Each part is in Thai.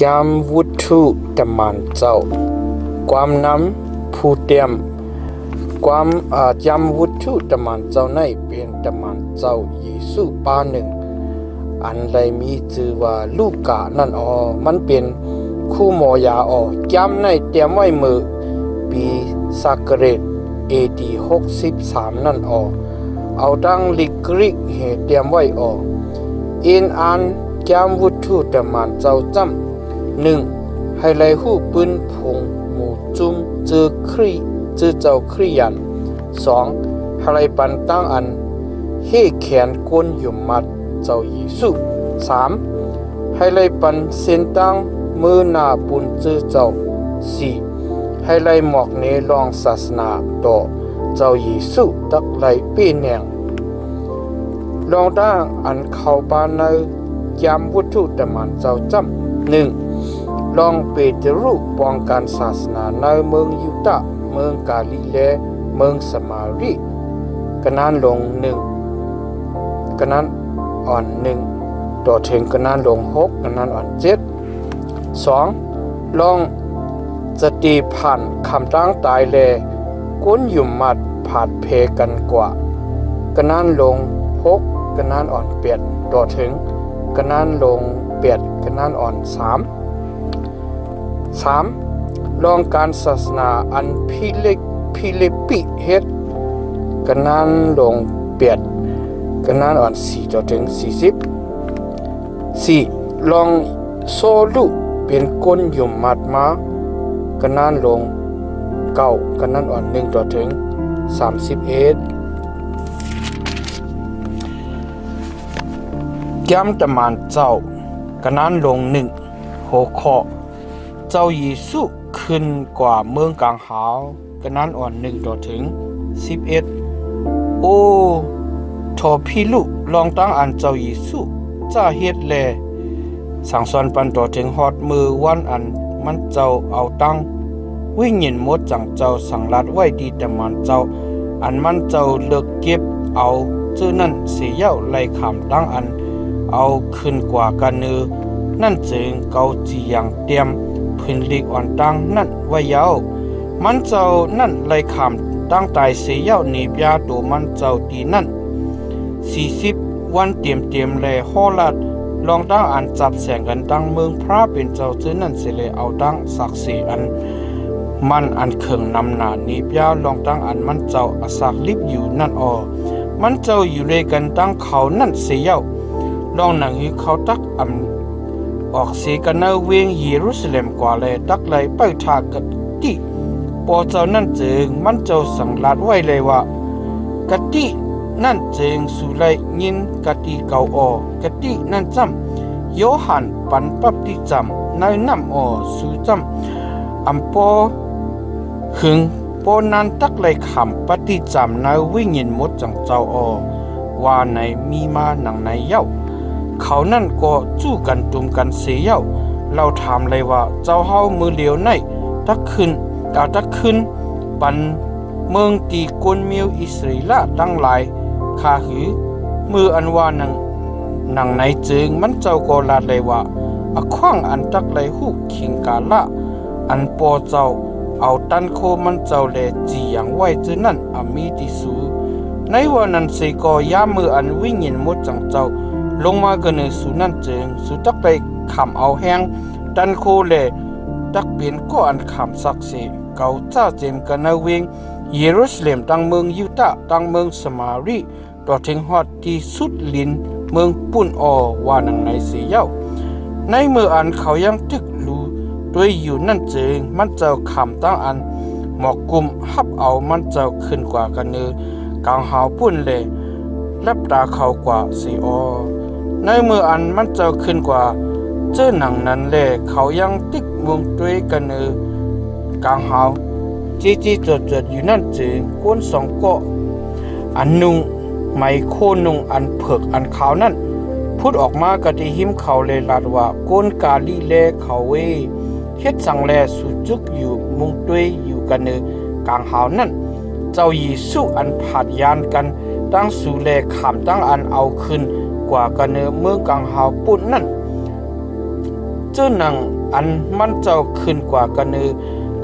จำวุถุตมันเจ้าความน้ำผู้เตียมความจำวุถุตมันเจ้าในเป็นตมันเจ้าเยซูปาหนึ่งอันใดมีชื่อว่าลูกานั่นมันเป็นคู่หมอยาจำในเตรียมไว้มือปีศักราชAD 63นั่นเอาดังลิกริกเหเตรียมไว้อินอันจำวุถุตมันเจ้าจำ1ให้ไลหูปืนพงหมู่จุ้มเจอเจ้าคริยัน2ให้ไลปันตั้งอันเฮแขนก้นหยุมมัดเจ้าเยซู3ให้ไลปันเส้นตั้งมือหน้าปุนเจอเจ้า4ให้ไลหมอกเนลองศาสนาต่อเจ้าเยซูตักไลเป้แนงลองตั้งอันเข้าปานในยามวุถุตมันเจ้าจำ1ลองเปเตรุป้องกันศาสนาในเมืองยูดาห์เมืองกาลิเลเมืองสมารีกะนั้นลง1กะนั้นอ่อน1ต่อถึงกะนั้นลง6กะนั้นอ่อน7 2ลองสติผ่านคำตั้งตายแลก้นหยุมมัดผาดเพกันกว่ากะนั้นลง6กะนั้นอ่อน8ต่อถึงกะนั้นลง8กะนั้นอ่อน3ลองการศาสนาอันพิลิปปิเฮ็ดกะนั้นลง8กะนั้นอ่อน4ต่อถึง40ลองโซลุเป็นก้นหยุมมัดมากะนั้นลง9กะนั้นอ่อน1ต่อถึง31ย้ำตะมานเจ้ากะนั้นลง1หัวข้อเจ้าเยซูขึ้นกว่าเมืองกลางหาวกะนั้นอ่อน1ต่อถึง11โอ้ทอพี่ลูกลองตั้งอันเจ้าเยซูจะเฮ็ดแลสั่งสอนปันต่อถึงฮอดมือวันอันมันเจ้าเอาตั้งวิ่งเห็นหมดจังเจ้าสั่งลัดไว้ดีแต่มันเจ้าอันมันเจ้าเลิกเก็บเอาชื่อนั่นเสียเย้าไล่ขามตั้งอันเอาขึ้นกว่ากันเนือนั่นจึงเกาจีอย่างเตรียมพื้นลิกอ่อนตั้งนั่นไว้ยาวมันเจ้านั่นไล่ขามตั้งตายเสียเย้าหนีบยาตัวมันเจ้าดีนั่น40วันเตรียมแลฮอลัดลองตั้งอันจับแสงกันตั้งเมืองพระเป็นเจ้าชื่อนั่นเสเลยเอาตั้งศักดิ์ศรีอันมันอันเขิงนำหนานีบยาลองตั้งอันมันเจ้าอาศักลิบอยู่นั่นมันเจ้าอยู่เลยกันตั้งเขานั่นเสียเย้าลองหนังให้เขาตักออกเสียกันเนเวงเยรูซาเล็มกว่าเลยตักเลยไปทากัติพอเจ้านั่นจึงมันเจ้าสั่งลาดไว้เลยว่ากตินั่นจึงสุไลยินกติเก่ากตินั่นจำโยฮันปันปับติจำในน้ำสุจำปอหึงปอนันตักเลยขำปฏิจำในวิ่งยินหมดจังเจ้าว่าในมีมาหนังในเย้าเขานั่นก็จู้กันตุมกันเสียเย้าเราถามเลยว่าเจ้าเฮามือเหลียวในตักขึ้นปันเมืองตีกวนเมียวอิสราเอลตั้งหลายข้าหือมืออันว่าหนังในจึงมันเจ้าก็ลาดเลยว่าขว้างอันตักเลยหูขิงกาละอันปอเจ้าเอาตันโคมันเจ้าแลจีอย่างไว้จืนั่นมีติสูในวันนั้นเสกอยามืออันวิ่งเห็นหมดจังเจ้าลงมากันเนสุนั่นจึงสุตักไปขำเอาแห้งตันโคแลตักเป็นก็อันขำสักเสเกาจ้าเจมกันนาเวงเยรูซาเล็มตั้งเมืองยูดาห์ตั้งเมืองสมารีต่อถึงฮอดที่สุดลินเมืองปุ่นว่านังในเสียเย้าในเมื่ออันเขายังตึกรู้ด้วยอยู่นั่นจึงมันเจ้าคำตั้งอันหมอกกุมฮับเอามันเจ้าขึ้นกว่ากันเนือกลางหาวปุ่นเลยลับตาเขากว่าสีในเมื่ออันมันเจ้าขึ้นกว่าเจ้าหนังนั้นแลเขายังตึกวงด้วยกันเนือกลางหาวจีจดอยู่นั่นจึงก้น2เกาะอันนุงไมโคนุงอันเผือกอันขาวนั่นพูดออกมากะที่หิมเขาเลยลาดว่าก้นกาลีเลเขาเวเฮ็ดสังแลสุจุกอยู่มุงด้วยอยู่กันเนกลางหาวนั่นเจ้าเยซูอันผาดยานกันตั้งสู่แลขามตั้งอันเอาขึ้นกว่ากันเนเมืองกลางหาวปุ่นนั่น เจ้าหนังอันมันเจ้าขึ้นกว่ากันเนอ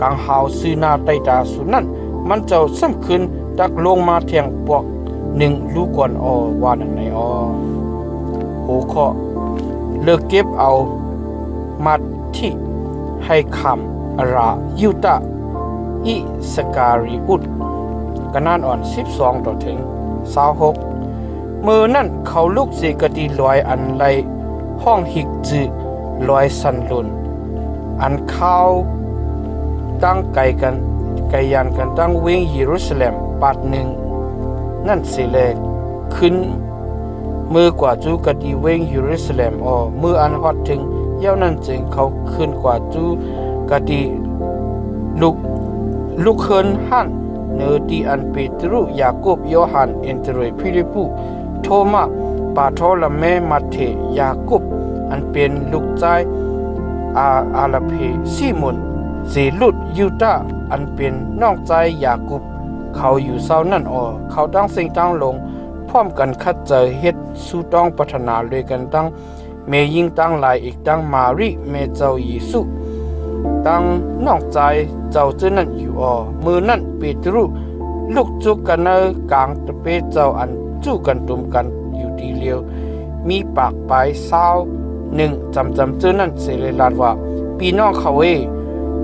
กางหาวซื้อนาไตตาสุนั่นมันเจ้าซ้ำขึ้นตักลงมาเทียงปวกหนึ่งลูกก่อนว่านังในหัวข้อเลิกเก็บเอามัดที่ให้คำอารายุตะอิสการิอุดกันนานอ่อน12ต่อถึง26มือนั่นเขาลุกเสกติลอยอันไรห้องหิกจืลอยสันลุนอันเข้าตั้งไกกันไกยันกันตั้งเวงเยรูซาเล็มปัดหนึ่งนั่นเสเลขึ้นมือกว่าจูกติเวงเยรูซาเล็มมืออันฮอดถึงเย้านั่นจึงเขาขึ้นกว่าจูกติลุกเฮินหันเนอตีอันเปตรุยาโคบโยฮันเอนเตรฟิลิปุโทมาปาโทลเมมาเทยาโคบอันเป็นลูกชายอาลาเพซิมอนเซลุดยูตาอันเป็นน้องใจยาโคบเขาอยู่เศร้านั่นเขาตั้งสิ่งตั้งลงพร้อมกันคัดเจอเฮ็ดสู้ต้องพัฒนาเลยกันตั้งเมยิงตั้งหลายอีกตั้งมารีเมเจ้าเยซูตั้งน้องใจเจ้าเจ้านั่นอยู่มือนั่นเปตรุลูกจุกกันเนกลางตะเปเจ้าอันจู้กันตุมกันอยู่ดีเลียวมีปากปลายเศร้าหนึ่งจำเจ้านั่นเสเลลาดว่าปีน้องเขา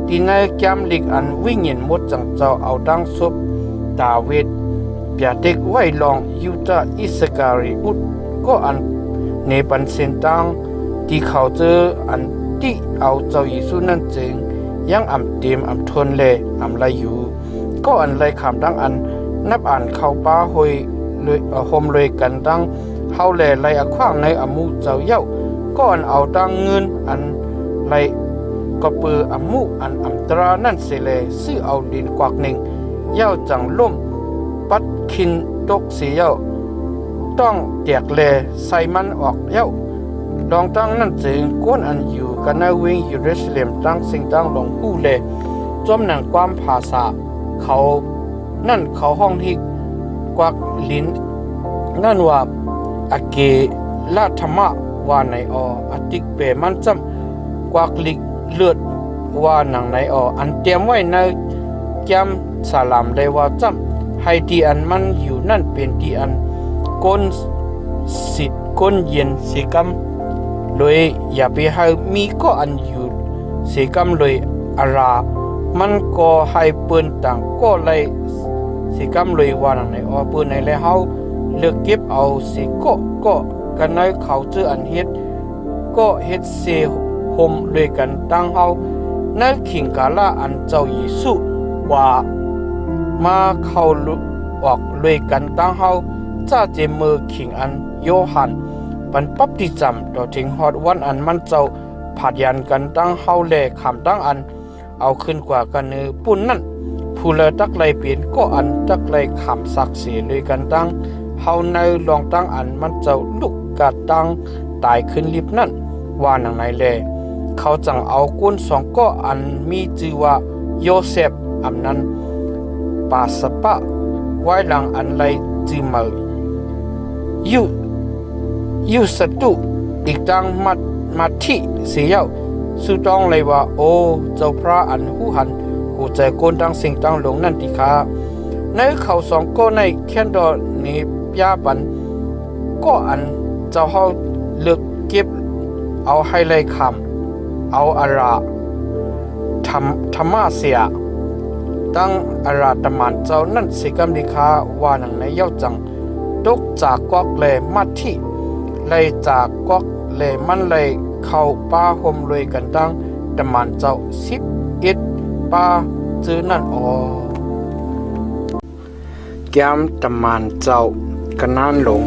ตีในแกมลิกอันวิ่งเห็นหมดจังเจ้าเอาดังศพดาเวดเปียเด็กไว้ลองยูตาอิสการิอุดก็อันในปันเซนตังที่เขาเจออันที่เอาเจ้าเยซูนั่นจึงยังอำเต็มอำทนเลยอำไรอยู่ก็อันไรคำดังอันนับอ่านเข้าป้าหอยเลยหมเลยกันดังเฮาแลไรอขว้างในอมูเจ้าเย้าก็อันเอาดังเงินอันไรก็เปืออมูอันอำตรานั่นเสเลซื้อเอาดินกวักหนึ่งเย้าจังล่มปัดคินตกเสียเย้าต้องแตกแลใส่มันออกเย้าดองตั้งนั่นจึงก้นอันอยู่กันในเวงเยรูซาเล็มตั้งสิ่งตั้งหลงผู้เลจอมหนังความภาษาเขานั่นเขาห้องที่กวักลิ้นนั่นว่าอเกลาธรรมะว่าในอติกเปมันจำกวักลิกเลือดว่าหนังในอันเตรียมไว้ในแกมสลามเลยว่าจำให้ที่อันมันอยู่นั่นเป็นที่อันก้นสิทธิ์ก้นเย็นเสกำเลยอย่าไปให้มีก็อันอยู่เสกำเลยอารามันก็ให้เปิ้นต่างก็เลยเสกำเลยว่าหนังในเปิ้นในแล้วเฮาเลือกเก็บเอาสิก็กันในเขาเจออันเฮ็ดก็เฮ็ดเสหมเลยกันตั้งเฮาในขิงกาลาอันเจ้าเยซูว่ามาเข้าออกเลยกันตั้งเฮาจ้าเจมือขิงอันโยฮันปันปับที่จำต่อถึงฮอดวันอันมันเจ้าผัดยันกันตั้งเฮาแลคำตั้งอันเอาขึ้นกว่ากันปุ่นนั่นผู้เลตักไลเปลี่ยนก็อันตักไลคำสักเสียเลยกันตั้งเฮาในลองตั้งอันมันเจ้าลุกกาตั้งตายขึ้นลิบนั่นว่าหนังไหนแลเขาจังเอาก้นสองก็อันมีชื่อว่าโยเซฟอันนั้นปาสปะไว้หลังอันไรจือมายูสตุอีกตั้งมาที่เสียวสุดต้องเลยว่าโอ้เจ้าพระอันหูหันหูใจก้นตั้งสิ่งตั้งลงนั่นติคาในเขาสองก็ในแค่ดอนี้ยาปันก็อันเจ้าเขาเลือกเก็บเอาให้เลยคำเอาอาราธรรมะเสียตั้งอาราตมันเจ้านั่นสิกรรมดิคาว่าหนังในเย้าจังตกจากกอกเลมาที่เลยจากกอกเลมันเลยเข้าป้าหมเลยกันตั้งตมันเจ้า11ป้าจื้อนั่นแก้มตมันเจ้ากันนั้นลง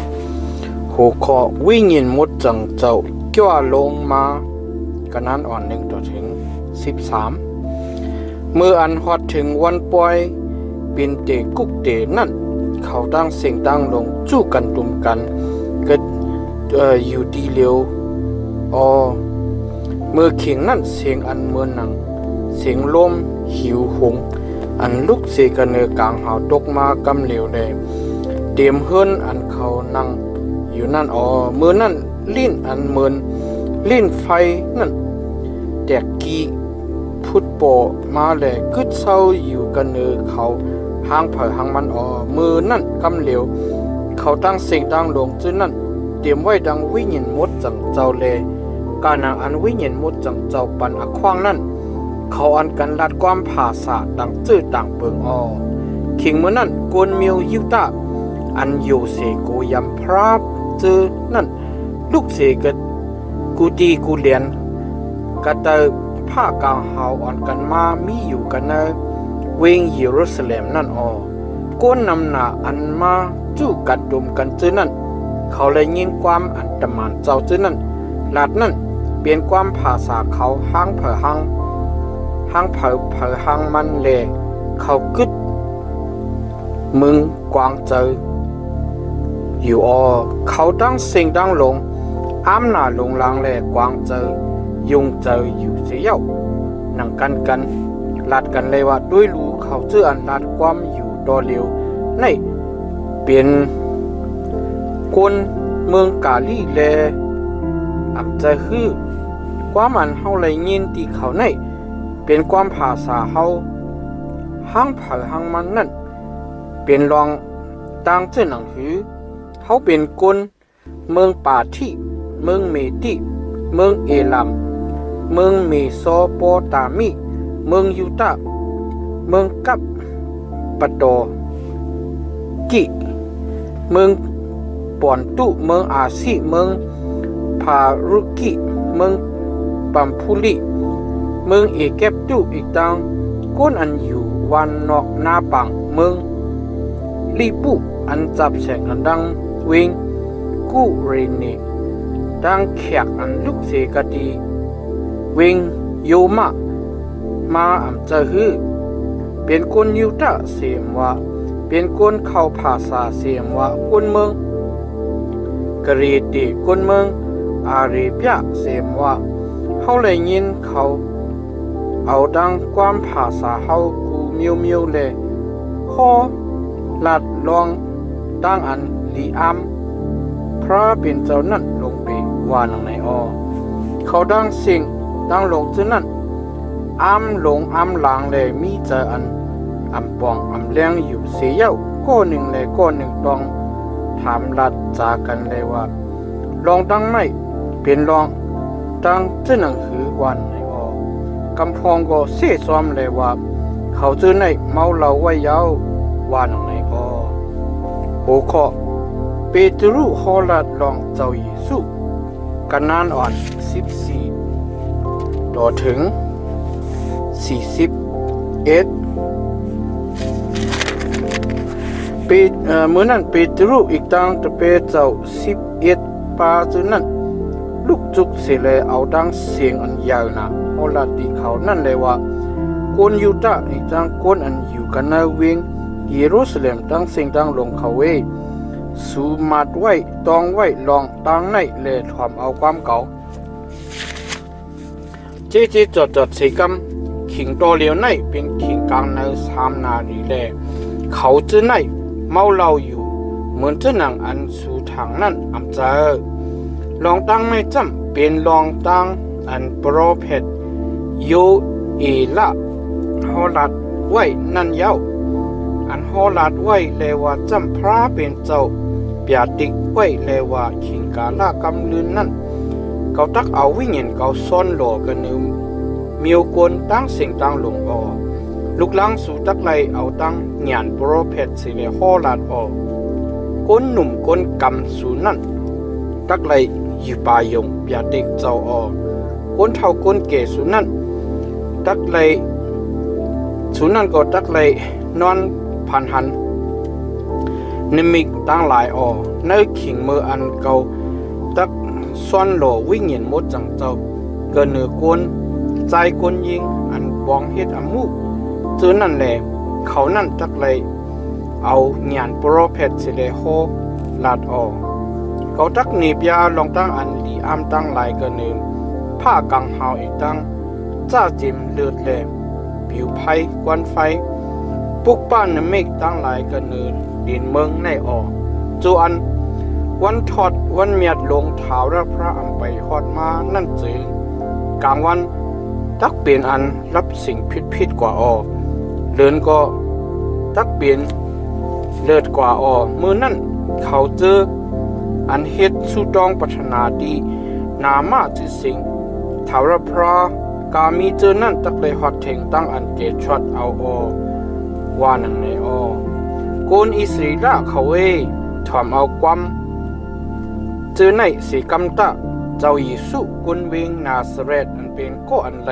2หัวข้อวิ่งยินมุดจังเจ้าเกี่ยวลงมากันนั้นอ่อน1ต่อถึง13เมื่ออันฮอดถึงวันปล่อยเป็นเตกุกเตนั่นเขาตั้งเสียงตั้งลงจู้กันตุ่มกันเกิดอยู่ดีเร็วเมื่อเข่งนั่นเสียงอันเมื่อนังเสียงลมหิวหงอันลุกเสกันเนกลางหาวตกมากำเหลวเลยเตรียมเฮิรนอันเขานั่งอยู่นั่นเมื่อนั่นลิ้นอันเมิน ลิ้นไฟนั่นแดกกีพุดโปมาแลกึดเศร้าอยู่กันเนอเขาหางเผยหางมันมือนั่นกำเหลวเขาตั้งเสียงตั้งลงจื้อนั่นเตรียมไว้ดังวิญญาณมดจังเจ้าแลการนางอันวิญญาณมดจังเจ้าปันอควางนั่นเขาอันกันลัดความภาษาดังจื้อต่างเปิงขิงเมื่อนั่นโกนเมียวยิวตาอันอยู่เสกูยำพราบจื้อนั่นลูกเสกกูดีกูเลียนกะเตอผ้ากางหาวอ่อนกันมามีอยู่กันเนเวงเยรูซาเล็มนั่นก้นนำหนาอันมาจู้กัดดมกันจื้อนั่นเขาเลยยินความอันตมานเจ้าจื้อนั่นลาดนั่นเปลี่ยนความภาษาเขาห้างเผอห้างเผอห้างมันเลเขากึดมึงกวางเจออยู่เขาตั้งเสียงตั้งลงอ้ามหน้าลงลางแลกวางเจอยุงเจออยู่เสียหนังกันลาดกันเลยว่าด้วยรู้เขาเชื่ออันลาดความอยู่ดอเลียวในเป็นคนเมืองกาลีแลอำจะฮือความอันเฮาเลยยินที่เขาในเป็นความภาษาเฮาห้างเผอห้างมันนั่นเป็นรองต่างเจ้าหนังหือเขาเป็นคนเมืองป่าที่เมืองเมติเมืองเอลัมเมืองเมโสโปตามีเมืองยูตาเมืองกัปปะโดกิเมืองปอนตุเมืองอาซีเมืองพารุกิเมืองปัมพูลีเมืองเอเกปตุอีกต่างก้นอันอยู่วันนอกนาปังเมืองลีปุอันจับแสงอันดังเวงกูเรเนดังแขกอันลุกเสกดีเวงโยมาอำจะฮือเป็นคนยูตาเสียมว่าเป็นคนเข้าภาษาเสียมว่าคนเมืองกรีติคนเมืองอาเรเบียเสียมว่าเขาเลยยินเขาเอาดังความภาษาเฮากูเมียวเลยพอลัดลองตั้งอันลีอามพระเป็นเจ้านั่นลงไปว่าหนังในเขาดังสิ่งดังลงจื้อนั่นอามหลงอามหลังเลยมีเจออันอำปองอำแรงอยู่เสียเย้าก็หนึ่งเลยก็หนึ่งตองถามลัดจากันเลยว่าลองดังไม่เป็นลองดังจื้อหนังหือวันในกำพองก็เสียซ้อมเลยว่าเขาจื้อในเมาเหล้าไว้ยาวว่าหนังในโอข้อเปตรุฮอลัดลองเจ้าเยซูกันนานอ่อน14ต่อถึง41เมื่อนั้นเปตรุอีกต่างจะเปเจ้า11ปาจื้อนั้นลูกจุกเสเลยเอาดังเสียงอันยาวนะฮอลัดที่เขานั่นเลยว่าคนยูตาอีกต่างคนอันอยู่กันนาเวงเยรูซาเล็มตั้งเสียงตั้งลงเขาเวสูมัดไว้ตองไว้ลองตั้งในเลยถอมเอาความเก่าเจจอดเสกำขิงตัวเลียวในเป็นขิงกลางใน3 นาทีแลเขาจื้อในเมาเหล้าอยู่เหมือนเจ้าหนังอันสู่ทางนั่นอำเจอลองตั้งไม่จำเป็นลองตั้งอันโปรเพตโยเอละฮอลัดไว้นั่นเย้าอันฮอลัดไว้เลยว่าจำพระเป็นเจ้าเปียติกไว้เลยว่าขิงกาลากำลืนนั่นเขาตักเอาวิญญาณเขาซ่อนหลอกันนึมเมียวกวนตั้งเสียงตั้งลงลูกหลังสู่ตักไลเอาตั้งหยานโปรเพตสิเลฮอลัดก้นหนุ่มก้นกำสู่นั่นตักไลอยู่ป่ายงเปียติกเจ้าก้นเท่าก้นเกสู่นั่นตักไลสู่นั่นก็ตักไลนอนพันหันนิมิกตั้งหลายในขิงมืออันเก่าตักซ่อนหล่อวิ่งเห็นมดจังเจ้าเกินเนื้อกวนใจกวนยิงอันบองเฮ็ดอมูเจอนั่นแหละเขานั่นตักเลยเอาหยานโปรเพตสิเลโฮลาดเขาตักหนีบยาลองตั้งอันลีอามตั้งหลายเกินเนื้อผ้ากังหาวอีกตั้งจ้าจิมเลือดแหลมผิวไฟควันไฟปุกป้านเมฆตั้งหลายกันเนินดินเมืองในจูอัน วันทอดวันเมียดลงเท้าและพระอัมไปฮอดมานั่นจึงกลางวันตักเปลี่ยนอันรับสิ่งผิดกว่าเลินก็ตักเปลี่ยนเลิศกว่ามือนั่นเขาเจออันเฮ็ดสุดองปัฒนาดีนามาจิสิงเท้าและพระกามีเจอนั่นตักเลยฮอดเถงตั้งอันเกชดเอาว่านังในโกนอิสรีละเขาถอมเอาความเจอในสีกำตะเจ้าเยซูกุนเวงนาซาเรตอันเป็นก็อันไร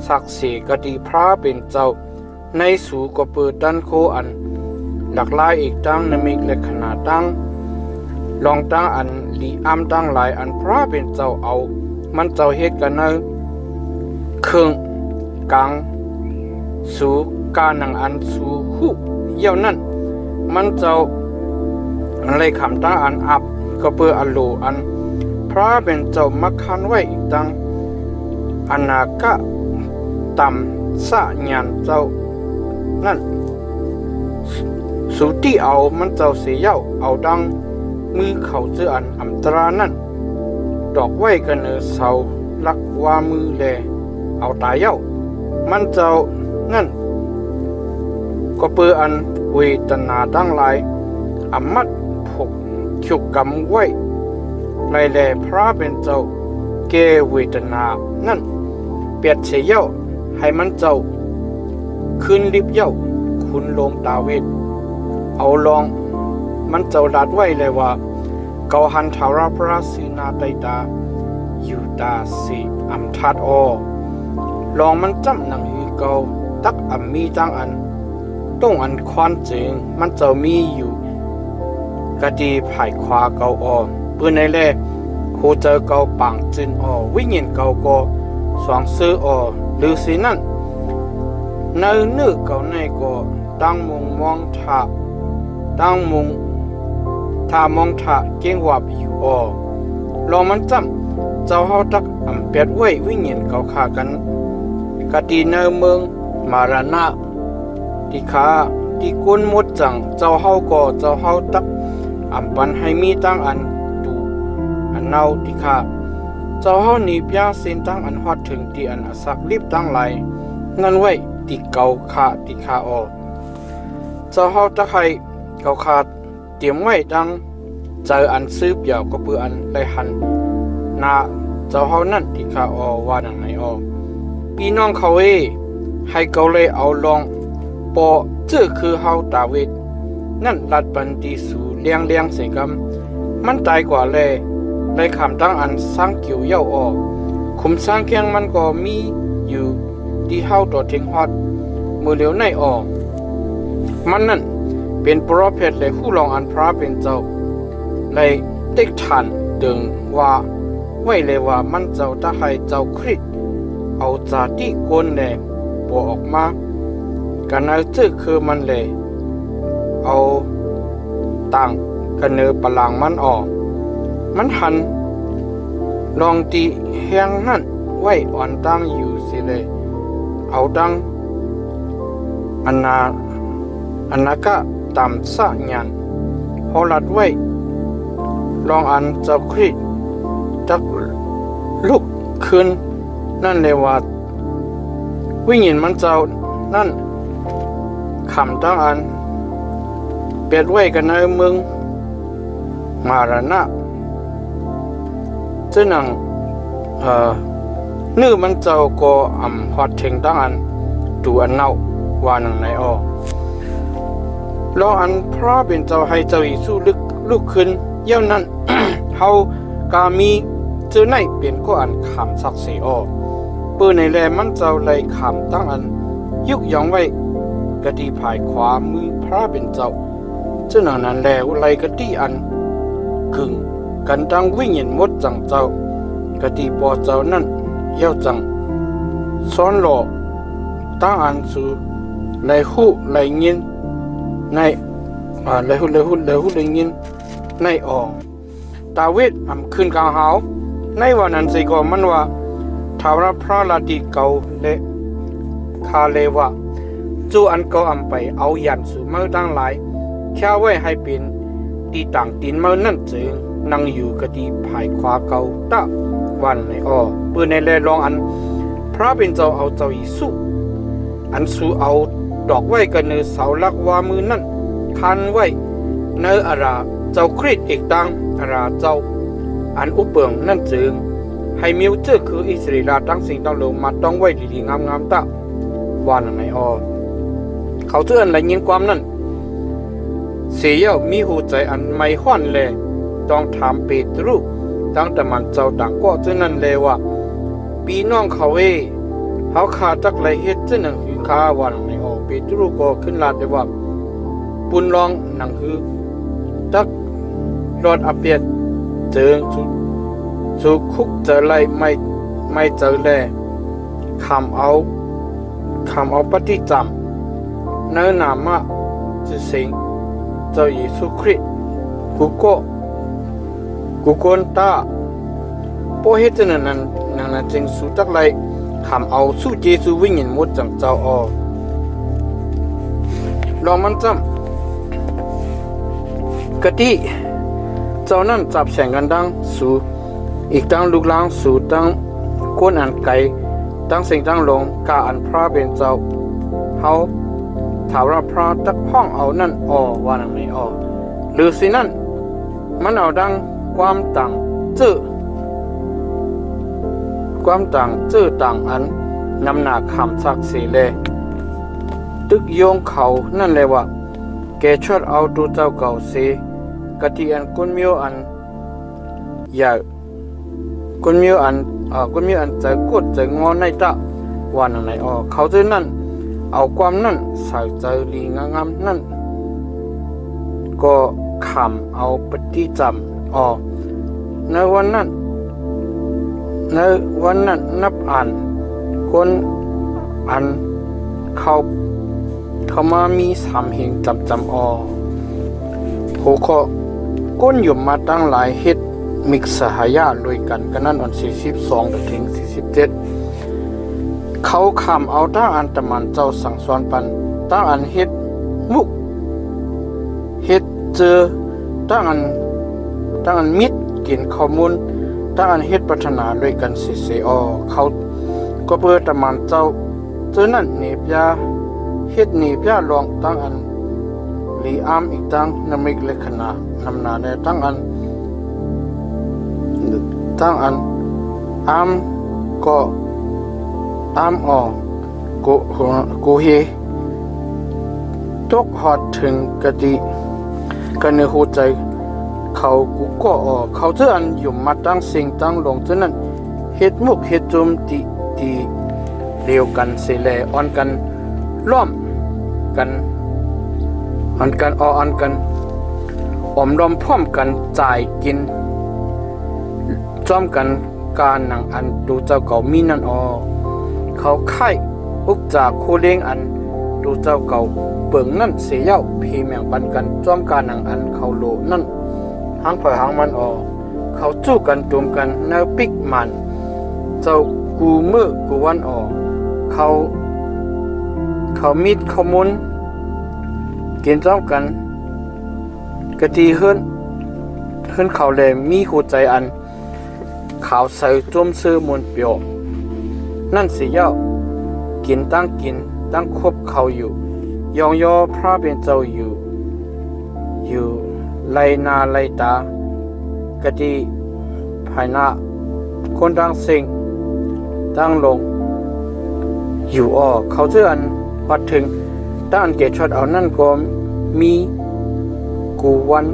สักเสกดีพระเป็นเจ้าในสู่ก็เปิดดันโคอันหลักลายอีกตั้งนมิกและขนาดตั้งลองตั้งอันลีอามตั้งหลายอันพระเป็นเจ้าเอามันเจ้าเฮ็ดกันเนเครื่องกลางสู่การนังอันสู่หูเยี่ยวนั่นมันเจ้าอะไรคำตั้งอันอับก็เปิดอันโลอันพระเป็นเจ้ามักคันไว้อีกตั้งอานากะต่ำสะญานเจ้านั่นสุติเอามันเจ้าเสียเอาดังมือเขาเจออันอัมตรานั่นดอกไว้กันเนอเสาลักว่ามือแลเอาตายมันเจ้านั่นก็เปิดอันเวทนาดังหลายอำมัดผกฉุกกำไว้ไล่แลพระเป็นเจ้าเกเวทนานั่นเปียดเสียให้มันเจ้าขึ้นลิบคุณลงตาเวทเอาลองมันเจ้าดัดไว้เลยว่าเกาหันทาราพระสีนาไตตาอยู่ตาสีอัมทัดลองมันจำหนังหือเกาตักอัมมีจังอันต้องอันควานเจงมันเจ้ามีอยู่กะดีภายขวาเกาปืนในแลโคเจอเกาปังจินวิญญาณเกาก็สวงซื้อหรือสินั่นเนื้อเกาในก็ตั้งมุงมองถาตั้งมุงทามองถาเก่งวับอยู่ลองมันจำเจ้าเฮาตักอำเปียดไว้วิญญาณเกาขากันกะดีเนื้อเมืองมารานะที่ขาที่กุนหมดจังเจ้าเฮาก็เจ้าเฮาตักอำปันให้มีตั้งอันดูอันเนาที่ขาเจ้าเฮานี่เปียเส้นตั้งอันฮอดถึงที่อันอสักรีบตั้งไหลนั่นไว้ที่เกาขาที่ขาเจ้าเฮาตักให้เกาขาเตรียมไว้ดังเจออันซื้อเปียวก็เปืออันไรหันนาเจ้าเฮานั่นที่ขาว่าดังไหนพี่น้องเขาให้เกาเลยเอาลองปอเจ้อคือเฮาดาวิดนั่นลัดปันตีสู่เลี้ยงเสกำมันตายกว่าเลยคำตั้งอันสร้างเกี่ยวเย้าคุมสร้างเคียงมันก็มีอยู่ที่เฮาตัวเทงฮอดมือเหลียวในมันนั่นเป็นโปรเฟตเลยผู้ลองอันพระเป็นเจ้าเลยเด็กทันดึงว่าไว้เลยว่ามันเจ้าตาให้เจ้าคริสเอาจาติโกนแหลปออกมากันเอาเจอคือมันเลยเอาต่างกันเนอปลังมันมันหันลองตีแหงนั่นไว้อ่อนตั้งอยู่สิเลยเอาดังอันนาก็ตามสะญานพอลัดไว้ลองอันเจ้าคริสจักลุกขึ้นนั่นเลยว่าวิญญาณมันเจ้านั่นคำตั้งอันเปียดไว้กันในเมืองมารานะเจ้าหนังนื้อมันเจ้าก็ฮอดเทงตั้งอันดูอันเน่าว่านังไหนลองอันพระเป็นเจ้าให้เจ้าเยซูลุกขึ้นเยี่ยมนั้น เฮากามีเจอในเป็นก็อันขำสักเสียปืนในแลมันเจ้าเลยขำตั้งอันยุกยองไว้กะดีภายขวามือพระเป็นเจ้าเจ้านั้นแล้วไล่กะดีอันกึ่งกันดังวิ่งเห็นมดจังเจ้ากะดีปอเจ้านั่นเยี่ยวจังซ้อนหล่อตั้งอันสู่ไล่หูไล่เงินในไล่หูไล่เงินในดาวิดขึ้นกลางหาวในวันนั้นสิก็มันว่าทาวราพระลาดีเก่าและคาเลวะจูอันเก่าไปเอายันสู่เมื่อตั้งหลายแค่ไว้ให้เป็นด ตีต่างตีนมานั่นจึงนั่งอยู่กะตีภายขวาเก่าตะวันในอ้อเปื้อนในแลลองอันพระเป็นเจ้าเอาเจ้าอีสุอันสูเอาดอกไว้กันเนอเสาลักวามือนั่นคันไว้เนออาราเจ้าคริสเอกตังอาราเจ้าอันอุปเปิงนั่นจึงให้มิวเจอคืออิสราเอลตั้งสิ่งตั้งลงมาต้องไว้ดีๆงามๆตะวันในอ้อเขาเตือนและยินความนั่นเสียมีหูใจอันไม่ห้อนเลยต้องถามเปตรุตั้งแต่มันเจ้าต่างก็เจ้านั่นเลยว่าปีน้องเขาเขาขาดจักไรเฮ็ดเจ้าหนังหือขาวันในออกเปตรุก็ขึ้นลาดได้ว่าปุนลองหนังหือจักรอดอเปียดเจอสุคุกเจอไรไม่เจอแลคำเอาปฏิจำเนื้อหนามะจะสิงเจ้าเยซูคริสต์กูโกนตาพอเฮ็ดนั้นจึงสู้จักไรคำเอาสู้เยซูวิ่งเห็นหมดจังเจ้าออลองมันจำกะทิเจ้านั้นจับแสงกันดังสู่อีกตั้งลูกล้างสู่ตั้งก้นอันไกลตั้งสิ่งตั้งลงกาอันพระเป็นเจ้าเฮาถามว่าพระตักห้องเอานั่นว่านั่นไม่หรือสินั่นมันเอาดังความต่างจื้อต่างอันนำหนาคำสักสีเลตึกโยงเขานั่นเลยว่าแกชดเอาตัวเจ้าเก่าเสกะทิอันกุนมิวอันอย่ากุนมิวอันใจกดใจงอในตะว่านั่นไหนเขาจะนั่นเอาความนั่นใส่ใจลีงามนั่นก็คำเอาปฏิจำในวันนั้นนับอ่านคนอันเขามามีสามเหงจำหัวข้อก้นหยุมมาตั้งหลายเฮ็ดมิกสหายาลุยกันกันนั่นอัน42ถึง47เขาคำเอาตั้งอันตะมันเจ้าสั่งสอนปันตั้งอันเฮ็ดมุกเฮ็ดเจอตั้งอันมิดกินข้อมูลตั้งอันเฮ็ดพัฒนาด้วยกันเขาก็เพื่อตะมันเจ้าเจอนั่นเนบยาเฮ็ดเนบยาลองตั้งอันลีอามอีกตั้งนำมิกเลขนานำนาได้ตั้งอันอามก็อามกูเฮตกหอดถึงกะติกันในหัวใจเขากูก็เขาเจออันอยู่มาตั้งสิ่งตั้งลงเท่านั้นเฮ็ดมุกเฮ็ดโจมตีเดียวกันเสแลอ่อนกันล้อมกันอ่อนกันอมรอมพร้อมกันจ่ายกินจอมกันการหนังอันดูเจ้าเก่ามีนั่นเขาไข่อุกจากโคเล้งอันดูเจ้าเก่าเบิ่งนั่นเสียเย้าพีแมงปันกันจอมการหนังอันเขาโลนั่นหางเผยหางมันเขาจู้กันจุ่มกันเนื้อปิกมันเจ้ากูมือกูวันเขามิดเขามุนกินจอมกันกะทีเฮิรนเขาเลยมีหัวใจอันขาวใสจมซื้อมนเปียวนั่นสิเย้ากินตั้งคบเขาอยู่ยองยอพระเป็นเจ้าอยู่ไลนาไลตากะทิภายหน้าคนดังสิ่งตั้งลงอยู่เขาเชื่ออันวัดถึงตั้งอันเกชดเอานั่นก็มีกูวัน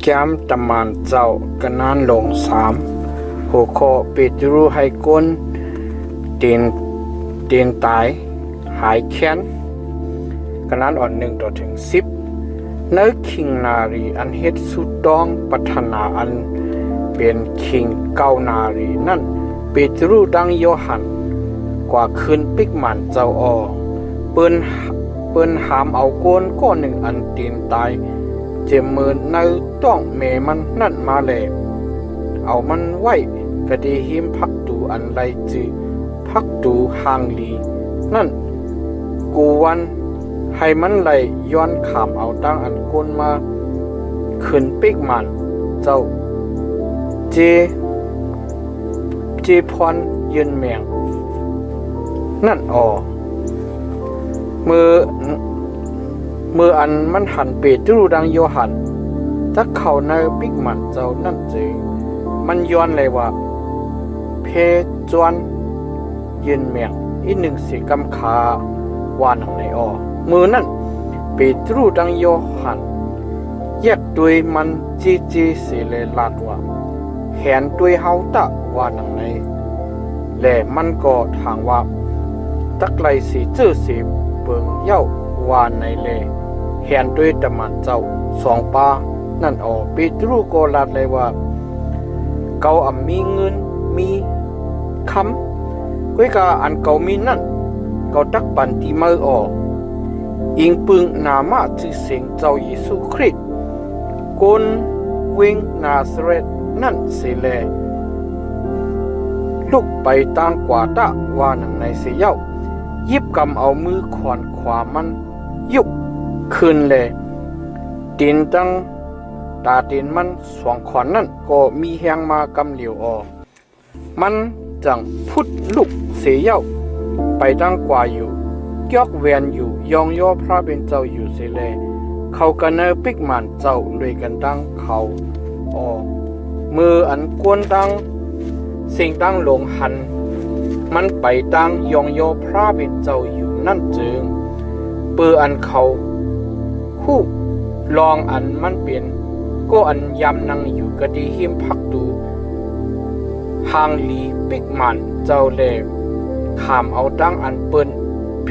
แก้มตะมันเจ้ากันนานลง3หัวข้อเปตรุให้ก้นเตีนตายหายแค้นกันนานอ่อน1ถึง10เนื้อคิงนารีอันเฮ็ดสุดดองพัฒนาอันเป็นคิงเก้านารีนั่นเปตรุดังโยหันกว่าคืนปิกมันเจ้าเปิ้นหามเอาก้นก้อนหนึ่งอันตีนตายเจมมือในต้องเมมันนั่นมาเลยเอามันไว้กะดีหิมพักตูอันไรจือพักตูหางลีนั่นกูวันไฮ ให้มันไหลย้อนขามเอาตั้งอันก้นมาขึ้นปิกมันเจ้าเจพรยืนเมียงนั่นมืออันมันหันเปตรูดังโยหันจักเข้าในปิกมันเจ้านั่นจึงมันย้อนเลยว่าเพจวนยืนเมียงอีหนึ่งสีกำขาวานของในมือนั่นเปตรูดังโยหันแยกด้วยมันจีสีเลลาดว่าแขนด้วยเฮาตะว่าหนังในและมันก็ทางว่าตักไลสีจื้อสีเปิงเย้าว่าในเลแขนด้วยตะมันเจ้าสองปานั่นปีตรูก็ลาดเลยว่าเกามีเงินมีคำก้อยกาอันเกามีนั่นเกาตักปันตีมืออิงปึงนามาจื้อเสียงเจ้าเยซูคริสต์กนวิงนาซาเรตนั่นสิแลลุกไปตั้งกว่าตะว่าหนังในเสียเย้ายิบกำเอามือขวานขวามันยุกขึ้นเลยตีนตั้งตาตีนมันสองขวานนั่นก็มีแหงมากำเหลียวมันจังพุดลุกเสียเย้าไปตั้งกว่าอยู่ยอกเวียนอยู่ยองย่อพระเป็นเจ้าอยู่เสียแลเขากันเนอปิกมันเจ้าด้วยกันตั้งเขามืออันกวนตั้งสิ่งตั้งหลงหันมันไปตั้งยองโยพระเป็นเจ้าอยู่นั่นจึงเปืออันเขาหู้ลองอันมันเป็นก็อันยำนั่งอยู่กะดีหิมพักดูหางลีปิกมันเจ้าเล่ขามเอาตั้งอันเปิ้นเพ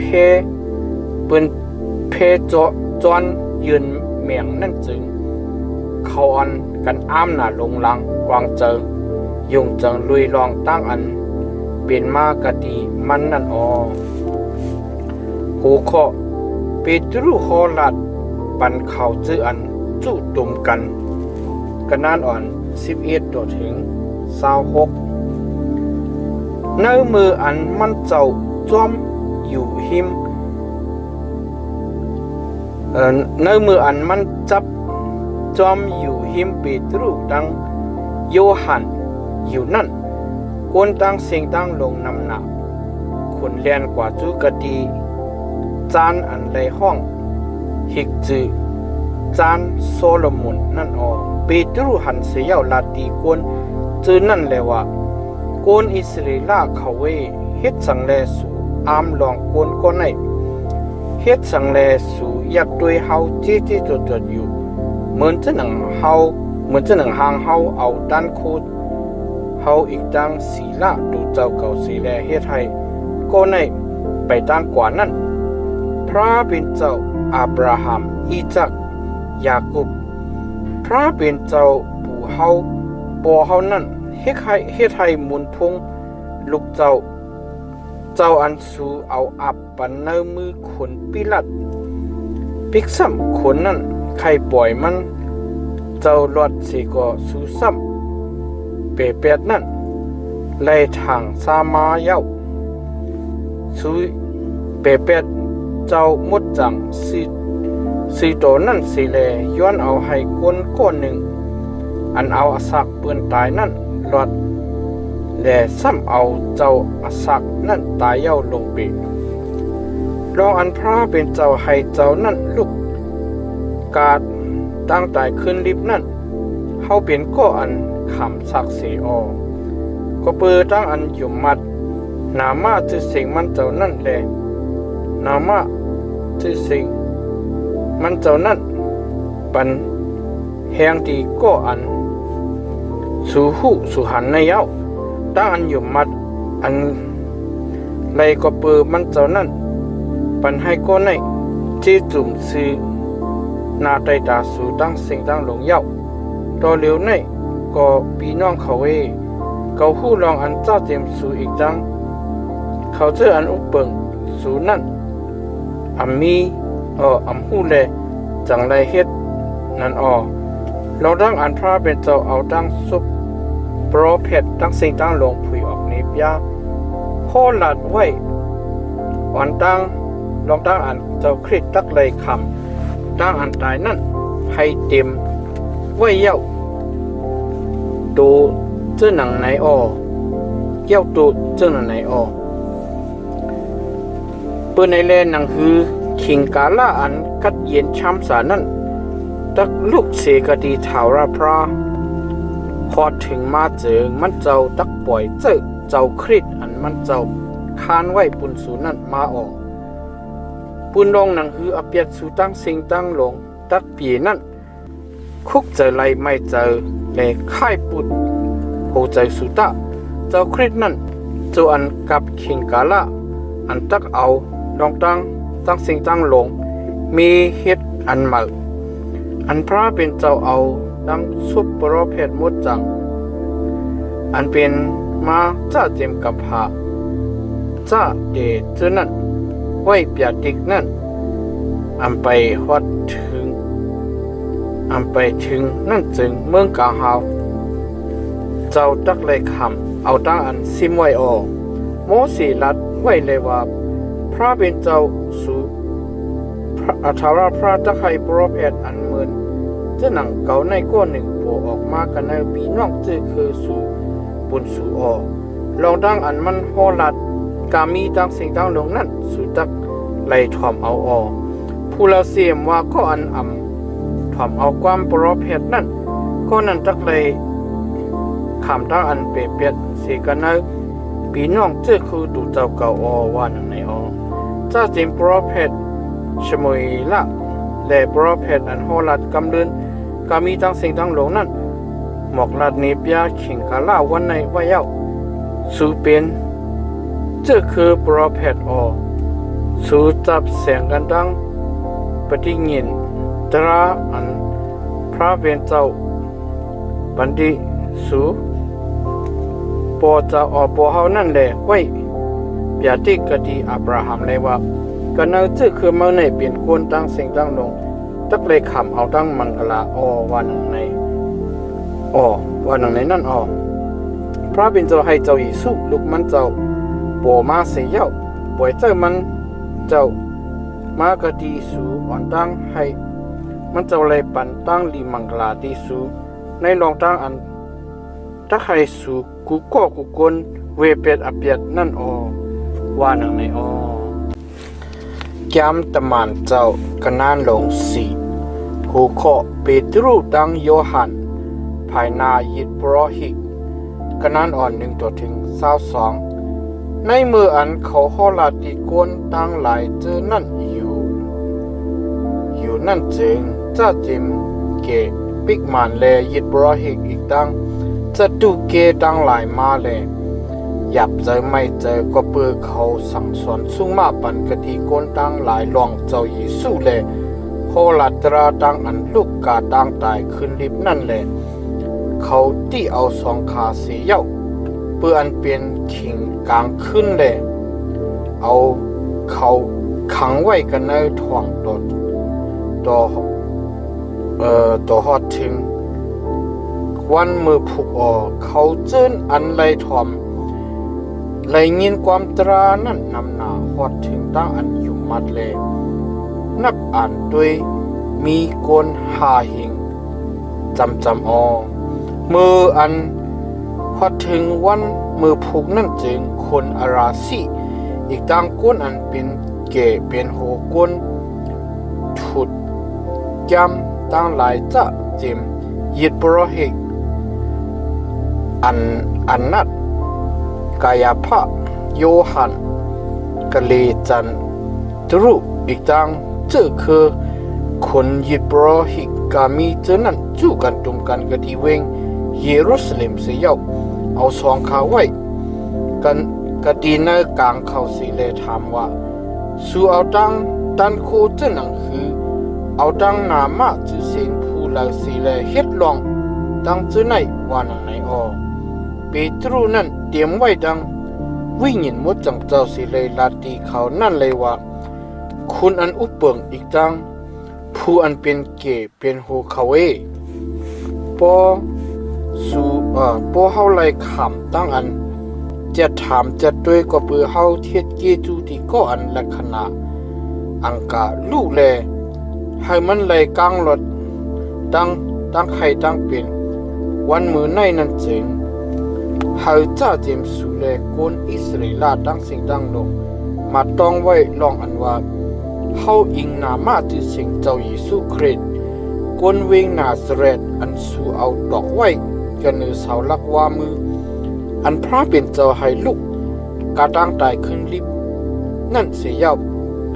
จอนยืนเมียงนั่นจึงเขาอันกันอ้ามหน้าลงลังกวางเจิงยงจังลุยลองตั้งอันเป็นมากะดีมันนั่นหูข้อเปตรูโฮลัดปันเขาจื้ออันจู่ตุ่มกันกันนาน11ตัวถึง26ในมืออันมันเจ้าจอมอยู่หิมในมืออันมันจับจอมอยู่หิมเปตรูดังโยหันอยู่นั่นกวนตั้งเสียงตั้งลงนำหนักคนเลียนกว่าจูกะดีจานอันไรห้องหิกจือจานโซโลมอนนั่นเปตรูหันเสียลาตีกวนจือนั่นเลยว่ากวนอิสราเอลเขาเวเฮ็ดสังเลสู่อามลองกวนก็ไหนเฮ็ดสังเลสู่อยากด้วยเฮาจี้จดอยู่เหมือนจะหนังหางเฮาเอาด้านโคดเฮาอีกดังศีละดูเจ้าเก่าสีแลเฮ็ดให้ก็ในไปตั้งกว่านั้นพระเป็นเจ้าอับราฮัมอีซักยาโคบพระเป็นเจ้าปู่เฮาบ่เฮานั้นเฮ็ดให้มุนพงลูกเจ้าอันสูเอาอับปันเนมือคนปิลัดปิกซ้ำคนนั้นใครปล่อยมันเจ้าลอดสิก็สูซ้ำเปดนั่นไล่ทางสามาเย้าสูเปดเจ้ามุดจังสีโตนั่นสิแลย้อนเอาให้คนก้อนหนึ่งอันเอาอสักเปื้อนตายนั่นลอดและซ้ำเอาเจ้าอสักนั่นตายเย้าลงไปลองอันพระเป็นเจ้าให้เจ้านั่นลุกกาดตั้งตายขึ้นลิบนั่นเฮาเป็นก็อันขำสักเสียก็เปิดตั้งอันอยู่มัดนามาจื้อเสียงมันเจ้านั่นแลนามาจื้อเสียงมันเจ้านั่นปันแหงดีก็อันสู่หูสู่หันในเย้าตั้งอันอยู่มัดอันไรก็เปิดมันเจ้านั่นปันให้ก็ในจีจุ่มซื้อนาไตตาสู่ตั้งสิ่งตั้งหลงเย้าต่อเหลียวในก็ปีน้องเขาเขาหู้ลองอันเจ้าเต็มสู่อีกจังเขาเจออันอุปเปิงสู่นั่นมีหู้แลจังไรเฮ็ดนั่นเราดังอันพระเป็นเจ้าเอาตั้งซุปโปรเพตตั้งสิ่งตั้งหลงผุยออกนิบยาโคลัดไว้อ่อนตั้งล องตั้งอันเจ้าคริสตักเลยคำตั้งอันตายนั่นให้เต็มไว้เย้าดูเจ้าหนังไหนอเย้าดูเจ้าหนังไหนอเปิดในแลนหนังคือขิงกาล่าอันกัดเย็นช้ำสานั่นตักลูกเสกดีถาวราพระพอถึงมาเจอมันเจ้าตักปล่อยเจ้าคริสอันมันเจ้าคานไว้ปุนสูนั่นมาออกปุนลงหนังคืออเปียดสูตั้งสิงตั้งลงตักปีนั่นคุกเจอไรไม่เจอเลยค่ายปุนโหใจสุตะเจ้าคริสนั่นเจ้าอันกับขิงกาล่าอันตักเอาลองตั้งสิงตั้งลงมีเฮ็ดอันใหม่อันพระเป็นเจ้าเอาดังสุปปรเพศมดจังอันเป็นมาจ้าเจมกับหาจ้าเดเจนั่นไว้เปียติกนั่นอันไปฮอดถึงนั่นจึงเมืองกาหาวเจ้าตักเลยคำเอาตั้งอันซิมไว้ออกโมสีรัดไว้เลยว่าพระเป็นเจ้าสู่พระอัฐราพระตักให้ปรเพศอันเหมือนเจ้าหนังเก่าในก้อนหนึ่งโผล่ออกมากันในปีนอกจื้อคือสู่ปุนสู่อลองดังอันมันโหลัดกามีตั้งสิ่งตั้งลงนั่นสู่ตักไล่ถอมเอาผู้เราเสียมว่าก็อันถอมเอาความปรเพศนั่นก็นั่นตักเลยคำตั้งอันเปรียบเปียดเสียกันในปีนอกจื้อคือดูเจ้าเก่าว่าหนังในเจ้าจิมปรเพศชมวยละและปรเพศอันโหลัดกำเดินกามีตั้งสิ่งตั้งหลงนั้นหมอกลัดเนปยาขิงกาล่าวันในว่าเย้าสูเป็นเจ้าคือปรเพศสูจับแสงกันดังปฏิเงินตราอันพระเป็นเจ้าบันดีสูปอเจ้าปอเฮานั่นแหละไว้เปียติกดีอับราฮัมเลยว่ากันเอาเจ้าคือเมื่อในเปลี่ยนคนตั้งสิ่งตั้งลงตักเลยคำเอาตั้งมังกลาวันในวันในนั่นพระเป็นเจ้าให้เจ้ายิสุลูกมันเจ้าปอมาเสียเย้าปล่อยเจ้ามันเจ้ามากดีสูอ่อนตั้งให้มันเจ้าเลยปันตั้งลีมังกลาดีสูในรองตั้งอันตักให้สูกูก็กูกลเวเปียดอเปียดนั่นว่าหนังในยามตะมานเจ้ากนานลงสีหูเคาะเปตรูดังโยฮันภายนายิดปรหิกกนาน1-22ในมืออันเขาฮอลาติกวนตั้งหลายเจอนั่นอยู่นั่นจึงจ้าจิมเกปิกมันแลยิดปรหิกอีกตั้งจะดูเกตั้งหลายมาแลหยับเจอไม่เจอก็เปื้อเขาสั่งสอนสุ่งมาปันกะทีก้นตั้งหลายหลวงเจ้ายิสุแลโหลัตราตั้งอันลูกกาตั้งตายขึ้นลิบนั่นแหละเขาที่เอาสองขาเสียเย้าเปื้ออันเป็นขิงกลางขึ้นแลเอาเขาขังไว้กันในถ่วงต่อฮอดถึงวันมือผูกเขาเจิ้นอันไรถ่อมไลยินความตรานั่นนำหน้าฮอดถึงตั้งอันอยู่มัดเลยนับอ่านด้วยมีกนหาหิงจำมืออันฮอดถึงวันมือผูกนั่นจึงคนอาราสีอีกตั้งก้นอันเป็นเก๋เป็นโหก้นถุดจำตั้งหลายจะเจมยิดปรหิกอันนัดกายภะโยฮันกะเลจันตรุอีกตั้งเจอคือคนยิดปรหิกกามีเจอนั่นจู้กันตุมกันกะทีเวงเยรูซาเล็มเสียเอาสองขาไว้กันกะดีในกลางเขาสีเลถามว่าสู่เอาตั้งตันโคเจอหนังคือเอาตั้งนามาจือเสียงผู้ลาสีเลเฮ็ดลองตั้งเจอไหนว่าหนังไหนเปโตรนั่นเตรียมไว้ดังวิ่งหยินมดจังเจ้าสิเลยลาตีเขานั่นเลยว่าคุณอันอุปเปิงอีกดังผู้อันเป็นเก๋เป็นโฮคาเวปอเฮาไล่ขำตั้งอันจะถามจะด้วยก็เปือเฮาเทียดเกจูที่ก็อันลักษณะ อังกาลูกแลให้มันเลยกลางรถตั้งไข่ตั้งเป็นวันมือในนั้นเจ๋งให้จ้าเจมสุเลคนอิสราเอลตั้งสิ่งตั้งลงมาต้องไว้ลองอันว่าเขาอิงนามาที่สิ่งเจ้าเยซูคริสต์คนเวงนาซาเรตอันสู่เอาดอกไว้กันเนือเสาลักว่ามืออันพระเป็นเจ้าให้ลูกกาตั้งตายขึ้นลิบนั่นเสียยาว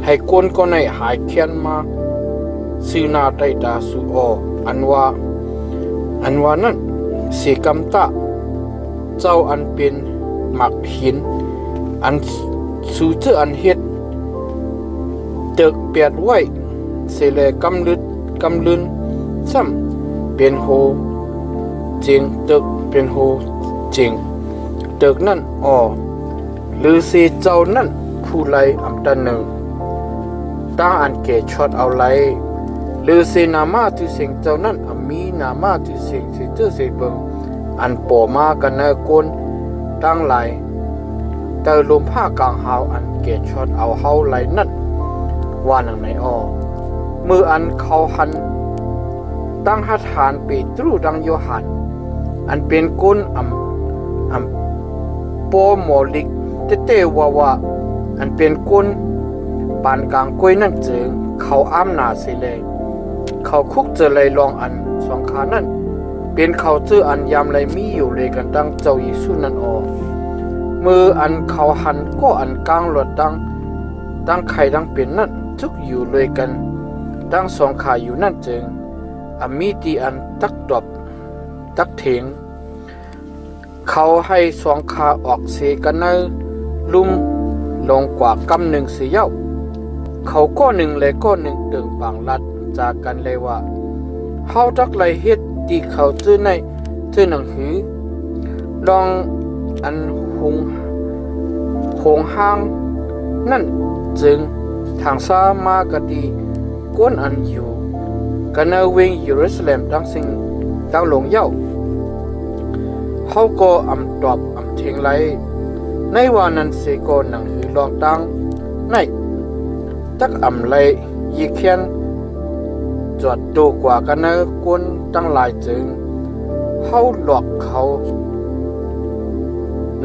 ให้คนก็ในหายเคียนมาซื้อนาไตตาสู่ออันว่านั่นเสียกำตาเจ้าอันเป็นหมักหินอันสู่เจออันเฮ็ดเตึกเปียดไว้เสเลกำลืนซ้ำเป็นโฮเจงตึกเป็นโฮเจงตึกนั่นหรือเสเจ้านั่นผู้ไลอำตันหนึ่งตั้งอันเกช็อตเอาไลหรือเสนามาที่เสียงเจ้านั่นมีนามาที่เสียงสิเจอเสเบิงอันปอมากันเนกนตั้งไหลแต่ลมผ้ากลางหาวอันเกตช็อตเอาเฮาไหลนั่นว่าหนังในมืออันเขาหันตั้งหัตถานเปตรูดังโยหันอันเป็นก้นโปโมลิกเตว่าอันเป็นก้นปานกลางกล้วยนั่นเจิงเขาอ้ามนาเสเลเขาคุกเจอเลยลองอันสองขานั่นเป็นเขาเจออันยามไรมีอยู่เลยกันตั้งเจ้าเยซูนั่นมืออันเขาหันก็อันกลางหลดตั้งไข่ตั้งเป็นนั่นทุกอยู่เลยกันตั้งสองขาอยู่นั่นเจิงมีตีอันตักดอบตักเถงเขาให้สองขาออกเสกันเนลุ่มลงกว่ากำหนึ่งเสียเขาก็หนึ่งเลยก็หนึ่งตึงปังลัดจากกันเลยว่าเขาจักไรเฮ็ดที่เขาจื้อในจื้อหนังหือลองอันหงห้างนั่นจึงทางซามากะดีก้นอันอยู่กันเอาเวงเยรูซาเล็มตั้งสิ่งตั้งหลงเย้าเขาก็ตอบเทงไรในวันนั้นเสกหนังหือลองตั้งในตักไรยีเขียนจอดโตกว่ากันเนกวนตั้งหลายจึงเขาหลอกเขา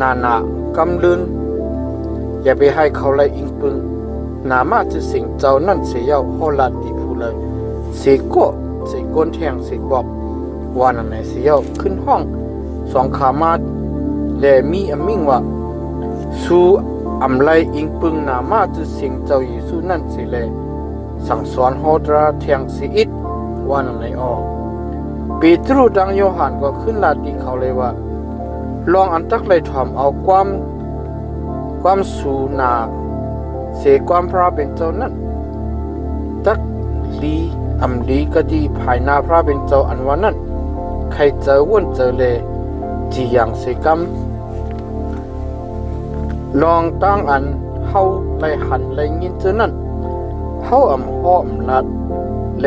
นากำลืนอย่าไปให้เขาไล่อิงปึงนามาจะสิ่งเจ้านั่นเสียยาวเขาลาดีผู้เลยเสกก้นแทงเสกบอกว่านั่นไหนเสียยาวขึ้นห้องสองขามาแลมีมิ่งว่าสู้ไล่อิงปึงนามาจะสิ่งเจ้าเยซูนั่นเสียเลยสั่งสอนโฮดราเทียงสีอิดว่านั่นไหนเปโตรดังโยฮันก็ขึ้นลาดีเขาเลยว่าลองอันตักเลยถอมเอาความสูนาเสความพระเป็นเจ้านั้นตักลีก็ดีภายนาพระเป็นเจ้าอันวันนั้นใครเจอวนเจอเลยจีอย่างเสกัมลองตั้งอันเฮาไลหันไลยินเจอนั้นเฮาห้อมลัดเล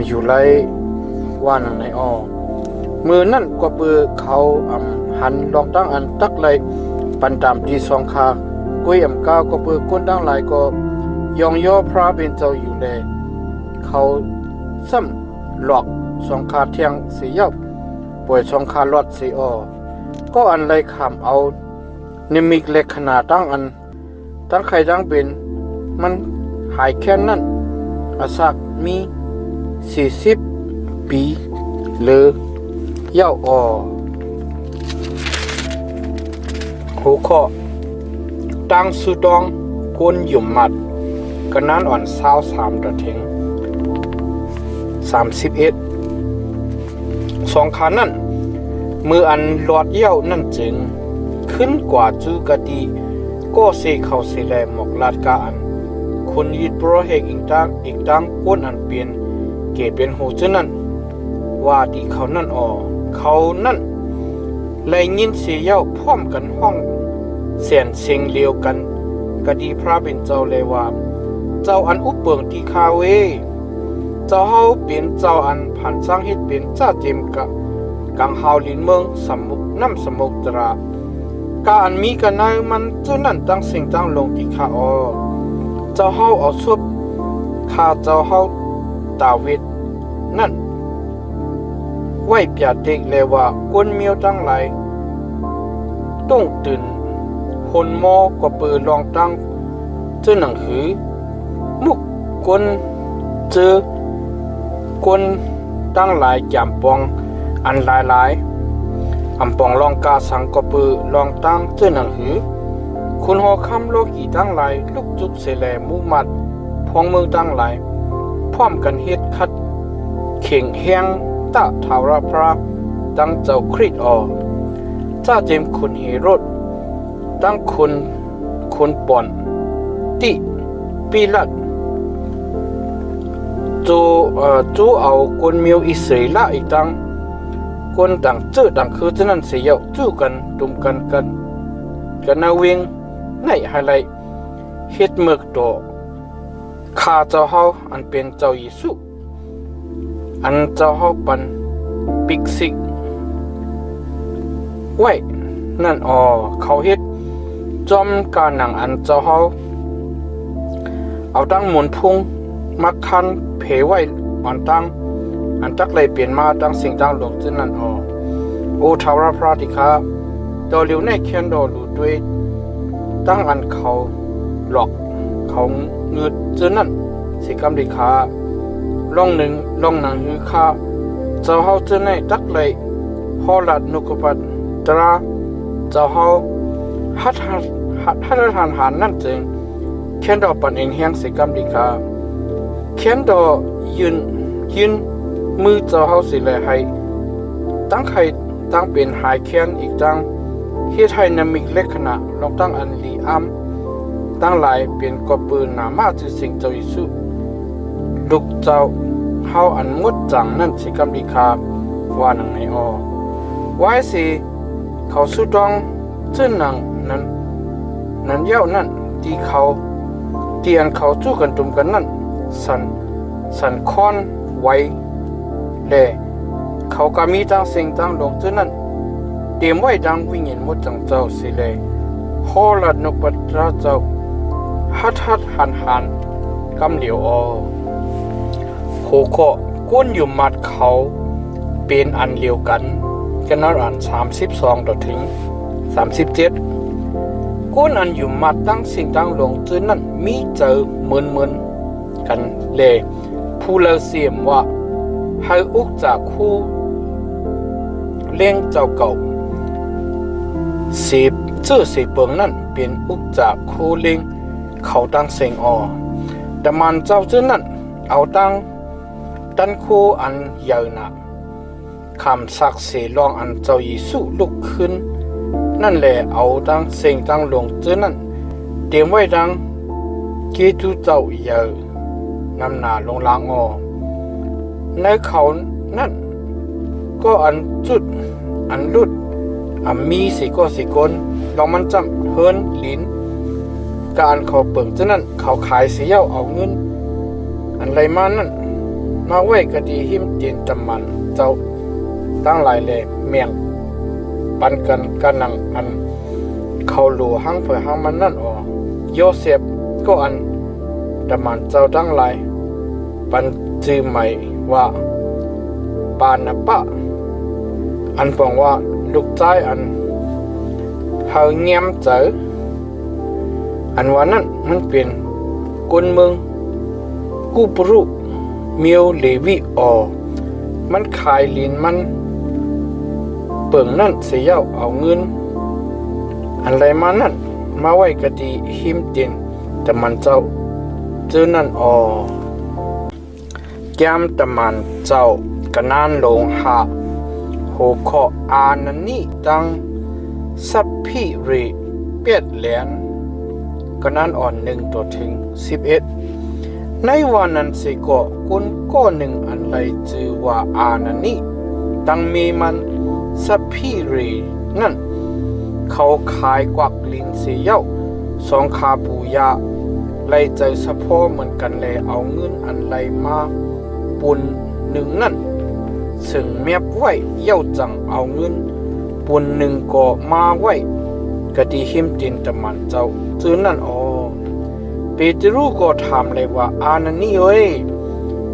อยู่ไลว่านั่นในมือนั่นก็เปือเขาหันลองตั้งอันตักไลปันตามที่สองขากุยก้าวก็เปือก้นตั้งหลายก็ยองย่อพระเป็นเจ้าอยู่เลยเขาซ้ำหลอกสองขาเทียงเสียบป่วยสองขาลอดเสียก็อันไรขามเอานิมิกเล็กขนาดตั้งใครตั้งเป็นมันหายแค่นั้นอาศักมี40 ปีหรือเย้าหัวข้อตั้งสุดองก้นหยุ่มมัดกันนั้นอ่อน23ถึง31สองขานั่นมืออันหลอดเย้านั่นจึงขึ้นกว่าจื้อกะดีก็เสเขาเสแลหมอกลาดกาอันคนยิดโปรเฮกอีกตั้งก้นอันเปลี่ยนเกเป็นโหจื้อนั่นว่าที่เขานั่นเขานั่นเลยยินเสียเย้าพร้อมกันห้องเสียนเสียงเลียวกันกะดีพระเป็นเจ้าเลยว่าเจ้าอันอุปเปิงที่คาเวเจ้าเฮาเป็นเจ้าอันผ่านสร้างเฮ็ดเป็นเจ้าเจมกะกังเฮาลินเมืองสมุกน้ำสมุกตรากาอันมีกันนายมันจุนั่นตั้งสิ่งตั้งลงที่คา เจ้าเฮาเอาซุบข้าเจ้าเฮาดาวิดนั่นไว้เปียเด็กเลยว่ากวนเมียวตั้งหลายต้องตื่นคนมอกว่าเปิดลองตั้งเจอหนังหือมุกกวนเจอกวนตั้งหลายจำปองอันหลายอำปองลองกาสังกว่าเปิดลองตั้งเจอหนังหือคุณหอคำโลกีตั้งหลายลูกจุกเสแลมูมัดพองเมืองตั้งหลายพร้อมกันเฮ็ดคัดเข่งแห้งตะทาวราพระตั้งเจ้าคริสออจ้าเจมคุณเฮโรดตั้งคุณป่อนติปีลัดจูเอาคนเมียวอิสราเอลอีกตั้งคนต่างเจอต่างคือฉะนั้นเสียจู้กันตุ่มกันนาเวงในไฮไลท์เฮ็ดเมือกโตข้าเจ้าเฮาอันเป็นเจ้าเยซูอันเจ้าเฮาปันปิกซิกไว้นั่นเขาเฮ็ดจอมกาหนังอันเจ้าเฮาเอาตั้งหมุนพุงมักคันเพไว้อันตั้งอันตักเลยเปลี่ยนมาตั้งสิ่งตั้งหลงจึงนั่นโอทาวราพระติคาดอลิวในแคนดอลูด้วยตั้งอันเขาหลอกเขาเงืดจึงนั่นสิกรรมดิคาลองหนึ่งลองหนังหือคาเจ้าเฮาจึงในตักเลยฮอลัดนุกปัดตราเจ้าเฮาฮัดหานนั่นจึงแคนดอปันเองแห่งสิกรรมดิคาแคนดอยืนมือเจ้าเฮาสิแลให้ตั้งใครตั้งเป็นหายแคนอีกตั้งเฮ็ดให้นามิกเล็กขณะลองตั้งอันลีอัมตั้งหลายเปลี่ยนกอบปืนหนามาจือสิ่งเจ้ายิสุลูกเจ้าเฮาอันมดจังนั่นสิกรรมดิคาว่าหนังในไว้สิเขาสุดองจื้อหนังนั้นเย้านั่นที่อันเขาจู้กันตุ่มกันนั่นสันคอนไว้แลเขาก็มีตั้งสิ่งตั้งลงจื้อนั่นเตรียมไว้ดังวิญญาณมดจังเจ้าสิแลฮอลัดนกปัตราเจ้าฮัดหันกำเหลียวโคก้นอยู่มัดเขาเป็นอันเดียวกันนัดอ่าน32ต่อถึง37ก้นอันอยู่มัดตั้งสิ่งตั้งลงจื้อนั่นมีเจอเหมือนกันเลยผู้เลเสียมว่าให้อุกจากคู่เลี้ยงเจ้าเก่าสีเปิงนั่นเป็นอุกจากคู่เลี้ยงเขาตั้งเสียงแต่มันเจ้าจื้อนั่นเอาตั้งคู่อันใหญ่หนักคำสักเสลองอันเจ้าเยซูลุกขึ้นนั่นแหละเอาตั้งเสียงตั้งลงจื้อนั่นเตรียมไว้ดังเกตุเจ้าใหญ่นำหนาลงล้างในเขานั่นก็อันจุดอันลุดอันมีสิคนลองมันจำเฮินลิ้นการเขาเปิ่งจื้อนั่นเขาขายเสียเอาเงินอันไรมานั่นมาไว้กะดีหิมเตียนตำมันเจ้าตั้งหลายแหล่เมียงปันกันนังอันเขาหลัวหังเผยหังมันนั่นโยเซฟก็อันตำมันเจ้าตั้งหลายปันจื่อใหม่ว่าปานนะปะอันฟองว่าลูกใจอันเฮาเงียมเจออันว่านั้นมันเป็นคนเมืองกูปรุเมียวเลวิมันขายลินมันเปิ่งนั่นเสียเอาเงินอันไรมานั่นมาไว้กะดีหิมเตียนแต่มันเจ้าเจอนั่นแก้มแต่มันเจ้ากะนานลงหาโหขออานันนี่ดังสัพพิริเปียดแหลนกะนาน1ต่อถึง11ในวันนั้นสิก็คนก้อนหนึ่งอันไรจือว่าอานันนี่ดังมีมันสัพพิรินั่นเขาขายกวักลินเสียสองคาปูยาไล่ใจสะพอเหมือนกันเลยเอาเงินอันไรมาปุ่นหนึ่งนั่นซึ่งแมบไว้เย่าจังเอาเงินปุ่นหนึ่งก็มาไว้กะดีหิมตินตะมันเจ้าจื้อนั่น เปโตรก็ถามเลยว่าอานันนี่เอ้ย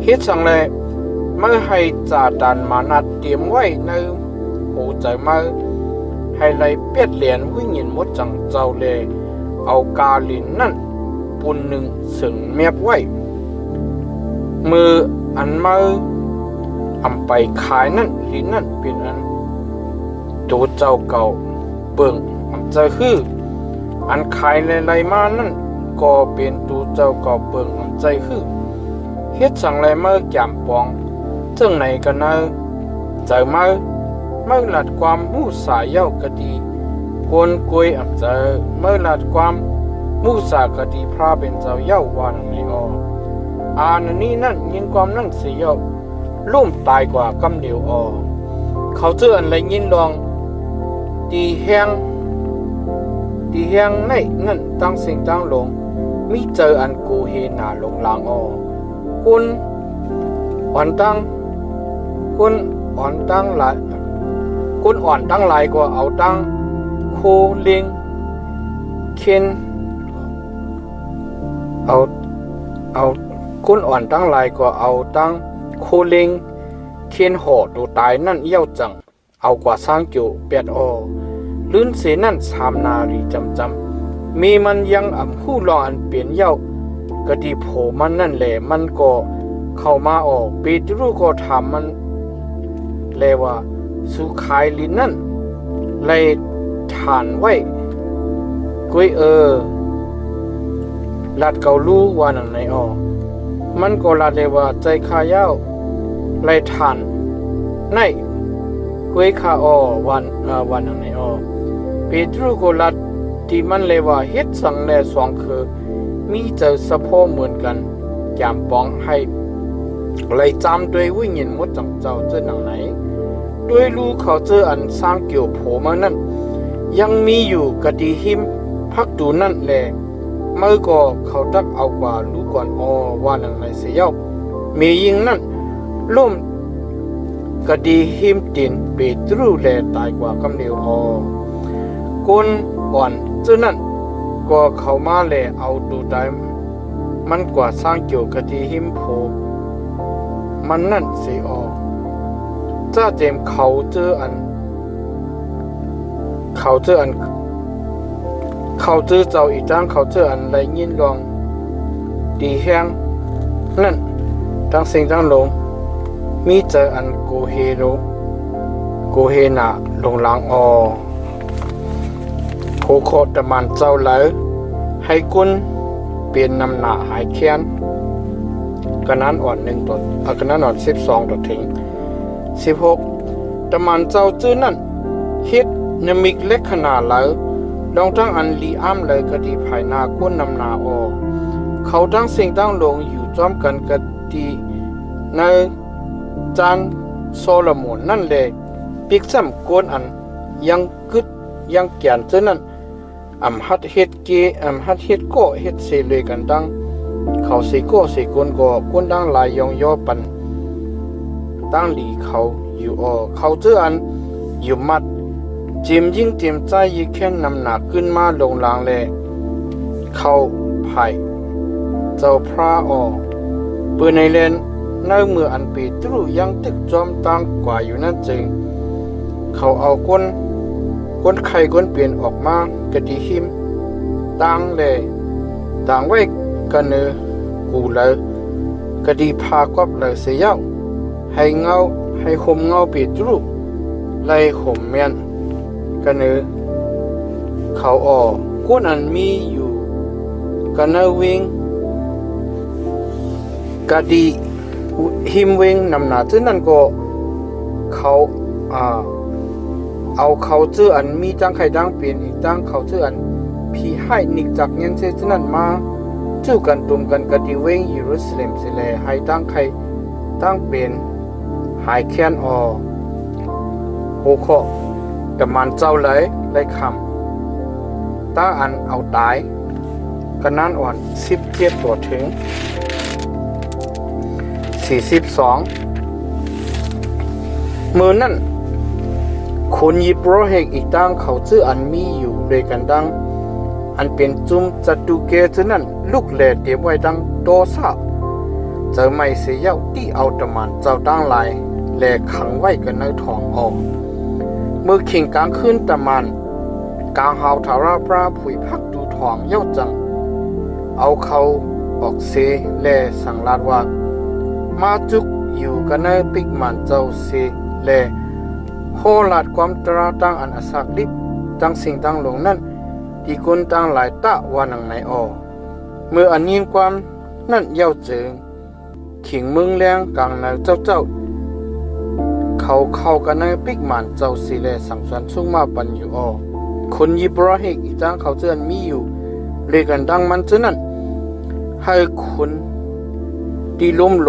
เฮ็ดจังเลยเมื่อให้จาดันมานัดเตรียมไว้ในหัวใจมาให้ไล่เป็ดเหรียญวิ่งยินมดจังเจ้าเลยเอากาลินนั่นปุ่นหนึ่งสึงเมียบไว้มืออันมาอำไปขายนั่นลินนั่นเป็นอันตัวเจ้าเก่าเบิ่งอำจะคืออันขายไล่ๆมานั่นก็เป็นตัวเจ้าเก่าเบิ่งอำใจคือเฮ็ดจังไรเมื่อแกมปองจังไหนกันนะใจเมื่อหลัดความมูสายเย้ากะดีกวนกวยอำเจอเมื่อหลัดความมูสากะดีพระเป็นเจ้าเย้าวันในอานันนี้นั่นยินความนั่นเสียลุ่มตายกว่ากำเดียวเขาเจออันไรยินลองตีแหงในนั่นตั้งสิ่งตั้งลงมีเจออันกูเฮนาลงหลังคุณอ่อนตั้งคุณอ่อนตั้งหลายคุณอ่อนตั้งหลายกว่าเอาตั้งโคลิงเคนเอาคุณอ่อนตั้งหลายกว่าเอาตั้งโคลิงเคนห่อตัวตายนั่นเย้าจังเอากว่าสร้างเกี่ยวเปียดลื่นเสนั่นสามนารีจำมีมันยังผู้รองอันเปลี่ยนเย้ากะดีโผมันนั่นแหละมันก็เข้ามาเปโตรก็ถามมันเลยว่าสุขายลินนั่นเลยฐานไว้กุยลัดเกาลูว่านังในมันก็ลัดเลยว่าใจขายาวเลยฐานในกุยขาวันนังในเปโตรก็ลัดที่มันเลยว่าเฮ็ดสังแลสองคือมีเจอสะโพเหมือนกันยามปองให้เลยจำด้วยวิญญาณมดจังเจ้าเจอหนังไหนด้วยรู้เขาเจออันสร้างเกี่ยวโผมานั่นยังมีอยู่กะดีหิมพักดูนั่นแหละเมื่อก็เขาตักเอากว่ารู้ก่อนว่าหนังไหนเสียมียิงนั่นล่มกะดีหิมตินเปโตรแลตายกว่ากำเดียวคนอ่อนเจอนั่นก็เขามาแลเอาดูได้มันกว่าสร้างเกี่ยวกะดีหิมโผมันนั่นเสียจ้าเจมเขาเจออันเขาเจอเจ้าอีจ้างเขาเจออันไรยินลองดีแห้งนั่นตั้งสิ่งตั้งลงมีเจออันโกเฮนาลงหลังโคโคตะมันเจ้าเลยให้กุนเปลี่ยนนำหนาหายแค้นกระนั้นอ่อน1ตัวกระนั้นอ่อน12ตัวถึง16ตะมันเจ้าจื้อนั่นเฮ็ดนมิกเล็กขนาดแล้วลองทั้งอันลีอ้ำเลยกะดีภายนาก้นนำนาเขาทั้งสิ่งตั้งลงอยู่จอมกันกะดีในจานโซโลมอนนั่นเลยปิกซ้ำก้นอันยังกึดยังแก่นจื้อนั่นหัดเฮ็ดเก็เฮ็ดเสเลยกันดังเขาเสก็เสกนก็ก้นดังลายยองย่อปันตั้งหลีเขาอยู่เขาเจออันอยู่มัดจิมยิ่งจิมใจยิ่งแค่นำหนักขึ้นมาลงหลังเลยเขาไผ่เจ้าพระปืนในเลนในเมื่ออันปีตรูยังตึกจอมตั้งกว่าอยู่นั่นจึงเขาเอาก้นไข่ก้นเปลี่ยนออกมากระดีหิมตั้งเลยต่างไว้กันเนอกูเลยกระดีพากวับเลยเสียให้ห่มเงาปิดรูปไล่ห่มเมียนกันเนอเขาก้นอันมีอยู่กันเนอวิ่งกะดีหิมวิ่งนำหนาซึ่งนั่นก็เขาเอาเขาเจออันมีจังไข่ดังเปลี่ยนอีกจังเขาเจออันพี่ให้นิกจากเงินเซนั้นมาจู้กันตุ่มกันกะดีวิ่งเยรูซาเล็มสิแลให้ตั้งไข่ตั้งเป็นหายแค้นโหโคแต่มันเจ้าเลยคำตาอันเอาตายกันนั้นอ่อน17ตัวถึง42มือนั่นคนยิบโรเฮกอีกตั้งเขาชื่ออันมีอยู่ด้วยกันดัง อันเป็นจุมจัตุเกจนั้นลูกแหล่เตรียมไว้ดังโตซาเจอไม่เสียเย้าที่เอาตะมันเจ้าตั้งหลายแหล่ขังไว้กันในท้องออกเมื่อขิงกลางคืนตะมันกลางหาวทาราปราผุยพักดูท้องเย้าจังเอาเขาออกเสแลสังลาดว่ามาจุกอยู่กันในปิกมันเจ้าเสแลโหลาดความตราตั้งอันอสักลิบตั้งสิ่งตั้งลงนั้นที่คนตั้งหลายตะว่านังไหนออเมื่ออันนี้ความนั่นเย้าเจิงขิงเมืองแรงกลางในเจ้าเขาเข้ากันในปิกมันเจ้าเสแลสังสรรค์สุ่งมาปันอยู่ออคนยิบราฮิกอีกตั้งเขาเจอนมีอยู่เรียกันดังมันเจนั้นให้คนที่ลุ่มห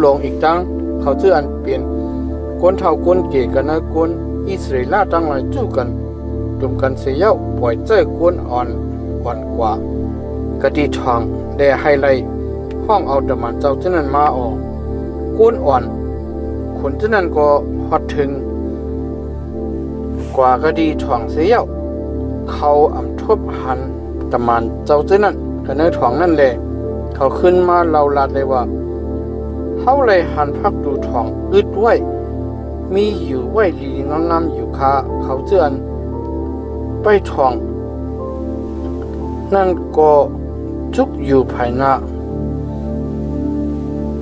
ลงอีกตั้งเขาเจออันเปลี่ยนคนเท่าคนเก๋กันนะคนอิสราเอลตั้งหลายจู้กันดุมกันเสียเย้าปล่อยเจ้าคนอ่อนกว่ากะดีทองได้ให้ไล่ห้องเอาตะมันเจ้าเจนั้นมาออกคนอ่อนคนเจนั้นก็ฮอดถึงกว่ากะดีทองเสียเย้าเขาอำทบหันตะมันเจ้าเจนั้นกันในท้องนั่นแหละเขาขึ้นมาเล่าลาดเลยว่าเขาเลยหันพักดูท้องอึดไว้มีอยู่ไว้ลีงามๆอยู่คาเขาเจือนไปท้องนั่นก็จุกอยู่ภายหน้า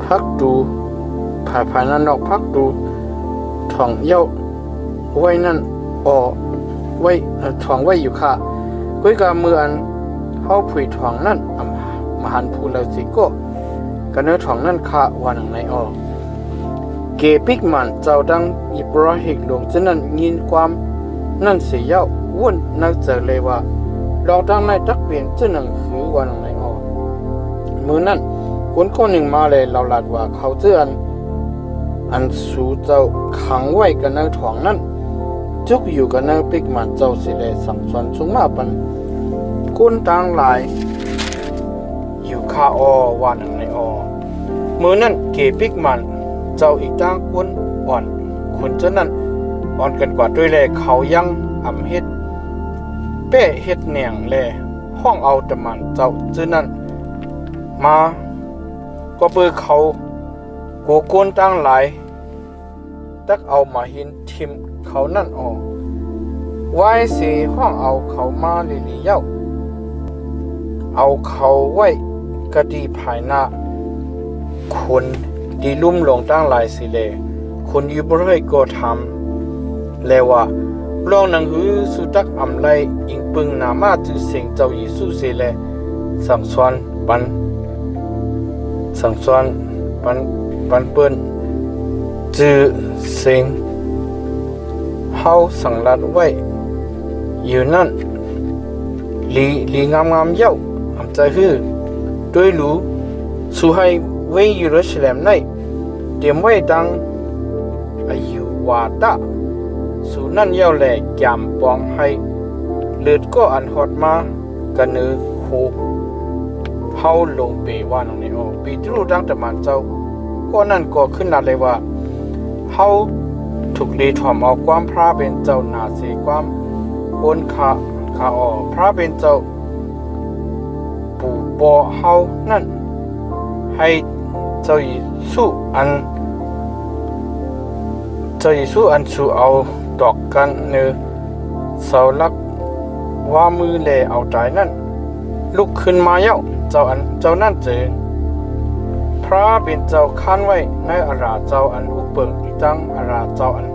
พักดูภายหน้านอกพักดูท้องเย้าไว้นั่นไว้ท้องไว้อยู่คาก้อยกาเมืออันเขาผุยท้องนั่นมหันพูเลสิโกกันเนื้อท้องนั่นคาวันไหนออกเกปิกมันเจ้าดังอิบราฮิกหลวงจะนั่นยินความนั่นเสียเย้าวุ่นนักเจอเลยว่าเราดังในตักเปลี่ยนจะนั่งคือวันไหนออกมือนั่นคนหนึ่งมาเลยเราลาดว่าเขาเจออันสูเจ้าขังไว้กันเนื้อท้องนั่นจุกอยู่กันเนื้อปิกมันเจ้าสิเลยสั่งสอนสุ่งมาปันคนต่างหลายอยู่คาอว่านังในอมือนั่นเกปิกมันเจ้าอีกต่างคนอ่อนคนเจ้านั้นอ่อนกันกว่าด้วยแลเขายังอำเฮ็ดเป้เฮ็ดแหน่งแลห้องเอาตะมันเจ้าเจ้านั้นมาก็เปิดเขาโกโกนต่างหลายตักเอามาหินทิมเขานั่นออกไว้สิห้องเอาเขามาลีเย้าเอาเขาไว้กะดีภายหน้าคนดีลุ่มลงตั้งหลายสิเลคนอยู่บริเวณก็ทำแล้วว่าลองนังหือสุตักอำไลอิงปึงนามาจือเสียงเจ้าเยซูสิเลสั่งสอนปันเปิ้นจือเสียงเฮาสั่งลัดไว้อยู่นั่นลีงามเย้าอำใจฮือด้วยรู้สู่ให้เวเยรูซาเล็มในเตรียมไว้ดังอายุวาตะสู่นั่นเย้าแหล่แกมปองให้เลือดก็อันฮอดมากันเนือโหเฮาลงเปว่านังในออกปีตรูดังตะมันเจ้าก็นั่นก็ขึ้นนัดเลยว่าเฮาถูกลีถ่อมเอาความพระเป็นเจ้านาเสความโอนขาออกพระเป็นเจ้าปู่บ่เฮานั่นให้เจ้าเยซูอันสู่เอาดอกกันเนื้อเสาลักว่ามือแลเอาใจนั่นลุกขึ้นมาเย้าเจ้านั่นเจอพระเป็นเจ้าคันไว้ในอาราเจ้าอันอุปเปิงอีตั้งอาราเจ้าอัน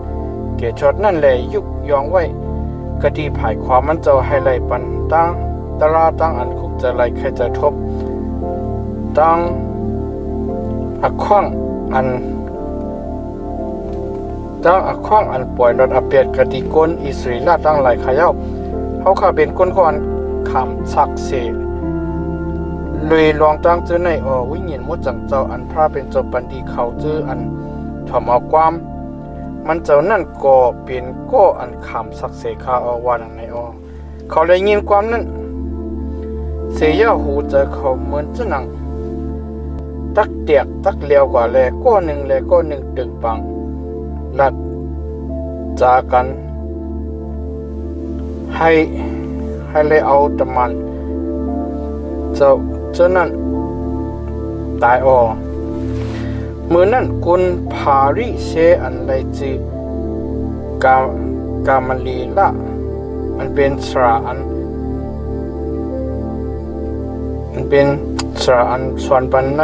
เกชดนั่นแลยุกยองไว้กะดีภายความมันเจ้าให้ไล่ปันตั้งตราตั้งอันคุกจะไล่ใครจะทบตั้งอักขว้างอันปล่อยรถอเปียดกะดีก้นอิสราเอลตั้งหลายขยาวเขาข้าเป็นก้นก่อนขำสักเสเลยลองตั้งเจอในวิญญาณมุดจังเจ้าอันพระเป็นเจ้าปันดีเขาเจออันถอมเอาความมันเจ้านั่นก็เป็นก็อันขำสักเสคาวันในเขาเลยยินความนั้นเสียหูเจอเขาเหมือนจะนังตักเตียกตักเลี้ยวกว่าแลก็หนึ่งตึงปังลัดจากันให้ ให้เลยเอาตะมันเจ้านั้นตายมือนั้นกุนพาริเซอันไรจีกามลีละมันเป็นสระอันส่วนปันใน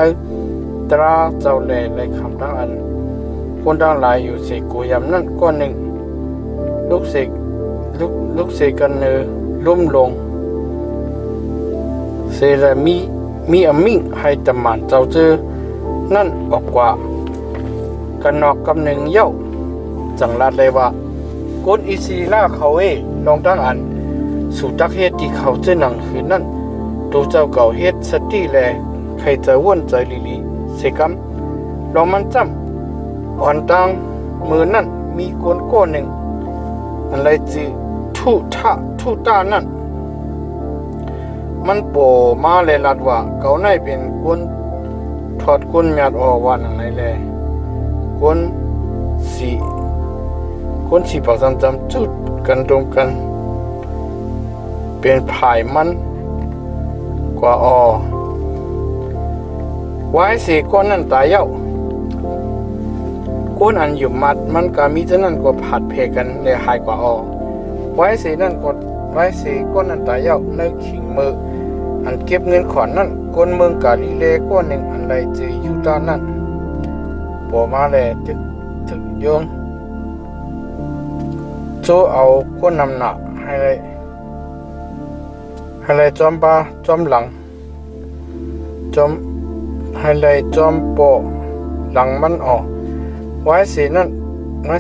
ตราเจ้าเลยคำทั้งอันคนทั้งหลายอยู่เสกกูยำนั้นก้อนหนึ่งลูกเสกกันเนอลุ่มลงเซรามีอมิ่งให้ตำมันเจ้าเจอนั่นออกกว่ากันนอกกำหนึ่งเย้าจังลาดเลยว่ากุนอิซีล่าเขาลองตั้งอันสู่ตักเฮ็ดที่เขาเจอหนังคืนนั่นตัวเจ้าเก่าเฮ็ดสติแลใครจะว่นใจลีเสกัมลองมันจำอ่อนตังมือนั่นมีก้นหนึ่งอะไรจีทุตานั่นมันโปมาเลยลัดว่าเขาในเป็นก้นถอดก้นเมียดออกวันอะไรเลยก้นสีปากจำจุดกันตรงกันเป็นผายมันกว่าไว้สิก้นนั่นตายเย้าก้นอันอยู่มัดมันก็มีเท่านั้นก็ผัดเพกันเลยหายกว่าไว้สินั่นก็ไว้สิก้นนั่นตายเย้าในขิงมืออันเก็บเงินขอนนั่นก้นเมืองกาลิเลก้อนหนึ่งอันใดจือยูตานั่นปอมาเลยถึกโยงโจเอาก้นนำหนักให้เลยจอมปาจอมหลังจอมให้เลยจอมโปหลังมันไว้สินั่นไว้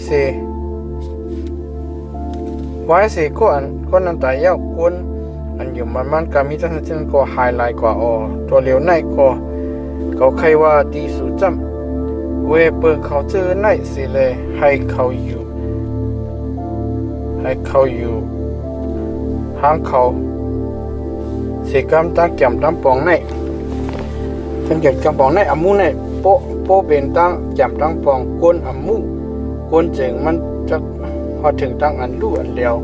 สิก้นนั้นตายเย้าก้นอันอยู่มันก็มีทั้งนั้นก็ไฮไลท์กว่าตัวเหลียวในก็เขาใครว่าดีสุดจำเวเปิดเขาเจอในสิเลยให้เขาอยู่ห้างเขาสิกำตั้งแก้มตั้งปองในตั้งแก้มตั้งปองในอามูในโปเป็นตั้งแก้มตั้งปองก้นอามูก้นเจ๋งมันจะพอถึงตั้งอันลู่อันเลียว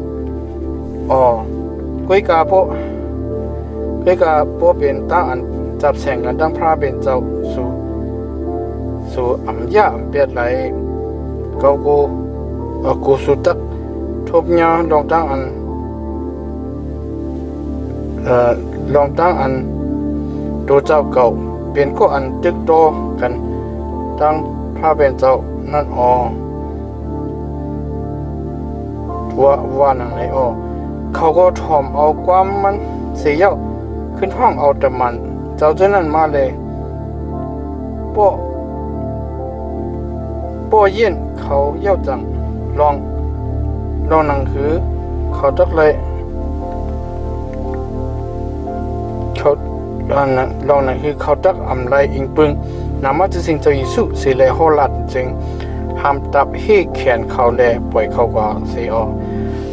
กุยกาโปเป็นตั้งอันจับแสงกันตั้งพระเป็นเจ้าสู่อัมยาเปียดไหลกูสุตักทบยาลองตั้งอันตัวเจ้าเก่าเป็นก็อันตึกโตกันตั้งพระเป็นเจ้านั่นว่าหนังไหนเขาก็ถ่อมเอาความมันเสียขึ้นห้องเอาแต่มันเจ้านั้นมาเลยป้อเย็นเขาเย้าจังลองหนังคือเขาตักเลยเขาลองหนังคือเขาตักอำไรอิงปึงนามาจะสิ่งเจ้ายิสุสิเลยโหลัดจึงห้ามตับให้แขนเขาแลปล่อยเขาก็เสีย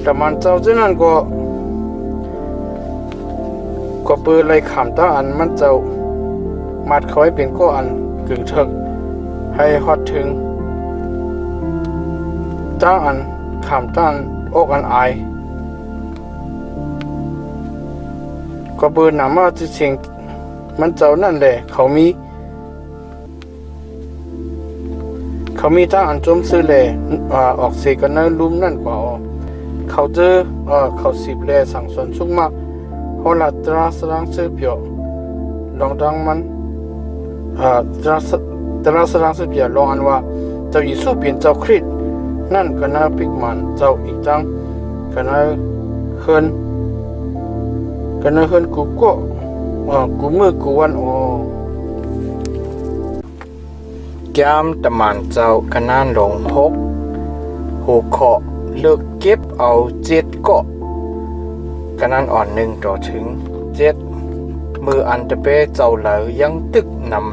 แต่มันเจ้านั้นก็ปืนเลยขำตั้งอันมันเจ้ามัดเขาให้เป็นก็อันกึ่งเถิกให้ฮอดถึงตั้งอันขำตั้งอกอันอายก็ปืนหนามาจะเสียงมันเจ้านั่นแหละเขามีตั้งอันจมซื้อเลยออกเสกันนั่นลุ่มนั่นกว่าเขาเจอเขาสิบเลยสั่งสอนชุกมากฮอลาตราสรังเสือเปียวลองดังมันตราสรังเสือเปียวลองอันว่าเจ้ายิสุเป็นเจ้าคริสนั่นก็น่าปิกมันเจ้าอีกจังก็น่าเฮินกูมือกูวันแก้มตะมันเจ้าก็น่าหลงพกหูเคาะเลิกเก็บเอา7ก็กันนั้นอ่อน1ต่อถึง7มืออันตะเปเจ้าเหลยยังตึกนำ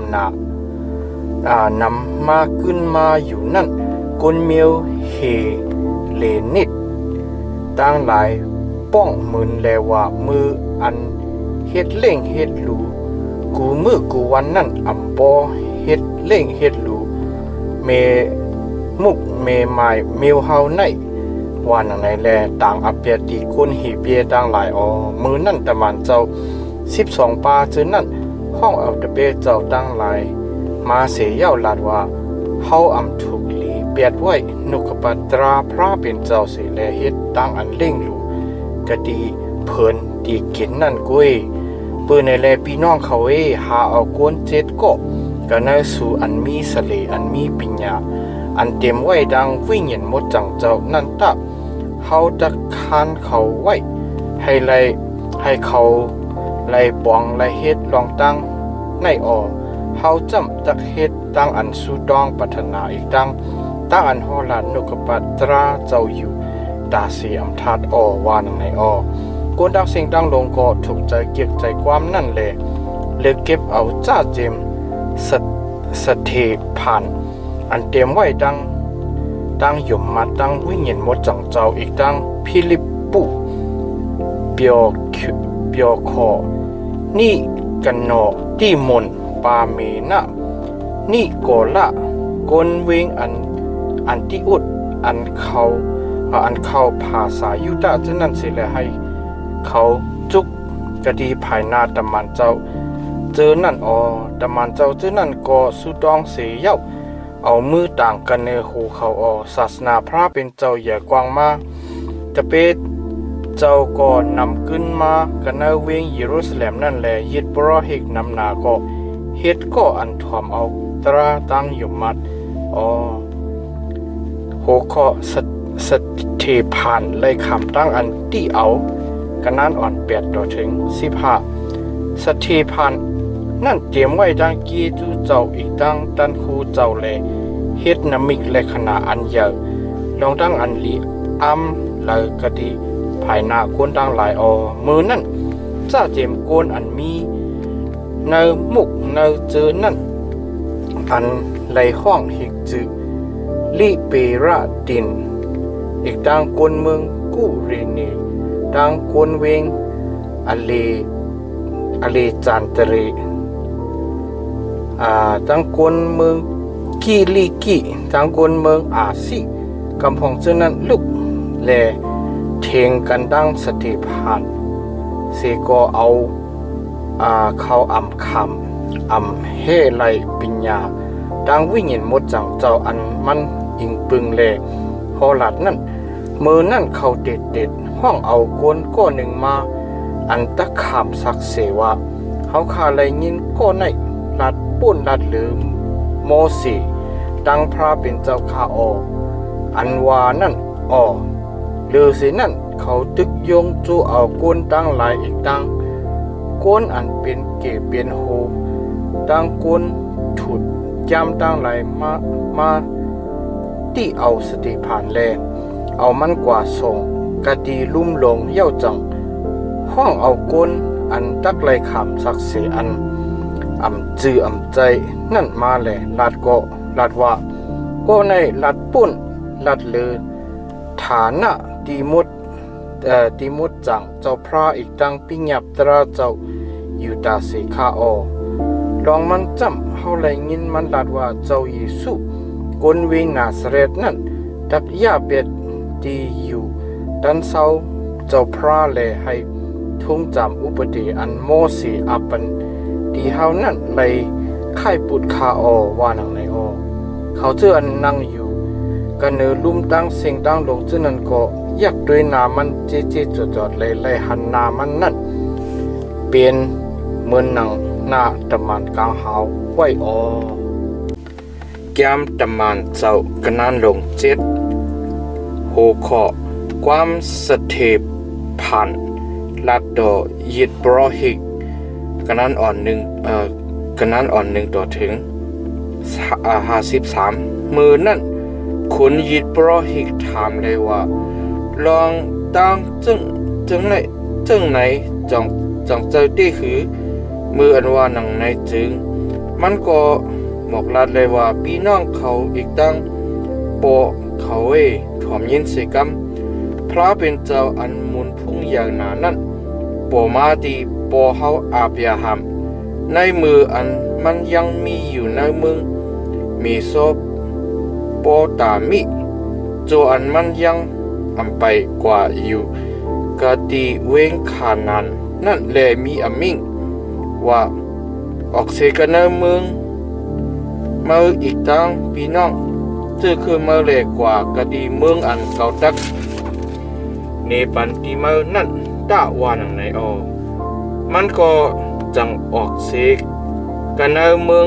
มาขึ้นมาอยู่นั่นกุนเมียวเฮเลนิดตั้งหลายป้องมืนแลว่ามืออันเฮ็ดเล่งเฮ็ดหลูกูมือกูวันนั่นอำปอเฮ็ดเล่งเฮ็ดหลูเมมุกเมไม้เมียวเฮาใน ว่าหนังในแลต่างอับเปียตีกุนหีเปียต่างหลายมือนั่นตะมันเจ้า12 ปาจื้อนั่นห้องเอาตะเปเจ้าต่างหลายมาเสียเย้าลาดว่าเฮาอำถูกหลีเปียดไว้นุกปัตราพระเป็นเจ้าสิแลเฮ็ดต่างอันเล่งลูกะดีเพิ่นตีกินนั่นกุ้ยปืนในแลพี่น้องเขาหาเอากวน7ก็น่าสู่อันมีสะเลอันมีปัญญาอันเต็มไว้ดังวิญญาณหมดจังเจ้านั่นตะเฮาตะคานเขาไว้ให้เขาไล่ปองไล่เฮ็ดลองตั้งในเฮาจำตักเฮ็ดตั้งอันสู่ดองปัฒนาอีกตั้งอันฮอลานนุกปัตราเจ้าอยู่ตาเสียมทัดว่านังในกวนดังสิ่งดังลงก็ถูกใจเกียกใจความนั่นแหละเลือกเก็บเอาจ้าเจมสเทผ่านอันเตรียมไว้ดังหย่มมาดังวิญญาณหมดจังเจ้าอีกดังพิลิปปุเปียวคอนี่กันนอที่มนปาเมนะนี่โกละกนเวงอันที่อุดอันเขาภาษายุดาจะนั่นสิแลให้เขาจุกกะดีภายหน้าตะมันเจ้าเจอนั่นตะมันเจ้าเจอนั่นก็สุดองเสียเย้าเอามือต่างกันในหูเขาศาสนาพระเป็นเจ้าใหญ่กว้างมาจะเป็นเจ้าก็นำขึ้นมากันในเวงเยรูซาเล็มนั่นแหละยึดปรอหิกนำนาก็เฮ็ดก็อันถอมเอาตราตั้งอยู่มัดหัวข้อสถิผ่านเลยคำตั้งอันที่เอากันนั้นอ่อน8ต่อถึง15สถิผ่านนั่นเตรียมไว้ดังกีจูเจ้าอีกดังตันคูเจ้าแลเฮ็ดนามิกและขนาอันใหญ่ลองดังอันลีเลยกะดีภายหน้าคนดังหลายมือนั่นจ้าเจมโกนอันมีเนมุกเนเจอนั่นอันไหลห้องหิกจือลีเปราดินอีกดังกวนเมืองกูเรเนดังกวนเวงอเลจานเตเรดังกวนเมืองกิลิกิดังกวนเมืองอาซีกำพองเจ้านั้นลุกแลเทงกันดังสติพานเสก็เอาเขาอำเฮไลปิญญาดังวิญญาณหมดจังเจ้าอันมันอิงปึงแลฮอลัดนั่นมือนั่นเขาเด็ดห้องเอากวนก้อนหนึ่งมาอันตะขามสักเสวะเขาคาเลยยินก้อนในลัดปุ่นลัดหรือโมสีดังพระเป็นเจ้าคาอันวานั่นหรือสินั่นเขาตึกยงจูเอากวนตั้งหลายอีกตั้งกวนอันเป็นเกเป็นโฮดังกวนถุดยำตั้งหลายมาที่เอาสติผ่านแลเอามันกว่าส่งกะดีลุ่มลงเย่าจังห้องเอากวนอันตักไหลขำสักเสอันจือใจนั่นมาแลลาดว่าก็ในลาดปุ่นลาดเลือฐานะตีมุดจังเจ้าพระอีกดังปิญญาตราเจ้าอยู่ตาเสคาลองมันจำเฮาไหลยินมันลาดว่าเจ้าเยซูกนเวงนาซาเรตนั่นดักยาเบ็ดดีอยู่ดันเศร้าเจ้าพระแลให้ทุ่งจำอุปเดอันโมสีอาปันดีเฮานั่นเลยค่ายปุดคาว่านังในเขาเจออันนั่งอยู่กันเนอลุ่มตั้งเสียงตั้งลงเจอนั่นก็อยากด้วยนามันเจจอดเลยหันนามันนั่นเป็นเหมือนหนังหน้าตะมันกลางหาวไว้แก้มตะมันเจ้ากันนั้นลง7หัวข้อความสถิผ่านลัดดอยิดบรอหิกกันนั้นอ่อน1ต่อถึง53มือนั่นคุณยิดบรอหิกถามเลยว่าลองตั้งจึงไหนจังเจอที่คือมืออันว่าหนังในจึงมันก็บอกลาดเลยว่าพี่น้องเขาอีกตั้งโปเขาถ่อมยินสิกรรมพระเป็นเจ้าอันมุนพุ่งอย่างหนานั่นโปมาดีโปเฮาอาบยาหัมในมืออันมันยังมีอยู่ในมึงมีโซโปตามิโจอันมันยัง อันไปกว่าอยู่กะตีเวงขานันนั่นแลมีอมิงว่าออกเสกันเนเมืองมาอีกตั้งพี่น้องชื่อคือมาเล็กกว่ากะดีเมืองอันเก่าตักในปันที่มานั่นตะวันไหนออมันก็จังออกเสกันเนเมือง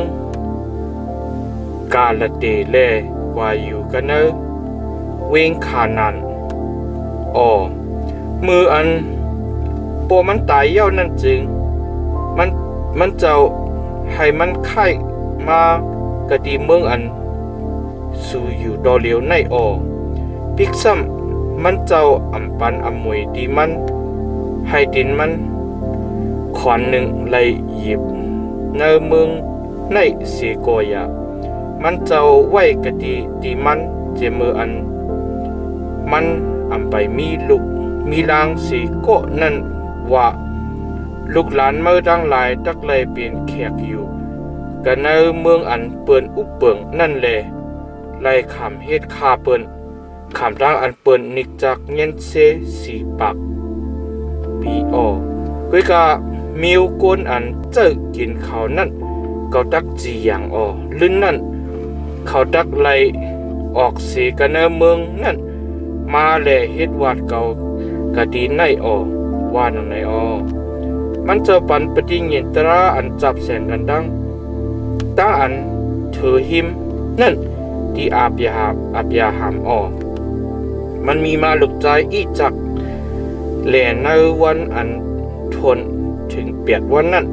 กาลเตเลกว่าอยู่กันเนเวงขานันอ๋อมืออันโปมันตายเย้านั่นจึงมันเจ้าให้มันไข่มากะดีเมืองอันสู่อยู่ดอเหลียวในออปิกซ้ำมันเจ้าอำปันอำมวยดีมันให้ดินมันขอนหนึ่งเลยหยิบในเมืองในเสโกยามันเจ้าไว้กะดีมันเจมืออันมันอำไปมีลูกมีลางสีโกนั่นว่าลูกหลานเมื่อดังหลายตักเลยเปลี่ยนแขกอยู่กันในเมืองอันเปิ่นอุบเปิงนั่นแลไล่ขำเฮ็ดคาเปิ่นขำร่างอันเปิ่นนิกจากเย็นเซสีปักปีออกุยกะมิวกวนอันเจอกินเขานั่นเขาตักจีอย่างออลื่นนั่นเขาตักไล่ออกเสกันในเมืองนั่นมาแลเฮ็ดวาดเก่ากะดีในออว่านังในออมันจะปันปฏิญญตราอันจับแสงกันดังตั้งอันถือหิมนั่นที่อาบยาหามออมันมีมาลุกใจอีจักแหล่ในวันอันทนถึงเปียดวันนั้น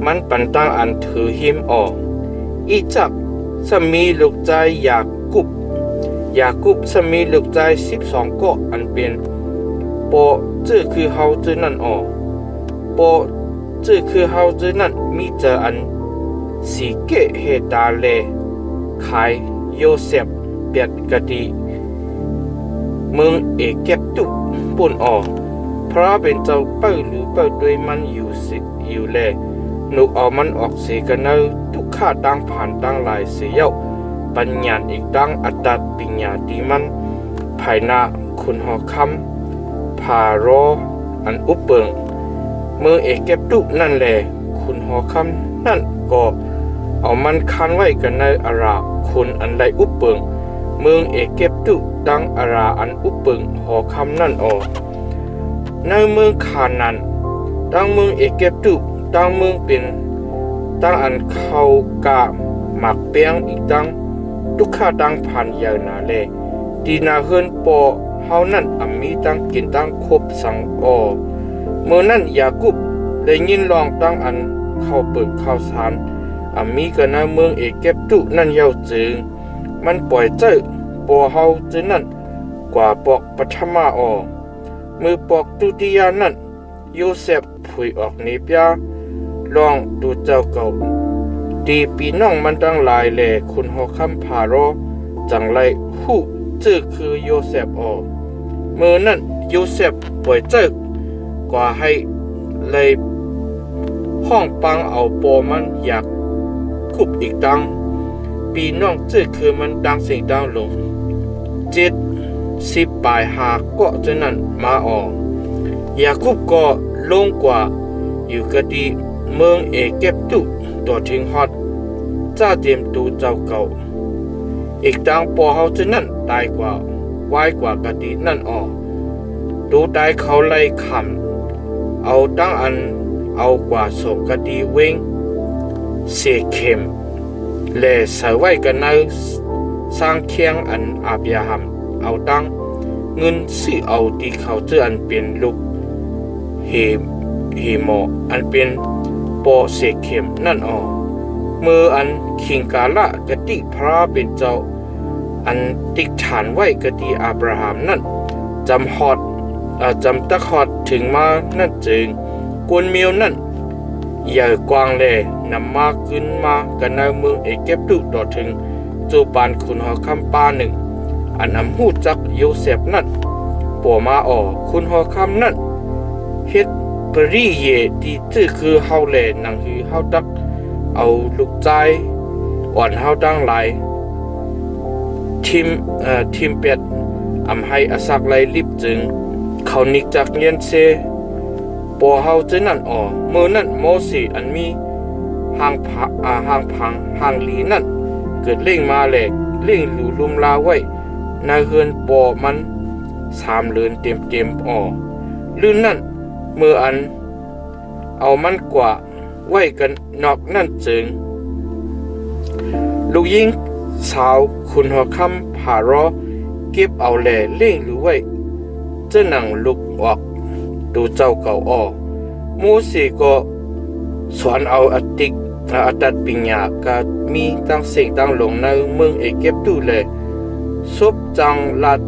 มันปันตั้งอันถือหิมอออีจักสมีลุกใจอยากกุบสมีลุกใจ12ก็อันเป็นโปจื้อคือเฮาจื้อนั่นออโปจื้อคือเฮาจื้อนั่นมีเจออันสีเกเฮตาเลขายโยเซฟเปียดกะดีเมืองเอเก็บตุปุ่นออเพราะเป็นเจ้าเป้าหรือเป้าด้วยมันอยู่แลนุกเอามันออกเสกันเนอทุกข้าตั้งผ่านตั้งหลายเสียวปัญญาอีกตั้งอัตตปิญญาดีมันภายหน้าคุณหอคำพารออันอุปเปิงเมืองเอเก็บตุนั่นแหละคุณหอคำนั่นก็เอามันคันไว้กันในอาราคุณอันใดอุปเปิงเมืองเอเก็บตุดังอาราอันอุปเปิงหอคำนั่นออกในเมืองคานันดังเมืองเอเก็บตุดังเมืองเป็นดังอันเขากาหมักเปียงอีกดังทุกข้าดังผ่านยาวนาเลดีนาเฮินปอเฮานั่นอมีดังกินดังครบสังออเมื่อนั่นยากุบได้ยินลองดังอันเข้าเปิดข้าวสารมีกันในเมืองเอเก็บตุนั่นเยาวจึงมันปล่อยเจ้าปอเฮาจึงนั่นกว่าปอกปัทมาออมือปอกตุติยานั่นโยเซฟผุยออกในเปียลองดูเจ้าเก่าดีปีน้องมันตั้งหลายแหล่คุณหอคำพารอจังไรผู้ชื่อคือโยเซฟออมือนั่นโยเซฟปล่อยเจ้ากว่าให้เลยห้องปังเอาปอมันอยากคุบอีกดังปีน้องจื้อคือมันดังสิ่งดังลง10ปลายหาก็จะนั่นมาออกยาคุบก็ลงกว่าอยู่กะดีเมืองเอเก็บตุตัวทิ้งฮอดจ้าเตรียมตูเจ้าเก่าอีกดังปอเฮาจะนั่นตายกว่าไว้กว่ากะดีนั่นออกดูตายเขาไล่ขำเอาตั้งอันเอากว่าโศกกะดีเวงเสเข็มและใส่ไว้กันในสร้างเคียงอันอาบยาหำเอาตั้งเงินซื้อเอาที่เขาเจออันเป็นลูกเฮโมอันเป็นปอเสเข็มนั่นออกเมื่ออันคิงกาละกติพระเป็นเจ้าอันติกฐานไว้กติอับราฮัมนั่นจำตะฮอดถึงมานั่นจึงกวนเมียวนั่นใหญ่กว้างเลยนำมาขึ้นมากันในเมืองเอเก็บตุต่อถึงจูปานคุณหอคำปาหนึ่งอันหูจักโยเซฟนั่นปัวมาออคุณหอคำนั่นเฮ็ดปรีเยที่ชื่อคือเฮาแลนังฮือเฮาตักเอาลูกใจอ่อนเฮาดังหลายทีมเป็ด อำให้อาศักไลลิบจึงเขานิกจากเงียนเซปอเฮาจะนั่นมือนั่นโมสีอันมีห่างพังห่างหลีนั่นเกิดเล่งมาแหลกเล่งหลูลุมลาไว้นายเฮือนปอมัน3 เลือนเต็มลื่นนั่นเมื่ออันเอามันกว่าไว้กันนอกนั่นจึงลูกยิงสาวคุณหัวคำผ่ารอเก็บเอาแหล่เล่งหรือไว้เจ้าหนังลุกออกดูเจ้าเก่ามูสีก็สอนเอาอัตัดปิญญากามีตั้งเสียงตั้งลงในเมืองเอเก็บดูเลยซบจังลัด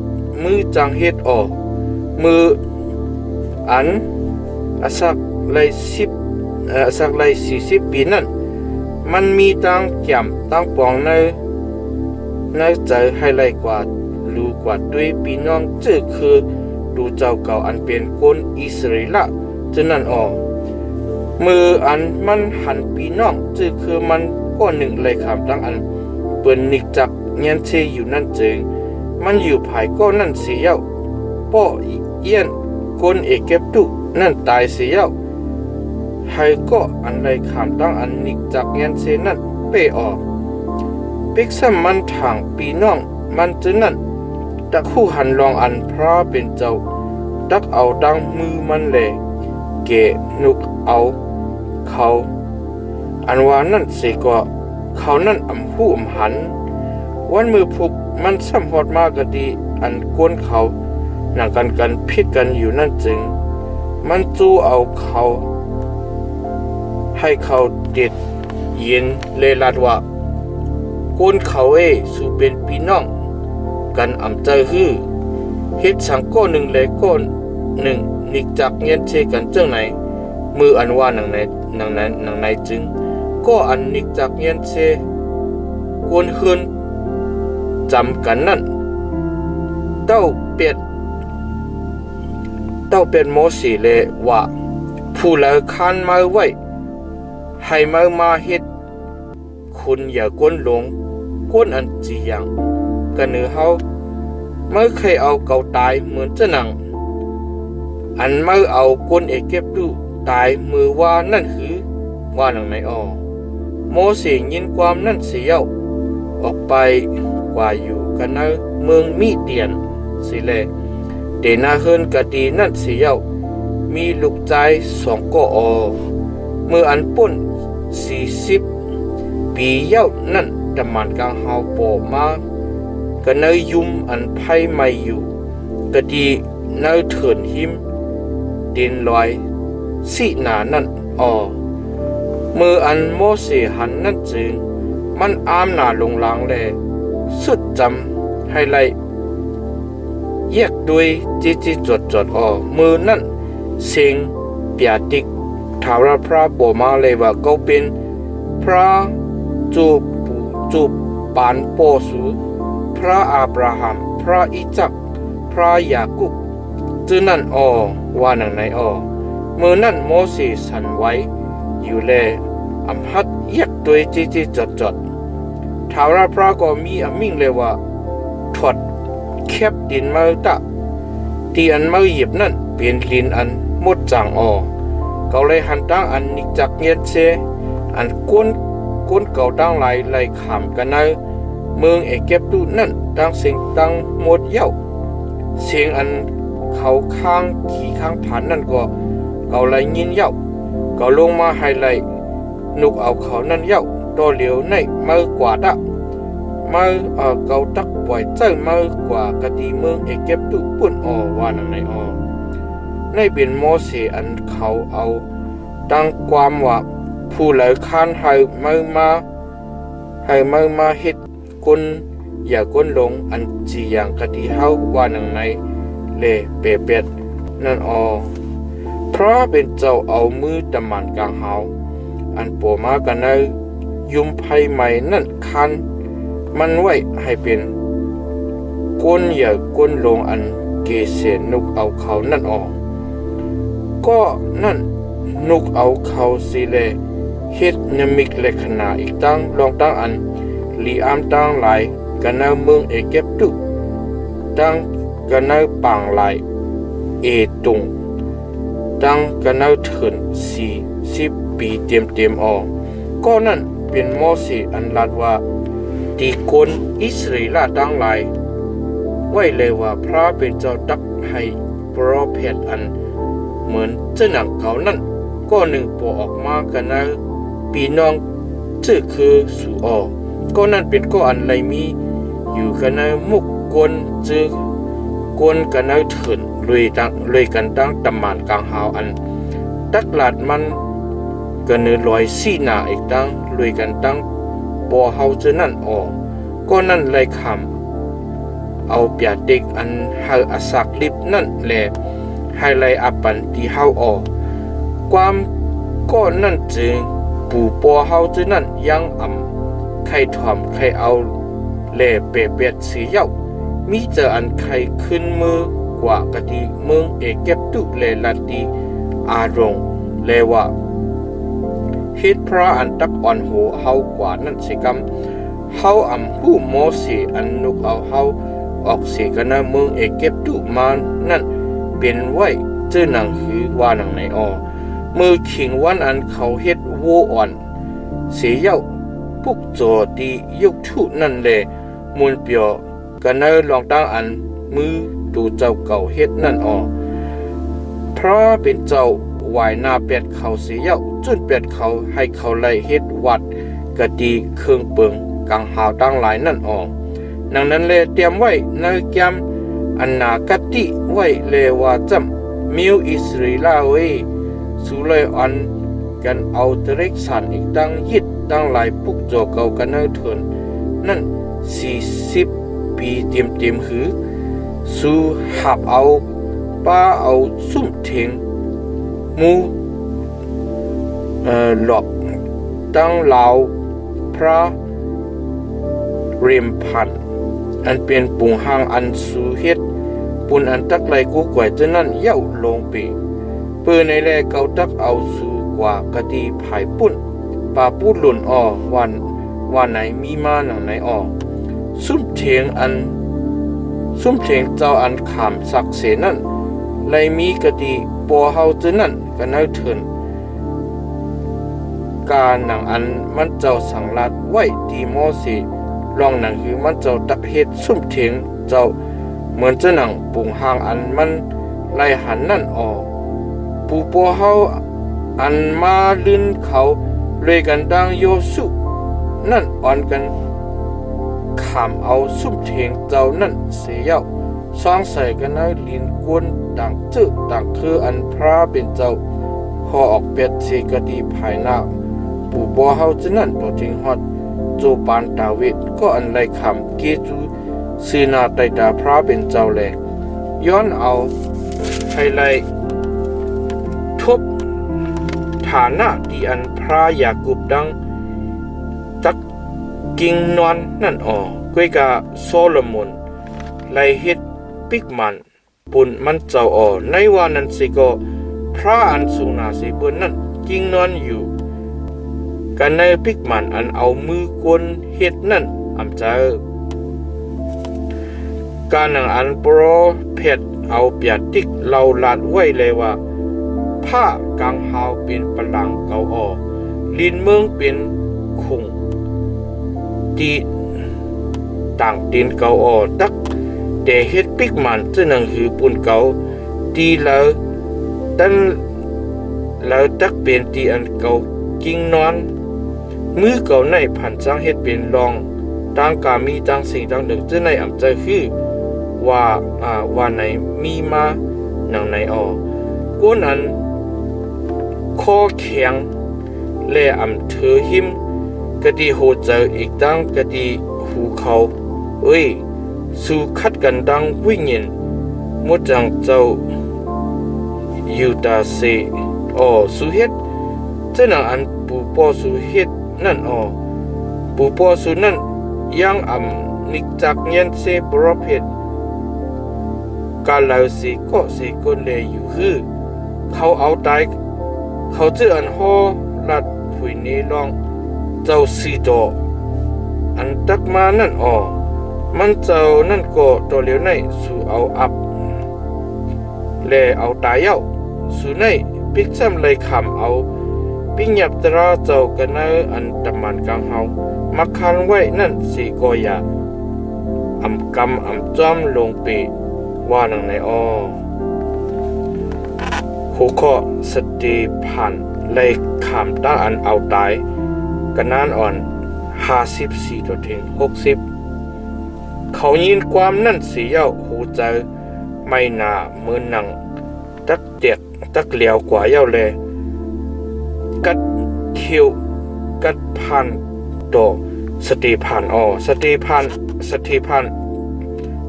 มือจังเฮ็ดมืออันอาศักไล40 ปีนั่นมันมีตั้งแก้มตั้งปองในใจให้ไลกว่ารู้กว่าด้วยพี่น้องเจอคือดูเจ้าเก่าอันเป็นคนอิสราเอลจะนั่นมืออันมันหันพี่น้องเจอคือมันก็หนึ่งเลยคำตั้งอันเปิ้นนิกจักเงียนเชอยู่นั่นจึงมันอยู่ภายก็นั่นเสียป้อเอี้ยนคนเอเก็บตุนั่นตายเสียให้ก็อันใดคำตั้งอันนิกจักเงียนเชนั่นเปปิกซ้ำมันทางพี่น้องมันจึงนั่นตักคู่หันลองอันพระเป็นเจ้าตักเอาดังมือมันแหลเกะนุกเอาเขาอันว่านั่นเสก็เขานั่นหูหันวันมือพุกมันซ้ำหอดมากก็ดีอันก้นเขาหนังกันพิดกันอยู่นั่นจึงมันจู้เอาเขาให้เขาเด็ดเย็นเลลัดว่าก้นเขาสู่เป็นพี่น้องกันอำใจฮื้อเฮ็ดสังก้อนหนึ่งเลยก้อนหนึ่งนิกจากเงียนเชกันเจ้าไหนมืออันว่าหนังในจึงก็อันนิกจากเงียนเชกวนเฮือนจำกันนั่นเต้าเป็ดโมสีเลว่าผู้ละคานมาไว้ให้มาเฮ็ดคุณอย่ากวนหลงกวนอันจีอย่างกันเนื้อเฮาเมื่อเคยเอาเก่าตายเหมือนเจ้าหนังอันเมื่อเอากวนเอเก็บดูตายมือว่านั่นคือว่าหนังไหนโมเสยินความนั่นเสียวออกไปกว่าอยู่กันในเมืองมีเตียนสิเลเดนาเฮินกะดีนั่นเสียวมีลูกใจ2ก็เมื่ออันป่น40 ปีเย้านั่นตะมันกลางเฮาปอมาก็เนยยุ่มอันไพ่ไม่อยู่ก็ดีเนยเถินหิมดินลอยสีหนานั่นมืออันโมเสหันนั่นจึงมันอามหนาลงลางแลสุดจำให้ไล่แยกด้วยจีจดมือนั่นเสียงเปียติกถาวรพระบอกมาเลยว่าเขาเป็นพระจูบปานโปสูพระอาบราฮัมพระอิจักพระยากุบจื้อนั่นว่าหนังไหนมือนั่นโมเสสสันไว้อยู่แลอำหัดเยียกตัวจีจดถาวรพระก็มีอมิ่งเลยว่าถอดแคบดินมาตะที่อันมาหยิบนั่นเป็นลินอันหมดจางเขาเลยหันตั้งอันนิกจักเงียนเชอันก้นเก่าตั้งไหลขำกันในเมืองเอเก็บดูนั่นตั้งเสียงตั้งหมดเย้าเสียงอันเขาข้างขี่ข้างผ่านนั่นก็เขาเลยยินเย้าเขาลงมาให้เลยนุกเอาเขานั่นเย้าตัวเหลียวในมือกว่าดะมือเขาตักปล่อยเจ้ามือกว่ากะดีเมืองเอเก็บดูปุ่นว่านั่นไหนในเป็นโมเสอันเขาเอาตั้งความว่าผู้ไหลคานให้มือมาเฮ็ดคนอย่าก้นลงอันจีอย่างกะดีเฮาว่านังในเลเป็ดนั่นเพราะเป็นเจ้าเอามือตะมันกลางเฮาอันโปมากันในยุมไผใหม่นั่นคันมันไว้ให้เป็นก้นอย่าก้นลงอันเกเสนุกเอาเขานั่นก็นั่นนุกเอาเขาสิเลเฮ็ดนมิกเลขนาอีกตั้งลองตั้งอันลีอามตั้งหลายกันในเมืองเอเก็บตุตั้ง กันเอาปังไหลเอตุงตั้งกันเอาถึง40 ปีเต็มออกก็นั่นเป็นโมเสสอันลัดว่าที่คนอิสราเอลทั้งหลายไว้เลยว่าพระเป็นเจ้าตักให้โปรเฟตอันเหมือนเจ้าหนังเขานั่นก็หนึ่งปอออกมากันนะปีน้องชื่อคือสุออก็นั่นเป็นก็อันไรมีอยู่กันนะมุกกวนจื้อกวนกันนะถึนเลยกันตั้งตำมานกลางหาวอันตักหลาดมันกันเนื้อลอยซีหนาอีกตั้งเลยกันตั้งปอเฮาเจอนั่นออกก็นั่นเลยคำเอาเปียเด็กอันหาอาศักลิบนั่นแหละให้ไลอาปันที่เฮาออกความก็นั่นจึงปู่ปอเฮาเจอนั่นยังใครทอมใครเอาแหล่เปียดสีเย้ามีเจออันใครขึ้นมือกว่ากะดีเมืองเอเก็บตุเลลันตีอารมณ์เลว่าฮิตพระอันตักอ่อนโหเฮากว่านั่นสิกำเฮาหูโมเสอันนุกเอาเฮาออกเสียกันนะเมืองเอเก็บตุมานั่นเป็นไว้เจอหนังหือว่าหนังไหนออมือขิงวันอันเขาเฮ็ดโวอ่อนเสียเย้าปุกโจตียุกทุนั่นแหละมูลเปียวกันนะลองตั้งอันมือตูเจ้าเก่าเฮ็ดนั่นออพระเป็นเจ้าวายนาเป็ดเขาเสียเย้าจนเป็ดเขาให้เขาไล่เฮ็ดวัดกะดีเครื่องเปิงกังหาวตั้งหลายนั่นออกดังนั้นเลยเตรียมไว้ในแกมอันนากติไว้เลยว่าจำมิวอิสราเอลเวสุเลยอันกันเอาตริกสันอีกตั้งยิดตั้งหลายปุกโจเก่ากันเนิเถินนั่น40 ปีเต็มหือสู่หับเอาป้าเอาซุ่มเถงมูหลอกตั้งเหลาพระเรียมพันอันเป็นปุงหางอันสูเฮ็ดปุนอันตักไหลกูกว่าจะนั่นเย้าลงปีเปื้อในแลเกาตักเอาสูกว่ากะดีภายปุ่นป่าปูดหล่นอ้อวันไหนมีมาหนังไหนอ้อซุ่มเถียงเจ้าอันขามสักเสนั่นไลมีกะดีปัวเฮาจะนั่นกันเอาเถินการหนังอันมันเจ้าสังลัดไว้ที่โมเสสลองหนังคือมันเจ้าตักเฮ็ดซุ่มเถียงเจ้าเหมือนจะหนังปุงหางอันมันไล่หันนั่นออกปูปัวเฮาอันมาลื่นเขาเลยกันดังโยสุนั่นอ่อนกันขามเอาซุ่มเถียงเจ้านั่นเสียเย้าสร้างใส่กันเอาลินกวนต่างจื้อต่างคืออันพระเป็นเจ้าพอออกเป็ดเสกดีภายหน้าปู่บัวเฮาจะนั่นตัวจริงฮอดโจปานดาวิดก็อันไรคำเกจูซื้อนาไตตาพระเป็นเจ้าแลย้อนเอาไฮไลทบฐานะที่อันพระยากุบดังตักกิงนอนนั่นออกก้วยกาโซโลมอนไลเฮ็ดปิกมันปุ่นมันเจ้าออในวันนั้นสิก็พระอันสูงนาสิบนนั่นกิงนอนอยู่กันในปิกมันอันเอามือกวนเฮ็ดนั่นเจอการนังอันโปรเพดเอาเปียติกเราลาดไว้เลยว่าผ้ากางหาวเป็นปลังเกาออลินเมืองเป็นคงตีต่างดินเกาออตักแต่เฮ็ดปิกมันจะนังหือปุ่นเกาตีแล้วตักเป็นตีอันเกากิ่งนอนมือเก่าในผ่านจ้างเฮ็ดเป็นรองต่างกามีต่างสิ่งต่างหนึ่งจะในใจคือว่าไหนมีมาหนังไหนออกก้นอันคอแข็งและเธอหิมกะดีโหเจออีกตั้งกะดีหูเขาสู่คัดกันดังวิ่งเงินมดจังเจ้ายูตาเซสู่เฮ็ดเจ้าหนังอันปูปอสู่เฮ็ดนั่นปูปอสู่นั่นยังนิกจักเงียนเซโปรเพดกาลาสีก็สีก้นเลยอยู่คือเขาเอาตายเขาเจออันฮอลัดผุยเนลองเจ้าสีโตอันตักมานั่นมันเจ้านั่นก็ตัวเหลียวในสู่เอาอับ เลเอาตายเย้าสุนัยปิกซ้ำเลยคำเอาปิญญาตราเจ้ากันเนออันตะมันกังเฮามักคันไว้นั่นสีกอยาอำกำอำจ้อมลงปีว่านังในอ้อหัวข้อสติผ่านเลยคำตั้งอันเอาตายกันนานอ่อน54ตัวถึง60เขายินความนั่นสีเย้าหูใจไม่นามือหนังตักเด็กตักเหลียวกว่าเย้าเลยกัดคิวกัดพันโตสติผ่านสติผ่าน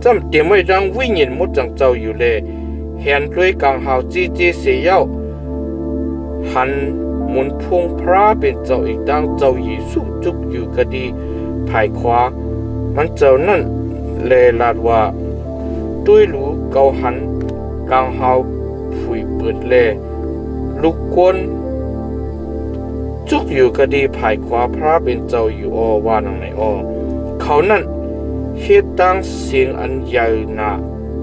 จำเตรียมไว้ดังวิญญาณมุดจังเจ้าอยู่เลยเห็นด้วยกังหาวจีเสียเย้าหันหมุนพงพระเป็นเจ้าอีกดังเจ้าเยซูจุกอยู่กะดีภายขวามันเจ้านั่นเลลาดว่าด้วยรู้เกาหันกังหาวผุยเปิดเลลูกกวนจุกอยู่กะดีภายขวาพระเป็นเจ้าอยู่ว่านังในเขานั่นเฮ็ดตั้งเสียงอันใหญ่หนา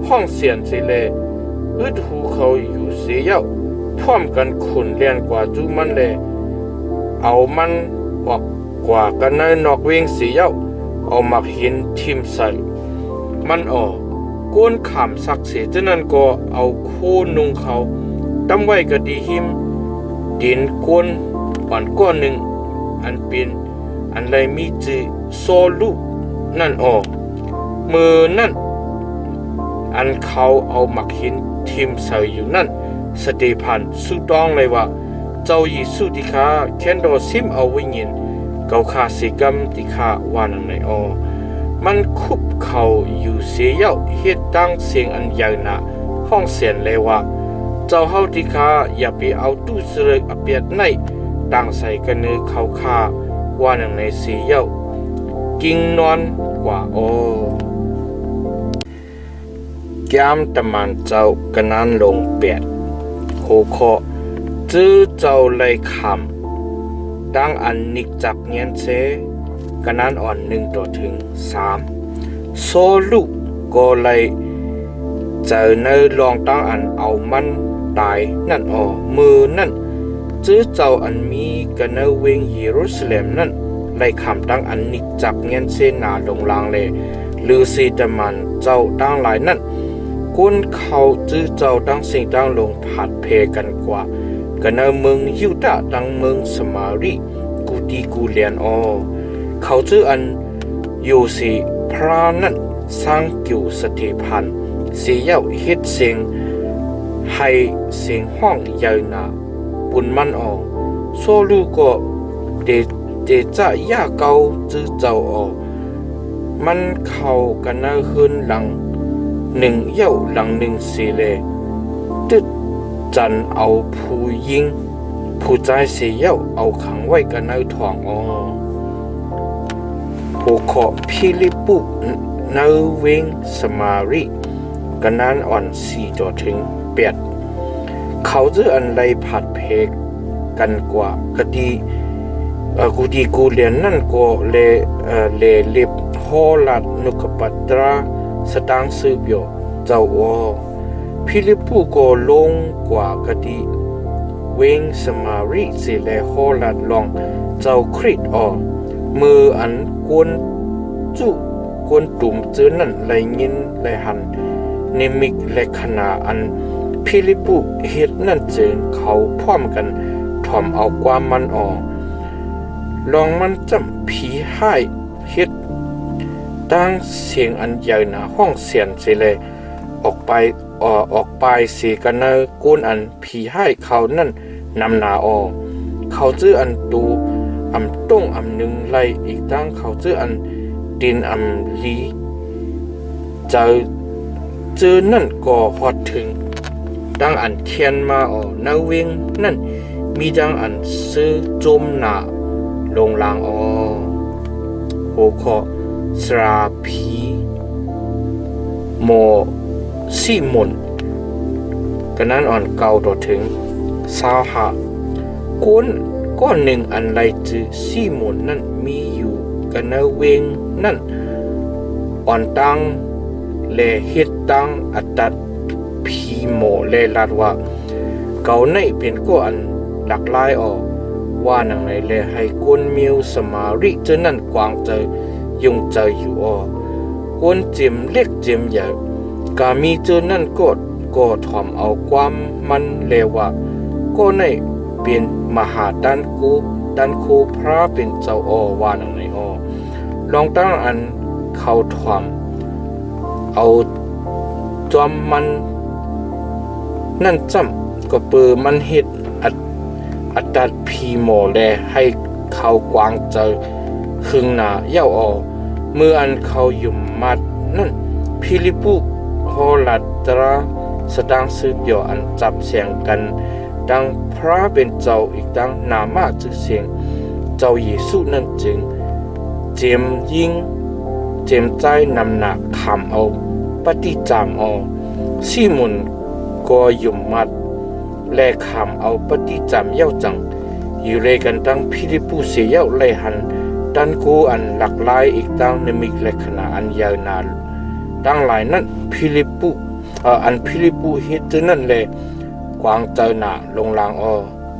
ห้องเสียนสิเลอึดหูเขาอยู่เสียเย้าพร้อมกันขุนเลียนกว่าจูมันเลยเอามันออกกว่ากันในนอกเวงเสียเย้าเอามักหินทิมใส่มันก้นขามสักเสียฉะนั้นก็เอาโคนุงเขาตั้มไว้ก็ดีหิมดินก้นอ่อนก้อนหนึ่งอันเป็นอันไรมีจีโซลุนั่นมือนั่นอันเขาเอามักหินทิมใส่อยู่นั่นสติพันสุดองเลยว่าเจ้าเยซูที่ข้าแค่นโดซิมเอาวิญญาณเกาคาสิกรรมที่ข้าว่านังในมันคุบเขาอยู่เสียเย้าเฮ็ดตั้งเสียงอันใหญ่หนาห้องเสียนเลยว่าเจ้าเฮาที่ข้าอย่าไปเอาตู้เสลกอเปียดในตั้งใส่กันเนื้อเขาข้าว่านังในเสียเย้ากิ่งนอนกว่าแก้มตะมันเจ้ากันนั้นลงเปียดหัวข้อจื้อเจ้าเลยคำดังอันนิกจักเงียนเซกันนั้นอ่อน1ต่อถึง3โซลุก็เลยเจอในลองตั้งอันเอามันตายนั่นมือนั่นจื้อเจ้าอันมีกันในเวงเยรูซาเล็มนั่นเลยคำตั้งอันนิกจักเงียนเซนาลงลางเลยหรือสีตะมันเจ้าตั้งหลายนั่นก้นเขาจื้อเจ้าตั้งสิ่งตั้งลงผัดเพกันกว่ากันในเมืองยูดาห์ตั้งเมืองสมารีกูดีกูเลียนเขาจื้ออันอยู่สิพระนั่นสร้างกิวสถิพันธ์เสียเย้าเฮ็ดเสียงให้เสียงห้องใหญ่หนาปุ่นมันโซลูก็เดจะยาเกาจื้อเจ้ามันเข้ากันในคืนหลัง1เย้าหลัง1สีเลตึดจันเอาผู้ยิงผู้ใจเสียเย้าเอาขังไว้กันในท้องหัวข้อพิลิปปุในเวงสมารีกันนั้นอ่อน4ต่อถึง8เขาจะอันไรผัดเพกกันกว่ากะดีกูเรียนนั่นก็เลลิบฮอลัดนุกปัตราสตางสืบโยเจ้าพิลิปปุก็ลงกว่ากะดีเวงสมารีสิเลฮอลัดลองเจ้าคริตมืออันกวนตุ่มเจอนั่นไหลยินไหลหันนิมิกและขนาอันพิลิปปุเฮ็ดนั่นเจอเขาพร้อมกันถ่อมเอาความมันลองมันจำผีให้เฮ็ดตั้งเสียงอันใหญ่หนาห้องเสียนสิเลยออกไปสีกันเนก้นอันผีให้เขานั่นนำนาเขาจื้ออันตูอำต้งอำหนึ่งไล่อีกตั้งเขาจื้ออันดินอำลีเจอนั่นก็ฮอดถึงดังอันเทียนมานาเวงนั่นมีดังอันซื้อจมหนาลงลางหัวข้อสราพีโมซีมนกันนั้นอ่อนเก่าต่อถึง25ก้อนหนึ่งอันไรจือซีมนนั่นมีอยู่กันในเวงนั่นอ่อนตังเลเฮ็ดตังอัตัดเพ พีโมเลลาดว่าเกาในเป็นก็อันหลักลายออกว่าหนังไหนเลยให้กวนมิวสมาริเจนั่นกวางเจอยงเจออยู่กวนเจียมเล็กเจียมใหญ่กามีเจนั่นก็ถ่อมเอาความมันเลว่าก็ในเป็นมหาดันคูพระเป็นเจ้าว่าหนังไหนลองตั้งอันเขาถ่อมเอาจอมมันนั่นจำก็เปิดมันเฮ็ดอัตดพีโมแลให้เขากวางเจอหึงหนาเย้าเมื่ออันเขาอยู่มัดนั่นพิลิปุโฮลัดตราแสดงสืบเดียวอันจับเสียงกันดังพระเป็นเจ้าอีกดังนามาจึกเสียงเจ้าเยซูนั่นจึงเจียมยิ่งเจียมใจนำหนักคำเอาปฏิจามซีมุนก็อยู่มัดและคำเอาปฏิจามเย้าจังอยู่เลยกันตั้งพิริปุเสียเย้าเลยหันดันกูอันหลักลายอีกตั้งในมิกเลขนาอันยาวนานดังหลายนั้นพิริปุอันพิริปุเฮ็ดนั่นเลยกวางเจอหนาลงลาง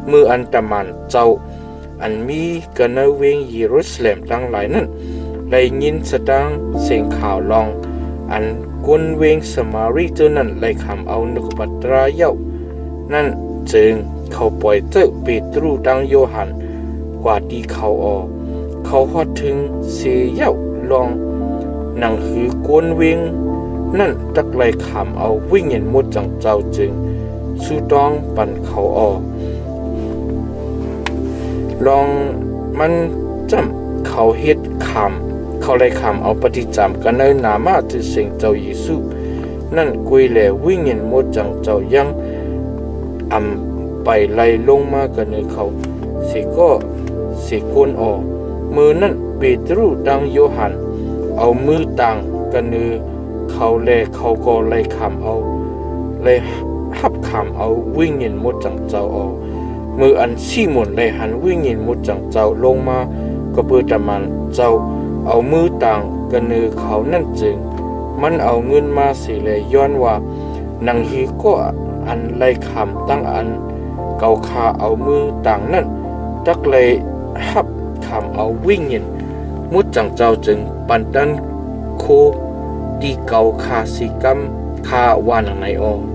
เมื่ออันตะมันเจ้าอันมีกันในเวงเยรูซาเล็มดังหลายนั้นได้ยินแสดงเสียงข่าวลองอันกวนเวงสมาริเจนั้นเลยคำเอานกปัตราเย้านั่นจึงเขาปล่อยเจ้าเปตรูดังโยฮันกว่าที่เขาเขาฮอดถึงเสียเย้าลองหนังหือกวนเวงนั่นตักเลยคำเอาวิ่งเห็นหมดจังเจ้าจึงสู้ต้องปั่นเขาลองมันจำเขาเฮ็ดคำเขาเลยคำเอาปฏิจามกันในนามาที่เสียงเจ้าเยซูนั่นกุยแหลวิ่งเห็นหมดจังเจ้ายังไปไล่ลงมากันในเขาสิกุนมือนั่นเปตรูดังโยฮันเอามือต่างกันเนเขาแลเขาก็ไล่คำเอาเลยหับคำเอาวิ่งเห็นหมดจังเจ้ามืออันซีมุนเลยหันวิ่งเห็นหมดจังเจ้าลงมาก็เปิดตะมันเจ้าเอามือต่างกันเนเขานั่นจึงมันเอาเงินมาสิเลยย้อนว่านังฮีก็อันไล่คำตั้งอันเกาคาเอามือต่างนั่นตักเลยหับคำเอาวิ่งเห็นมุดจังเจ้าจึงปันดันโคดีเกาคาสิกรรมคาวานังไหน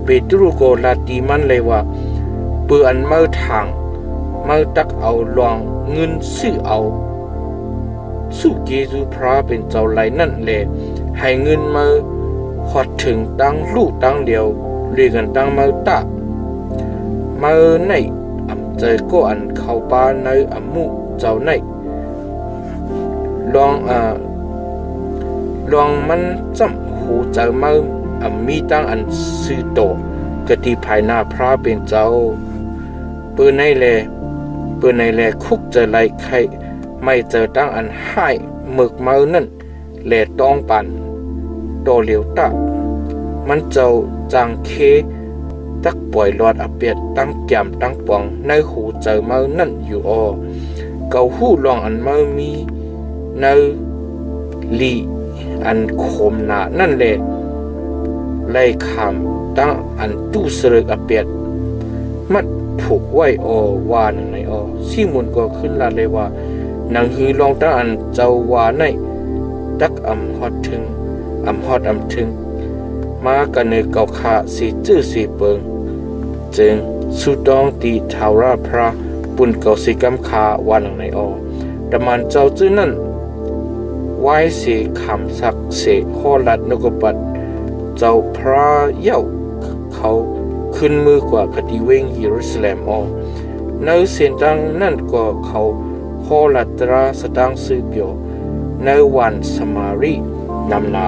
เปตรูโกลาตีมันเลยว่าเปื่อนเมื่อทางเมื่อตักเอาลองเงินซื้อเอาสู้เยซูพระเป็นเจ้าไหลนั่นเลยให้เงินมาหอดถึงตั้งลูกตั้งเดียวเรียกันตั้งมาตะมาในเจอก็อันเข้าป่าในมุเจ้าในลองมันจำหูเจอมามีตั้งอันซื้อโตกะที่ภายหน้าพระเป็นเจ้าเปื่อนในแลคุกเจอไรใครไม่เจอตั้งอันให้หมึกมานั่นแลต้องปั่นโตเหลียวตะมันเจ้าจางเคตักปล่อยหลอดอเปียดตั้งแก้มตั้งปองในหูเจอมานั่นอยู่เกาหูลองอันมามีในลีอันคมหนานั่นแหละไล่คำตั้งอันตู้เสรกอเปียดมัดผูกไว้ว่าหนึ่งในซีมุนก็ขึ้นลาเลยว่าหนังฮือลองตั้งอันเจ้าวาในตักฮอดถึงฮอดถึงมากันในเกาคาสีจื้อสีเปิงจึงสุดองตีทาวราพระปุ่นเกาสีกำคาว่าหนึ่งในแต่มันเจ้าจื้อนั่นไว้เสคำสักเสฮอลัดนกบัดเจ้าพระเย้าเขาขึ้นมือกว่าคดีเวงเยรูซาเล็มในเส้นทางนั่นก็เขาฮอลัดราสดังสืบอยู่ในวันสมารีนำนา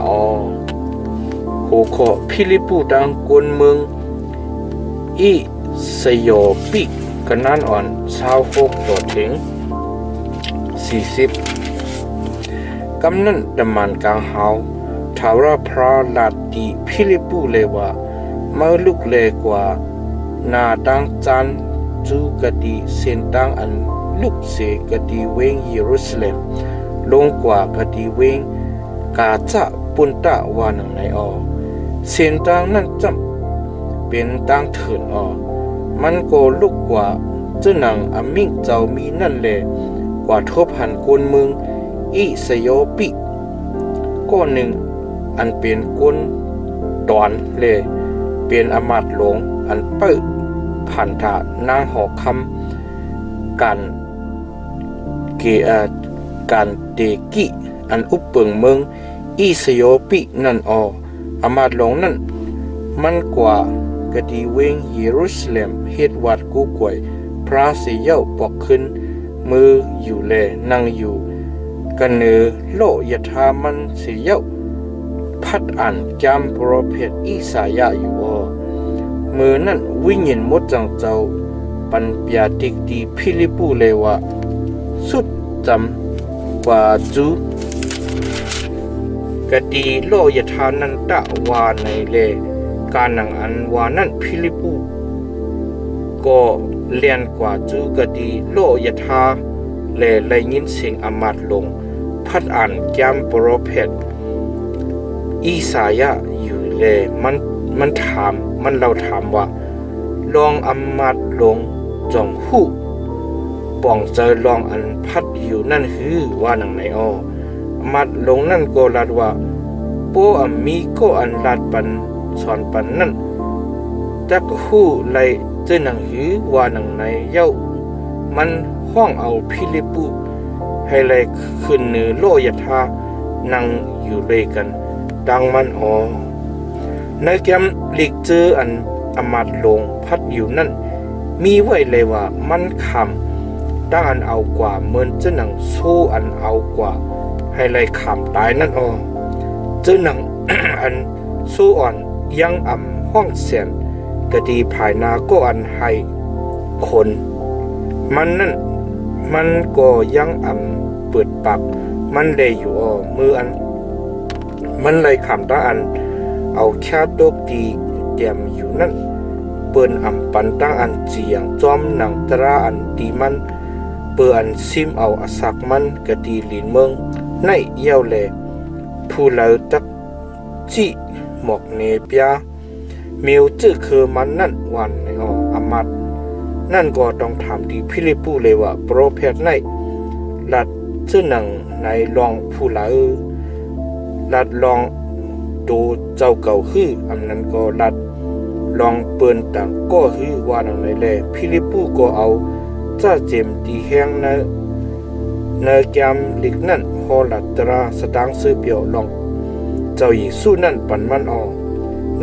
หัวข้อพิลิปูดังกวนเมืองอีสยอปิกกันนั่นอ่อน26ต่อถึง40กำนั้นดมันกลางเฮาทาวราพระลาดีพิลิปูเลยว่าเมื่อลุกเลยกว่านาดังจันจูกดีเส้นตังอันลุกเสกดีเวงเยรูซาเล็มลงกว่ากดีเวงกาจะปุนตะวานังในเส้นตังนั้นจำ เป็นตั้งเถินมันก็ลุกกว่าเจ้าหนังอมิงเจ้ามีนั่นแหละกว่าทบหันกวนเมืองอีสยอปิก็หนึ่งอันเป็นก้นตอนเลยเป็นอมาตย์หลวงอันเปิดผ่านถานางหอคำการเตกิอันอุปเปิงเมืองอิสยอปินั่นอมาตย์หลวงนั่นมันกว่ากดีเวงเยรูซาเล็มเฮ็ดวัดกูกวยพระเสียเย้าปอกขึ้นมืออยู่แลนั่งอยู่กันเนือโลยธามันเสียเย้าพัดอ่านจำโปรเฟตอิสายาอยู่มือนั่นวิญญาณมดจังเจ้าปัญญาติกดีพิลิปูเลวะสุดจำกว่าจูกดีโลยธานันตะวาในเลการนังอันวานั่นพิลิปูก็เลียนกว่าจูกดีโลยธาเลยยินเสียงอมาตย์ลงพัดอ่านจำโปรเฟตอิสายาอยู่เลยมันถามมันเราถามว่าลองอมาตย์ลงจงหู้ป่องเจอลองอันพัดอยู่นั่นฮือว่าหนังไหนอมาตย์ลงนั่นก็ลาดว่าโปอมีก็อันลาดปันสอนปันนั่นจักหู้ไลเจอหนังฮือว่าหนังไหนเย้ามันห้องเอาพิลิปูให้ไลขึ้นเนื้อโลยธานั่งอยู่เลยกันดังมันในแกมหลีกเจออันอมาตย์ลงพัดอยู่นั่นมีไว้เลยว่ามันคำตั้งอันเอากว่าเหมือนเจ้าหนังสู้อันเอากว่าให้เลยคำตายนั่นเจ้าหนัง อันสู้อ่อนยังห้องเสียนกะดีภายนาก็อันให้คนมันนั่นมันก็ยังเปิดปากมันเลยอยู่มืออันมันเลยคำตั้งอันเอาแค่ตกดีเตรียมอยู่นั่นเปิ้นปันตั้งอันเจียงจอมหนังตราอันดีมันเปิ้นอันซิมเอาอสักมันกะดีลินเมืองในเยี่ยวแลผู้เลาตักจิหมอกเนเปียเมียวจื้อคือมันนั่นวันในอมัดนั่นก็ต้องถามที่พิลิปูเลยว่าโปรเฟตในลัดชื่อหนังในลองผู้เลาลัดลองดูเจ้าเก่าฮื้ออันนั้นก็ลัดลองเปิ้นต่างก็ฮื้อว่าหนังในแลพิลิปูก็เอาจ้าเจมตีแห้งในแกมลิกนั่นพอลัดตราสตางซื้อเปียวลองเจ้าหญิงสู้นั่นปันมัน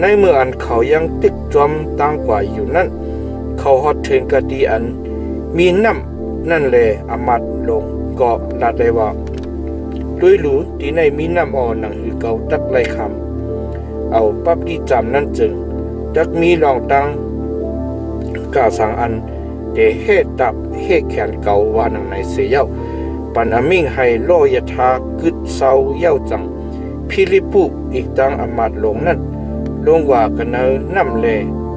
ในเมื่ออันเขายังติดจอมตั้งกว่าอยู่นั่นเขาฮอดถึงกะดีอันมีน้ำนั่นแลอมัดลงก็ลัดเลยว่าด้วยรู้ที่ในมีน้ำหนังหือเก่าตักไรคำเอาปั๊บที่จำนั่นจึงจักมีลองตั้งกาสังอันเดเฮตับเฮแขนเก่าว่าหนังในเสียเย้าปันอมิงให้โลยธากึดเศร้าเย้าจังพิลิปูอีกตั้งอมัดลงนั่นลงว่ากันเนน้ำเล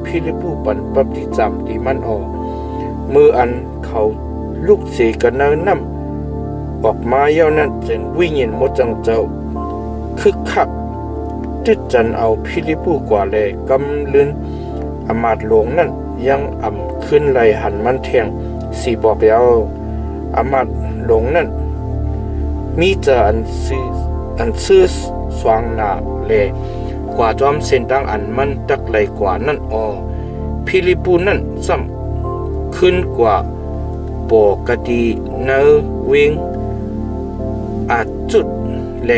พิลิปูปันปั๊บที่จำที่มันมืออันเขาลูกเสีกันเนน้ำออกมาเย้านั่นจึงวิ่งเห็นมดจังเจ้าคึกคักจิตจันเอาพิลิปูกว่าเลยกำลืนอมาตย์หลวงนั่นยังขึ้นไหลหันมันแทงสีบอกแล้วอมาตย์หลวงนั่นมีเจออันซื้อสว่างหนาเลยกว่าจอมเส้นตั้งอันมันตักไหลกว่านั่นพิลิปูนั่นซ้ำขึ้นกว่าปกติเนื้อเวงอาจจุดแล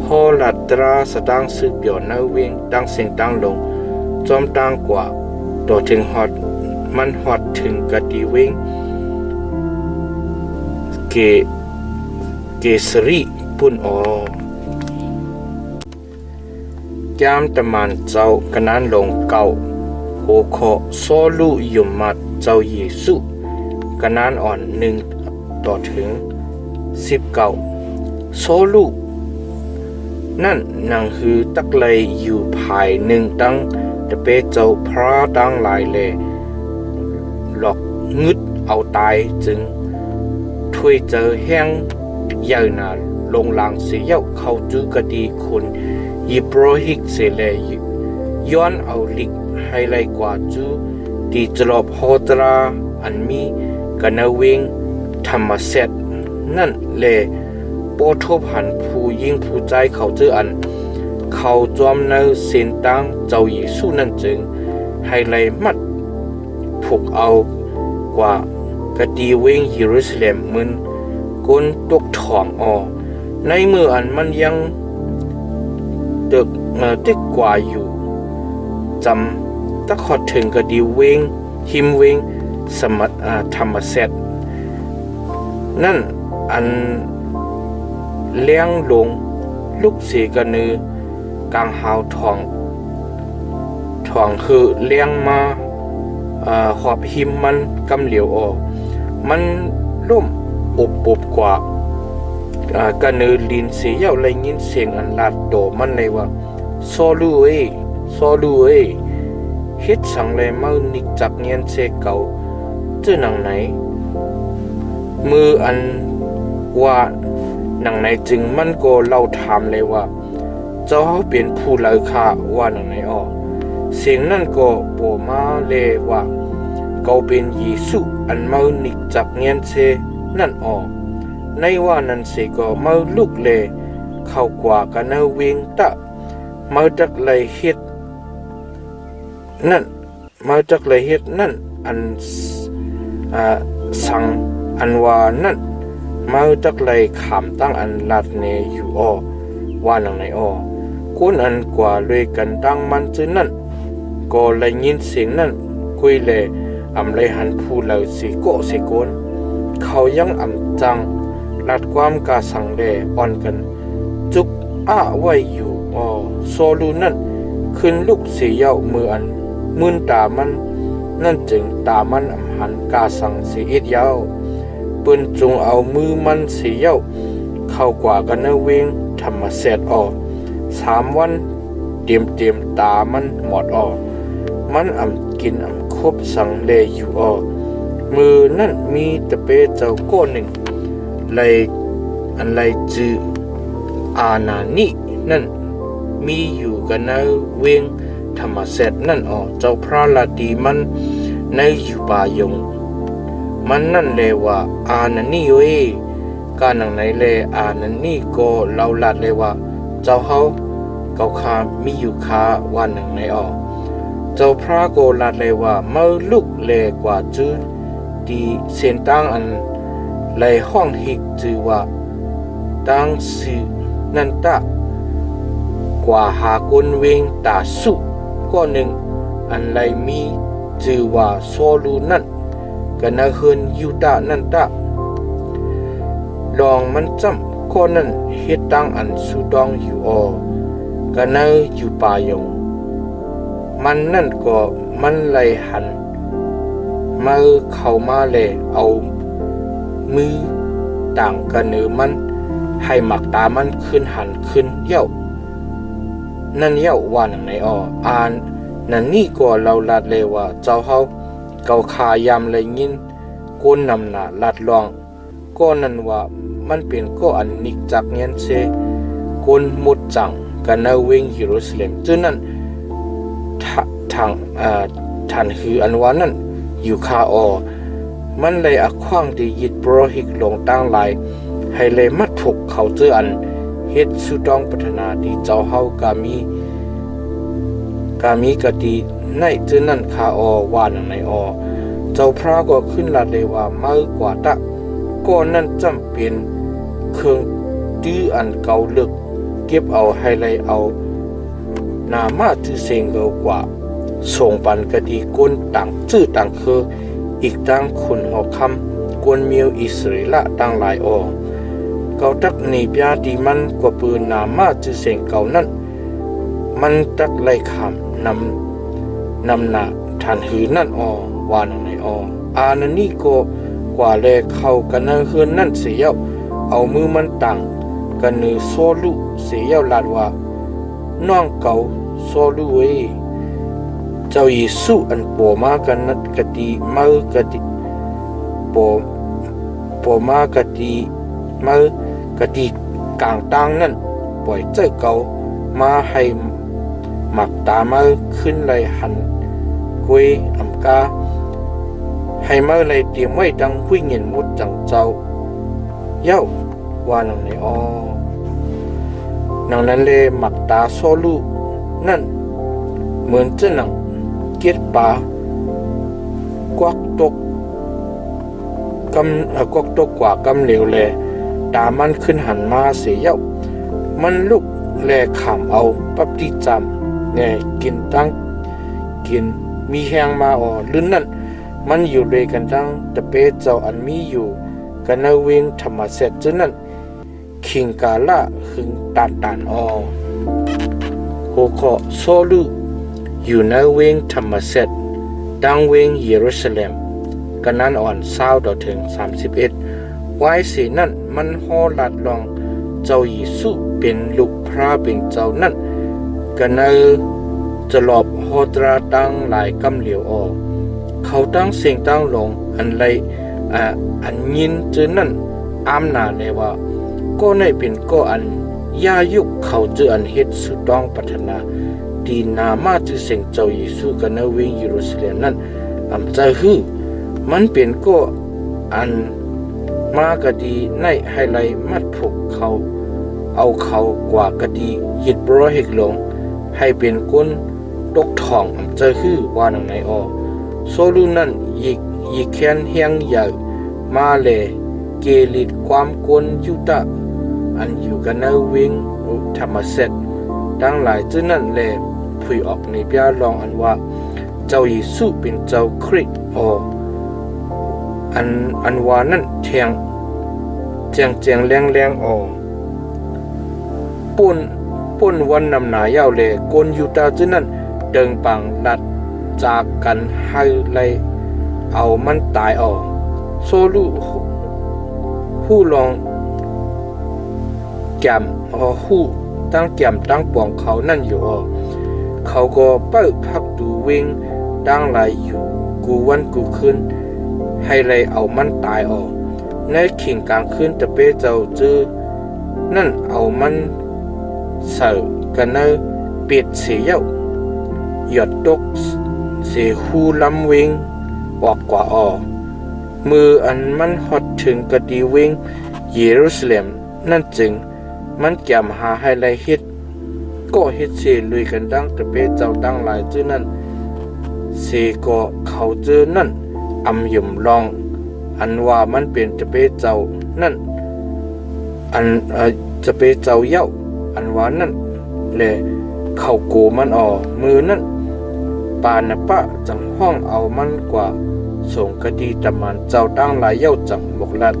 ฮอลัดตราสตางซื้อเปียวเนื้อเวงตั้งเสียงตั้งลงจอมตั้งกว่าต่อถึงฮอดมันฮอดถึงกติเวงเกสรีปุ่นยามตะมันเจ้ากันนั้นลงเก่าโหขอโซลุยมมัดเจ้าเยซูกันนั้นอ่อน1ต่อถึง19โซลุนั่นนางฮือตักเลยอยู่ภาย1ตั้งจะเปเจ้าพระตั้งหลายเลยหลอกงึดเอาตายจึงถ้วยเจอแห้งใหญ่นาลงลางเสียเข้าจื้อกะดีคนยิโปรหิกเสเลย้อนเอาลิก ให้ไลกว่าจูตีจลอบโฮตราอันมีกันเวงธรรมเสร็จนั่นแหละโปทบหันผู้ยิ่งผู้ใจเขาเจออันเขาจอมในเส้นตังเจ้าเยซูนั่นจึงให้ไลมัดผูกเอากว่ากะดีเวงเยรูซาเล็มเหมือนก้นตกถ่องอในเมื่ออันมันยังตึกตึกกว่าอยู่จำตะขอดถึงกะดีเวงหิมเวงสมัดธรรมเสร็จนั่นอันเลี้ยงลงลูกเสกนือกลางหาวทองคือเลี้ยงมาหอบหิมมันกำเหลียวออกมันล่มอบกว่ากันนือลินเสียเยาเลยยินเสียงอันลาดโตมันเลยว่าโซลูเอเฮ็ดสังเลยมานิกจักเงียนเสเก่าเจ้าหนังไหนมืออันว่าหนังไหนจึงมันก็เล่าถามเลยว่าเจ้าเขาเป็นผู้เล่าข่าว่าหนังไหนออกเสียงนั่นก็โผล่มาเลยว่าเขาเป็นเยซูอันมานิกจักเงียนเสนั่นออกในว่านั้นเสก็มาลุกเลยเข้ากว่ากันเวงตะมาจักเลยเฮ็ดนั่นอันสังอันว่านั่นมาจักเลยขามตั้งอันลาดเนอยู่อ้อว่าหนังไหนอ้อคนอันกว่าเลยกันตั้งมันจึงนั่นก็เลยยินเสียงนั่นคุยเลยอำเลยหันผู้เหล่าสิโกสิโกนเขายังอำจังลาดความกาสังเลอ่อนกันจุกไว้อยู่อ้อโซลูนั่นขึ้นลูกเสียเยามืออันมืนตามันนั่นจึงตามันอำหันกาสังเสียเอ็ดยาวปืนจงเอามือมันเสียเยาเข้ากว่ากันเวงธรรมเสร็จออก3 วันเตรียมตามันหมดออกมันกินคบสังเลอยู่ออกมือนั่นมีตะเปเจ้าก้อนหนึ่งเลยจืออานานินั่นมีอยู่กันเวงธรรมเสร็จนั่นออกเจ้าพระลาดีมันในอยู่ป่ายงมันนั่นเลยว่าอานันนี่เว้ยการหนังไหนเลยอานันนี่ก็เล่าลัดเลยว่าเจ้าเขาคามีอยู่คาวันหนึ่งในออกเจ้าพระโกลัดเลยว่าเมื่อลุกเลยกว่าจื้อดีเส้นตั้งอันเลยห้องหิกจื้อว่าตั้งสื่อนั่นตะกว่าหากนเวงตาสุก็หนึ่งอันเลยมีจื้อว่าโซลูนั่นกันเฮินยูตานั่นตะลองมันจำคนนั้นเฮ็ดตั้งอันสุดองอยู่ออกันอยู่ป่ายงมันนั่นก็มันเลยหันมาเข้ามาเลยเอามือต่างกันมันให้หมักตามันขึ้นหันขึ้นเย้านั่นเย้าว่าหนังไหนนั่นนี่ก็เราลาดเลยว่าเจ้าเกาขายามเลยยินก้นนำหนาลาดลองก็นั่นว่ามันเป็นก็อันนิกจักเงียนเซก้นมุดจังกันเวงเยรูซาเล็มจึงนั้นทานคืออันว่านั่นอยู่คามันเลยขว้างที่ยิดโปรหิกลงตั้งหลายให้เลยมัดถูกเขาเจออันเฮ็ดสุดองพัฒนาที่เจ้าเฮากามีกะดีในจึงนั้นคาว่าหนังในเจ้าพระก็ขึ้นลาเลยว่ามากกว่าตะก็นั่นจำเป็นเครื่องตื้ออันเก่าเลิกเก็บเอาให้เลยเอานามาจื้อเซงเกากว่าส่งปันกะดีก้นต่างจื้อต่างคืออีกตั้งคนหอกคำกวนเมียวอิสราเอลตั้งหลายเกาตักหนีบยาดีมันกว่าปืนนามาจื้อเซงเก่านั้นมันตักไล่ขำนำหนาทานหือนั่นว่าหนังในอานันนี่ก็กว่าแลเข้ากันเฮือนนั่นเสียเอามือมันต่างกันเนโซลุเสียลาดว่าน้องเก่าโซลุเวเจ้าเยซูอันโปมากันนัดกะดีมากะดีโปมากะดีมากะดีกลางตังนั่นปล่อยเจ้าเก่ามาให้หมักตามาขึ้นเลยหัน คุยอำกาให้มาเลยเตรียมไว้ดังคุยเงินมุดจังเจ้าเย้าว่านังในนังนั้นเลยหมักตาโซลูนั่นเหมือนจะหนังเกียดปากวักตกกว่ากำเหลวแลตามันขึ้นหันมาเสียเย้ามันลุกแลขำเอาปับตีจำแง่กินตั้งกินมีแหงมาลื่นนั่นมันอยู่เลยกันตั้งตะเปเจ้าอันมีอยู่กันนาเวงธรรมเสร็จจนนั่นขิงกาละหึงตานโหขอโซลูอยู่ในเวงธรรมเสร็จดังเวงเยรูซาเล็มกันนั้น20ถึง31ไว้สีนั่นมันฮอลัดลองเจ้าเยซูเป็นลูกพระเป็นเจ้านั่นกันนาจะหลบโฮตราตั้งหลายกำเหลียวเขาตั้งเสียงตั้งลงอันไรอันยินเจอนั่นอามนาเลยว่าก็ในเป็นก็อันยายุกเขาเจออันเฮ็ดสุดต้องพัฒนาดีนามาจือเสียงเจ้าเยซูกันในเวงเยรูซาเล็มนั่นอำจะฮือมันเป็นก็อันมากะดีในให้ไรมัดผูกเขาเอาเขากว่ากะดียิดบรอเฮกลงให้เป็นก้นตกทองอำจะฮือว่านังไหนโซลูนั่นอีแค้นเฮียงใหญ่มาเลเกลิดความกวนยุตะอันอยู่กันในเวงธรรมเสร็จดังหลายจื้อนั่นแลผุยออกในพิาลองอันว่าเจ้าเยซูเป็นเจ้าคริสต์อันว่านั่นแทงแจงแรงป่นวันนำหนายาวเลกวนยุตะจื้อนั่นเดิงปังลัดจากกันให้เลยเอามันตายโซลูหู้ลองแกมหู้ตั้งแกมตั้งปวงเขานั่นอยู่เขาก็เปิดพักดูเวงตั้งหลายอยู่กูวันกูคืนให้เลยเอามันตายในขิงกลางคืนตะเปเจ้าเจอนั่นเอามันเสิร์กันเนเปียดเสียหยดตกเสียหูลำเวงออกกว่ามืออันมันหดถึงกะดีเวงเยรูซาเล็มนั่นจึงมันแกมหาให้ไรเฮ็ดก็เฮ็ดเสลุยกันดังตะเปเจ้าดังหลายจื้อนั่นเสก็เขาเจอนั่นอำย่มลองอันว่ามันเป็นตะเปเจ้านั่นอันตะเปเจ้าเย้าอันว่านั่นแลเขาโกมันมือนั่นปานปะจังห้องเอามันกว่าส่งคดีตะมันเจ้าตั้งหลายเย้าจังบกลัด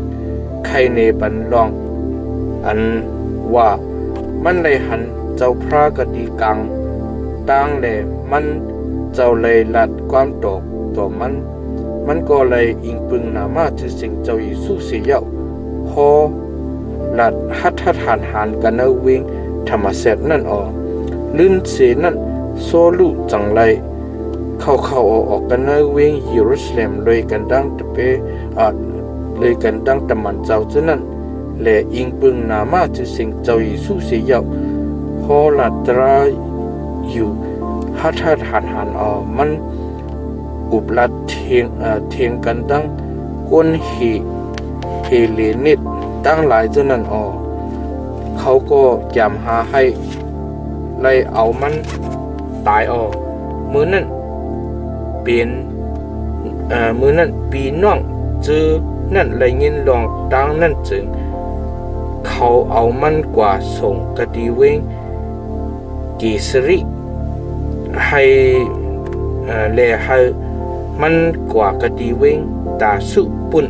ใครเนบันลองอันว่ามันเลยหันเจ้าพระกดีกังตั้งเลยมันเจ้าเลยลัดความตกต่อมันก็เลยอิงปึงนามาจือสิ่งเจ้าเยซูเสียเย้าพอลัดหัดหันกันเอาเวงธรรมเสร็จนั่นลื่นเสนั่นโซลูจังไรเข้าออกกันในเวงเยรูซาเล็มเลยกันดังตะเปเลยกันดังตะมันเจ้าเจ้านั่นและอิงปึงนามาจือสิ่งเจ้าเยซูเสียเย้าพอลัดตราอยู่หัดหันมันอุบลัดเทียงกันดังก้นเฮเลนิดตั้งหลายเจ้านั่นเขาก็จำหาให้ไล่เอามันตายมือนั่นเป็นมือนั่นปีน้องเจอนั่นเลยเงินลองตั้งนั่นจึงเขาเอามันกว่าส่งกดีเวงกีสริให้แลให้มันกว่ากดีเวงตาสุปุ่น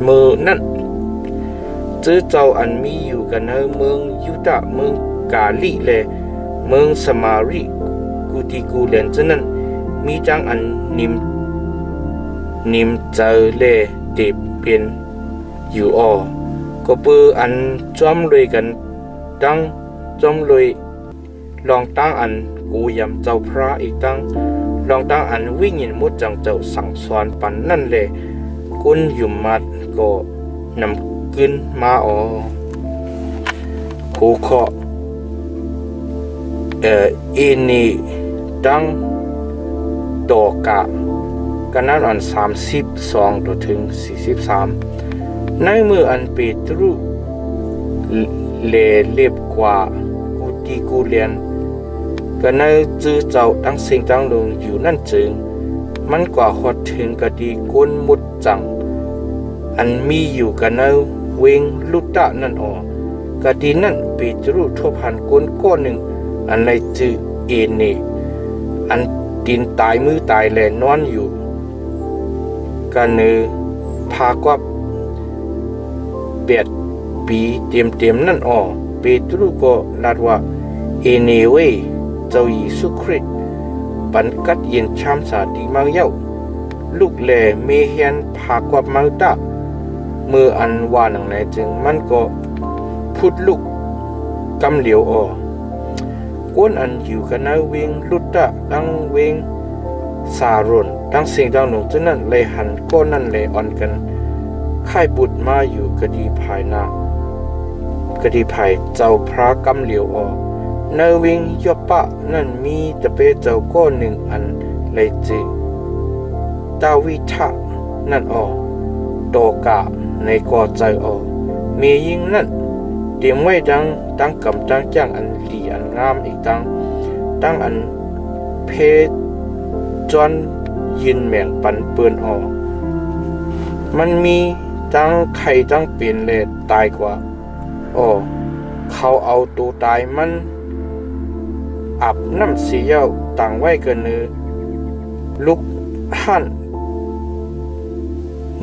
มือนั่นเจอเจ้าอันมีอยู่กันในเมืองยูดาห์เมืองกาลิและเมืองสมารีกูติกูเลนเจนั้นมีจังอันนิมเจอเลเตเป็นอยู่ก็เปืออันจอมเลยกันตั้งจอมเลยลองตั้งอันกูยำเจ้าพระอีกตั้งลองตั้งอันวิ่งยินมุดจังเจ้าสั่งสอนปันนั่นเลยกุนอยู่มัดก็นำขึ้นมาหูขอนีตั้ง ต่อกะกันนั้นอัน32ตัวถึง43ในมืออันเปตรุเลเล็บกว่ากูตีกูเลียนกันนั้นจื้อเจ้าตั้งสิ่งตั้งลงอยู่นั่นจึงมันกว่าฮอดถึงกะดีก้นมุดจังอันมีอยู่กันนั้นเวงลุตะนั่นออกกะดีนั่นเปตรุทบหันก้นก้อนหนึ่งอันในจื้อเอเนอันดินตายมือตายแลนอนอยู่กันเนพากว่า8 ปีเต็มนั่นออกเปตรุก็ลาดว่าเอเนเวเจ้าเยซูคริสต์ปันกัดเย็นชามสาดีมังเย้าลูกแลเมเฮียนพากว่ามังตะเมื่ออันว่าหนังไหนจึงมันก็พุดลูกกำเหลียวออกก้นอันอยู่กันนะเวงลุตตะดังเวงสารนดังสิ่งดังหนุ่มจนั้นเลยหันก้นนั่นเลยอ่อนกันค่ายบุตรมาอยู่กะดีภายนากะดีภายเจ้าพระกำเหลียวออกในเวงยปะนั่นมีตะเปเจ้าก้อนหนึ่งอันเลยจืดาวิทะนั่นออกโตกะในก่อใจออกมียิ่งนั่นเตรียมไว้ดังกำจังจ้างอันดีอันงามอีกตั้งอันเพจอนยินแมงปันเปื้อนออกมันมีตั้งไข่ตั้งเปลี่ยนเลยตายกว่าเขาเอาตัวตายมันอาบน้ำเสียวต่างไว้กันเนื้อลูกหั่น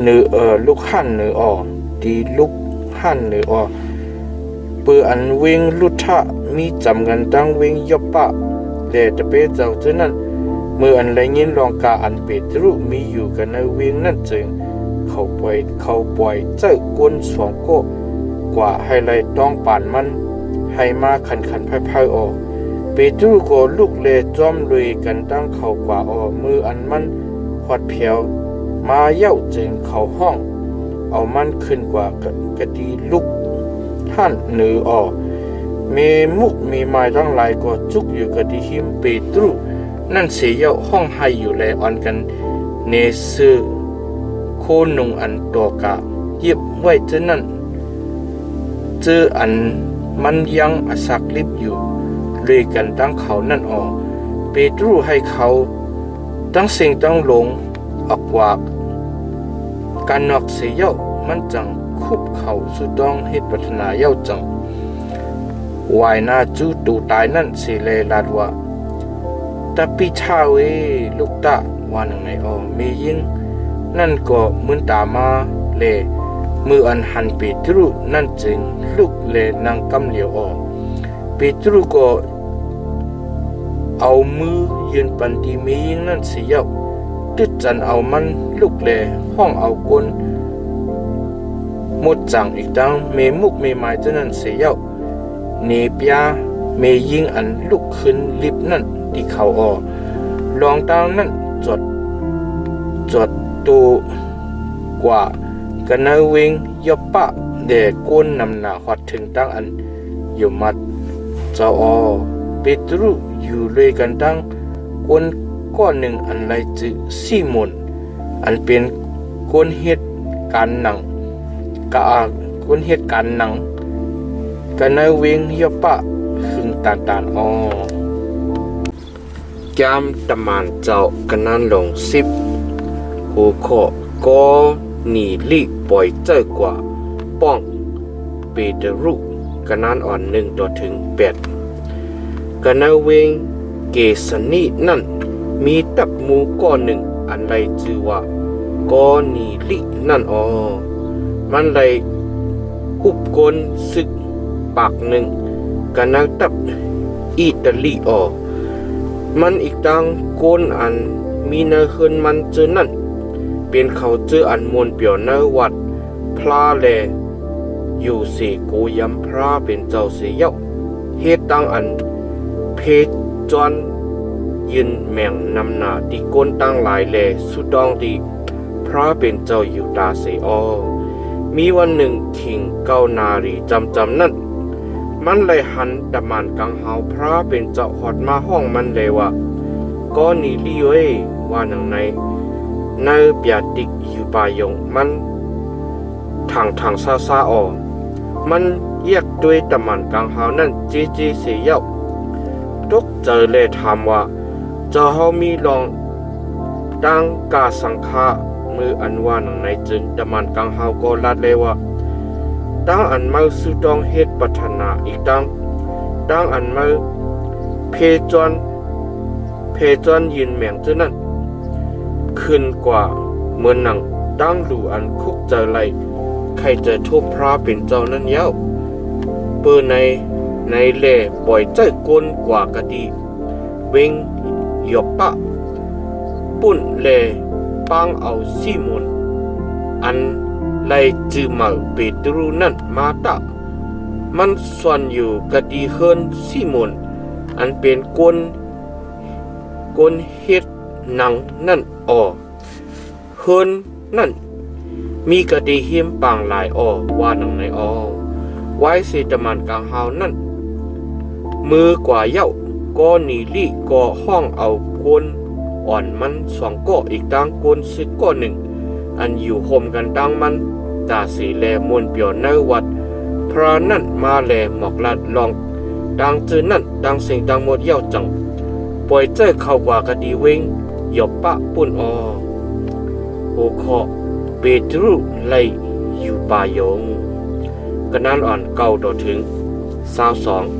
เนื้อลูกหั่นเนื้อดีลูกหั่นเนื้อเปื่ออันเวงลุทะมีจำกันตั้งเวงยบปะแลจะเปเจ้าเจ้านั้นเมื่ออันไรยินลองกาอันเปตรุมีอยู่กันในเวงนั่นจึงเขาปล่อยเจ้าก้นสองก็กว่าให้ไรต้องป่านมันให้มาขันไพ่ออกเปตรุก็ลูกเลจอมลุยกันตั้งเขากว่ามืออันมันหอดเพียวมาเย้าจึงเขาห้องเอามันขึ้นกว่ากะดีลูกท่านเนื้อเมมุกมีไม้ทั้งหลายก็จุกอยู่กับที่หิมเปตรุนั่นเสียห้องให้อยู่แลอ่อนกันเนซึโคนุงอันตอกะเย็บไว้เจนั่นเจออันมันยังอสักลิบอยู่เลยกันตั้งเขานั่นเปตรุให้เขาตั้งสิ่งตั้งลงออกว่าการนอกเสียมันจังคุบเขาสุดต้องเหตุปัฒนาเย้าจังวายนาจูตูตายนั่นสิเลลาดว่าตาปิชาเวลูกตะว่าหนังไหนเมยิงนั่นก็มือนตามาเลมืออันหันเปตรุนั่นจึงลูกเลนางกำเหลียวเปตรุก็เอามือยืนปันตีเมยิงนั่นเสียตึดจันเอามันลูกเลห้องเอากลหมดจังอีกตั้งเมมุกเมไม้เจ้านั้นเสียเนปยาเมยิงอันลุกขึ้นลิบนั่นที่เขาลองตั้งนั่นจดตัวกว่ากันนาเวงยบปะเด็กก้นนำหนาหอดถึงตั้งอันอยู่มัดเจ้าเปตรุอยู่เลยกันตั้งก้นก้อนหนึ่งอันไรจือซีมอนอันเป็นก้นเหตุการหนังกะคนเหตุการณ์หนังกันในเวงยปะขึงตานแก้มตะมานเจ้ากันนั้นลง10หัวข้อก็หนีลีกปล่อยเจ้ากว่าป้องเปเตรุกันนั้น1ต่อถึง8กันในเวงเกสนีนั่นมีตับหมูก้อนหนึ่งอันไรชื่อว่าก็หนีลีนั่นมันเลยอุบกลศึกปากหนึ่งกันนักตับอิตาลีมันอีกดังโกนอันมีเนื้อเฮือนมันเจอนั่นเป็นเขาเจออันมวลเปียวเนื้อวัดพลาแลอยู่เสโกยำพระเป็นเจ้าเสียเฮ็ดตั้งอันเพจอนยืนแมงนำหนาที่โกนตั้งหลายแลสุดองที่พระเป็นเจ้าอยู่ตาเสมีวันหนึ่งขิงเก้านารีจำนั่นมันเลยหันตะมานกังเฮาพระเป็นเจ้าหอดมาห้องมันเลยว่า ก็นี่ลี่เว้ยว่าหนังในเปียติกอยู่ป่ายงมันทางซาออมันแยกด้วยตะมันกลางหาวนั่นจีเสียเย้าตกเจอเลยถามว่าเจ้าเฮามีลองดังกาสังฆามืออันว่าหนังในจึงตะมันกลางหาวก็ลัดเลยว่าดังอันมาสุดองเฮ็ดปัฒนาอีกดังอันมาเพจอนยินแมงเจ้านั้นขึ้นกว่าเหมือนหนังดังหลูอันคุกเจอไหลใครจะทุบพระเป็นเจ้านั้นเย้าเปิดในเล่ปล่อยใจก้นกว่ากะดีเวงหยบปะปุ่นเล่ปังเอาซีมอนอันไล่จือมาเปตรูนั่นมาตะมันส่วนอยู่กะดีเฮินซีมอนอันเป็นก้นเฮ็ดหนังนั่นอ่อเฮินนั่นมีกะดีเฮียมปางหลายอ่อว่าหนังในอ่อไว้สิตะมันกลางหาวนั่นมือกว่าเย้าก็หนีลี่ก็ห้องเอาก้นอ่อนมันสองก้ออีกตั้งก้นสิก้อหนึ่งอันอยู่ห่มกันตั้งมันตาสีแลมวนเปียวในวัดพระนั่นมาแลหมอกลัดลองดังจื้อนั่นดังสิ่งดังหมดเย้าจังปล่อยเจ้เข้ากว่ากะดีเวงหยบปะปุ่นอโอคอเปตรูไลอยู่ป่ายงกะนั้นอ่อนเก่าต่อถึง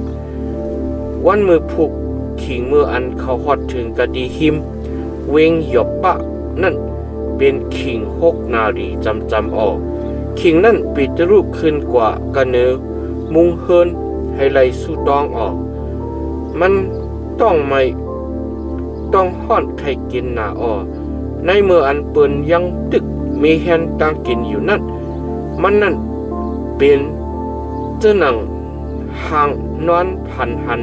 22วันมือผูกขิงมืออันเขาฮอดถึงกะดีหิมเวงหยบปะนั่นเป็นขิง6นารีจำออกขิงนั่นปิดรูปขึ้นกว่ากะเนอมุงเฮินให้ไลสู้ตองออกมันต้องห้อนไข่กินหนาออในเมื่ออันเปิ้นยังตึกมีแฮนตั้งกินอยู่นั่นมันนั่นเป็นเจ้าหนังห่างนอนหัน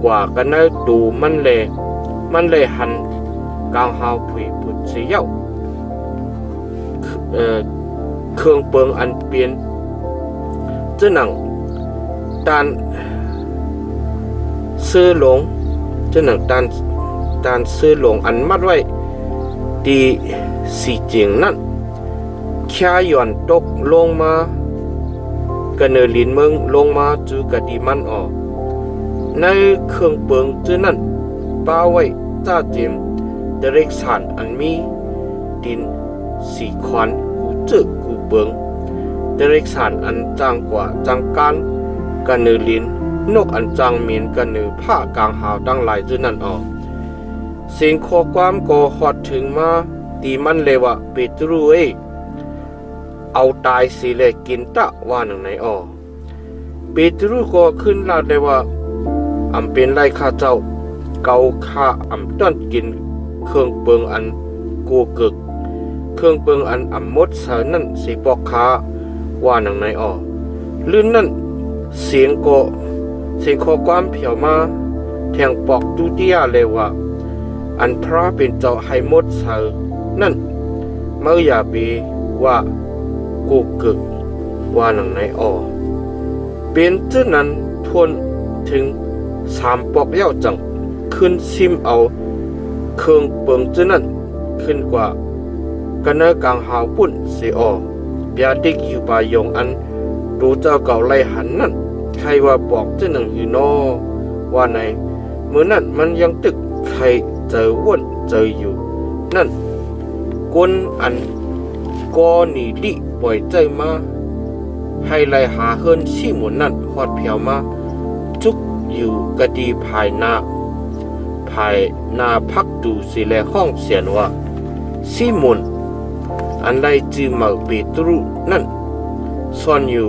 กว่ากันเนอดูมันเลยหันกาวหาวผุยผุดเสียวเครื่องเปิงอันเปลี่ยนเจ้าหนังตานซื้อหลงเจ้าหนังตานซื้อหลงอันมัดไว้ดีสีเจียงนั่นแค่ย่อนตกลงมากันเนลินเมืองลงมาจูกะดีมันออกในเครื่องเปิงเจ้านั่นป้าไว้จ้าเจียมเดเร็กสานอันมีดินสีควันกูเจอกูเปิงเดเร็กสานอันจางกว่าจางการกันเนลินนกอันจางเมียนกันเนผ้ากลางหาวตั้งหลายเจ้านั่นออกเสียงข้อความก็ฮอดถึงมาตีมันเลยว่าเปตรูเอาตายสิเลยกินตะว่าหนังไหนออเปตรูก็ขึ้นลาดเลยว่าอำเป็นไรข้าเจ้าเกาข้าอำต้นกินเครื่องเปิงอันกูกึกเครื่องเปิงอันอำมดเสนั่นสิปอกขาว่าหนังไหนออลื่นนั่นเสียงข้อความเผียวมาแทงปอกตุติยาเลยว่าอันพระเป็นเจ้าให้มดเสนั่นเมื่ออย่าบีว่ากูกึกว่าหนังไหนออเป็นเจ้านั้นทวนถึง3ปอกเย้าจังขึ้นซิมเอาเครื่องเปิงเจ้านั้นขึ้นกว่ากันเนกลางหาวปุ่นเสียออเปียดิกอยู่ป่ายงอันดูเจ้าเก่าไล่หันนั่นใครว่าปอกเจ้าหนังอยู่นอว่าไหนเมื่อนั้นมันยังตึกใครเจอว่นเจออยู่นั่นก้นอันก็หนีดิปล่อยใจมาให้ไล่หาเฮินชี้หมุนนั่นฮอดเพียวมาจุกอยู่กะดีภายหน้าพักดูสิแลห้องเสียนว่าชี้หมุนอันไล่จือมาเปตรูนั่นซ่อนอยู่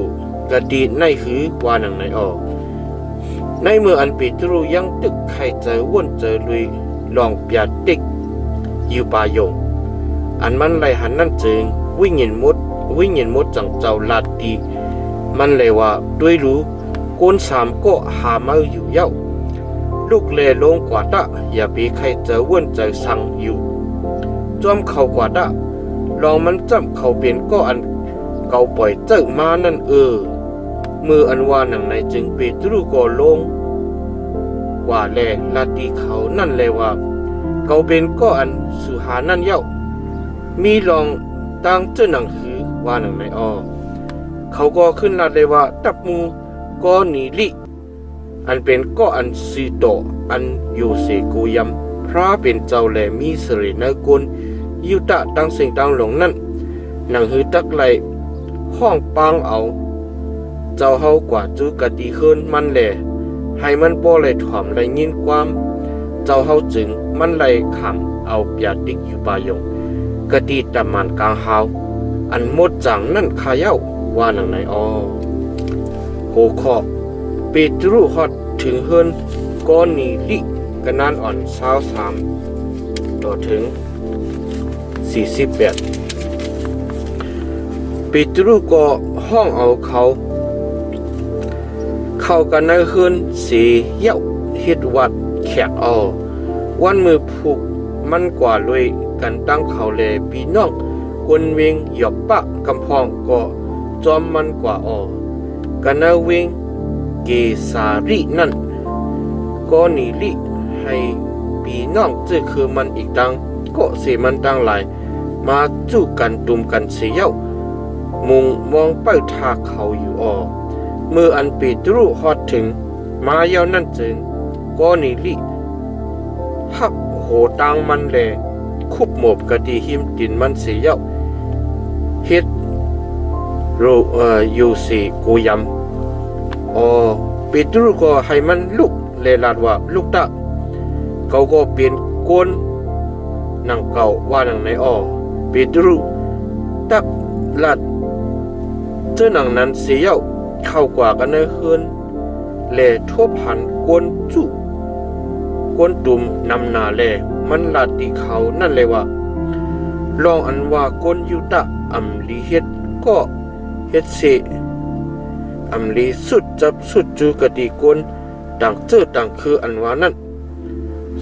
กะดีในหือว่าหนังไหนออกในเมื่ออันเปตรูยังตึกไข่เจอว่นเจอลุยลองเปียติกอยู่ป่ายงอันมันไล่หันนั่นจึงวิ่งเห็นมดจังเจ้าลาดดีมันเลยว่าด้วยรู้ก้น3ก็หามาอยู่เย้าลูกเลลงกว่าตะอย่าไปใครเจอว่นเจอสั่งอยู่จอมเขากว่าตะลองมันจำเขาเป็นก็อันเก่าปล่อยเจอมานั่นมืออันว่าหนังในจึงเปตรูก็ลงกว่าแลลาดีเขานั่นเลยว่า เกาเป็นก็อันสุหานั่นเย้ามีลองตั้งเจ้าหนังหือว่าหนังไหนอ้อเขาก็ขึ้นลาดเลยว่าตับมูก็หนีลิอันเป็นก็อันซีโตอันอยู่เสกูยำพระเป็นเจ้าแลมีสิรินกุลยุตะตั้งสิ่งตั้งหลงนั่นหนังหือตักไหลห้องปางเอาเจ้าเฮากว่าจูกะดีขึ้นมันแหลให้มันบ่ไหลถ่อมไหลยินความเจ้าเฮาจึงมันไหลขำเอาเปียดิกอยู่ปายงกะดีตะมันกลางเฮาอันหมดจังนั่นขายาว่าหนังไหนอ้อโหขอเปตรุฮอดถึงเฮินก้อนนีลิกะนานอ่อน23ต่อถึง48เปตรุก็ห้องเอาเข้ากันในเฮินสีเย้าเฮ็ดวัดแขกเอาวันมือผูกมันกว่าเลยกันตั้งเขาแลพี่น้องกวนเวงหยอบปะกำพองก็จอมมันกว่าออกันนาเวงเกสารินั่นก็หนีลิให้พี่น้องเจอคือมันอีกดังก็เสมันตั้งหลายมาจู้กันตุมกันเสียวมุงมองเป้าทาเขาอยู่ออเมื่ออันเปตรุฮอดถึงมาเย้านั่นจึงก็หนีลิหักโหตังมันแลคุบหมบกะดีหิมตินมันเสียวเฮ็ดอยู่สิกูยำเปตรุก็ให้มันลุกเลลาดว่าลูกตะเขาก็เปลี่ยนก้นนางเก่าว่าหนังในเปตรุตักลาดเจ้าหนังนั้นเสียวเข้ากว่ากันในเฮือนแลทั่วพันก้นจุก้นตุ่มนำนาแลมันลาดตีเขานั่นเลยว่าลองอันว่าก้นยุตะอำลีเฮ็ดก็เฮ็ดเสอำลีสุดจับสุดจูกะดีก้นดังเจอดังคืออันว่านั่น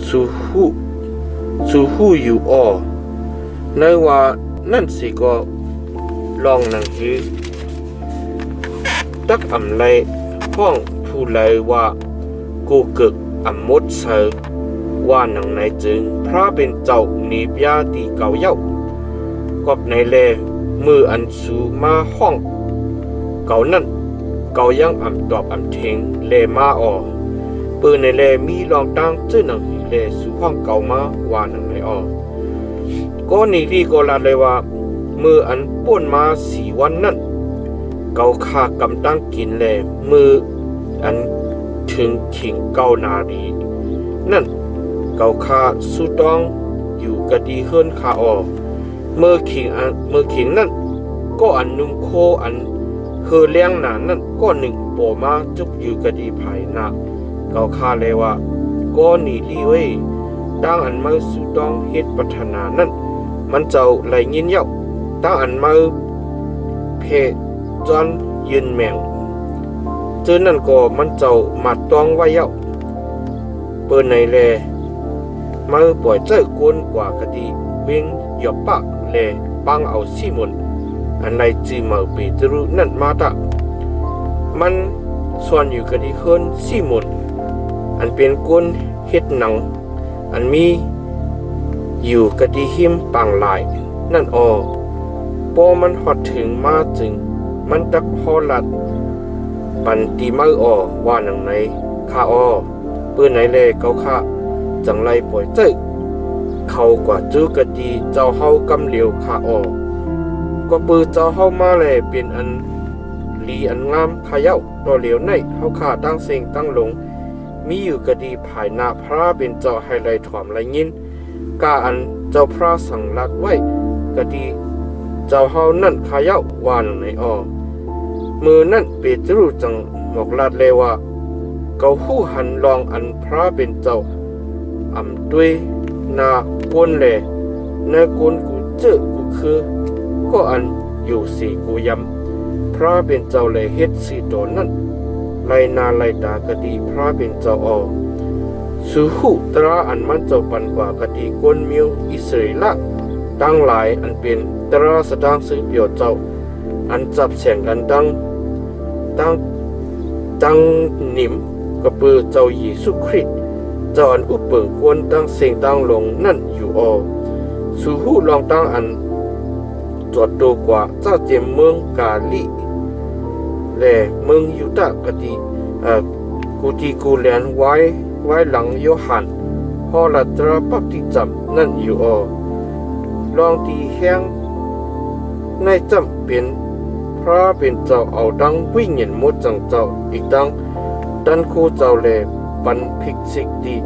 สูหูอยู่ในว่านั่นสิก็ลองหนังหือตักอำไลห้องผู้ไลว่ากูเกิกอำมดเสอว่าหนังไหนจึงพระเป็นเจ้านีบยาตีเก่าเย้ากอบในแลมืออันสูมาห้องเก่านั่นเก่ายังอำตอบอำเทงเลมาปืนในแลมีลองตั้งเจ้าหนังหือเลสู่ห้องเก่ามาว่าหนังไหนก็นี่ที่ก็ลาเลยว่ามืออันป่นมา4 วันนั่นเกาคากำตั้งกินแลมืออันถึงขิงเกานาดีนั่นเกาคาสุดองอยู่กะดีเฮิรนคาเมื่อขิงนั่นก็อันนุ่มโคอันเฮอเลี้ยงหนานั่นก็หนึ่งโปมาจุกอยู่กะดีภายหน้าเกาคาเลยว่าก็นี่ลีเว้ยตั้งอันมาสุดองเฮ็ดพัฒนานั่นมันเจ้าไหลยินเย้าตั้งอันมาเพจอนยืนแมงเจอนั่นก็มันเจ้ามาต้องไว้เย้าเปิ้นในแลมาปล่อยเจ้ากวนกว่ากะดีเวงหยอบปะแลปังเอาซิมนอันในจีมาเปตรุนั่นมาตะมันส่วนอยู่กะดีเฮิรนซิมนอันเป็นกวนเฮ็ดหนังอันมีอยู่กะดีหิมปังหลายนั่นพอมันฮอดถึงมาจึงมันตักพอลัดปันตีมือว่าหนังไหนข้าปืนไหนแลเกาข้าจังไรปล่อยเจ้เขากว่าจูกะดีเจ้าเฮากำเหลียวข้าก็ปืนเจ้าเฮามาแลเป็นอันลีอันงามขายาต่อเหลียวในเฮาข้าตั้งเสียงตั้งลงมีอยู่กะดีภายหน้าพระเป็นเจ้าให้ไหลถ่อมไหลยินกาอันเจ้าพระสั่งลัดไว้กะดีเจ้าเฮานั่นขายาว่าหนังไหนมือนั่นเปตรุจังหมอกลาดเลยว่าเกาหู้หันลองอันพระเป็นเจ้าอำด้วยนาก้นแลในก้นกูเจอกูคือก็อันอยู่สีกูยำพระเป็นเจ้าเลยเฮ็ดสีโตนั่นไลนาไลตากะดีพระเป็นเจ้าสุหุตราอันมันเจ้าปันกว่ากะดีก้นมิวอิสริละตั้งหลายอันเป็นตราสดางซื้อเปียวเจ้าอันจับแสงกันตั้งนิมกระปือเจ้าเยซูคริสต์ เจ้าอันอุปเปิงกวนตั้งเสียงตั้งลงนั่นอยู่อสู่หูลองตั้งอันจอดตัวกว่าเจ้าเจมเมืองกาลีและเมืองยูตะกติกูตีกูแลนไว้หลังโยฮันพอละตราปักที่จำนั่นอยู่ลองตีแห้งในจำเป็นพระเป็นเจ้าเอาดังวิ่งเห็นมดจังเจ้าอีกดังดันคู่เจ้าแลปันพิกสิกดี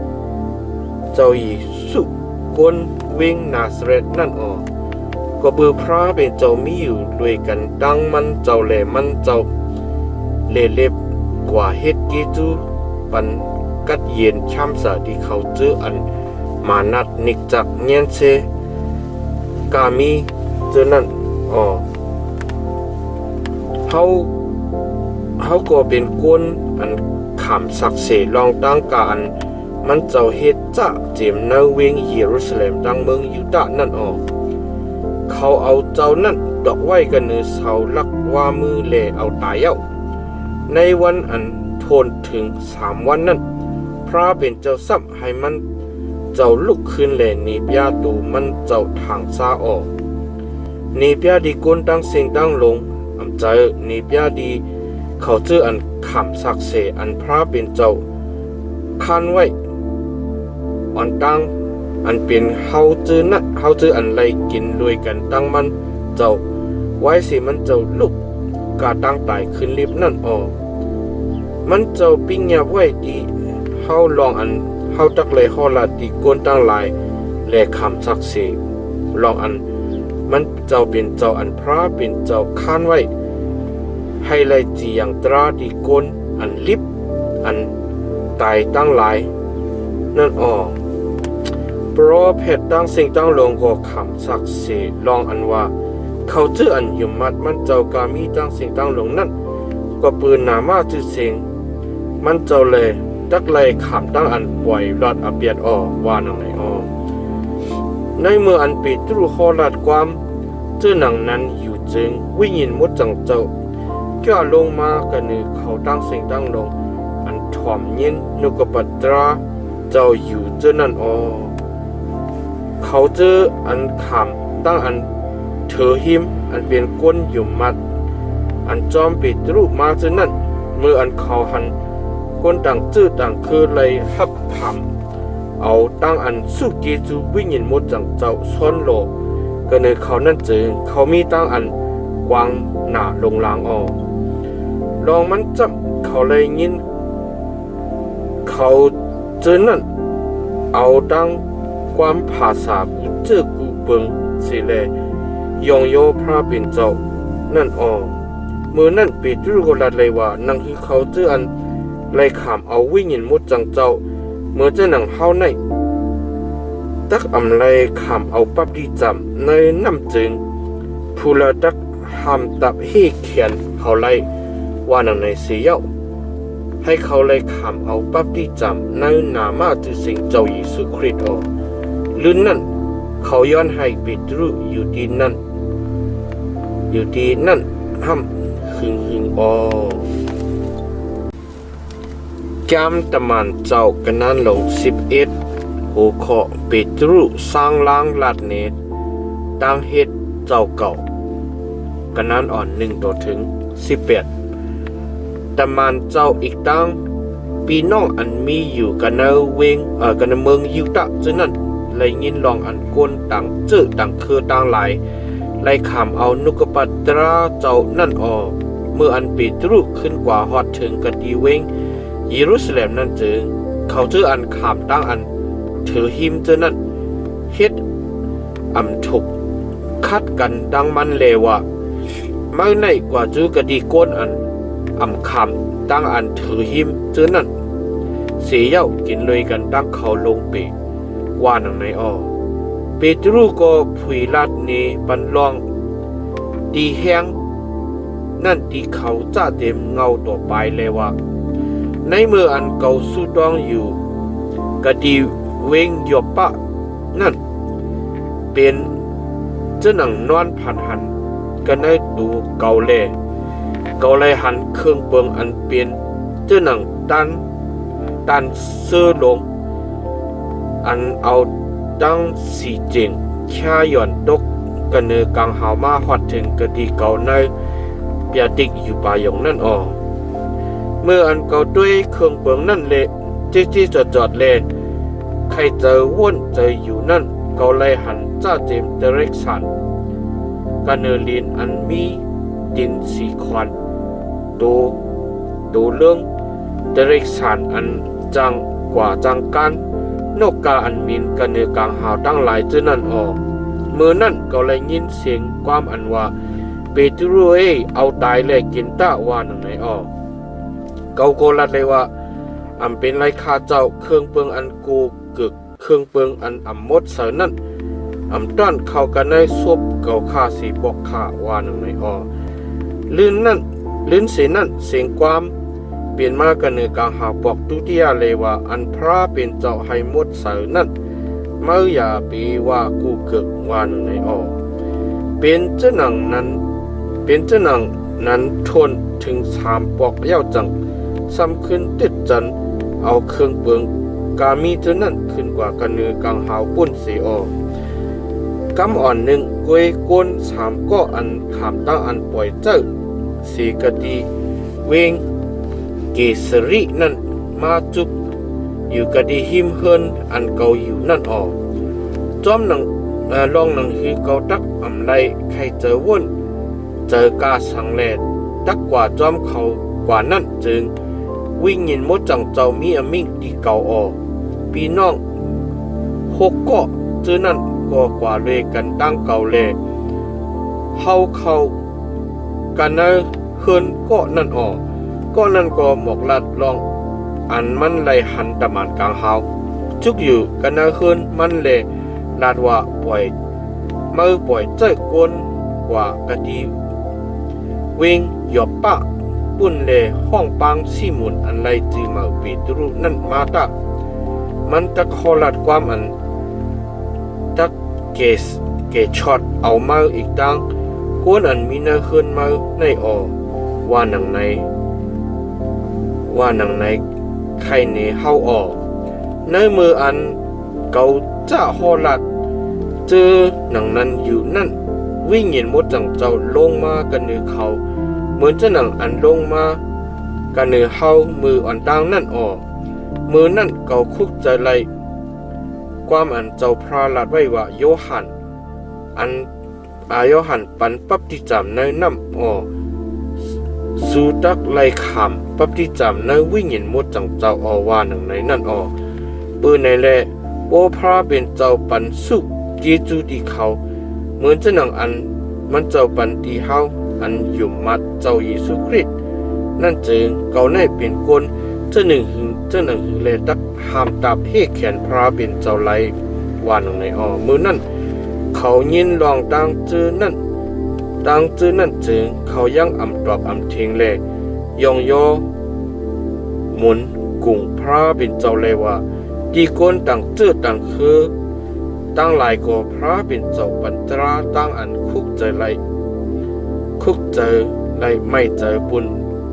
เจ้าอีสุกวนวิ่งนาสเรตนั่นก็เบือพระเป็นเจ้ามีอยู่ด้วยกันดังมันเจ้าแลมันเจ้าเล็บกว่าเฮ็ดกีจูปันกัดเย็นช้ำสาที่เขาเจออันมานัดนิกจักเงียนเซกามีเจอนั่นเขาก็เป็นก้นอันขำสักเสลองตั้งการมันเจ้าเฮ็ดจะเจมนาเวงเยรูซาเล็มดังเมืองยูดาห์นั่นเขาเอาเจ้านั่นดอกไว้กันเนื้อเสาลักว่ามือแลเอาตายเอาในวันอันทนถึง3 วันนั้นพระเป็นเจ้าซ้ำให้มันเจ้าลุกขึ้นแลนีบยาตูมันเจ้าทางซานีบยาดีก้นตั้งเสียงตั้งลงใจนีบยาดีเขาเจออันขำสักเสอันพระเป็นเจ้าคันไว้อ่อนตั้งอันเป็นเฮาเจอนัดเฮาเจออันไรกินด้วยกันตั้งมันเจ้าไว้สิมันเจ้าลุกกาตั้งตายขึ้นลิบนั่นมันเจ้าปิ้งยาไว้ดีเฮาลองอันเฮาตักเลยฮอลาดีก้นตั้งหลายแลขำสักเสลองอันมันเจ้าเป็นเจ้าอันพระเป็นเจ้าคันไว้ให้ไล่จีอย่างตราดีก้นอันลิบอันตายตั้งหลายนั่นเพราะเพชรตั้งสิ่งตั้งลงก็ขำสักเสลองอันว่าเขาเจออันยุมัดมันเจ้ากามีตั้งสิ่งตั้งลงนั่นก็ปืนหนามาจืดเสียงมันเจ้าเลยตักเลยขำตั้งอันปล่อยรอดอเบียดว่าหนังไหนในเมื่ออันปีตรูฮอลาดความเจอหนังนั้นอยู่จึงวิญญาณมดจังเจ้าก็ลงมากันนึเขาตั้งสิ่งตั้งลงอันถ่อมเย็นนุกปัตราเจ้าอยู่เจอนั่นเขาเจออันขำตั้งอันเธอหิมอันเป็นก้นอยู่มัดอันจอมปีตรูมาเจอนั่นเมื่ออันเขาหันก้นต่างจื้อต่างคือเลยฮับขำเอาตั้งอันสุกีจูวิญญาณมดจังเจ้าซ้อนโลก็เนเขานั่นจึงเขามีตั้งอันกวางหนาลงลางลองมันจับเขาเลยยินเขาเจอนั่นเอาตั้งความภาษากูเจอกูเบิงสิแลยองโยพระเป็นเจ้านั่นเมื่อนั่นปีตรูก็ลัดเลยว่านั่งคือเขาเจออันไล่ขามเอาวิญญาณมดจังเจ้าเมื่อเจ้าหนังเฮาในตักอำไลขามเอาปับดีจำในน้ำจึงผู้ละตักหามตับให้เขียนเขาไล่ว่าหนังในเสียให้เขาไล่ขามเอาปับดีจำในนามาจือสิงเจ้าเยซูคริสต์ลื่นนั่นเขาย้อนให้ปิตรูอยู่ดีนั่นห้ำหึงแกมตะมันเจ้ากันนั้นลง11หัวข้อเปตรูสร้างล้างลาดเนตตั้งเฮ็ดเจ้าเก่ากันนั้น1 ต่อถึง 18ตะมันเจ้าอีกตั้งปีน้องอันมีอยู่กันในกันในเมืองยูดาห์ฉะนั้นเลยยินลองอันก้นต่างเจอต่างคือต่างหลายไล่ขามเอานุกปัตราเจ้านั่นเมื่ออันเปตรูขึ้นกว่าฮอดถึงกะดีเวงเยรูซาเล็มนั่นจึงเขาเจออันขามตั้งอันถือหิมเจอนั่นเฮ็ดถูกคัดกันดังมันเลวะไม่ในกว่าจื้อกะดีก้นอันขามตั้งอันถือหิมเจอนั่นเสียเย้ากินเลยกันตั้งเขาลงเปว่าหนังในเปตรูก็ผุยลาดนี้ปันลองดีแห้งนั่นที่เขาจะเต็มเงาต่อไปเลยว่าในเมื่ออันเก่าสู้ต้องอยู่กะดีเวงยบปะนั่นเป็นเจ้าหนังนอนผ่านหันกันในดูเก่าเลยหันเครื่องเปิงอันเป็นเจ้าหนังตันเสื้อลง อันเอาตั้งสีเจงแค่หย่อนตกกันเนกังหาวมาฮอดถึงกะดีเก่าในเปียติกอยู่ป่ายงนั่นออกเมื่ออันเก่าด้วยเครื่องเปิงนั่นเละจี้จอดเลนใครเจอว่นเจออยู่นั่นเก่าเลยหันจ้าเจมเดเร็กสันกันเนลีนอันมีดินสีควันดูเรื่องเดเร็กสันอันจังกว่าจังกันนกกาอันมินกันเนกางหาวตั้งหลายเจนั่นออกเมื่อนั่นก็เลยยินเสียงความอันว่าเปโตรเอาตายเลยกินตะวานังไหนออกเกาโกลัดเลยว่าอำเป็นไรคาเจ้าเครื่องเปิงอันกูกึกเครื่องเปิงอันอำมดเสนั่นอำต้อนเข้ากันในซบเก่าข้าสีบอกข้าวานังไหนออกลื่นเสียนั่นเสียงความเปลี่ยนมากันเนกางหาบอกตุติยาเลยว่าอันพระเป็นเจ้าให้มดเสนั่นเมื่ออย่าปีว่ากูเกิดวานังไหนออกเป็นเจ้าหนังนั้นทนถึง3ปอกเย้าจังซ้ำขึ้นติดจันเอาเครื่องเปิงกามีเจ้านั่นขึ้นกว่ากันเนือกางหาวปุ้นเสียออกกำอ่อนหนึ่งกวยก้น3ก็อันขามตั้งอันปล่อยเจ้าสีกะดีเวงเกสรินั่นมาจุกอยู่กะดีหิมเฮินอันเก่าอยู่นั่นออกจอมหนังลองหนังฮีเก่าตักอำไรใครเจอว่นเจอกาสังแลดตักกว่าจอมเขากว่านั่นจึงวิ่งยินมดจังเจ้ามีอมิ่งที่เก่าออกปีน้อง6ก็เจอนั่นก็กว่าเลยกันตั้งเก่าแลเข้ากันนะเฮินก็นั่นออกก็นั่นก็หมอกลัดลองอันมันไหลหันตะมันกลางเฮาจุกอยู่กันนะเฮินมันเลยลาดว่าปล่อยมือปล่อยเจ้ากวนกว่ากะดีเวงหยอบปะปุ่นเลห้องปังซีมุนอันไรจือมาเปตรุนั่นมาตะมันตะคอลัดความอันตักเกช็อตเอามาอีกตังกวนอันมีนาเฮินมาในออว่าหนังในไข่เนเฮาออกในมืออันเกาจะฮอลัดเจอหนังนั้นอยู่นั่นวิ่งเห็นมดจังเจ้าลงมากันเนือเขาเหมือนจะหนังอันลงมากันเนือเฮามืออ่อนตังนั่นออกมือนั่นเกาคุกใจไหลความอันเจ้าพระลัดไว้ว่าโยหันโยหันปันปับที่จำในน้ำออกสูตักไหลขามปับที่จำในวิ่งเห็นมดจังเจ้าออว่าหนังในนั่นออกปืนในแลโอพระเป็นเจ้าปันสุเจจูที่เขาเหมือนเจ้าหนังอันมันเจ้าปันตีเฮาอันอยู่มัดเจ้าเยซูคริสต์นั่นจึงเก่าในเป็นคนเจ้าหนึ่งเลยตักห้ามตับเฮแขนพระเป็นเจ้าไหลวานในออมือนั่นเขายินลองดังจื้อนั่นจึงเขายังอำตอบอำเทงแลยองยอหมุนกุ่งพระเป็นเจ้าเลยว่าดีก้นต่างจื้อต่างคือตั้งหลายก็พระเป็นเจ้าปัญตราตั้งอันคุกเจอไม่เจอปุ่น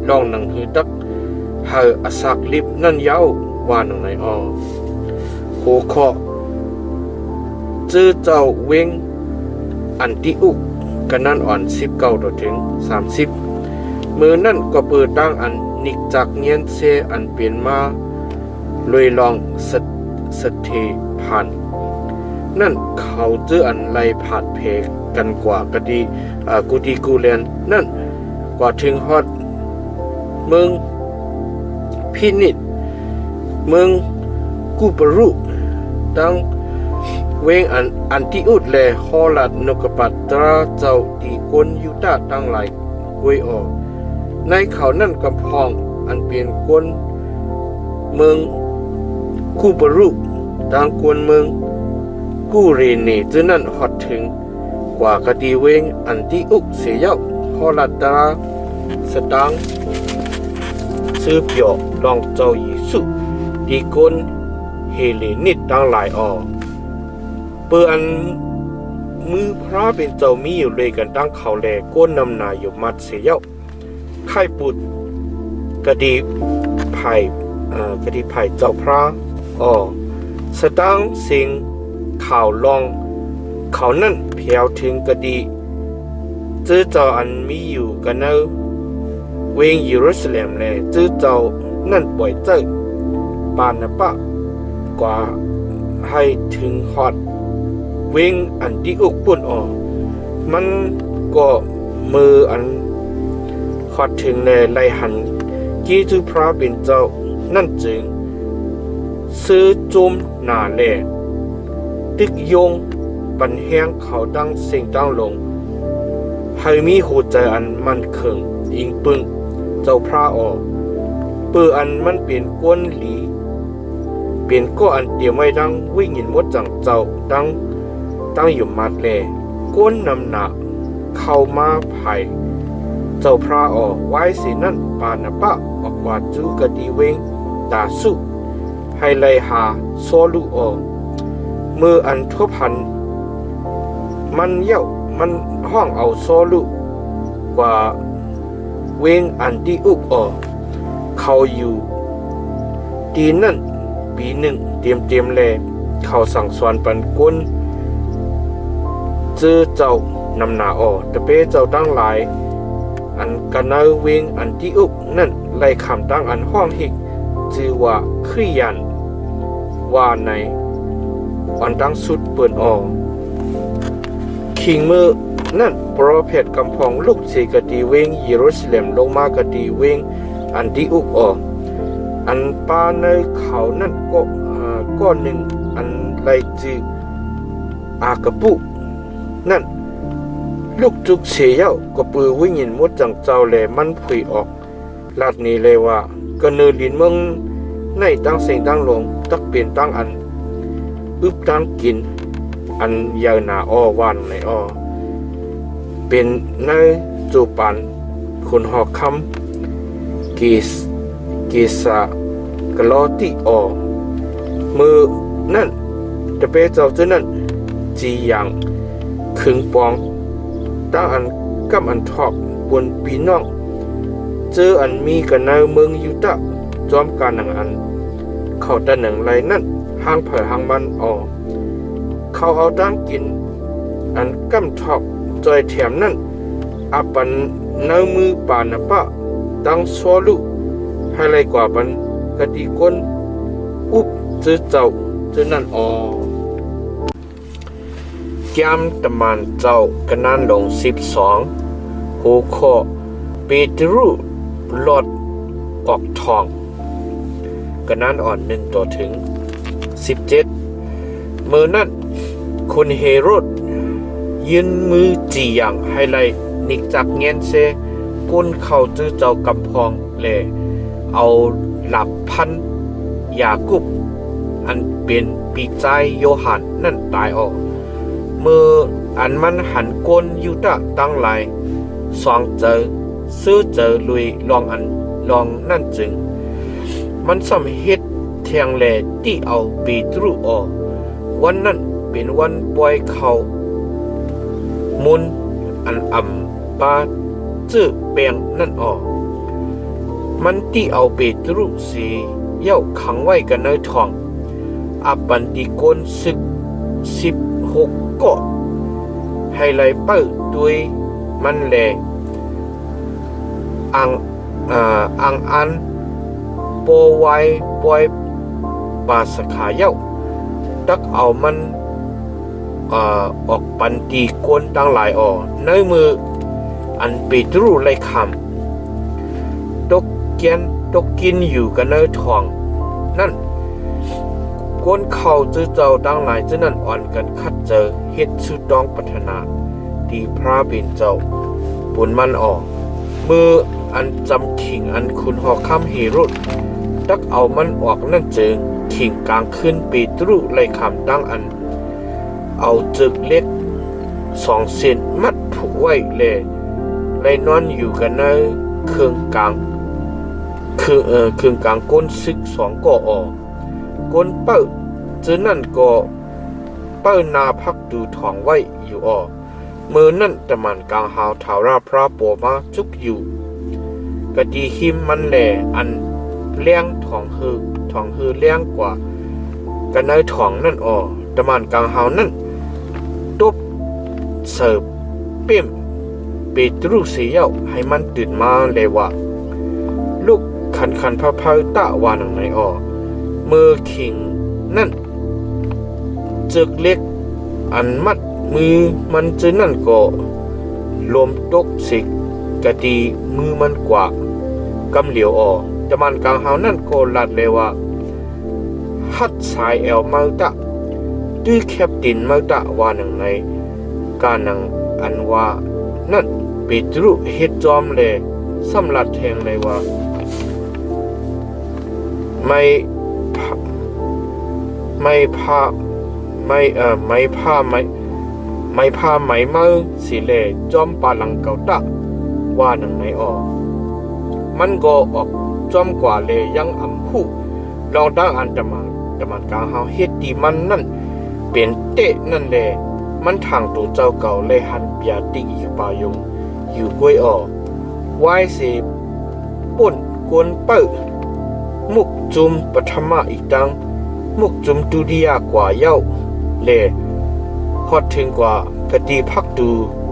ลองหนังหือตักเฮออสักลิบนั่นเย้าวานในออหัวข้อจื้อเจ้าเวงอันติอุกกันนั่นอ่อน19ถึง30มือนั่นก็เปิดตั้งอันนิกจากเงียนเซอันเปลี่ยนมาลอยลองสเทผ่านนั่นเขาเจออันไรผาดเพกันกว่ากะดีกูดีกูแลนนั่นกว่าถึงฮอดเมืองพินิจเมืองกูปรุตั้งเวงอันที่อุดแลฮอลัดนกปัตตราเจ้าตีกวนยุตาตั้งหลายกวยออกในเขานั่นกำพองอันเปลี่ยนกวนเมืองกูปรุตั้งกวนเมืองกูเรเนจึนั่นฮอดถึงกว่ากะดีเวงอันที่อุกเสียเย้าฮอลัดตราสตังซื้อเปียวลองเจ้าเยซูดีกวนเฮเลนิดตั้งหลายออกเปื่ออันมือพระเป็นเจ้ามีอยู่เลยกันตั้งเขาแลก้นนำนายอยู่มัดเสียเย้าไข่ปุดกะดีไผ่เจ้าพระ สตังสิ่งข่าวลองเขานั่นเพียวถึงกะดีจื้อเจ้าอันมีอยู่กันเนอเวงเยรูซาเล็มแลจื้อเจ้านั่นปล่อยเจ้าปานนะปะกว่าให้ถึงฮอดเวงอันที่อุกปุ่นมันก็มืออันฮอดถึงในไลหันกีจูพระเป็นเจ้านั่นจึงซื้อจุมหนาแลตึกยงปันแห้งเขาดังเสียงดังลงให้มีหัวใจอันมันเคิงอิงปึงเจ้าพระปืออันมันเป็นก้นหลีเป็นก็อันเตรียมไว้ดังวิ่งหินมดจังเจ้าดังตั้งอยู่มัดแลก้นนำหนักเข้ามาไผ่เจ้าพระไว้สินั่นปานะปะออกว่าจูกะดีเวงตาสุให้ไลหาโซลุมืออันทั่วพันมันเย่ามันห้องเอาโซลุกว่าเวงอันที่อุกเขาอยู่ดีนั่นปีหนึ่งเตรียมแลเขาสั่งสอนปันก้นเจอเจ้านำหนาตะเปเจ้าตั้งหลายอันกันเนเวงอันที่อุกนั่นไล่คำตั้งอันห้องหิกจือว่าคริยันว่าในอันตั้งสุดเปิดคิงมือนั่นโปรเพตกำพองลูกเสกดีเวงเยรูซาเล็มลงมากดีเวงอันที่อุกอันปาในเขานั่นก็หนึ่งอันไลจืออากระปุนั่นลูกจุกเสียเย้าก็ปือวิ่งหินมดจังเจ้าแหลมันผุยออกลาดนี้เลยว่าก็เนลินเมืองในตั้งเสียงตั้งลงตักเปลี่ยนตั้งอันอึบตั้งกินอันยาวหนาวันในเป็นในจูปันคนหอกคำกีสากลอติมือนั่นจะเป็นเจ้าเจ้านั่นจีอย่างขึงปองตั้งอันกำอันทอกบนปีน้องเจออันมีกันในเมืองยุตะจอมการหนังอันเขาแต่หนังไรนั่นห้างเผยห้างมันเขาเอาตั้งกินอันกำทอกจอยแถมนั่นอาปันเนื้อมือปานะปะตั้งโซลุให้ไรกว่าปันกะดีก้นอุบเจอเจ้าเจอนั่นแก้มตะมันเจ้ากันนั้นลง12หัวข้อเปตรุหลอดออกทองกันนั้น1ต่อถึง17มือนั่นคุณเฮโรดยืนมือจีอย่างให้ไลนิกจากเงียนเซก้นเข้าเจอเจ้ากำพองแลเอาหลับพันยากุบอันเป็นปีใจโยหันนั่นตายมืออันมันหันก้นยุตะตั้งหลายสองเจอซื้อเจอลุยลองนั่นจึงมันสำเฮ็ดเทียงแลที่เอาปีตรุวันนั้นเป็นวันปล่อยเขามุนอันปาจื้อเปียงนั่นมันที่เอาเปตรุสีเย่าขังไว้กันในท้องอาปันติโกนศึก16ก็ให้ไลเปิดด้วยมันแลอังอันโปไว้ปล่อยปาสขาเย่าตักเอามันออกปันตีกวนตั้งหลายในมืออันเปตรุไลคำตกกินอยู่กันในท้องนั่นก้นเข่าจื้อเจ้าตั้งหลายจื้อนั่นอ่อนกันคัดเจอเฮ็ดสุดต้องพัฒนาดีพระเป็นเจ้าบุญมันมืออันจำขิงอันคุณหอกคำเฮโรดตักเอามันออกนั่นเจอขิงกลางขึ้นเปตรุไลคำตั้งอันเอาจึกเล็ก2 เซนมัดผูกไว้เลยนอนอยู่กันในเครื่องกลางก้นซึก2ก่อก้นเป้าจื้อนั่นก็เป้านาพักดูทองไว้อยู่มือนั่นตะมันกลางหาวถาวราพระปัวมาจุกอยู่กะดีหิมมันแหล่อันเลี้ยงทองฮือเลี้ยงกว่าก กันเนยถ่องนั่นอ๋อตะมันกลางเฮานั่นตบเสิร์ฟเปี่ยมเปตรุเสียวให้มันตื่นมาเลยว่าลูกขันพะเพาตะวานังไหนอ๋อมือขิงนั่นจึกเล็กอันมัดมือมันจะนั่นก็ลมตกสิกกะดีมือมันกว่ากำเหลียวอ๋อตะมันกลางเฮานั่นก็ลัดเลยว่าฮัดสายแอลมาตะตื้อแคปตินมาตะวานังไหนการนังอันว่านั่นเปตรุเฮ็ดจอมเลยสำลัดแทงเลยว่าไม่พาไม่พาไหมมือสิเลจอมปาลังเกาตะว่านังไหนออกมันก็ออกจอมกว่าเลยยังอำคู่ลองตั้งอันตะมันกลางเฮาเฮ็ดดีมันนั่นเป็นเตะนั่นแหละมันทางตัวเจ้าเก่าเลยหันเปียติอีกปายงอยู่กล้วยออกไว้สิป่นกวนเปิ้มุกจุมปฐมะอีกดังมุกจุมตุดิยากว่าเย้าเลฮอดถึงกว่ากะตีพักดู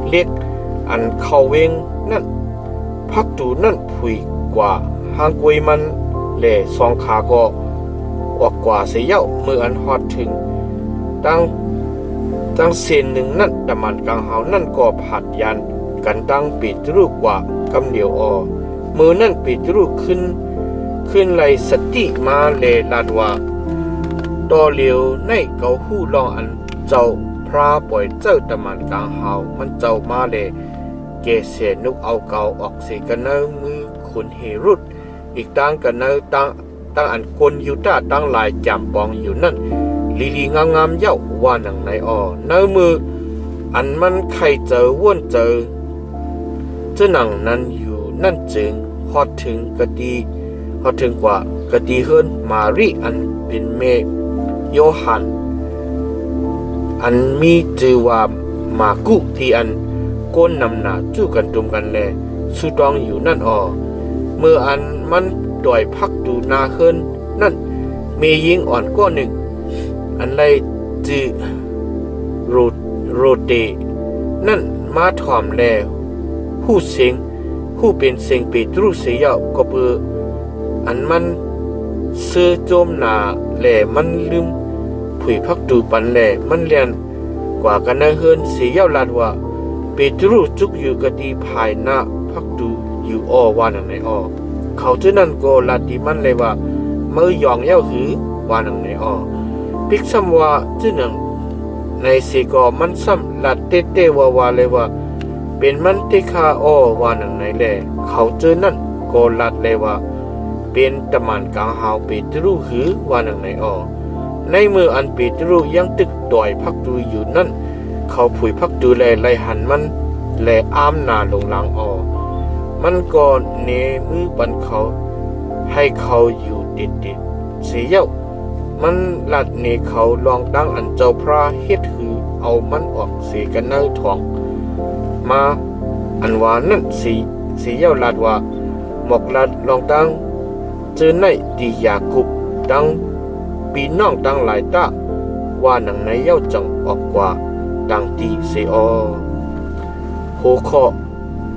เล็กอันเข้าเวงนั่นพักดูนั่นผุยกว่าหางกวยมันเลสองขาก็ออกกว่าเสียเย้าเมื่ออันฮอดถึงตั้งเส้นหนึ่งนั่นตะมันกลางเฮานั่นก็ผัดยันกันตั้งปิดรูปกว่ากำเดียวออมือนั่นปิดรูปขึ้นไหลสติมาเลลาดว่าต่อเหลียวในเกาหู้ลองอันเจ้าพระปล่อยเจ้าตะมันกลางเฮามันเจ้ามาเลเกเสนุกเอาเกาออกเสกันเนมือขุนเฮรุดอีกตั้งกันเนตั้งอันกลอยู่ต้าตั้งลายจำปองอยู่นั่นลีงามเย้าว่าหนังในอ้อเนื้อมืออันมันใครเจอว่นเจอหนังนั้นอยู่นั่นจึงฮอดถึงกะดีฮอดถึงกว่ากะดีเฮิรนมารีอันเป็นเมโยฮันอันมีชื่อว่ามากุที่อันก้นนำหนาจู้กันตุมกันแลสุดองอยู่นั่นอ้อเมื่ออันมันต่อยพักดูนาเฮิรนนั่นมียิงอ่อนก้อนหนึ่งอันไรจือโรเตนั่นมาถ่อมแลหู้เสียงหู้เป็นเสียงเปตรุเสียก็เปืออันมันเสื้อโจมหนาแหล่มันลืมผุยพักดูปันแหล่มันเลียนกว่ากันนะเฮิรนเสียลาดว่าเปตรุจุกอยู่กะดีภายหน้าพักดูอยู่อ้อว่านังไหนอ้อเขาเจ้านั่นก็ลาดีมันเลยว่าเมื่อยองเย้าหือว่านังไหนอ้อพิกซ้ำว่าจื้อหนึ่งในสีกอมันซ้ำลัดเต้ว่าเลยว่าเป็นมันเตคาอ้อว่าหนังไหนแลเขาเจอนั่นก็ลัดเลยว่าเป็นตะมันกลางเฮาเปตรุหือว่าหนังไหนอ้อในมืออันเปตรุยังตึกต่อยพักดูอยู่นั่นเขาผุยพักดูแลไล่หันมันแลอ้ามหน้าลงหลังอ้อมันก็เนมือปันเขาให้เขาอยู่ติดเสียเย้ามันลัดเนเขาลองตั้งอันเจ้าพระเฮ็ดหือเอามันออกเสกันเนื้อทองมาอันว่านั่นสีเย้าลัดว่าหมอกลัดลองตั้งเจอในดียากุบตั้งปีน้องตั้งหลายตาว่าหนังในเย้าจังออกกว่าตั้งตีเสอโหคอ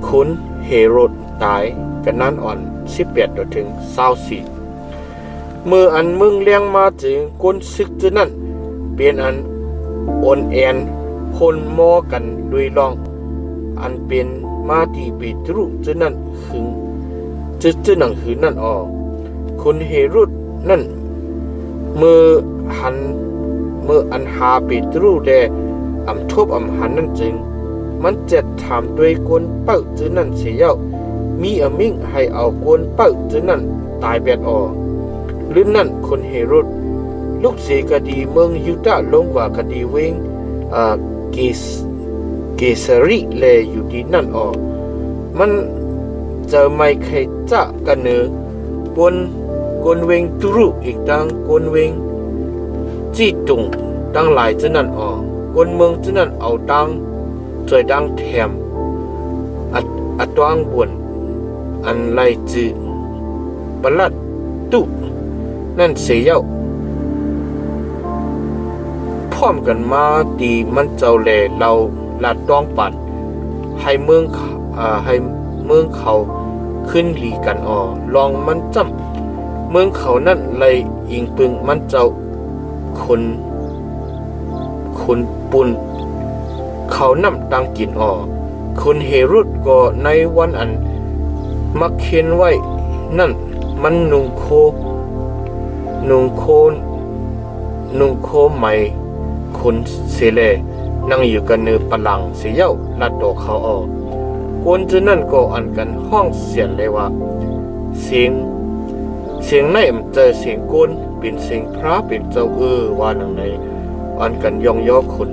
คุณเฮโรดตายกันนั้นอ่อน18ถึง24เมื่ออันมึงเลี้ยงมาถึงก้นซึกจะนั่นเปลี่ยนอันโอนแอนคนมอกันด้วยลองอันเป็นมาที่เปตรุจะนั่นหึงจะหนังหืนนั่นออกคุณเฮรุดนั่นเมื่ออันหาเปตรุแดอำทบอำหันนั่นจึงมันเจ็ดถามด้วยกวนเป้าจะนั่นเสียเย้ามีอมิ่งให้เอากวนเป้าจะนั่นตายแบดออกหรือนั่นคนเฮโรดลูกเสกดีเมืองยูดาห์ลงกว่าคดีเวงเกสริเลอยู่ดีนั่นออกมันจะไม่เคยจะกันเนอกวนเวงตุรุอีกดังกวนเวงจีตุงดังหลายจะนั่นออกกวนเมืองจะนั่นเอาดังจอยดังแถมอัดวางบวนอันไรจืปลัดตุนั่นเสียเย้า ท่อมกันมาตีมันเจ้าแลเราลัดต้องปัดให้เมืองเขาขึ้นหลีกันลองมันจำเมืองเขานั่นเลยอิงปึงมันเจ้าคนปุ่นเขานำตังกินคนเฮรุดก็ในวันอันมักเขียนไว้นั่นมันนุงโคใหม่คนเสเลนั่งอยู่กันเนือปลังเสียเย้าลัดดอกเขาคนจะนั่นก็อันกันห้องเสียงเลยว่าเสียงในมันเจอเสียงก้นเป็นเสียงพระเป็นเจ้าว่าหนังในอันกันยองย่อคน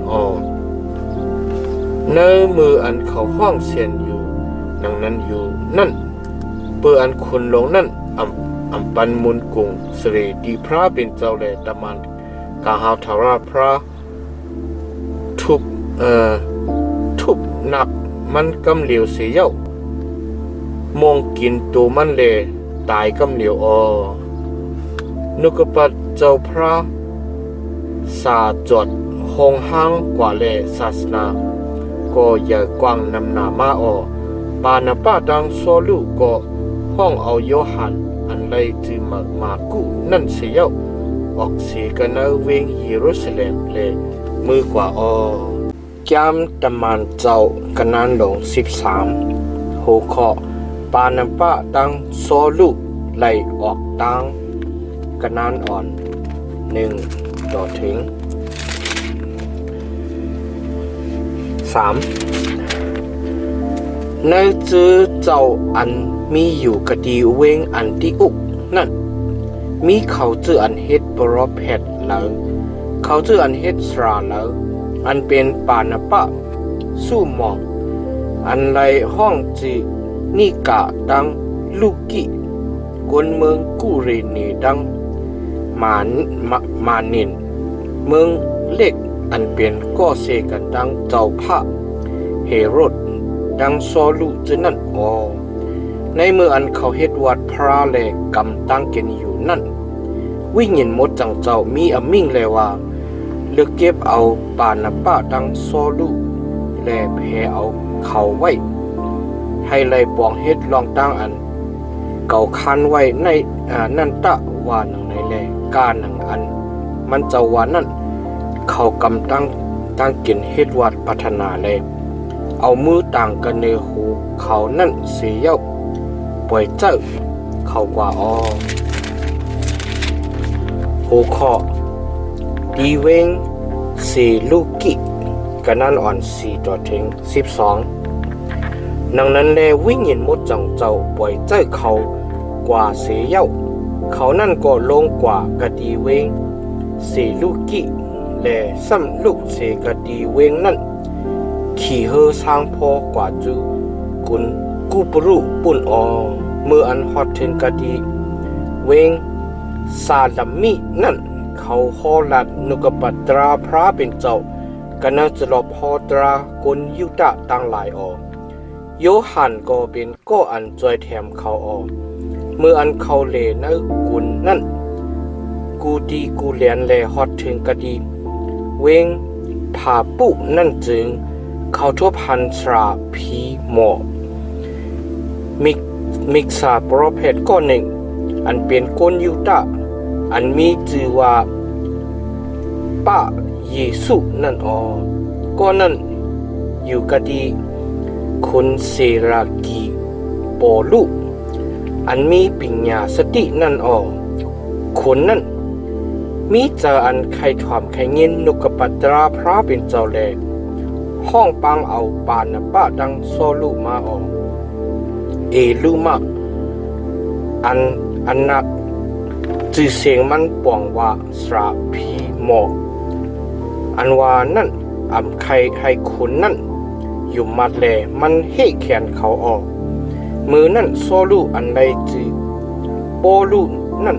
ในมืออันเขาห้องเสียงอยู่ดังนั้นอยู่นั่นเปื่ออันคนลงนั่นอัมปันมุนกุงสรีดีพระเป็นเจ้าแลตะมันกาหาวทาราพระทุบหนักมันกำเหลียวเสียเย้ามองกินตัวมันเลยตายกำเหลียวนุกปัดเจ้าพระสาจดหงห้างกว่าแลศาสนาก็อย่ากวางนำหนามาปานาป้าดังโซลูก็ห้องเอาโยหันอันไรจือมากุนั่นเสียออกเสียกันเวงเยรูซาเล็มเลยมือกว่าจามตะมันเจ้ากันนั้นลง13หัวข้อปานาป้าดังโซลูไล่ออกตังกันนั้นอ่อน1ต่อถึง3ในจื้อเจ้าอันมีอยู่กะดีเวงอันที่อุกนั่นมีเขาจื้ออันเฮ็ดบรอแพทแล้วเขาจื้ออันเฮ็ดสราแล้วอันเป็นปานาปะสู้หมองอันไรห้องจีนี่กะดังลูกิกวนเมืองกูเรนีดังมานินเมืองเล็กอันเป็นก็เสกันดังเจ้าพระเฮโรดดังโซลูจะนั่นในเมื่ออันเขาเฮ็ดวัดพระแลกำตั้งเกณฑ์อยู่นั่นวิ่งเห็นหมดจังเจ้ามีอมิ่งเลยว่าเลือกเก็บเอาปานาป้าดังโซลูแลแพเอาเขาไว้ให้ไล่ปองเฮ็ดลองตั้งอันเก่าคันไว้ในนั่นตะว่าหนังในแลกาหนังอันมันเจ้าว่านั่นเขากำตั้งเกณฑ์เฮ็ดวัดพัฒนาเลยเอามือต่างกันในหูเขานั่นเสียเย้าปล่อยเจ้าเขากว่าหูคอดีเวงสีลูกิกันนั่นอ่อน4ต่อถึง12ดังนั้นแลวิ่งเห็นมดจังเจ้าปล่อยเจ้าเขากว่าเสียเย้าเขานั่นก็ลงกว่ากะดีเวงสีลูกิแลซ้ำลูกเสกะดีเวงนั่นขี่เฮอสร้างพอกว่าจูกุนกูปรุปุ่นเมื่ออันฮอดถึงกะดีเวงซาลัมมินั่นเขาฮอลัดนุกปัตราพระเป็นเจ้ากันน่าจะหลบฮอตรากนยุตะตั้งหลายโยหันก็เป็นก็อันจอยแถมเขาเมื่ออันเขาเลนกุนนั่นกูดีกูเลียนแลฮอดถึงกะดีเวงผาปุนั่นจึงเขาทบหันสราพีหมอมิกซาโปรเพตก้อนหนึ่งอันเป็นก้นยูตะอันมีชื่อว่าป้าเยซูนั่นก้อนนั้นอยู่กะดีคนเซรากีโปลุอันมีปัญญาสตินั่นคนนั้นมีเจออันใครถอมใครเงินนุกปัตราพระเป็นเจ้าแลห้องปังเอาปานาป้าดังโซลูมาลูมากอันนักจือเสียงมันป่องว่าสราพีหมออันว่านั่นใครให้คนนั่นอยู่มัดแลมันเฮแขนเขามือนั่นโซลูอันใดจือโปลูนั่น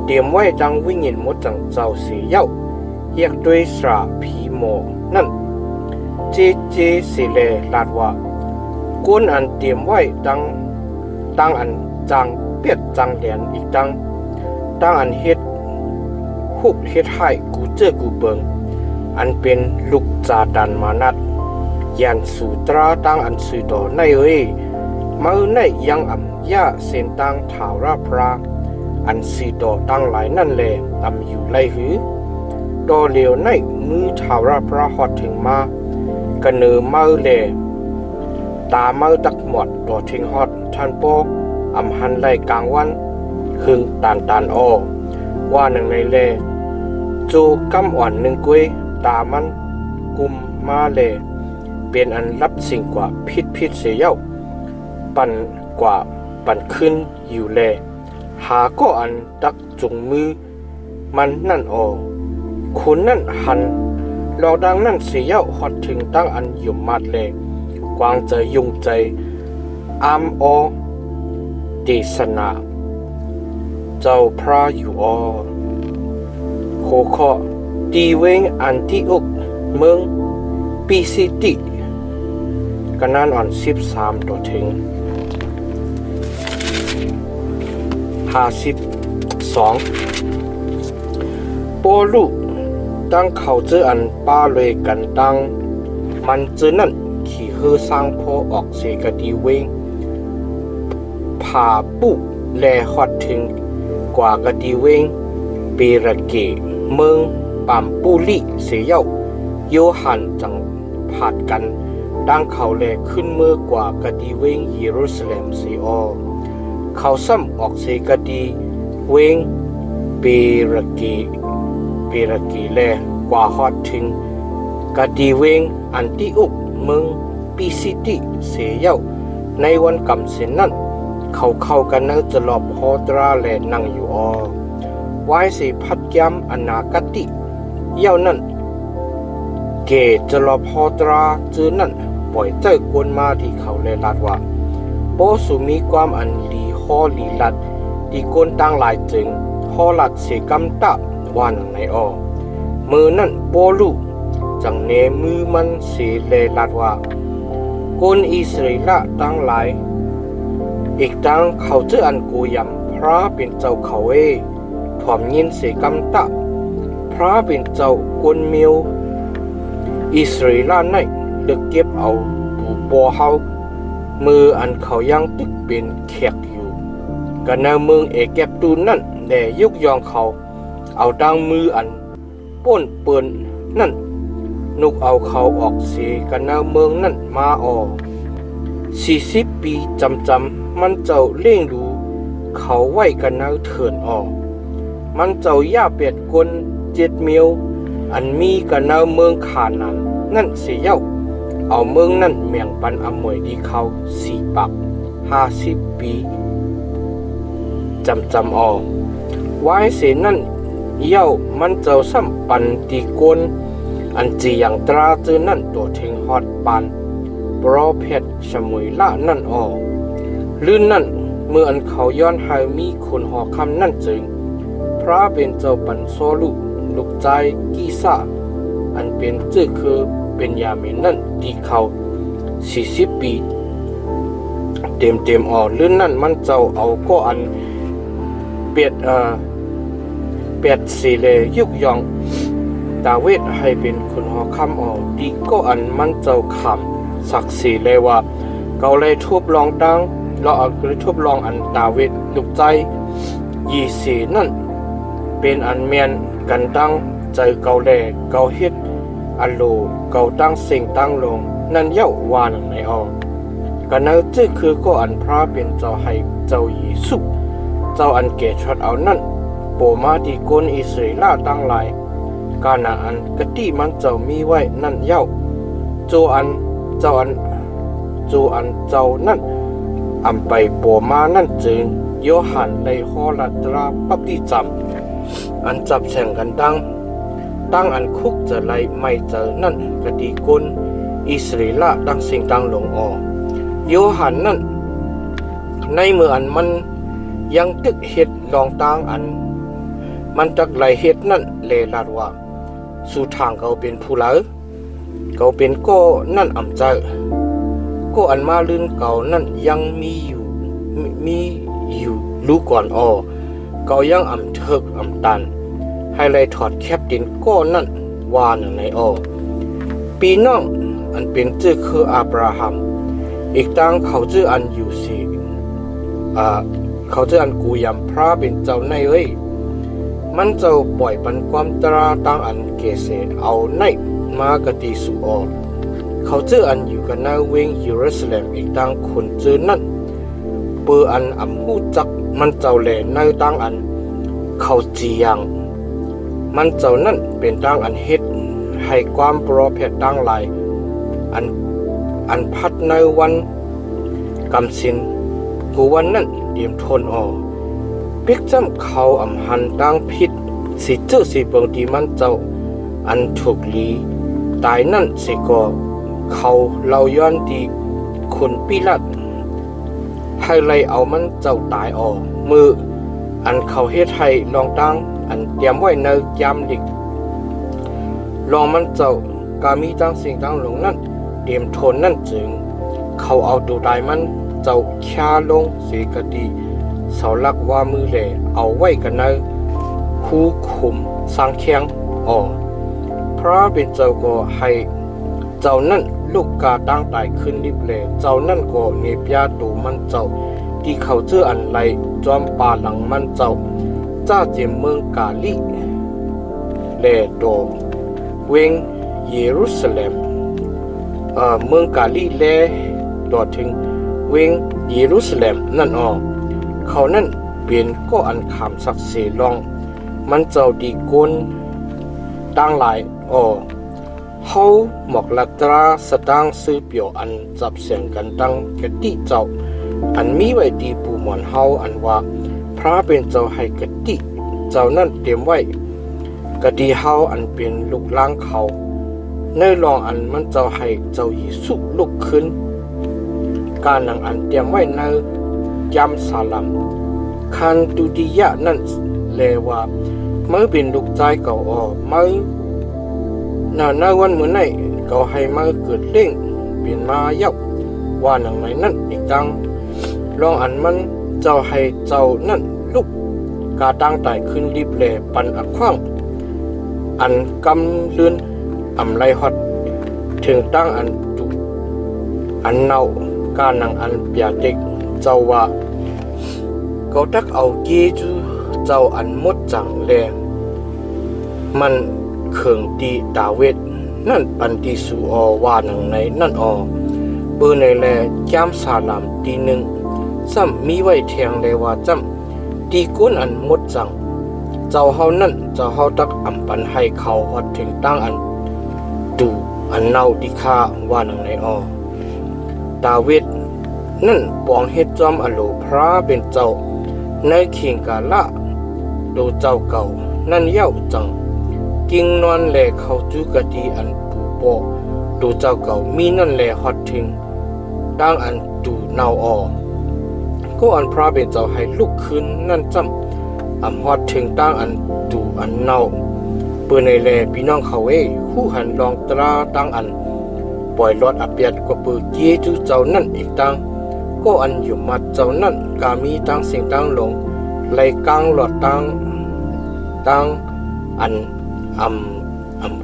เตรียมไว้จังวิ่งเห็นหมดจังเจ้าเสียเย้าเรียกด้วยสราพีหมอนั่นเจสิเลลาดว่าก้นอันเตรียมไว้ตั้งอันจังเปียดจังเหรียญอีกตั้งอันเฮ็ดหุบเฮ็ดให้กูเจอกูเบิง อันเป็นลูกจาดันมานัดยันสูตราตั้งอันสือต่อในมือในยังย่าเส้นตั้งถาวราพระอันสือต่อตั้งหลายนั่นแลอยู่ไรหือดอเหลียวในมือถาวราพระหอดถึงมากันเนอมือแลตามือตักหมดต่อถึงหอดท่านโปหันไลกลางวันหึงตานว่าหนึ่งในแลจูกำอ่อนหนึ่งกุ้ยตามันกุมมาแลเป็นอันรับสิ่งกว่าพิษเสียเย้าปั่นกว่าปั่นขึ้นอยู่แลหาก็อันตักจุงมือมันนั่นคุณนั่นหันเราดังนั่นเสียเย้าหอดถึงตั้งอันยุ่มมาดแลกวางใจยุงใจเดสนาเจ้าพระอยู่โคขอตีเวงอันที่อกเมืองปีซิติกันนั้นอ่อน13ต่อถึง52โปลุตั้งเขาเจออันป้าเลยกันตั้งมันเจอนั่นขี่เฮือสร้างพอออกเสกดีเวงผ่าปุแลฮอดถึงกว่ากะดีเวงเประเกเมืองปัมปูลิเสียเย้าโยหันจังผาดกันดังเขาแลขึ้นเมื่อกว่ากะดีเวงเยรูซาเล็มเสียเขาซ้ำออกเสกดีเวงเประเกแลกว่าฮอดถึงกะดีเวงอันติอุกเมืองปีซิติเสียเย้าในวันกำเส้นนั้นเข้ากันนั่งจะหลอบฮอตราแลนั่งอยู่ไว้สิพัดย้ำอนาคติเย้านั่นเกจะหลอบฮอตราจื้อนั่นปล่อยเจ้ากวนมาที่เขาแลลาดว่าโปสุมีความอันลีฮอลีลัดที่กวนตั้งหลายจึงฮอลัดเสกำตะวันในมือนั่นโปลูจังเนมือมันเสแลลาดว่ากวนอิสราเอลตั้งหลายอีกทั้งเขาเจออันกูยำพระเป็นเจ้าเขาถ่อมยินเสกำตะพระเป็นเจ้ากวนเมียวอิสราเอลในเลือกเก็บเอาปูปอเฮามืออันเขายังตึกเป็นแขกอยู่กันในเมืองเอเก็บตูนั่นแต่ยุกยองเขาเอาดังมืออันป้นเปินนั่นนุกเอาเขาออกเสียกันในเมืองนั่นมา40 ปีจำมันเจ้าเล่งดูเขาไว้กันนาเถินมันเจ้าย่าเป็ดกล7 เมียวอันมีกันนาเมืองขานั้นนั่นเสียเย้าเอาเมืองนั่นเมียงปันอมวยดีเขา4 ปัก50 ปีจำไว้เสียนั่นเย้ามันเจ้าซ้ำปันตีกลอันจีอย่างตราเจอนั่นตัวถึงฮอดปันโปรเพชชมุยละนั่นลื่นนั่นเมื่ออันเขาย้อนหายมีคนหอคำนั่นจึงพระเป็นเจ้าปันโซลูกใจกีซาอันเป็นชื่อคือเป็นยาเมนนั่นดีเขา40 ปีเต็มลื่นนั่นมันเจ้าเอาก็อันเปียดสีเลยุกยองดาเวดให้เป็นคนหอคำดีก็อันมันเจ้าคำศักดิ์ศรีเลยว่าเขาเลยทบลองดังเราเลยทบลองอันดาเวดลูกใจ24นั่นเป็นอันเมียนกันดังใจเขาเลยเขาเฮ็ดอันโลเขาตั้งสิ่งตั้งลงนั่นเย้าวานในกันนั้นชื่อคือก็อันพระเป็นเจ้าให้เจ้าเยซูเจ้าอันเกชดเอานั่นโปมาที่กนอิสราเอลตั้งหลายกานาอันกะติมันเจ้ามีไว้นั่นเย้าโจอันเจ้านั่นไปโปมานั่นจึงโยหันได้ฮอลัตราปัติจำอันจับแข่งกันตั้งอันคุกจะไล่ไม่เจอนั่นกะติกนอิสราเอลตั้งสิ่งตั้งลงโยหันนั่นในเมื่ออันมันยังตึกเฮ็ดลองตั้งอันมันจักไหลเฮ็ดนั่นเลลาดว่าสู่ทางเขาเป็นผู้เหลอเขาเป็นก็นั่นใจก็อันมาลื่นเก่านั่นยังมีอยู่รู้ก่อนเขายังเถิกตันให้เลยถอดแคบดินก็นั่น ว่าหนังในออปีน้องอันเป็นชื่อคืออับราฮัมอีกตั้งเขาชื่ออันอยู่สีเขาชื่ออันกูยำพระเป็นเจ้าในเอ้ยมันเจ้าปล่อยปันความตราตั้งอันเกษเอาในมากติสุออเขาชื่ออันอยู่กันในเวงเยรูซาเล็มอีกตั้งคนชื่อนั่นเปืออันอำหูจักมันเจ้าแหล่ในตั้งอันเขาจียังมันเจ้านั่นเป็นตั้งอันเฮ็ดให้ความโปรเพดตั้งหลายอันพัดในวันกำสินกูวันนั้นเตรียมทนออปิกจำเขาอำหันตั้งพิษสิเจ้าสิเบิงที่มันเจ้าอันถูกลีตายนั่นสิก็เขาเล่าย้อนที่คนปิลัดให้ไล่เอามันเจ้าตายออกมืออันเขาเฮ็ดให้ลองตั้งอันเตรียมไว้ในยามดิกลองมันเจ้ากามีตั้งสิ่งตั้งหลงนั่นเตรียมทนนั่นจึงเขาเอาตัวตายมันเจ้าแค่ลงเสกดีเสาลักว่ามือแหล่เอาไว้กันในคู่ขุมสร้างแข้งพระเป็นเจ้าก็ให้เจ้านั่นลูกกาตั้งตายขึ้นริบแหล่เจ้านั่นก็เนบยาตูมันเจ้าที่เขาเจออันไรจอมป่าหลังมันเจ้าจ้าเจมเมืองกาลีแหล่โดเวงเยรูซาเล็มเมืองกาลีแลต่อถึงเวงเยรูซาเล็มนั่นเขานั่นเปลี่ยนก็อันขามศักดิ์ศรีลองมันเจ้าดีกุนตั้งหลายเฮาหมอกลัตราสตางซื้อเปียวอันจับเสียงกันตั้งกะติเจ้าอันมีไว้ดีปูหมอนเฮาอันว่าพระเป็นเจ้าให้กะติเจ้านั่นเตรียมไว้กะดีเฮาอันเป็นลูกล้างเขาเนื้อลองอันมันเจ้าให้เจ้าเยซูลุกขึ้นการนังอันเตรียมไว้ในยามสาลัมคันตุติยะนั่นแลว่าเมื่อเป็นลูกใจเก่าเมื่อในวันเมื่อไหนเขาให้มาเกิดเร่งเปลี่ยนมาเย้าว่าหนังไหนนั่นอีกตั้งลองอันมันเจ้าให้เจ้านั่นลุกกาตั้งไต่ขึ้นรีบแหล่ปันอักขว้างอันกำเลื่อนอำไรฮอดถึงตั้งอันตุอันเนาการนังอันเปียเด็กเจ้าว่าเขาตักเอาเกจูเจ้าอันมดจังแลมันเขิงตีดาเวดนั่นปันติสูว่าหนังในนั่นเบอร์ในแลจามสาลามตีหนึ่งซ้ำมีไว้แทงเลยว่าจำตีก้นอันมดจังเจ้าเฮานั่นเจ้าเฮาตักอำปันให้เขาฮอดถึงตั้งอันดูอันเนาดิคาว่าหนังในดาเวดนั่นปองเฮ็ดจอมอโลพระเป็นเจ้าในเขียงกาละดูเจ้าเก่านั่นเย้าจังกิ่งนอนแลเขาจูกะดีอันปูปอดูเจ้าเก่ามีนั่นแลฮอดถึงตั้งอันดูเนาก็อันพระเป็นเจ้าให้ลุกขึ้นนั่นจำอำฮอดถึงตั้งอันดูอันเนาเปื่อในแลพี่น้องเขาผู้หันลองตราตั้งอันปล่อยรอดอเปียดกว่าปือเกียจูเจ้านั่นอีกตั้งก็อันอยู่มัดเจ้านั่นกามีตั้งเสียงตั้งลงไหลกลางหลอดตั้งอัน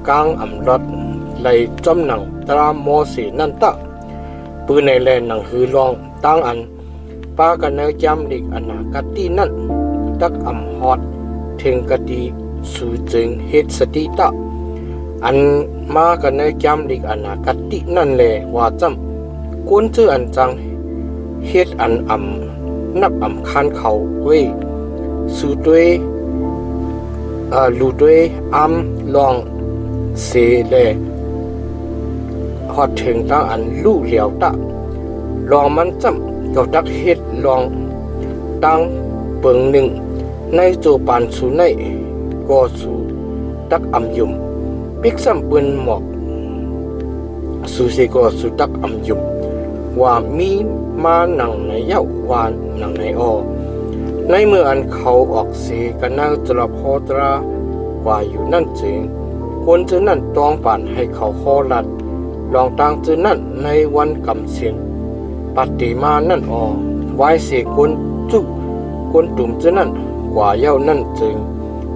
กลางรอดไหลจอมหนังตราโมเสนั่นตะปืนในแลหนังหือลองตั้งอันป้ากันในจำดิกอันนากะตีนั่นตักฮอดถึงกะตีสู่จึงเฮ็ดสติตะอันมากันในจำดิกอันนากะตินั่นแลว่าจำกวนเจออันจังเฮ็ดอันนับคันเขาเว้ยสู่ด้วยลูด้วยลองเสแลฮอดถึงตั้งอันลู่เหลียวตะลองมันจำเขาตักเฮ็ดลองตั้งเปิงหนึ่งในโจปานสู่ในก็สู่ตักยุมปิกซ้ำเปิ้นหมอกสู่เสก็สู่ตักยุมว่ามีมาหนังในเย้าว่าหนังในในเมื่ออันเขาออกเสกันนางตระพอตรากว่าอยู่นั่นจึงคนเจอนั่นต้องปั่นให้เขาคอลัดลองตั้งเจอนั่นในวันกำเสียงปฏิมานั่นไว้เสคนจุคนตุ่มเจอนั่นกว่าเย้านั่นจึง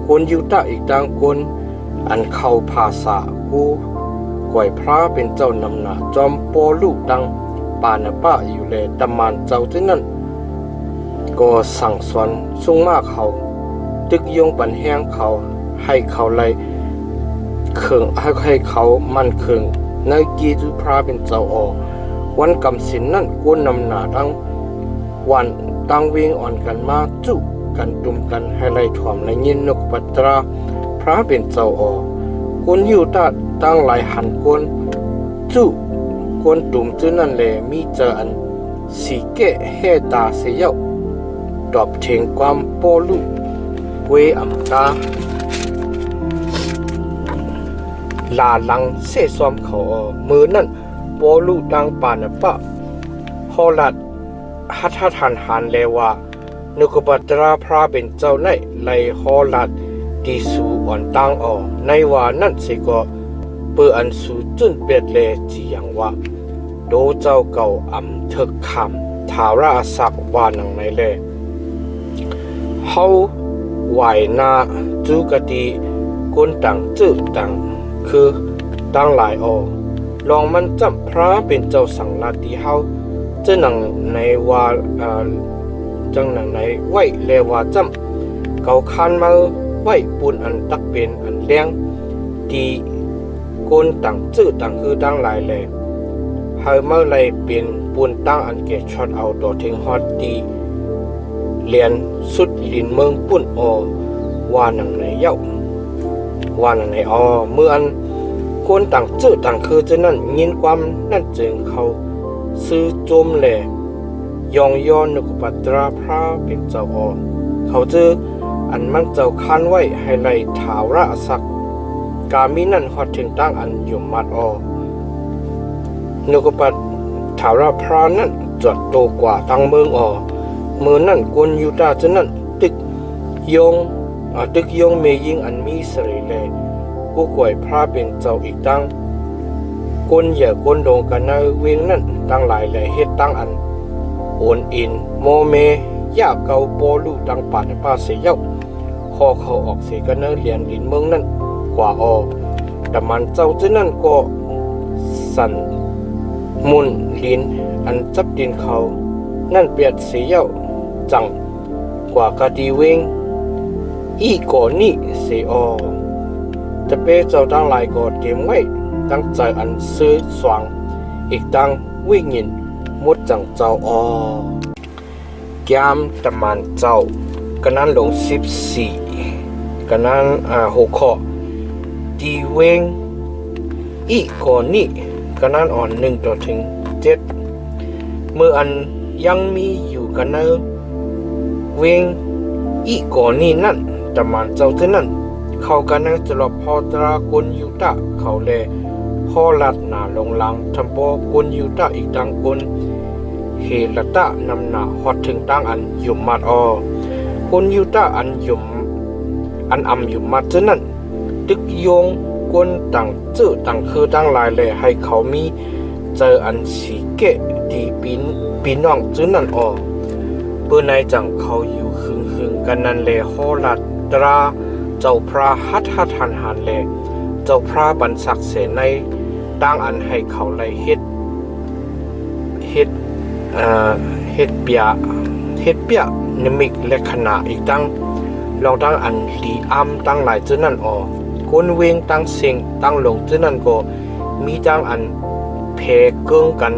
คนยูตะอีกต่างคน อันเข้าภาษากูก่วยพระเป็นเจ้านำหนาจอมโปลูดังปานปะอยู่เลยตำมานเจ้าที่นั่นก็สั่งสอนสุ่งมากเขาตึกยงปันแห้งเขาให้เขาไล่เคืองให้เขามันเคืองในกีจุพระเป็นเจ้าอวันกำสินนั่นกวนนำหนาดังวันตั้งเวงอ่อนกันมาจุกันตุมกันให้ไล่ถ่วมในยินนกปัตราพระเป็นเจ้าอกวนอยู่ตาตั้งหลายหันกวนจุกวนตุ่มจื้อนั่นแหละมีเจออันสีเกะเฮตาเสียวดอบเทงความโปลุเวอัมตาลาลังเสซ้อมเขามือนั่นโปลุดังปานปะฮอลัดฮัททันหันเลว่านุกปัตราพระเป็นเจ้าในไลฮอลัดดีสูอ่อนตังในว่านั่นสิก็เปื่ออันสูจุนเปียดเลจีอย่างว่าโดเจ้าเก่าอำเถกคำทาราศักว่านังในเลเฮาไหวนาจูกติกุนตังจื้อตังคือตั้งหลายลองมันจำพระเป็นเจ้าสังลาตีเฮาเจ้าหนังในว่าจังหนังในไหวเลว่าจำเก่าคันมาไหวปูนอันตักเป็นอันเลี้ยงดีกุนตังจื้อตังคือตั้งหลายเลเฮาเมื่อไรเป็นปูนตั้งอันเกช็อตเอาดอถึงฮอตดีเรียนสุดลินเมืองปุ่นว่านังในเย้าว่านังในเมื่ออันคนต่างจื้อต่างคือจะนั่นยินความนั่นจึงเขาซื้อโจมแหล่ยองย้อนนกปัตราพระเป็นเจ้าเขาจื้ออันมันเจ้าคันไว้ให้ไล่ถาวราศักดิ์กามีนั่นฮอดถึงตั้งอันอยู่มัดนกปัตถาวราพระนั่นจดโตกว่าตั้งเมืองมือนั่นกวนยูตาจะนั่นตึกยงเมยิงอันมีสรีเลกูก่วยพระเป็นเจ้าอีกตั้งกวนอย่ากวนดงกันในเวงนั่นตั้งหลายแหล่เฮ็ดตั้งอันโอนอินโมเมยาเกาโปลูตั้งป่านป้าเสียเย้าขอเขาออกเสียกันในเหรียญลินเมืองนั่นกว่าแต่มันเจ้าจะนั่นก็สั่นมุนลินอันจับดินเขานั่นเปียดเสียเย้าจังกว่ากะดีเวงอีก่อนนี่เสียจะเป้เจ้าตั้งหลายก็เตรียมไว้ตั้งใจอันซื้อสว่างอีกตั้งวิ่งยินมุดจังเจ้าแก้มตะมันเจ้ากันนั้นลง14กันนั้น6ข้อดีเวงอีก่อนนี่กันนั้นอ่อน1ต่อถึง7เมื่ออันยังมีอยู่กันเนเวงอีก่อนนี่นั่นตะมันเจ้าที่นั่นเขากันนั่งจะหลบพอตรากุนยูตะเขาแลพ่อลัดหนาลงลังทำปอกุนยูตะอีกดังกุนเฮลตะนำหนาฮอดถึงตั้งอันยุมมัดกุนยูตะอันยุมอันอำยุมมัดที่นั่นตึกโยงกุนต่างจื้อต่างคือตั้งหลายแลให้เขามีเจออันสีเกะดีปีน้องจื้อนั่นเปื้อในจังเขาอยู่หึงกันนั่นแลฮอลัดตราเจ้าพระฮัทหันแลเจ้าพระบรรศักดิ์เสนในตั้งอันให้เขาไล่เฮ็ดเปียนิมิกและขณะอีกตั้งลองตั้งอันลีตั้งหลายจื้อนั่นก้นเวงตั้งเสียงตั้งลงจื้อนั่นก็มีตั้งอันเพเกิงกัน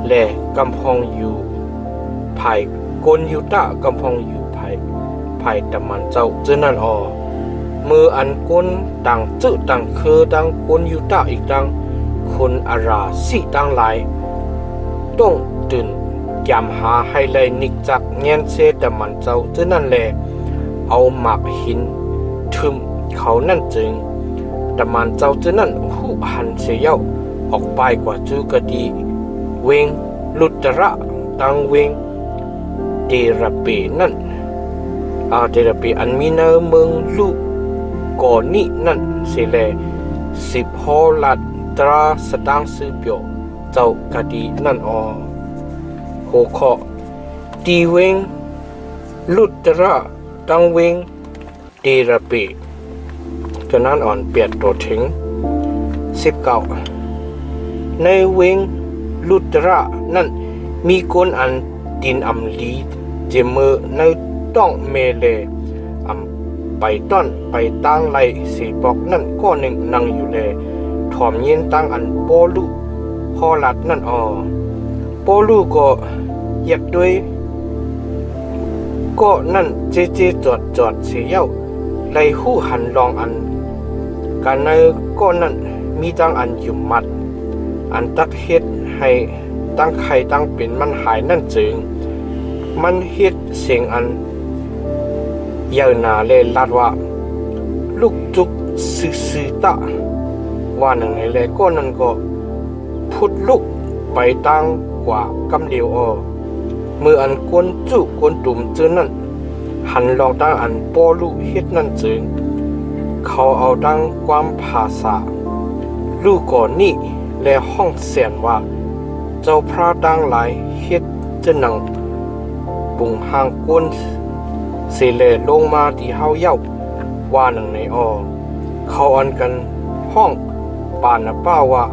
และกำพองอยู่ภายก้นยูตะกำพองอยู่ภายตะมันเจ้าจื้อนั่นมืออันก้นต่างจื้อต่างคือต่างก้นยูตะอีกต่างคนอาราสิต่างหลายต้องตื่นยามหาให้เลยนิกจักเงียนเสตะมันเจ้าจื้อนั่นแลเอาหมากหินทึมเขานั่นจึงตะมันเจ้าจื้อนั่นหูหันเสียเย้าออกไปกว่าจูกดีเวงลุตระตังเวงเดระเปนั่นเดระเปอันมีเนเมืองลูกก่อนนี้นั่นเสเล10ฮอลัดตราสตางซื้อเปียวเจ้ากดีนั่นโหขอดีเวงลุตระตังเวงเดระเป กันนั้นอ่อนเปียดตัวถึง19ในเวงลุตระนั่นมีคนอันดินอำลีเจมือในต้องเมเลอำไปต้อนไปตั้งไลสีปอกนั่นก็หนึ่งนั่งอยู่เลยถอมเย็นตั้งอันโปลูพอลัดนั่นโปลูก็เหยียบด้วยก็นั่นเจจอดเสียเย้าไลหู้หันลองอันกันในก็นั่นมีตั้งอันหยุ่มมัดอันตักเฮ็ดให้ตั้งไข่ตั้งเป็นมันหายนั่นจึงมันเฮ็ดเสียงอันเยานาเลลาดว่าลูกจุกซื่อตะว่าหนึ่งในแลก็นั่นก็พุดลุกไปตั้งกว่ากำเดียวเมื่ออันกวนจุกวนตุ่มเจอนั่นหันลองตั้งอันปอลูเฮ็ดนั่นจึงเขาเอาตั้งความภาษาลูกก่อนนี่และห้องเสียนว่าเจ้าพระดังหลายเฮ็ดจะหนังปุงหางกวนเสเลลงมาที่เฮาเย้าว่าหนังในเขาอันกันห้องปานนะป้าว่า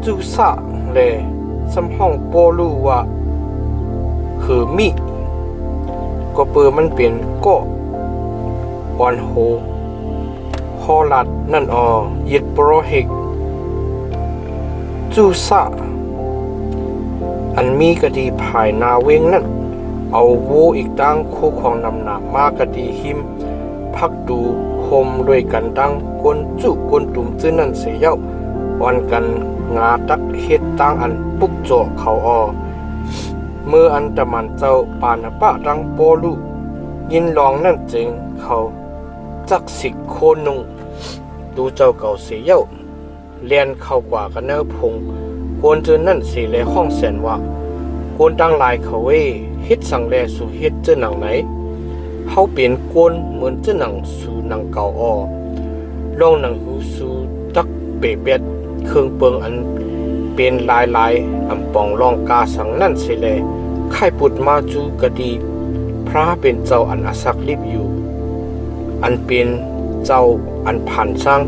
จุสะเลสำห้องโปลูว่าคือมิก็เปิดมันเป็นก็อ่อนโหฮอลัดนั่นยิดโปรเฮกจูซะอันมีกะดีภายนาเวงนั่นเอาโวอีกตั้งคู่ของนำหนามากะดีหิมพักดูโฮมด้วยกันตั้งกวนจุกวนตุ่มจื้อนั่นเสียเย้าวันกันงาตักเฮ็ดตั้งอันปุกโจเขาเมื่ออันตะมันเจ้าปานปะดังโปลูยินลองนั่นจึงเขาจักสิกโคนุงดูเจ้าเก่าเสียเย้าเลียนเข้ากว่ากันเนอพงโกนเจอนั่นสีแลห้องแสนว่าโกนตั้งลายเขาเวเฮ็ดสั่งแลสู่เฮ็ดเจ้าหนังไหนเฮาเป็นโกนเหมือนเจ้าหนังสู่หนังเก่าลองหนังหูสู่ตักเปเบ็ดเครื่องเปิงอันเป็นลายอำปองลองกาสังนั่นสิแลไข่ปุดมาจูกะดีพระเป็นเจ้าอันอสักลิบอยู่อันเป็นเจ้าอันผ่านสร้าง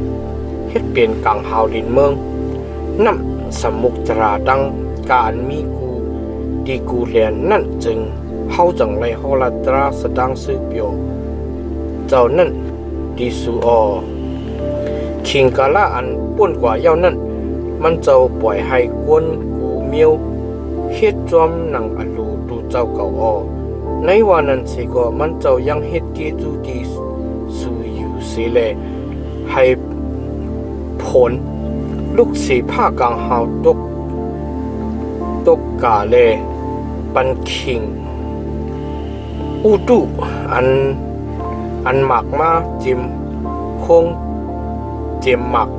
เฮ็ดเป็นกลางหาวดินเมืองน้ำสมุกตราดังการมีกูดีกูเลียนนั่นจึงเฮาจังไรฮอลาตราสดังซื้อเปียวเจ้านั่นดีสูคิงกาลาอันป่วนกว่าเย้านั่นมันเจ้าปล่อยให้กวนกูเมียวเฮ็ดจอมหนังอันลูดูเจ้าเก่าในวันนั้นสิก็มันเจ้ายังเฮ็ดกีจูดีสูอยู่สิแลให้ผลลูกสีผ้ากลางหาวตกกาเลปันคิงอูตุอันหมักมาจิมคงเจมหมัก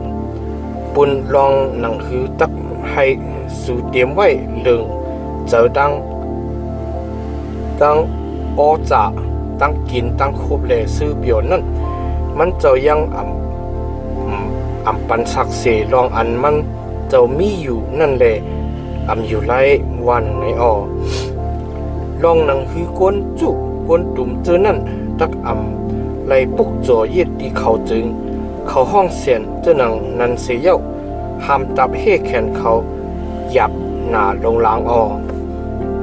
ปุนลองหนังหือตักให้สู่เตรียมไว้เรื่องเจอตั้งจ่าตั้งกินตั้งครบเลยซื้อเปียวนั่นมันเจ้ายังปันสักเสลองอันมันเจ้ามีอยู่นั่นแหละอยู่ไรวันในลองหนังหือกวนจุกวนตุ่มเจอนั่นตักไรปุกจ่อเย็ดที่เขาจึงเขาห้องเสียนเจ้าหนังนันเสียเย้าห้ามตับเฮแขนเขาหยับหนาลงล้าง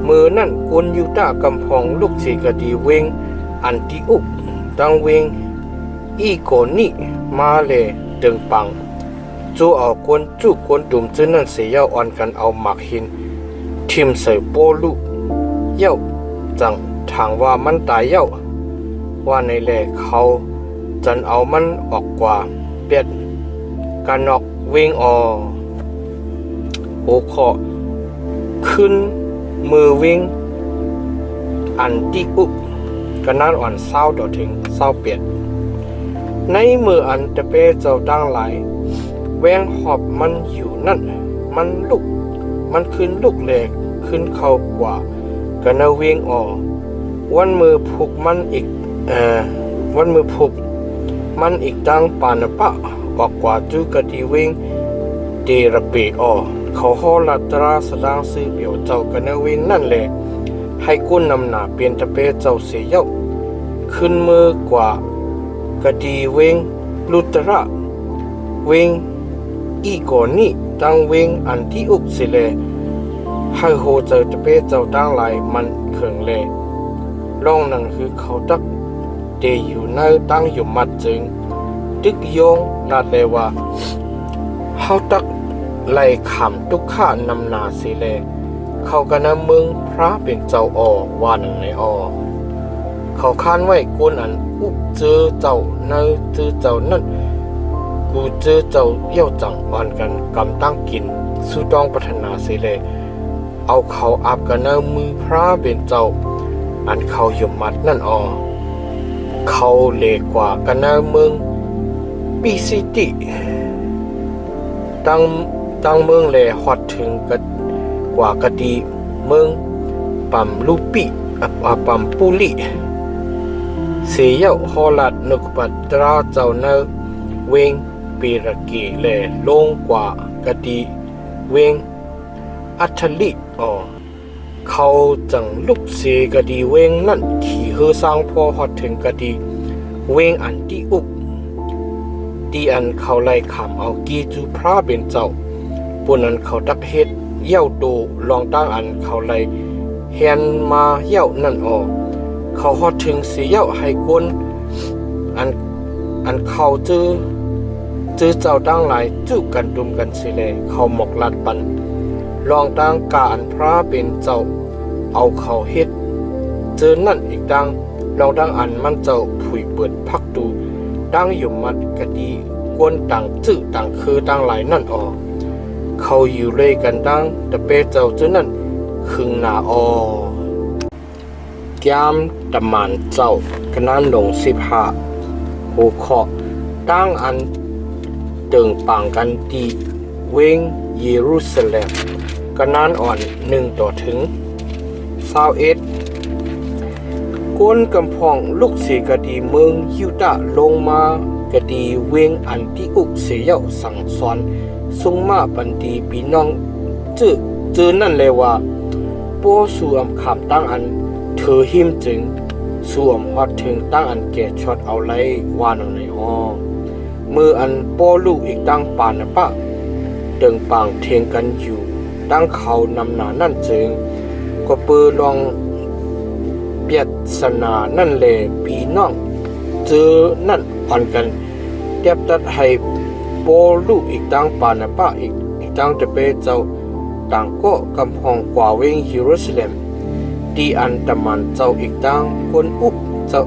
มือนั่นกวนยูต้ากำพองลูกสีกะดีเวงอันติอุกดังเวงอีโกนี่มาเลยดึงปังจูเอากวนจุกวนตุ่มเจ้านั่นเสียเย้าอ่อนกันเอาหมักหินทิมใส่โปลูเย้าจังทางว่ามันตายเย้าว่าในแลเขาจันเอามันออกกว่าเปียดกันนอกเวงโอขอขึ้นมือวิ่งอันติอุกันนั้นอ่อนเศร้าต่อถึงเศร้าเปียดในมืออันตะเปเจ้าตั้งหลายแวงหอบมันอยู่นั่นมันลุกมันขึ้นลุกแหลกขึ้นเข้ากว่ากันเวงวันมือผูกมันอีกวันมือผูกมันอีกตั้งปานปะออกกว่าจูกะดีเวงเดระเปเขาฮอลาตราสดางซื้อเปียวเจ้ากันเวงนั่นแหละให้กุ้นนำหนาเปลี่ยนตะเปเจ้าเสียเย้าขึ้นมือกว่ากะดีเวง ลุตระเวงอีก่อนนี้ตั้งเวงอันที่อุกสิเลให้โหเจอจะเป้เจ้าตั้งหลายมันเขิงเลร่องนั่นคือเขาตักเดอยู่ในตั้งอยู่มัดจึงตึกโยงลาดเลว่าเขาตักไล่ขำทุกข้านำนาสิเลเขากันนำมึงพระเป็นเจ้าว่าหนึ่งในเขาค้านไว้กวนอันอุบเจอเจ้าเนอเจอเจ้านั่นกูเจอเจ้าเยี่ยวจังอ่อนกันกำตั้งกินสู้ต้องพัฒนาสิเลเอาเขาอาบกันเนอมือพระเป็นเจ้าอันเขาหยุมมัดนั่นเขาเลกว่ากันเนอเมืองปีซิติตั้งเมืองเลฮอดถึงกันกว่ากะดีเมืองปั๊มลูปิปั๊มปูลิเสียฮอลัดนึกปัตราเจ้าเนอเวงปีระกีเลลงกว่ากะดีเวงอัทลิเขาจังลุกเสกะดีเวงนั่นขี่เฮอสร้างพอฮอดถึงกะดีเวงอันที่อุกดีอันเขาไล่ขำเอากีจูพระเป็นเจ้าปุ่นอันเขาดักเฮ็ดเย่าโตลองตั้งอันเขาไล่แฮนมาเย่านั่นเขาฮอดถึงเสียเย่าให้ก้นอันเขาจื้อเจ้าตั้งหลายจู้กันดุมกันสิเลเขาหมกลัดปันลองตั้งกาอันพระเป็นเจ้าเอาเขาเฮ็ดเจอนั่นอีกดังลองตั้งอันมันเจ้าผุยเปิดพักดูตั้งอยู่มัดกะดีกวนต่างจื้อต่างคือตั้งหลายนั่นเขาอยู่เลยกันดังแต่เปเจ้าเจอนั่นครึ่งหน้าแก้มตะมานเจ้ากันนั้นลง15หัวข้อตั้งอันเติงปังกันดีเวงเยรูซาเล็มกันนั้นอ่อน1ต่อถึง21ก้นกำพองลูกเสกะดีเมืองยิวดาลงมากะดีเวงอันที่อุกเสียาสั่งสอนทรงมาปันดีพี่น้องเจอนั่นเลยว่าป้อสวมขามตั้งอันเธอหิมจึงสวมฮอดถึงตั้งอันแก่ช็อตเอาไล่ว่าหนังในมืออันป้อลูกอีกตั้งปานนะปะเดิงปางเทงกันอยู่ตั้งเขานำหนานั่นจึงก็เปือลองเปียดสนานั่นเลยพี่น้องเจอนั่นอ่อนกันเทียบตัดให้โปลูกอีกตั้งปานะปะอีกตั้งจะเปเจ้าต่างก็กำพองกว่าเวงเยรูซาเล็มดีอันตะมันเจ้าอีกตั้งคนอุบเจ้า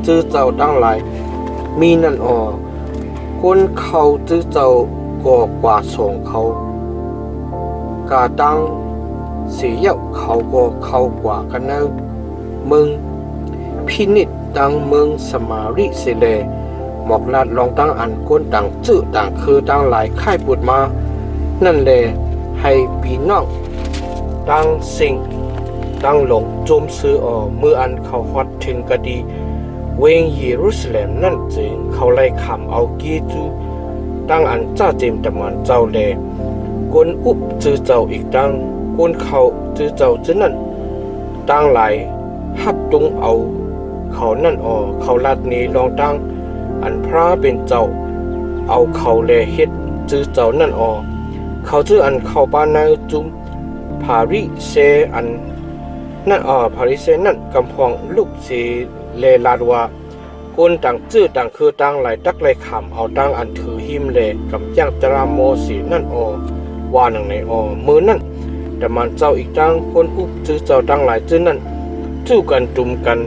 จื้อเจ้าตั้งหลายมีนั่นคนเขาจื้อเจ้าก็กว่าส่งเขากาตั้งเสียเขาก็เขากว่ากันเนอเมืองพินิจตั้งเมืองสมาริเสเลหมอกลาดลองตั้งอันก้นต่างจื้อต่างคือตั้งหลายค่ายปุดมานั่นแหละให้พี่น้องตั้งสิ่งตั้งหลงโจมซื้อมืออันเขาฮอดถึงกะดีเวงเยรูซาเล็มนั่นจึงเขาไล่ขำเอากีจูตั้งอันจ้าเจมตะมันเจ้าแลก้นอุบจื้อเจ้าอีกตั้งก้นเขาจื้อเจ้าจื้อนั่นตั้งหลายฮับตุงเอาเขานั่นเขาลาดนี้ลองตั้งอันพระเป็นเจ้าเอาเขาแลเฮ็ดจื้อเจ้านั่นเขาจื้ออันเขาบ้านนายจุมพาริเซอันนั่นพาริเซนั่นกำพองลูกสีเลลาดว่าคนต่างจื้อต่างคือต่างหลายตักหลายขำเอาตั้งอันถือหิมเลกำย่างตราโมสีนั่นว่าหนังในมือนั่นแต่มันเจ้าอีกตั้งคนอุบจื้อเจ้าตั้งหลายจื้อนั่นจู้กันจุ่มกัน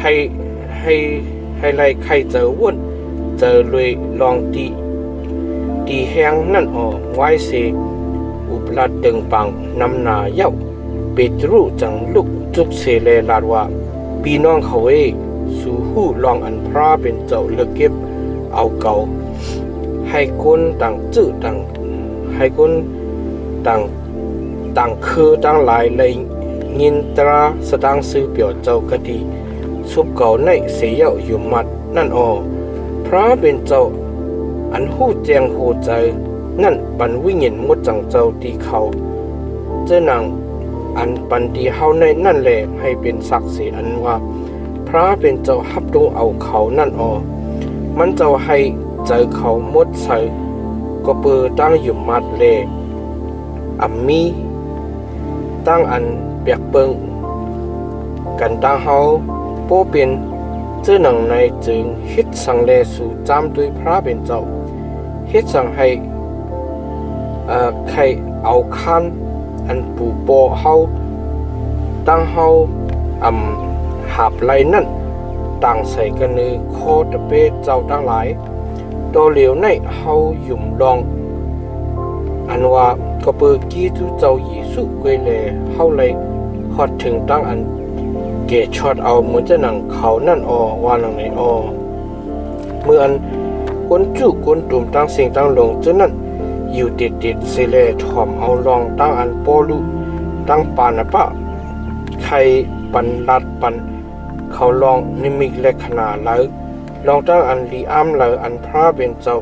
ให้ไล่ใครเจอวนเจอเลยลองตีแห้งนั่นไว้เสอุปราชตึงปังนำนาเย้าเปตรูจังลุกจุกเสเลลาดว่าพี่น้องเขาสู่หู้ลองอันพระเป็นเจ้าเลือกเก็บเอาเก่าให้คนต่างจื้อต่างให้คนต่างคือต่างหลายเลยยินตราสตางซื้อเปียวเจ้ากะดีสุบเก่าในเสียอยู่มัดนั่นพระเป็นเจ้าอันหู้แจงโหใจนั่นปันวิญญาณมดจังเจ้าตีเขาเจ้านางอันปันดีเฮาในนั่นแหละให้เป็นศักดิ์ศรีอันว่าพระเป็นเจ้าฮับดงเอาเขานั่นมันเจ้าให้ เจอเขาหมดใส่ก็เปิดตั้งอยู่มัดเลมีตั้งอันเปียกเปิงกันตั้งเฮาโปเป็นเจ้าหนังในจึงฮิตสังเลสู่จำด้วยพระเป็นเจ้าฮิตสังให้ใครเอาคันอันปูโปเฮาตั้งเฮาหาบไหลนั่นต่างใส่กันในโคตะเปเจ้าตั้งหลายโตเหลียวในเฮาหยุ่มลองอันว่าก็เปิดกี้ทุเจ้าเยซูกวยเลเฮาเลยฮอดถึงตั้งอันเกชอดเอาเหมือนจะหนังเขานั่นว่าหนังไหนเมื่ออันก้นจุก้นตุ่มตั้งสิ่งตั้งลงจนนั้นอยู่ติดเสเลถอมเอาลองตั้งอันโปลุตั้งปานปะใครปันลัดปันเขาลองนิมิกเล็กขนาดแล้วลองตั้งอันลีอ้ำเลยอันพระเป็นเจ้า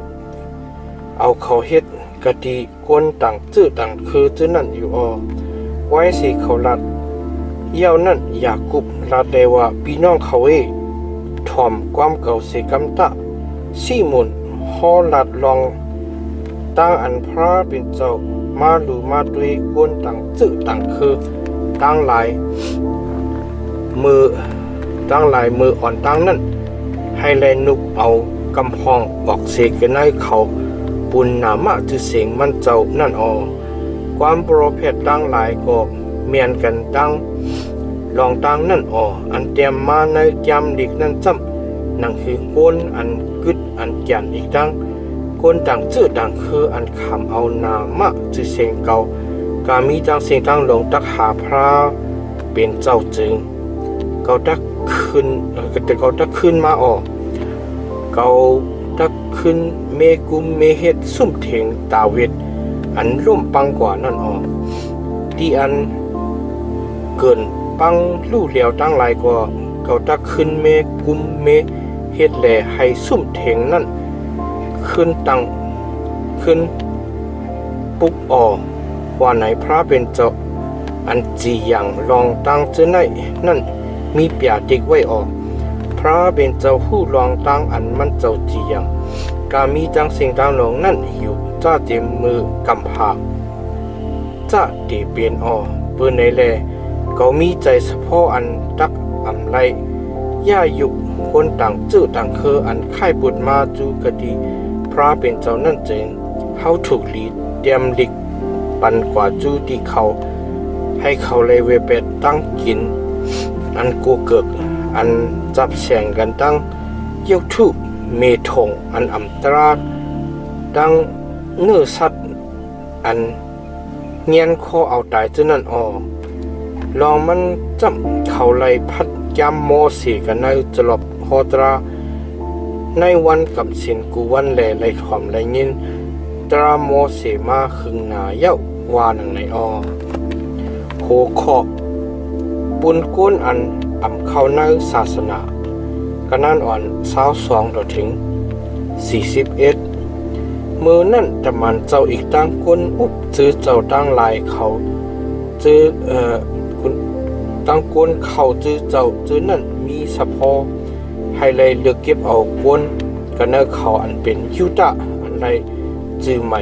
เอาเขาเฮ็ดกะดีก้นต่างจื้อต่างคือจื้อนั่นอยู่ไว้สิเขาลัดเย่านั่นอยากกุบลาเดว่าพี่น้องเขาถอมความเก่าเสกำตะสี่มุนฮอลัดลองตั้งอันพระเป็นเจ้ามาหรือมาด้วยก้นต่างจื้อต่างคือตั้งหลายมืออ่อนตั้งนั่นให้แลนุกเอากำพองออกเสกกันให้เขาปุณนามะจือเสียงมันเจ้านั่นความโปรเพศตั้งหลายก็เมียนกันตั้งลองตั้งนั่นอันเตรียมมาในจำดิกนั่นจำนั่นคือก้นอันกึดอันแก่นอีกตั้งก้นต่างจื้อต่างคืออันคำเอานามะจือเสียงเก่ากามีตั้งเสียงตั้งลงตักหาพระเป็นเจ้าจึงเขาตักขึ้นมาเขาตักขึ้นเมกุมเมเฮ็ดซุ่มเถงตาเวทอันร่มปังกว่านั่นที่อันเกินปังลู่เหลียวตั้งหลายกว่าเขาตักขึ้นเมกุมเมเฮ็ดแลให้ซุ่มเถงนั่นขึ้นตั้งขึ้นปุ๊บว่าไหนพระเป็นเจ้าอันจีอย่างลองตั้งเจ้าไหนนั่นมีเปียติกไว้พระเป็นเจ้าผู้ลองตั้งอันมันเจ้าจีอย่างกามีจังสิ่งต่างลงนั่นหิวจ้าเต็มมือกำพาจ้าเตเปลี่ยนเปื้อนในแลเขามีใจเฉพาะอันตักไรย่ายุกคนต่างจื้อต่างคืออันไข่ปุดมาจูกะดีพระเป็นเจ้านั่นเจงเขาถูกลีดเตรียมดิกปันกว่าจูที่เขาให้เขาเลยเวเป็ดตั้งกินอันกูเกิกอันจับแสงกันตั้งเยี่ยวทุเมทงอันตราตั้งเนื้อสัตว์อันเงียนคอเอาตายจนนั่นลองมันจำเขาเลยพัดยามโมสีกันในจลบโฮตราในวันกับสินกูวันแลไหลถอมไหลยินตราโมเสมาขึงนาเย้าวานังในโหขอปุนก้นอันเข้าในศาสนากันนั่น22ถึง41มือนั่นแต่มันเจ้าอีกตั้งก้นอุบจื้อเจ้าตั้งลายเขาจื้อคุณตั้งก้นเขาจื้อเจ้าจื้อนั่นมีสะพอให้เลยเลือกเก็บเอาก้นกันนั่นเขาอันเป็นยุตะอันใดจื้อใหม่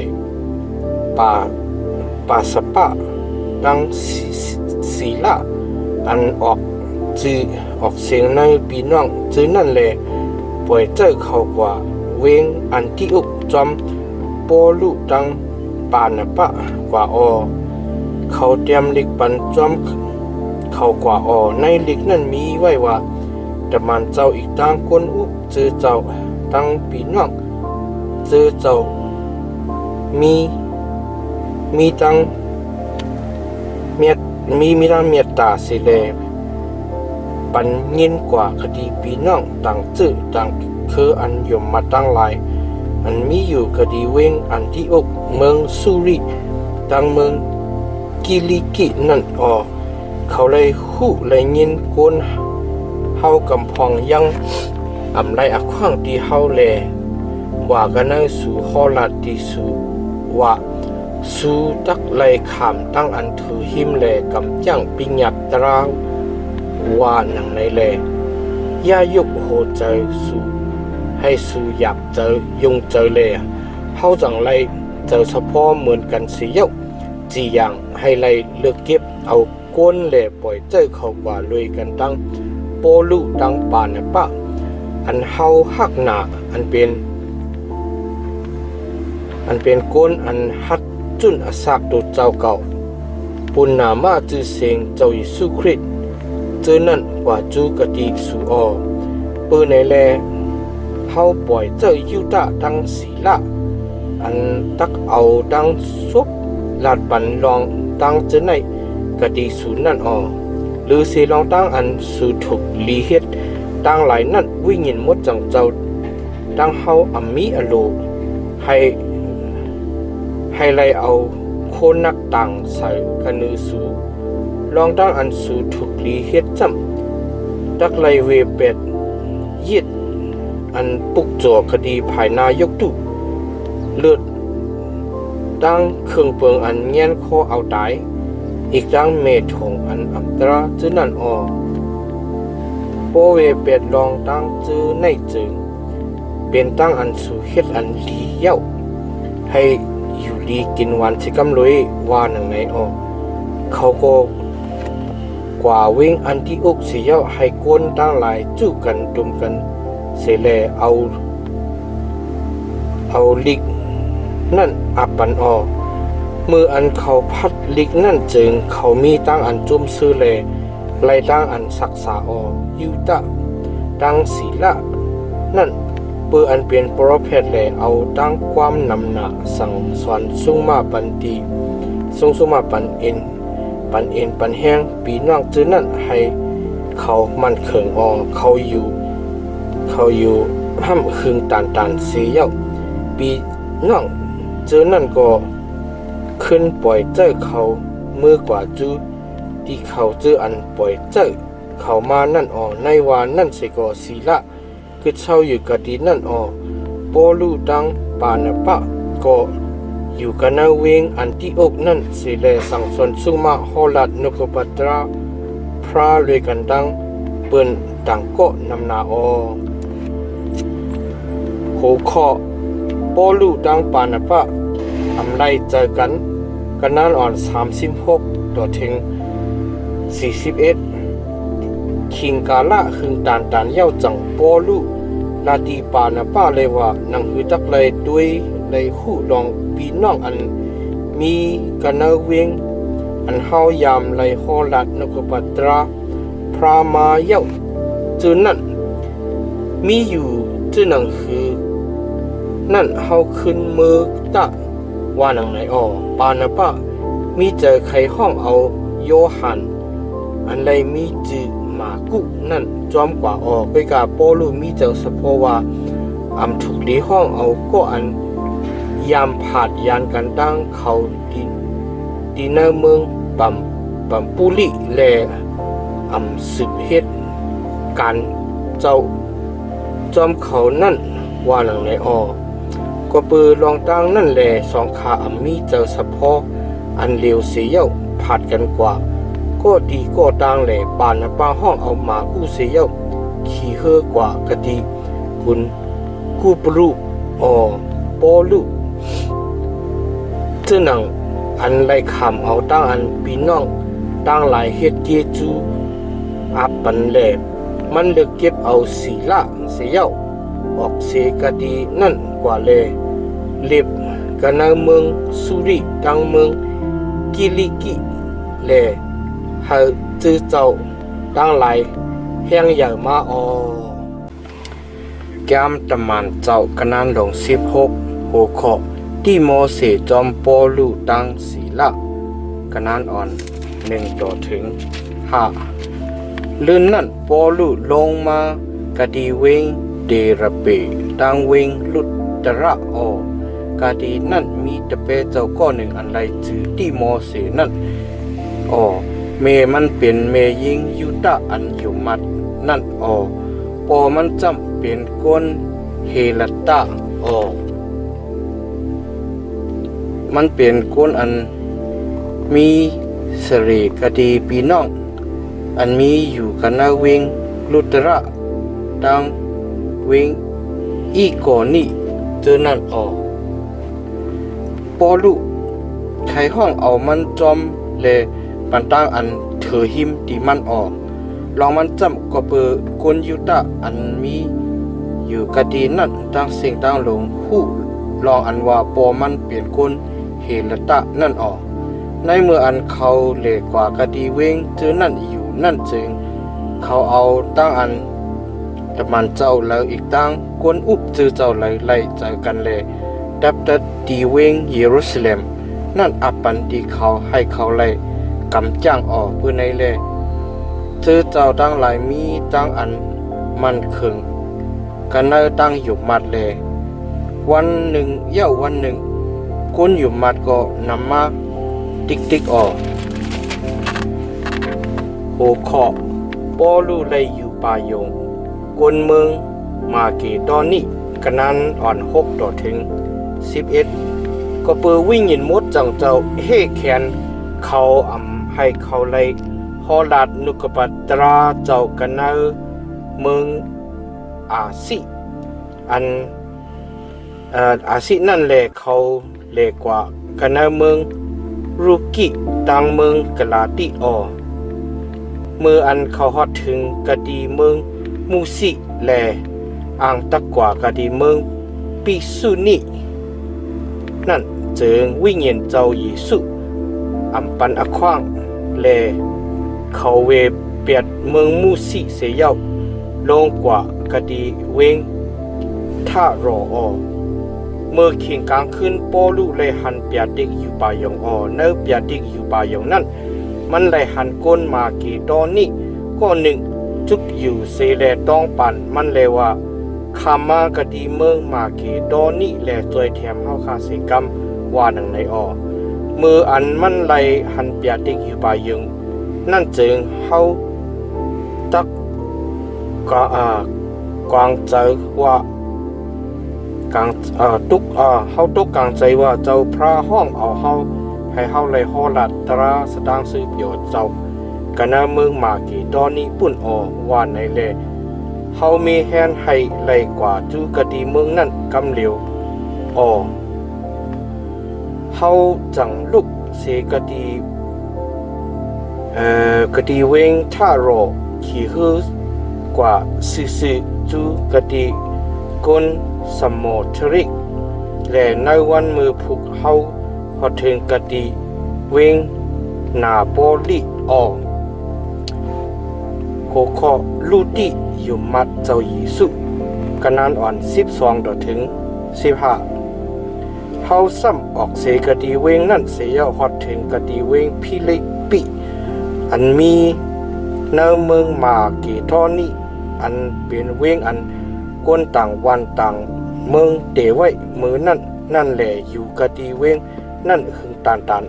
ป่าสปะดังศีละอันออกจื้อออกเสียงในปีน้องจื้อนั่นแหละปล่อยเจ้าเขากว่าเวงอันที่อุกจอมโปลุดังปานปะกว่าเขาเตรียมลิกปันจอมเขากว่าในลิกนั่นมีไว้ว่าแต่มันเจ้าอีกตั้งคนอุกจื้อเจ้าตั้งปีน้องจื้อเจ้ามีตั้งเมียตั้งเมียตาสิเลปันยินกว่าคดีปีน้องต่างจื้อต่างคืออันยมมาตั้งหลายอันมีอยู่คดีเวงอันที่อกเมืองซูริตั้งเมืองกิลิกินั่นเขาเลยหู้เลยยินโกนเฮากำพองยังไรอักขวางที่เฮาแลว่ากันในสู่ฮอลัดที่สู่ว่าสู่ตักไลขามตั้งอันถือหิมแลกำจังปิญญักตราวว่าหนังในแลย่ายกโหใจสู่ใ ให้สู่อยากเจอยุงเจอเลยเฮาจังไรเจอเฉพาะเหมือนกันสิเย้าจีอย่างให้ไรเลือกเก็บเอาก้นแหล่ปล่อยเจอเขากว่าลุยกันตั้งโปลุตั้งป่านปะอันเฮาฮักหนาอันเป็นก้นอันฮัดจุนอาสากตัวเจ้าเก่าปุณนามาจือเสียงเจ้าเยซูคริสต์เจอนั่นกว่าจูกะดีสู่อเปื้อในแลเฮาปล่อยเจ้ายุตะดังศีละอันตักเอาดังซุบลาดปันลองดังเจอในกะดีสู่นั่นหรือสิลองดังอันสู่ถูกลีเฮ็ดดังหลายนั่นวิญญาณมดจังเจ้าดังเฮาอัมมีอโลให้ไล่เอาโคนนักต่างใส่กันนือสูลองดังอันสูถูกลีเฮ็ดจำดักไล่เวเป็ดยีดอันปุกจ่อคดีภายนายกตุเลือดดังเครื่องเปิงอันเงี้ยนคอเอาตายอีกดังเมถงอันอัมตราจื้อนั่นโปเวเป็ดลองดังจื้อในจึงเป็นตั้งอันสูเฮ็ดอันลีเย้าให้อยู่ดีกินวันที่กำลุยว่าหนังไหนเขาก็กว่าวิ่งอันที่อกเสียให้ก้นตั้งหลายจู้กันดุมกันเสแลเอาลิกนั่นอับปันมืออันเขาพัดลิกนั่นจึงเขามีตั้งอันจุ่มซื้อแลไล่ตั้งอันศักษายุตะตั้งศีละนั่นเปื่ออันเป็นโปรเพทแลเอาตั้งความนำหนาสั่งสอนสุงมาปันตีสุงมาปันเอ็นปันแห้งปีน้องจื้อนั่นให้เขามันเขิงเขาอยู่ห้ามคึงตานเสียเย้าปีน้องจื้อนั่นก็ขึ้นปล่อยเจ้าเขามือกว่าจื้อที่เขาจื้ออันปล่อยเจ้าเขามานั่นในวานนั่นเสกศีละคือเช่าอยู่กะดีนั่นโปลูดังปานปะก็อยู่กันนาเวงอันที่อกนั่นเสแลสังสนสุมาฮอลัดนกปัตราพระเรกันดังเปิ้นดังก็นำนาโหคอโปลูดังปานปะอำไลเจอกันนั้น36ต่อถึง41คิงกาละคึงตานเย้าจังโปลูลาตีปานปะเลยว่านังหือตักเลยด้วยเลยหู้ลองปีน้องอันมีกันนาเวงอันเฮายามเลยฮอลัดนกปัตราพรามาเย้าจือนั่นมีอยู่จือนังคือนั่นเฮาขึ้นมือตะว่านังไหนปานปะมีเจอใครห้องเอาโยฮันอันไรมีจือหมากุนั่นจอมกว่าไปกาโปลูมีเจอสะโพว่าอำถูกดีห้องเอาก็อันยามผาดยานกันตั้งเขาดีเนอเมืองปัมปุลิแลอำสืบเฮ็ดการเจ้าจอมเขานั่นว่าหนังไหนก็ปือลองตั้งนั่นแลสองขาอำมีเจอสะโพอันเลวเสียเย้าผาดกันกว่าก็ดีก็ต่างแหล่ปานป้าห้องเอามากู้เสียเย้าขี่เฮอกว่ากะดีคุณกู้ปลูโปลูเจ้าหนังอันไรคำเอาตั้งอันปีน้องตั้งหลายเฮ็ดเกจูอับปันแหล่มันเลือกเก็บเอาศีละเสียเย้าออกเสกะดีนั่นกว่าแลเล็บกันนาเมืองสุริตังเมืองกิลิกิแลหาจื้อเจ้าตั้งหลายแห่งใหญ่มาแก้มตะมันเจ้ากันนั้นลง16หัวข้อที่โมเสสจอมโปลูตั้งศีละกันนั้น1ต่อถึง5ลื่นนั่นโปลูลงมากะดีเวงเดระเปตั้งเวงลุตตระกะดีนั่นมีตะเปเจ้าก็หนึ่งอันไรจื้อที่โมเสสนั่นเมมันเป็นเมยิงยุตะอันอยู่มัดนั่นปอมันจำเป็นก้นเฮลัตตะมันเป็นก้นอันมีเสรีกะดีปีน้องอันมีอยู่กันนาเวงลุตระดังเวง อีก่อนี่เจอนั่นออกปอลุไขห้องเอามันจอมเลปันตั้งอันเถอหิมตีมันออกลองมันจำก็เปิดกนยุตะอันมีอยู่กะดีนั่นตั้งเสียงตั้งลงหู้ลองอันว่าปอมันเปลี่ยนกนเฮลตะนั่นออกในเมื่ออันเขาเลกว่ากะดีเวงเจอนั่นอยู่นั่นจึงเขาเอาตั้งอันตะมันเจ้าแล้วอีกตั้งกวนอุบจือเจ้าเลยไล่เจอกันเลยดับดัดดีเวงเยรูซาเล็มนั่นอับปันที่เขาให้เขาไล่กำจ้างออกเพื่อในเลยเจอเจ้าตั้งหลายมีตั้งอันมันเคืองกันเนอตั้งอยู่มัดเลยวันหนึ่งเย้าวันหนึ่งคนอยู่มัดก็นำมาติ๊กออกโหขอปอลูเลยอยู่ป่ายงกวนเมืองมาเกตอนนี้กันนั้นอ่อน6ต่อถึง11ก็เปิดวิ่งยินมดจังเจ้าเฮแขนเขาให้เขาเลยฮอลาดนุกปัตราเจ้ากันเนอเมืองอาซิอันอาซินั่นแหละเขาเล็กกว่ากันเนอเมืองรูกิตังเมืองกลาติออเมื่ออันเขาฮอดถึงกะดีเมืองมูซิแลอ่างตะกว่ากะดีเมืองปิสุนินั่นเจิงวิญญาณเจ้าเยซูอัมปันอควางแลเขาเวเปียดเมืองมูซิเสียเย้าลงกว่ากะดีเวงท่ารออเมื่อเคียงกลางคืนปอลูเลยหันเปียดิกอยู่ป่ายองเนื้อเปียดิกอยู่ป่ายองนั่นมันเลยหันก้นมาเกตอนนี้ก็หนึ่งจุกอยู่เซเลต้องปั่นมันเลยว่าคามากะดีเมืองมาเกตอนนี้แลจอยแถมเฮาคาเสกรรมว่าหนังในเมื่ออันมันเลยหันเปียดิกอยู่ป่ายองนั่นจึงเฮาตักกวางเจอว่ากางตุกเฮาตุกกางใจว่าเจ้าพระห้องเอาเฮาให้เฮาเลยฮอลัดตราสตางซื้อประโยชน์เจ้ากันนาเมืองมากี่ตอนนี้ปุ่นว่าในแลเฮามีแฮนให้เลยกว่าจูกะดีเมืองนั่นกำเหลียวเฮาจังลุกเสกะดีกะดีเวงท่ารอขี่ฮือกว่าซื่อจูกะดีกนสมโมทริกและในวันมือผูกเฮาพอถึงกะดีเวงนาโปลิโคขอลูติอยู่มัดเจ้าเยซูกันนั้นอ่อน12ต่อถึง15เฮาซ้ำออกเสกะดีเวงนั่นเสียฮอดถึงกะดีเวงพิลิปปิอันมีในเมืองมาเกทอนี้อันเป็นเวงอันก้นต่างวันต่างเมืองเตไว้มือนั่นแหละอยู่กะดีเวงนั่นหึงตาน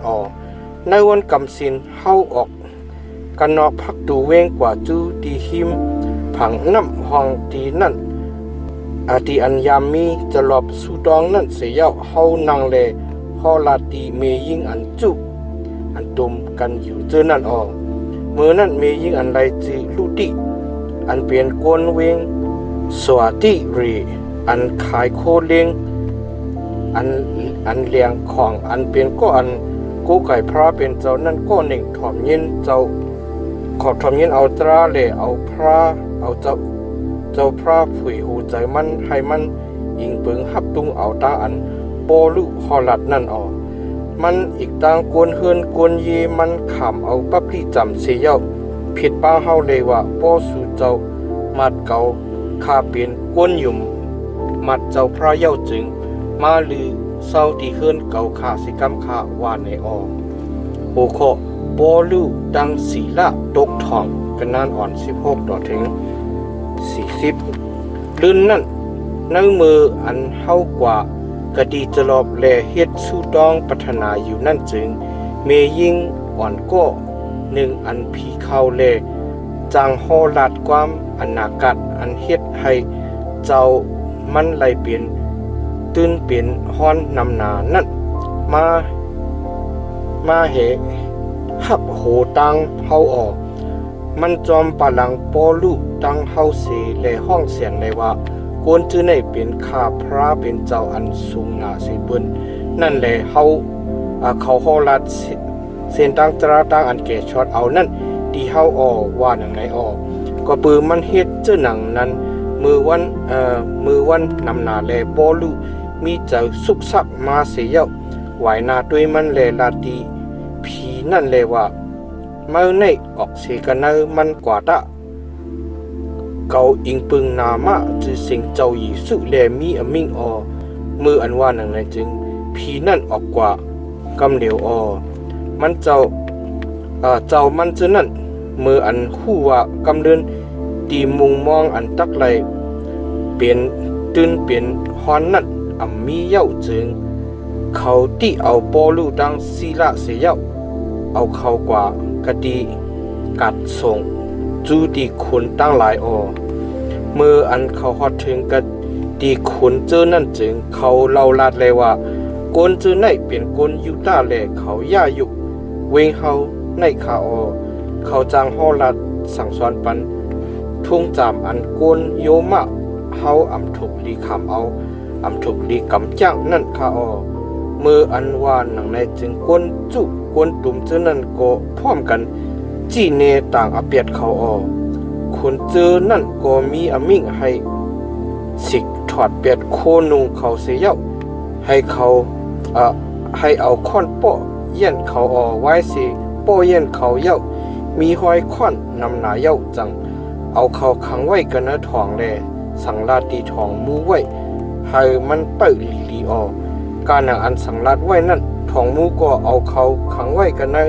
ในวันกำสินเฮาออกกันนอกพักตูเวงกว่าจูดีหิมผังน้ำห้องตีนั่นอาทิอันยามมีจะหลบสูดองนั่นเสียเฮานังแลฮอลาตีเมยิงอันจุอันตุมกันอยู่เจอนั่นเมื่อนั่นเมยิงอันไรจีลูติอันเปลี่ยนกวนเวงสวัสดีรีอันขายโคเลี้ยงอันเลี้ยงของอันเป็นก็อันกูไก่พระเป็นเจ้านั่นก็หนึ่งถอมยินเจ้าขอถอมยินเอาตราเลยเอาพระเอาเจ้าพระผุยหูใจมันให้มันยิงปึงหับตุงเอาตาอันโปลุฮอลัดนั่นมันอีกต่างกวนเฮือนกวนเยมันขำเอาปั๊บที่จำเสียเย้าผิดป้าเฮาเลยว่าป้อสู่เจ้ามัดเก่าข้าเปลี่ยนกวนยุ่มมัดเจ้าพระเย้าจึงมาลือเศร้าที่เฮือนเก่าข้าสิกรรมข้าว่าในโอโคปอลูดังศีละตกทองกันนานอ่อน16ต่อถึง40ลื่นนั่นในมืออันเฮากว่ากะดีจะลอบแลเฮ็ดสู้ต้องพัฒนาอยู่นั่นจึงเมยิงอ่อนก็หนึ่งอันพีเข้าแลจางฮอลาดความอนากัดอันเฮ็ดให้เจ้ามันไหลเปลี่ยนตื่นเปลี่ยนฮ้อนนำนานั่นมาเหหับโหตังเฮามันจอมปะลังปอลุตังเฮาเสและห้องเสียงเลยว่าค กวนจื้อในเป็นข้าพระเป็นเจ้าอันสูงหนาสิเปิ้นนั่นแหละเขาฮอลัดเส้นตั้งตราตั้งอันเกชอดเอานั่นที่เฮาว่าหนังไหนก็ปือมันเฮ็ดเจ้าหนังนั้นมือวันนำหนาแลบ่รู้มีเจ้าสุกสักมาเสียไหวหน้าด้วยมันแลลาดีผีนั่นแลว่าเมื่อในออกเสกันเนอมันกว่าตะเกาอิงปึงนามาจือสิงเจ้าหยีสุแลมีอมิงมืออันว่าหนังไหนจึงผีนั่นออกกว่ากำเหลียวมันเจ้ามันจือนั่นมืออันคู่ว่ากำเดินตีมุงมองอันตักไหลเปลี่ยนตื่นเปลี่ยนฮอนนั่นมีเย้าจึงเขาที่เอาปอลูดังศีละเสียเอาเขากว่ากะดีกัดส่งจูดีคนตั้งหลายเมื่ออันเขาฮอดถึงกะดีคนเจอนั่นจึงเขาเล่าลาดเลยว่ากนเจอไหนเป็นกนยูต้าแลเขาย่ายุกเวงเฮาในขาเขาจางฮอลัดสั่งสอนปันทุ่งจามอันกนโยมะเฮาถูกลีคำเอาถูกลีกำจ้างนั่นขาเมื่ออันว่าหนังในจึงกวนจุกวนตุ่มเจอนั่นก็พร้อมกันจีเนต่างอเปียดเขาคนเจอนั่นก็มีอมิ่งให้สิกถอดเปียดโคนุงเขาเสียให้เขาให้เอาค้อนป้อเย็นเขาไว้สิป้อเย็นเขาเย้ามีห้อยค้อนนำหนาเย้าจังเอาเขาขังไว้กันนะทองแลสังลาตีทองมูไว้ให้มันเปิดลีการหนังอันสังลาดไว้นั่นทองมูก็เอาเขาขังไว้กันนะ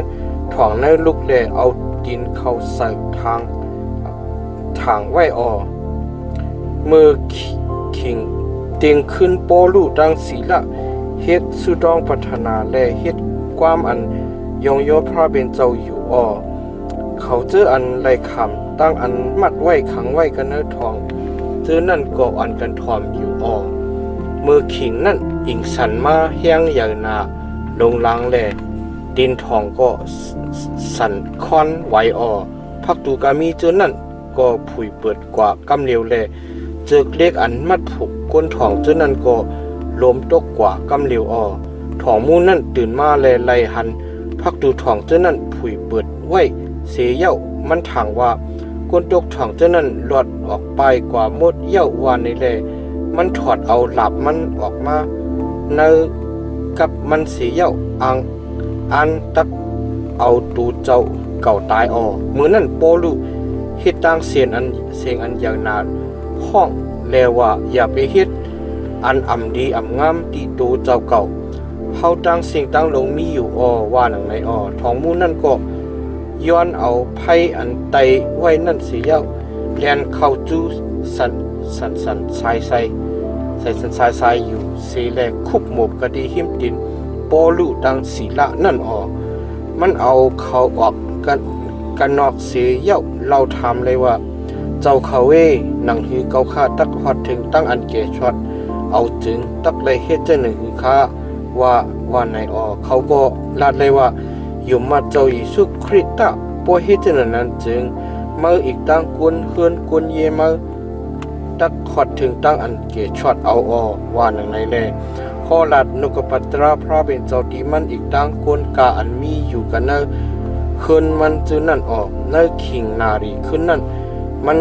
ทองในลูกแลเอาดินเขาใส่ทางไว้เมื่อขิงเตียงขึ้นโปลูดังศีละเฮ็ดสุดองพัฒนาและเฮ็ดความอันยองโยพระเป็นเจ้าอยู่เขาเจออันไรคำตั้งอันมัดไว้ขังไว้กันเนื้อทองเจอนั่นก็อันกันทอมอยู่เมื่อขิงนั่นอิงสันมาเฮียงใหญ่นาลงลังแลดินทองก็สันค้อนไหวพักตูกามีเจอนั่นก็ผุยเปิดกว่ากำเหลียวแลเจอเล็กอันมัดผูกก้นทองเจอนั่นก็ลมตกกว่ากำเหลียวทองมูนั่นตื่นมาแลไลหันพักตูทองเจอนั่นผุยเปิดไว้เสียเย้ามันถางว่าก้นตกทองเจอนั่นหลอดออกไปกว่าหมดเย้าวานในแลมันถอดเอาหลับมันออกมาเนกับมันเสียเย้าอันตักเอาตูเจ้าเก่าตายมือนั่นโปลูเฮ็ดตั้งเสียงอันอย่างนาห้องแล้วว่าอย่าไปเฮ็ดอันดีงามที่ตูเจ้าเก่าเฮาตั้งเสียงตั้งลงมีอยู่ว่าหนังในทองมูนั่นก็ย้อนเอาไพ่อันไตไว้นั่นเสียแลนเข้าจูสันสายอยู่เสแลคุบหมบกะดีหิมดินปอลูดังศีละนั่นมันเอาเขาออกกันนอกเสียเย้าเราถามเลยว่าเจ้าเขาหนังหือเกาค่าตักฮอดถึงตั้งอันเกชอดเอาจึงตักเลยเฮ็ดเจ้าหนึ่งหือค่าว่าในเขาก็ลาดเลยว่าอยู่มาเจ้าเยซูคริสต์ป่วยเฮ็ดเจ้านั้นจึงเมื่ออีกตั้งกวนเฮือนกวนเยมาตักฮอดถึงตั้งอันเกชอดเอาว่าหนังในแลข้อลัดนุกปัตราพระเป็นเจ้าที่มันอีกตั้งกวนกาอันมีอยู่กันเนขึ้นมันจื้อนั่นเนื้อขิงนารีขึ้นนั่นมัน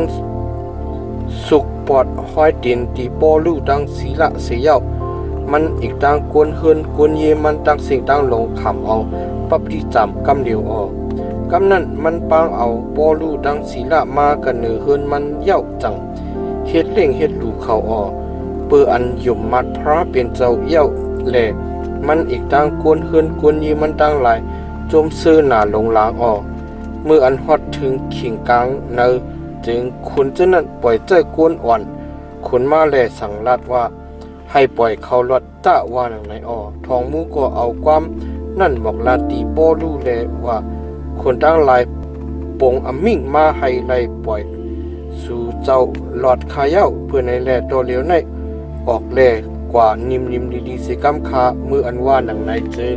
สุกปอดห้อยดินตีโปลูดังศีละเสียมันอีกตั้งกวนเฮือนกวนเยมันตั้งสิ่งตั้งลงขำปับที่จำกำเดียวกำนั่นมันปางเอาโปลูดังศีละมากันเนื้อเฮือนมันเย้าจังเฮ็ดเล่งเฮ็ดลูเขาเปื้ออันหยุ่มมัดพระเป็นเจ้าเย้าแลมันอีกตั้งกวนเฮือนกวนเยมันตั้งหลายจมซื้อหนาลงล้างเมื่ออันฮอดถึงขิงกลางเนอจึงคุณเจ้านั้นปล่อยเจ้ากวนอ่อนคุณมาแลสั่งลัดว่าให้ปล่อยเขาลดตะว่าหนังในทองมูก็เอาความนั่นบอกลาตีโปลูแลว่าคนตั้งหลายปงมิ่งมาให้ไล่ปล่อยสู่เจ้าหลอดขายาวเพื่อในแลตัวเหลียวในออกแลกว่านิ่มดีๆสิกำคามืออันว่าหนังในจึง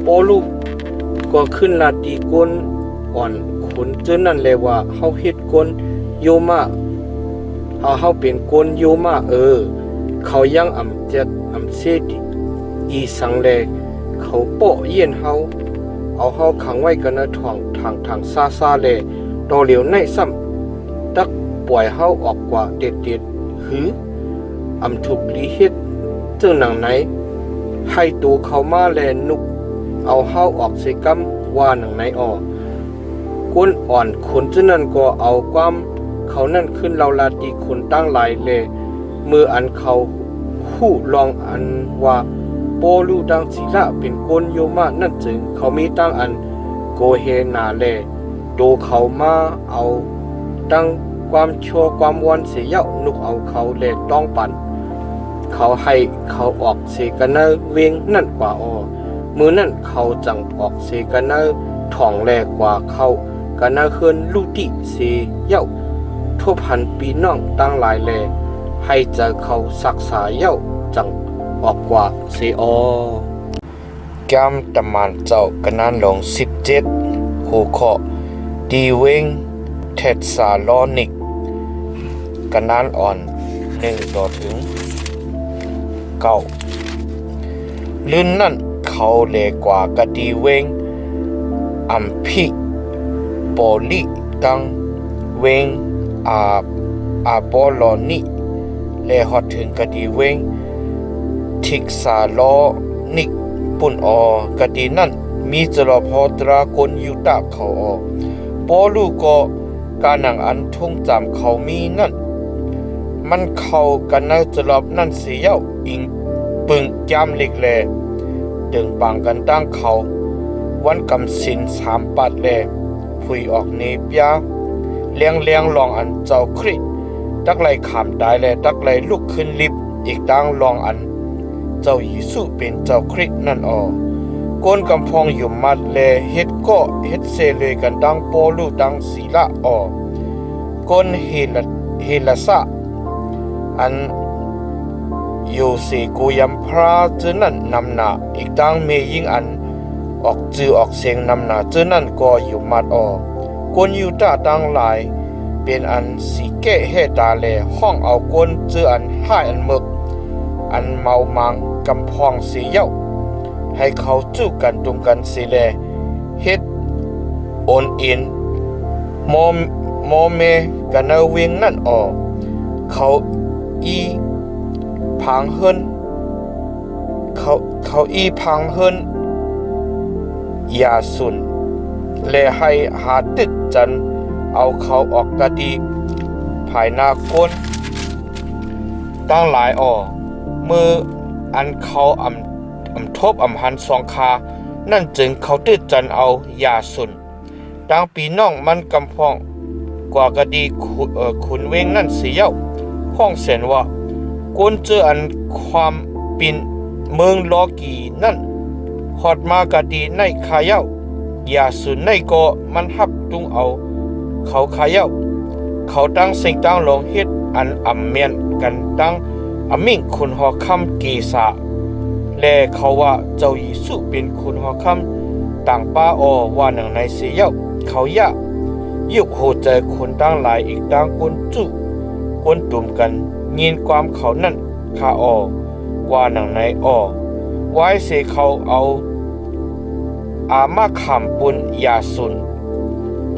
โปลูก็ขึ้นลาตีก้นอ่อนขุนเจ้านั่นเลยว่าเฮาเฮ็ดก้นโยมะ เฮาเป็นกวนโยมาเขายังเจ็ดเซดิอีสังแลเขาโปะเย็นเฮาเอาเฮาขังไว้กันนะทางซาแลตอเหลียวในซ้ำตักปล่อยเฮาออกกว่าเด็ดหือถูกลีเฮ็ดเจ้าหนังไหนให้ตัวเขามาแลนุกเอาเฮาออกเสกำว่าหนังไหนกวนอ่อนคนเจ้านั้นก็เอาความเขานั่นขึ้นเราลาตีคนตั้งหลายเลยมือเขาหู้ลองว่าโปลูดังศิละเป็นกวนโยมานั่นจึงเขามีตั้งโกเฮนาเลโดเขามาเอาตั้งความชั่วความวันเสียนุกเอาเขาเลต้องปั่นเขาให้เขาออกเสกันเนเวงนั่นกว่ามือนั่นเขาจังออกเสกันเนถ่องแลกว่าเขากันเนเฮือนลูติเสียทั่วพันปีน้องตั้งหลายแลให้เจอเขาศักษาจังออกกว่าเสียแก้มตะมันเจ้ากันนั้นลง17หัวข้อดีเวงเทสซาโลนิกกันนั้นอ่อน1ต่อถึง9ลื่นนั่นเขาเลกว่ากะดีเวงพิโปลิตังเวงอาโปโลนิเลฮอดถึงกะดีเวงทิกซาโลนิกปุ่นกะดีนั่นมีจรพอตรากลยุตะเขาโปลูก็กานังทุ่งจำเขามีนั่นมันเข้ากันในจรบนั่นเสียวอิงปึงจามเล็กแลดึงปังกันตั้งเขาวันกำสิน3ปัดแลผุยออกเนเปียเลี้ยงลองเจ้าคริสตักไหลขามตายแลตักไหลลุกขึ้นลิบอีกตั้งลองเจ้าเยซูเป็นเจ้าคริสนั่นก้นกำพองอยู่มัดแลเฮ็ดก็เฮ็ดเซเลยกันตั้งโปลูตั้งศีละก้นเฮละสะอยู่สีกูยำพระเจนั่นนำหนาอีกตั้งเมยิงออกจือออกเสียงนำหนาเจนั่นก็อยู่มัดกวนอยู่ตาตั้งหลายเป็นสีเกะเฮตาแลห้องเอากวนเจอห้ายหมึกเมามังกำพองสีเย้าให้เขาจู้กันตรงกันสีแลเฮ็ดโอนอินโมเมกันเอาเวงนั่นเขาอีพังเฮินเขาอีพังเฮินยาสุนและให้หาตึกจันเอาเขาออกกะดีภายหน้าก้นตั้งหลายมือเขาทบหันสองคานั่นจึงเขาตึกจันเอายาสุนตั้งปีน้องมันกำพองกว่ากะดีขุนเวงนั่นเสียวห้องเสียนว่ากวนเจอความปินเมืองลอกีนั่นหอดมากะดีในขายายาสุนในก็มันหับตุงเอาเขาขายเขาตั้งสิ่งตั้งลงเฮ็ดเมียนกันตั้งมิ่งคุณหอคำเกษาและเขาว่าเจ้าเยซูเป็นคุณหอคำต่างป้าว่าหนังในเสียเขายุกโหใจคนตั้งหลายอีกตั้งคนจุคนตุ่มกันยินความเขานั่นข้าว่าหนังในไว้เสเขาเอามาขำปุนยาสุน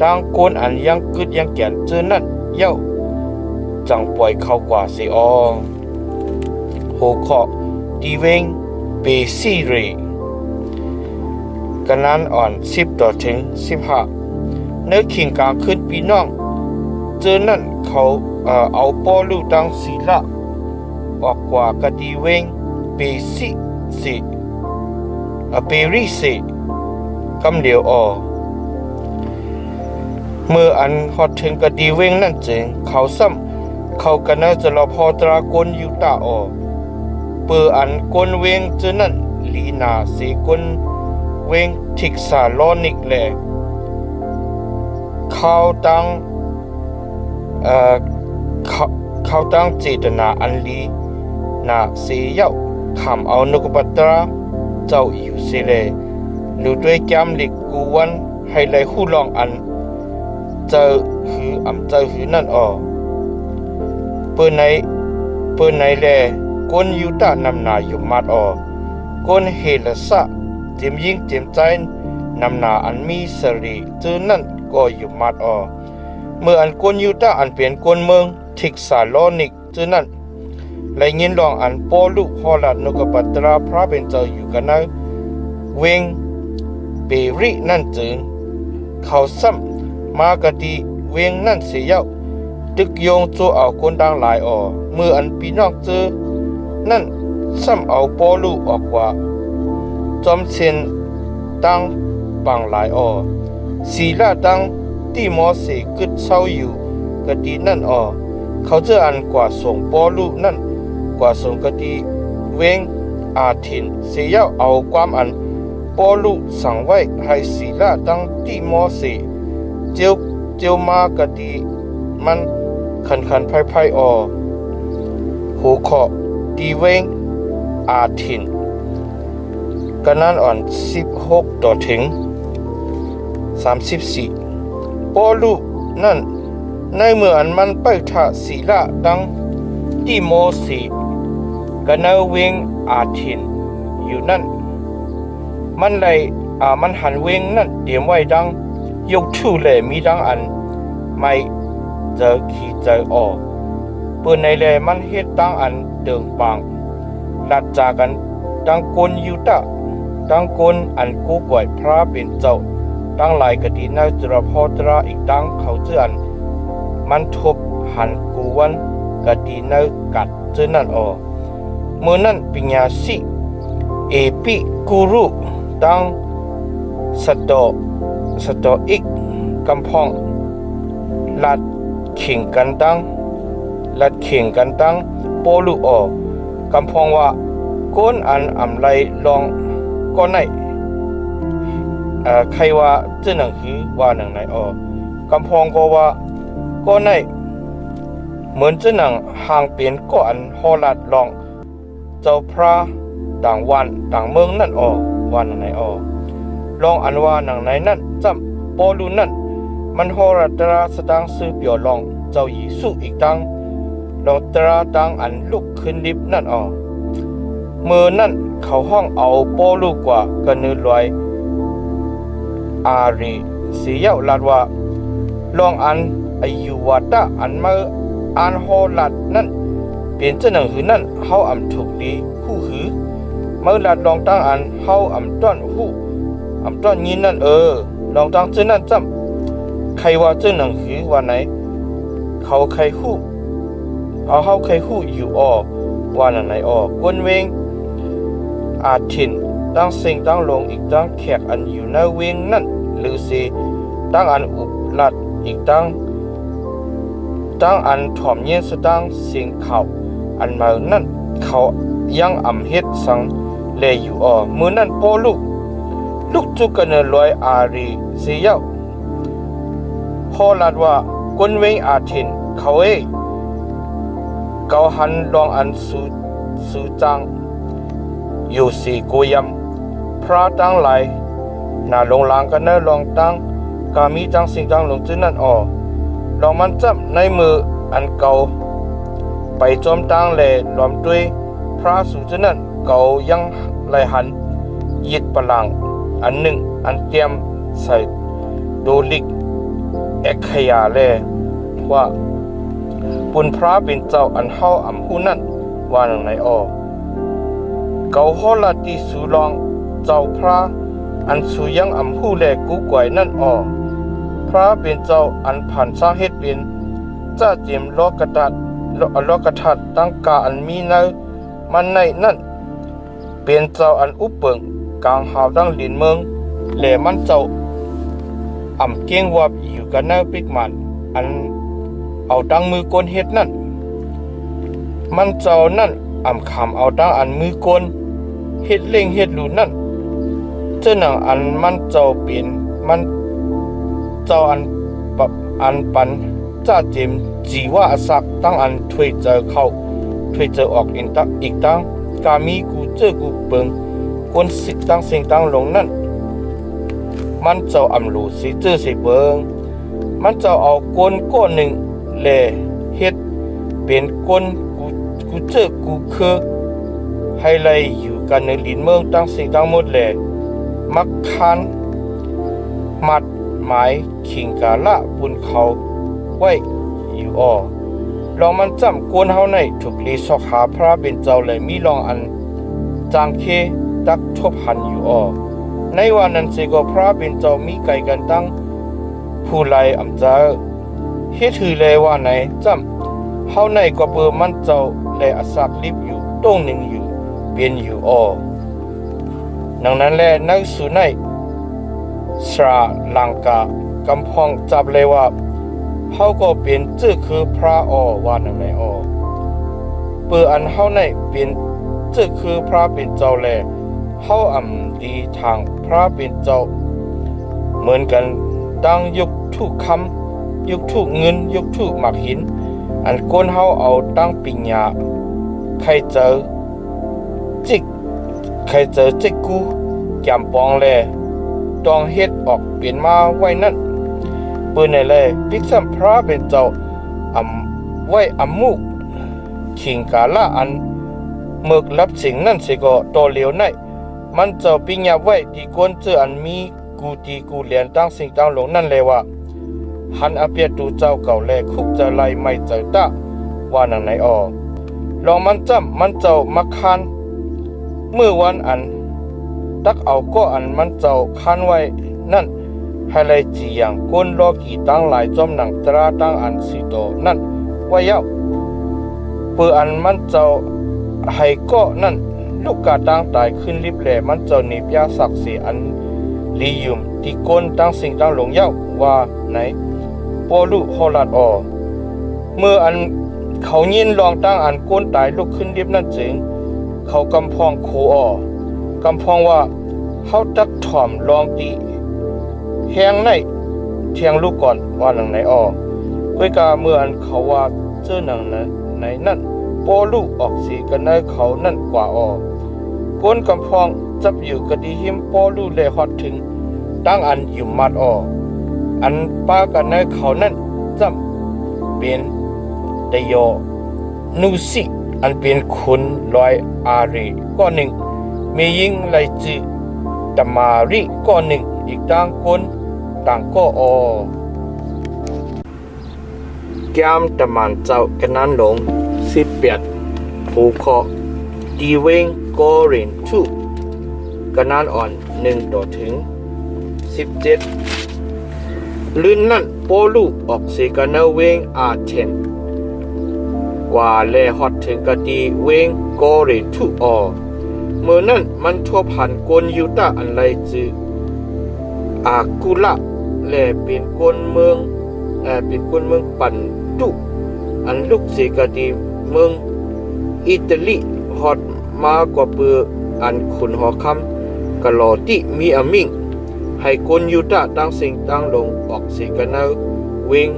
ตั้งคนยังกึดยังแก่นเจอนั่นเย้าจังปล่อยเขากว่าเสียโหขอดีเวงเปซีเรกันนั้น10ต่อถึง15เนื้อขิงกลางขึ้นพี่น้องเจอนั่นเขาเอาปอลูตั้งศีละออกกว่ากะดีเวงเปริเซกำเดียวเมื่อฮอดถึงกะดีเวงนั่นจึงเขาเขากันนะจะรอพอตรากลอยู่ตาเปือกลเวงเจอนั่นลีนาเสกลเวงทิกซาโลนิกแลเขาตั้งเจตนาลีนาเสียขำเอานกบัตราเจ้าอยู่เสเลหรือด้วยแก้มเล็กกูวันให้ไหลหูลองเจอหือนั่น เปิ้นไหนแลกวนยูตานำนาอยู่มัดออกวนเฮละสะเจิมยิงเจิมใจนำนาอันมีสรีจือนั่นก็อยู่มัดออเมื่ออันกวนยูตาอันเป็นกวนเมืองทิกซาโลนิกจือนั่นและยินลองอันปอลุฮอลัดนกปัตราพระเป็นเจ้าอยู่กันนะเวงเปรินั่นจึงเขาซ้ำมากะดีเวงนั่นเสียาวตึกโยงโจเอาคนดังหลายเมื่ออันปีนอกเจอนั่นซ้ำเอาปอลุออกว่าจอมเชนตั้งปังหลายศีลาตั้งที่มอเสกึดเศร้าอยู่กะดีนั่นเขาเจออันกว่าส่งปอลุนั่นกว่าส่งกะดีเวงอาทินเสียเอาความอันปอลุสั่งไว้ให้ศีลาตั้งที่มอเสเจียวมากะดีมันคันไพ่หูขอดีเวงอาทินกันนั้นอ่อน16ต่อถึง34ปอลุนั่นในเมื่ออันมันไปทะศีละดังที่โมสีกันนเวงอาทินอยู่นั่นมันเลยมันหันเวงนั่นเตรียมไว้ดังยกชูเลยมีดังอันไม่เจอขี้เจอเปื้อนในเลยมันเฮ็ดดังอันเดิงปังลัดจากกันดังกลยูตะดังกลอันกู้ก่อยพระเป็นเจ้าดังหลายกดีนาจรพอตราอีกดังเขาเจือนมันทบหันกูวันกดีนากัดเจือนั่นเมื่อนั้นปัญญาสิเอปิกูรุดังสตออีกกำพองลัดเข่งกันตั้งโปลุกำพองว่าก้นอันอำไลลองก้อนไหนใครว่าเจ้าหนังคือว่าหนังไหนกำพองก็ว่าก้อนไหนเหมือนเจ้าหนังห่างเป็นก้อนฮอลัดลองเจ้าพระต่างวันต่างเมืองนั่นว่าหนังไหนลองอันว่าหนังไหนนั่นจำโปลุนั่นมันฮอลัดตราสตังซื้อเปียวลองเจ้าหยีสู้อีกตังลองตราตังอันลุกขึ้นลิฟนั่นเมื่อนั่นเขาห้องเอาโปลูกว่ากันนือลอยอารีเสียลาดว่าลองอันอายุวัดอันมาอันฮอลัดนั่นเป็นเจ้าหนังหือนั่นเฮาอำถูกดีผู้หือเมื่อลัดลองตั้งอันเฮาอำต้อนหู้อำต้อนยินนั่นลองตั้งเจ้านั่นจำใครว่าเจ้าหนังหือว่าไหนเขาใครหู้เอาเฮาใครหู้อยู่ว่านั่นไหนกวนเวงอาทินตั้งสิ่งตั้งลงอีกตั้งแขกอันอยู่ในเวงนั่นหรือสิตั้งอันอุบลัดอีกตั้งอันถ่อมเย็นสตั้งสิ่งเขาอันมานั่นเขายังอำเฮ็ดสังเลอยู่มือนั่นโปลูกจุกันลอยอารีเสียพอลัดว่ากวนเวงอาทินเขาเกาหันลองอันสูจังอยู่สี่กุยำพระตั้งหลายนาลงหลังกันเนลองตั้งกามีตั้งสิ่งตั้งลงจื้อนั่นลองมันจับในมืออันเก่าไปจอมตั้งแหล่ล้อมด้วยพระสูจื้อนั่นเก่ายังไหลหันยิดปลังอันหนึ่งอันเตรียมใส่โดลิกเอกขยาแลว่าปุณพระเป็นเจ้าอันเฮาอำหูนั่นว่าหนังไหนเกาฮอลาติสูลองเจ้าพระอันสูยังอำหูแลกูกวยนั่นพระเป็นเจ้าอันผ่านสร้างเฮ็ดเป็นจ้าเจียมลอกกระทัดตั้งกาอันมีในมันในนั่นเป็นเจ้าอันอุปเปิงกลางหาวดังลินเมืองแหลมันเจ้าอำเกียงวับอยู่กันในปิกมันอันเอาดังมือกลเฮ็ดนั่นมันเจ้านั่นอำคำเอาดังอันมือกลเฮ็ดเล่งเฮ็ดหลูนั่นเจ้าหนังอันมันเจ้าเป็นมันเจ้าอันปันจ้าเจมจีว่าอสักตั้งอันถวยเจอเข้าถวยเจอออกอีกตั้งกามีกูเจอกูเปิงคนสิตั้งสิ่งตั้งลงนั่นมันเจ้าอำรูสิเจอสิเปิงมันเจ้าเอาก้นก้อนหนึ่งแลเฮ็ด เป็นคนกูเจอกูคือให้ไลอยู่กันในลินเมืองตั้งสิ่งทั้งหมดแลมักคันมัดหมายขิงกาละบุญเขาไว้อยู่ลองมันจำกวนเฮาในถูกลีสอกหาพระเป็นเจ้าและมีลองอันจางเคตักทบหันอยู่ในวันนั้นเสก็พระเป็นเจ้ามีไก่กันตั้งผู้ไลอำเจ้าเฮ็ดถือเลยว่าไหนจำเฮาในก็เปิมันเจ้าและอาศักลิบอยู่ตรงหนึ่งอยู่เป็นอยู่ดังนั้นแลในสุนัยสราลังกากำพองจับเลยว่าเฮาก็เป็นจื้อคือพระว่านั่นแหละเปิดอันเฮาในเป็นจื้อคือพระเป็นเจ้าแลเฮาอำดีทางพระเป็นเจ้าเหมือนกันตั้งยุคทุกคำยุคทุกเงินยุคทุกหมักหินอันคนเฮาเอาตั้งปิญญาใครเจอจิกกูจำปองแลต้องเฮ็ดออกเป็นมาไว้นั่นเปิ้นนั่นแลปิกสัมพระเป็นเจ้าไว้มุกขิงกาละอันเมึกรับสิ่งนั่นสิก็โตเหลียวในมันเจ้าปิญญาไว้ที่คนเจออันมีกูตีกูเลียนตั้งสิ่งตั้งหลงนั่นเลยว่าหันอาเปียตูเจ้าเก่าแลคุกจะไล่ไม่เจอตะว่านั่นไหนลองมันจำมันเจ้ามักคันเมื่อวันอันตักเอาก็อันมันเจ้าคันไว้นั่นให้ไลจีอย่างก้นโลกีตั้งหลายจอมหนังตราตั้งอันสิโตนั่นไว้ยาวเพื่ออันมันเจ้าให้ก็นั่นลูกกาตั้งตายขึ้นริบแหล่มันเจ้านิบยาศักดิ์ศรีอันลียุมที่ก้นตั้งสิ่งตั้งหลงยาวว่าไหนปอลุฮอลัดเมื่ออันเขายินลองตั้งอันก้นตายลุกขึ้นริบนั่นจึงเขากำพองโคกำพองว่าเขาตักถ่อมลองตีแหงในเทียงลูกก่อนว่าหนังไหนก้อยกาเมื่ออันเขาว่าเจอหนังไหนนั่นปอลูออกสีกันในเขานั่นกว่าก้นกำพองจับอยู่กะดีหิมปอลูเลยฮอดถึงตั้งอันอยู่มัดอันป้ากันในเขานั่นจำเป็นตะโยนูสิอันเป็นคุณลอยอารีก็หนึ่งมียิงไลจีตมาริก็หนึ่งอีกต่างคนต่างก็แก้มตะมันเจ้ากันนั้นหลง18ผู้เคาะดีเวงก็เรนทุกันนั้นอ่อน1ต่อถึง17ลื่นนั่นโปลูออกเสกันเนเวงอาเทนกว่าแลฮอดถึงกะดีเวงก็เรนทุเมื่อนั้นมันทั่วพันกนยูตาอันไรจืออากุละแลเป็นคนเมืองปันตุอันลูกเสกดีเมืองอิตาลีฮอดมากว่าเปืออันขุนหอคำกะลอติมีอมิงให้คนยูตาตั้งสิ่งตั้งลงออกเสกันเนเวง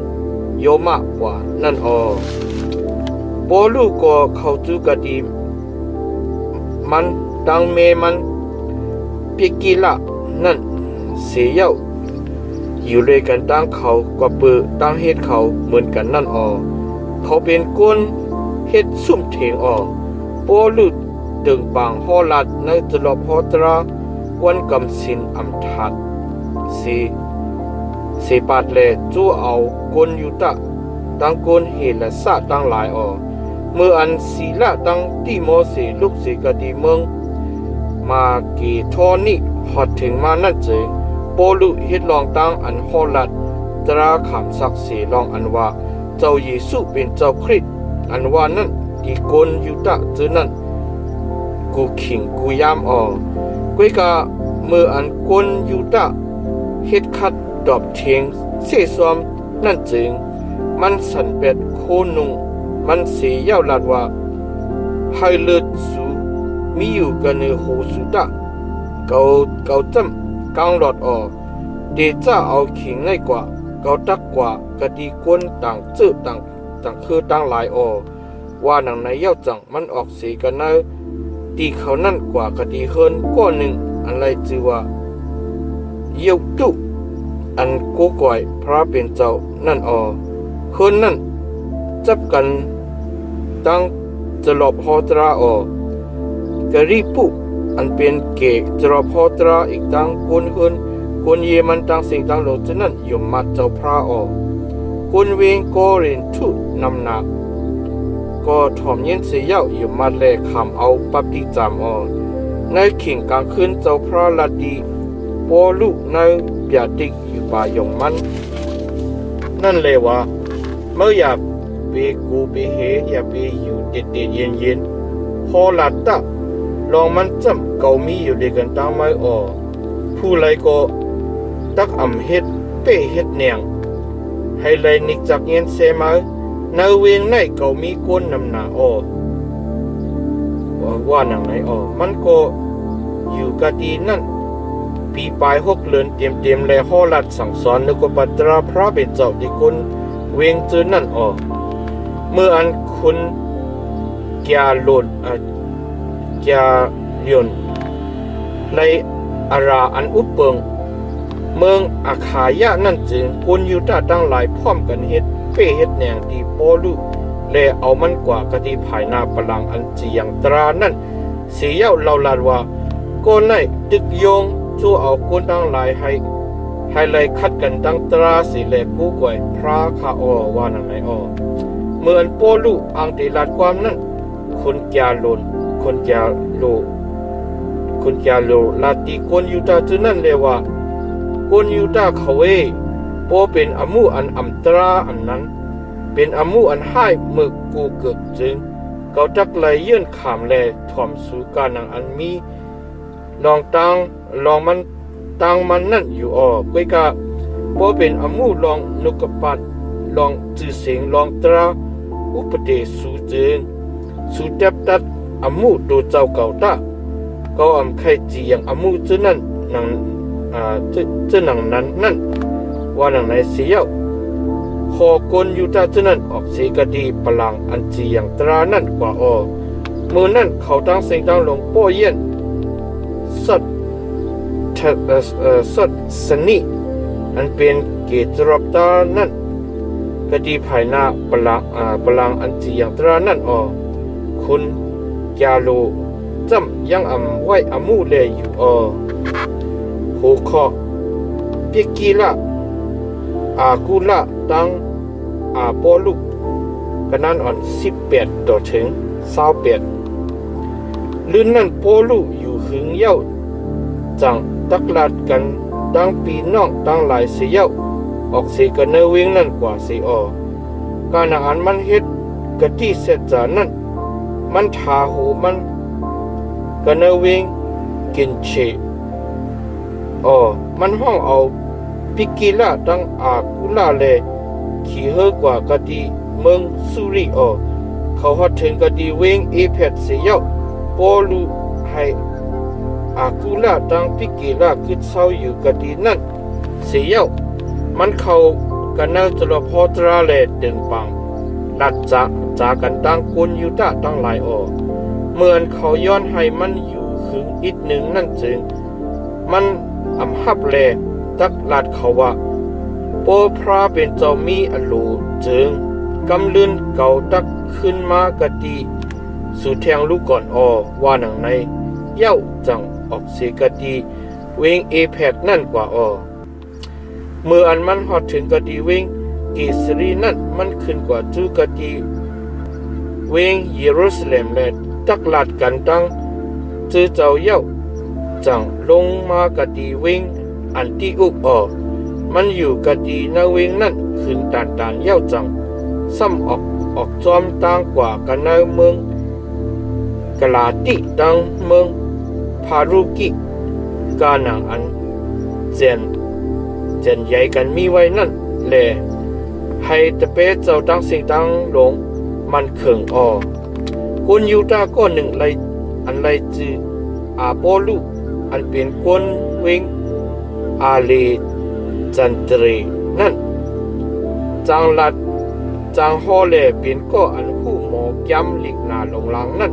โยมากกว่านั่นปอลูก็เข้าจูกดีมันตั้งเมมันปิกิละนั่นเสียเย้าอยู่เลยกันตั้งเขาก็เปิดตั้งเฮ็ดเขาเหมือนกันนั่นเขาเป็นก้นเฮ็ดซุ่มเถงโปลุดตึงปังฮอลัดในตลบฮอตราวันกำสินอำทัดเสปาดแลจู้เอาก้นยุตะตั้งก้นเฮและซะตั้งหลายเมื่ออันศีละตั้งที่โมเสลูกเสกดีเมืองมากีทอนี่ฮอดถึงมานั่นเจงโปลุเฮ็ดลองตั้งอันฮอลัดตราขำศักดิ์ศรีลองอันว่าเจ้าเยซูเป็นเจ้าคริสต์อันว่านั่นที่กนยูตะเจอนั่นกูขิงกูยามก้อยกาเมื่ออันกนยูตะเฮ็ดคัดดอบเทียงเสซอมนั่นจึงมันสันเป็ดโคนุงมันเสียยาวลาดว่าไฮเลิศสูมีอยู่กันในโหสุตะเกาจำกลางหลอดเดจ้าเอาขิงง่ายกว่าเกาตักกว่ากะดีกวนต่างจื้อต่างคือต่างหลายว่าหนังในเย้าจังมันออกสีกันเนตีเขานั่นกว่ากะดีเฮินก้อนหนึ่งอะไรจือว่าเยี่ยวตุอันโกก่อยพระเป็นเจ้านั่นเฮินนั่นจับกัน ตั้งจลบฮอตราออกะรีปุอันเป็นเกจลบฮอตราอีกตั้งกุนหุนกุนเยมันตั้งสิ่งตั้งหลงฉะนั้นยมมาเจ้าพระออกกุนเวงโกเรนทุนำหนักก็ถอมเย็นเสียเย้ายมมาแลคำเอาปับติจามอในขิงกลางคืนเจ้าพระลาดีปอลุในเปียติกอยู่ป่ายงมันนั่นเลยว่าเมื่ออยากไปกูไปเฮอยากไปอยู่เด็ดๆเย็นๆพอหลัดตะลองมันจำเก่ามีอยู่ด้วยกันตั้งไม่ออกผู้ไรก็ตักอ่ำเฮ็ดเป้เฮ็ดแนงให้เลยนิกจากเย็นเสมาในเวียงในเก่ามีก้นนำหนาออกว่าหนังไหนออกมันก็อยู่กะดีนั่นปีปลาย6 เดือนเต็มๆและห่อลัดสั่งสอนนึกว่าปัตราพระเป็นเจ้าที่คนเวียงเจอนั่นออกเมื่ออันคุณแกโลนแกเลียนในอาราอันอุปเปิงเมืองอาคายะนั่นจึงคนยูดาตั้งหลายพร้อมกันเฮ็ดเป้เฮ็ดแหนงที่ปอลุและเอามันกว่ากะที่ภายหน้าพลังอันจียังตรานั่นเสียเล่าลาดว่าก็ในตึกโยงจู่เอาคนตั้งหลายให้เลยคัดกันตั้งตราสิแลกู้ก่อยพระคาอว่านั่นไหนอเมื่ออันปอลุอังติลาดความนั้นคนแกโลนคนแกโลลาติคนยูดาจึงนั่นเลยว่าคนยูดาเขาปอเป็นอมูอันอัมตราอันนั้นเป็นอมูอันให้เมื่อกูเกิดจึงเขาจักเลยยื่นขามแลถ่อมสู่การนังอันมีลองมันตังมันนั่นอยู่ก้อยกะปอเป็นอมูลองนกปัดลองจื่อเสียงลองตราอุปเดสู่จึงสู่เจ็บตัดอมูโดเจ้าเก่าตาก็อำไข่จีอย่างอมูจึงนั่นนังจึงนังนั้นนั่นว่านังไหนเสียวขอกลอยู่ตาจึงนั้นออกเสกดีพลังอันจีอย่างตรานั่นกว่าเมื่อนั่นเขาตั้งเสียงตั้งลงป้อเย็นสัตสนิอันเป็นเกจรบตานั่นกดีภายหน้าพลังอันจีอย่างตรานั่นคุณยาโลจำยังไว้อมูเลอยู่โหคอปิกีละกุละตังปอลุกะนั้น18ต่อถึง28ลื่นนั่นปอลุอยู่หึงเย้าจังตักลาดกันตั้งปีน้องตั้งหลายเสียวออกเสกันเนเวงนั่นกว่าสิการอันมันเฮ็ดกะที่เสร็จจานั่นมันทาโหมันกะเนเวงกินเชมันห้องเอาปิกิละตั้งกุละเลขี่เฮกว่ากะดีเมืองสุริเขาฮอดถึงกะดีเวงเอเพดเสียวปอลุให้กุละตั้งปิกิละกึดเศร้าอยู่กะดีนั่นเสียวมันเข้ากันนาจลพอตราเลดึงปังลัดจากกันตั้งกุนยูดาตั้งหลายเหมือนเขาย้อนให้มันอยู่หึงอีกหนึ่งนั่นจึงมันอำหับแลตักลาดเขาว่าโปพระเป็นเจ้ามีอโลจึงกำลื่นเก่าตักขึ้นมากะดีสู่แทงลูกก่อนว่าหนังในเย้าจังออกเสกะดีเวงเอแพกนั่นกว่าเมื่ออันมันฮอดถึงกะดีเวงเกสรีนั่นมันขึ้นกว่าจูกะดีเวงเยรูซาเล็มและตักลาดกันตั้งจื้อเจ้าเย้าจังลงมากะดีเวงอันที่อุกมันอยู่กะดีนาเวงนั่นขึ้นตานเย้าจังซ้ำออกจอมต่างกว่ากันในเมืองกะลาติตังเมืองพารุกิกานังอันเจนใหญ่กันมีไว้นั่นแลให้ตะเปเจ้าตั้งสิ่งตั้งหลงมันเขิงคนยูดาก็หนึ่งไรจือปอลุอันเป็นคนเวงเลจันตรีนั่นจางลัดจางฮอเลเป็นก็อันผู้หมอกย้ำหลีกหนาลงหลังนั่น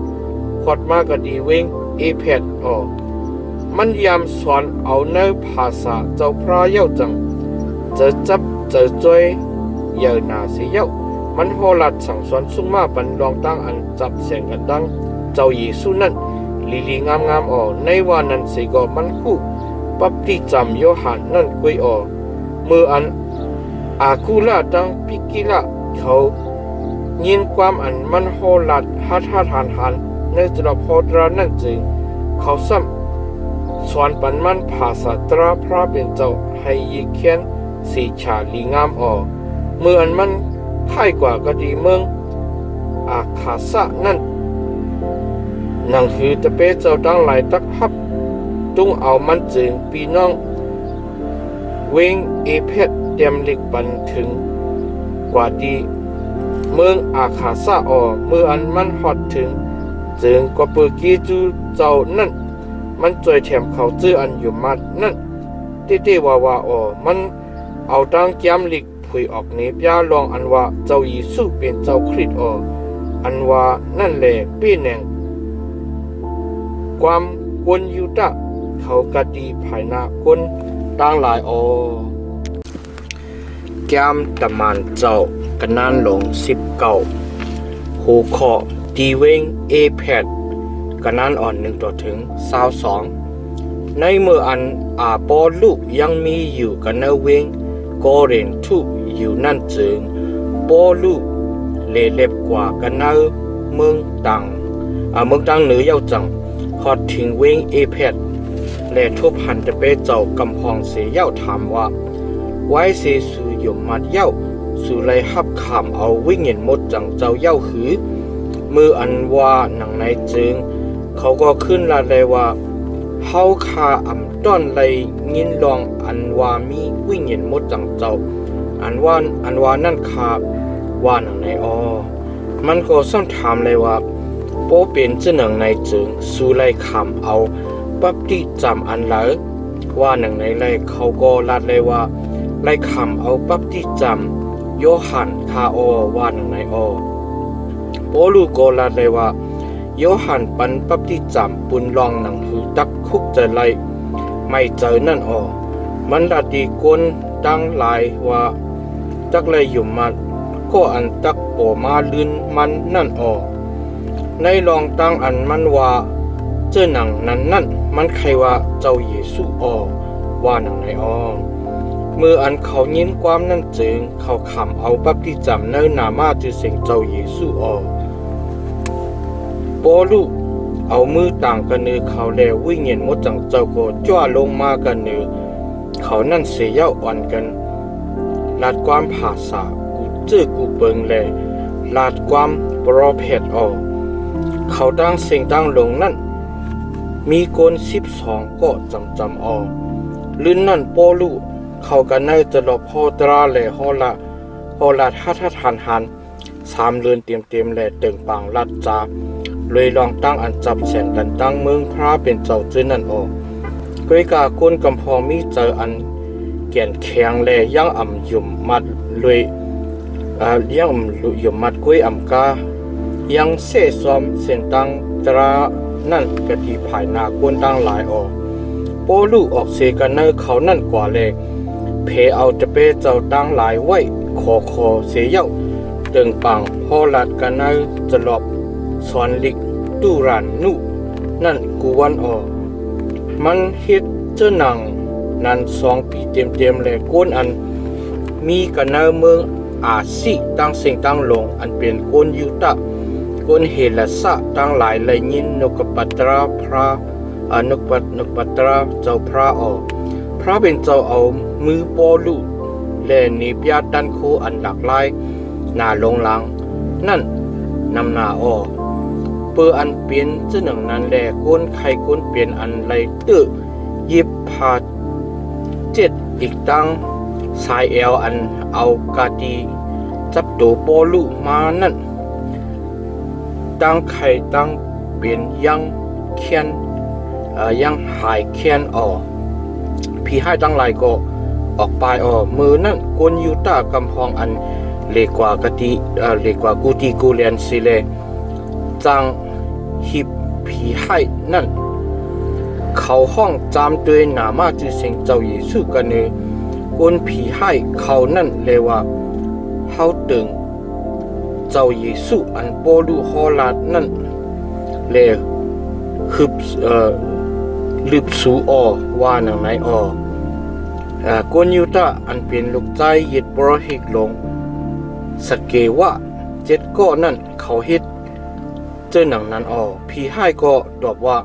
ขอดมากะดีเวงเอเพดมันยามสอนเอาในภาษาเจ้าพระเย้าจังจะจับจะจ้อยเยานาเสียเย้า มันโหลัดสั่งสอนสุ่มมาปันลองตั้งอันจับเสียงกันตั้งเจ้าเยซูนั่นลีงามออในวันนั้นสิก็มันคู่ปับที่จำโยหันนั่นกุยออมืออันอาคูลาดังปิกิละเขายินความอันมันโหลัดฮัทหันในตรพอตรานั่นจึงเขาซ้ำสอนปันมันภาษาตราพระเป็นเจ้าให้ยีเขียนสีชาลีงามออมืออันมันค่ายกว่ากดีเมืองอาคาสะนั่นนังคือตะเปเจ้าตั้งหลายตักฮับตุ้งเอามันจึงปีน้องเวงเอเพชเตรียมเล็กปันถึงกว่าดีเมืองอาคาสะออเมื่ออันมันฮอดถึงจึงก็เปิดกีจูเจ้านั่นมันจอยแถมเขาจื้ออันอยู่มัดนั่นติว่าออมันเอาตั้งแก้มลิกผุยออกเนปยาลองอันว่าเจ้าเยซูเป็นเจ้าคริสต์อออันว่านั่นแหละปี้แหน่งความกวนยูตะเขากะดีภายหน้าคนตั้งหลายออแก้มตะมันเจ้ากันนานหลง19หูคอดีเวงเอแพดกันนานอ่อน1ต่อถึง22ในเมื่ออันอาปอลูกยังมีอยู่กันเนเวงก็เรนทุอยู่นั่นจึงปอลูกเลเล็บกว่ากันเนเมืองตังเหนือเย้าจังฮอดถึงเวงเอแพดและทุบหันจะไปเจ้ากำพองเสียเย้าถามว่าไว้เสสูยมมัดเย้าสู่ไรฮับขามเอาวิ่งเงินหมดจังเจ้าเย้าหือมืออันว่าหนังในจึงเขาก็ขึ้นลาเลยว่าเฮาคาอ่ำต้อนไรยินลองอันว่ามีวิ่งเงินหมดจังเจ้าอันว่านั่นคาว่าหนังในมันก็ส่งถามเลยว่าโปเป็นเจ้าหนังในจึงสู่ไรขามเอาปับที่จำอันเหลอว่าหนังในไรเขาก็ลาเลยว่าไรขามเอาปับที่จำโยหันคาว่าหนังในโปลูโกลาเลยว่าโยหันปันปับที่จำปุนลองหนังหือตักคุกจะไลไม่เจอนั่นมันดัดดีกวนตั้งหลายว่าตักเลยอยู่มันก็อันตักโปมาลื่นมันนั่นในลองตั้งอันมันว่าเจ้าหนังนั่นมันใครว่าเจ้าเยซูว่าหนังในมืออันเขายินความนั่นจึงเขาขำเอาปับที่จำเนื้อนามาจือเสียงเจ้าเยซูปอลูเอามือต่างกันเนือเขาแล้ววิ่งเงินมดจังเจ้าก็จ้าลงมากันเนือเขานั่นเสียเย้าอ่อนกันลาดความภาษากูเจอกูเปิงแลลาดความปรอเพดเขาตั้งเสียงตั้งลงนั่นมีคน12ก็จำลื่นนั่นปอลูเขากันในจะหลบพอตราแหล่ฮอละฮัทหัน3เรือนเต็มแหล่เติงปางลัดจาเลยลองตั้งอันจับแสนกันตั้งเมืองพระเป็นเจ้าจื้อนั่นก้อยกาก้นกำพองมีเจออันเกียนแข็งแหล่ยังอ่ำยุ่มมัดเลยยังยุ่มมัดก้อยอ่ำกายังเสซอมเส้นตั้งตรานั่นกะทิภายนาก้นตั้งหลายโปลูออกเสกันเนอเขานั่นกว่าเลยเพเอาจะเปเจ้าตั้งหลายไว้คอเสียเย้าเติงปังพอลัดกันเนอจะหลบสอนลิกตูรันนุนั่นกูวันมันเฮ็ดเจ้าหนังนั้น2 ปีเต็มเลยก้นอันมีกันเนอเมืองอาซีตั้งเสียงตั้งลงอันเป็นก้นยูตะก้นเฮลสะตั้งหลายเลยยินนกปัตราพระนกปัตราเจ้าพระพระเป็นเจ้าเอามือปอลูและนิบยาดันโคอันหลากหลายหน้าลงหลังนั่นนำหน้าเปื่ออันเปลี่ยนเจ้าหนังนั้นแลก้นไข่ก้นเปลี่ยนอันไรตื้อยิบพา7อีกตั้งสายเอวอันเอากาดีจับตัวปอลูมานั่นตั้งไข่ตั้งเปลี่ยนยังเขียนยังหายเขียนพี่ให้ตั้งหลายก็ออกไปมือนั่นกวนยูตากำพองอันเล็กกว่ากะติเล็กกว่ากูตีกูเลียนสิเลจังหิบผีให้นั่นเขาห้องจามด้วยหนามาจือเสียงเจ้าเยซูกันเนกวนผีให้เขานั่นเลยว่าเฮาตึง เจ้าเยซูอันโปลูฮอลาดนั่นเลฮึบลึบสูออว่าหนังไหนออกวนยูตาอันเป็นลูกใจยึดบรหิกลงสเกว่าเจ็ดก้อนั่นเขาเฮ็ดเจอหนังนั้นพี่ให้ก็ตอบว่า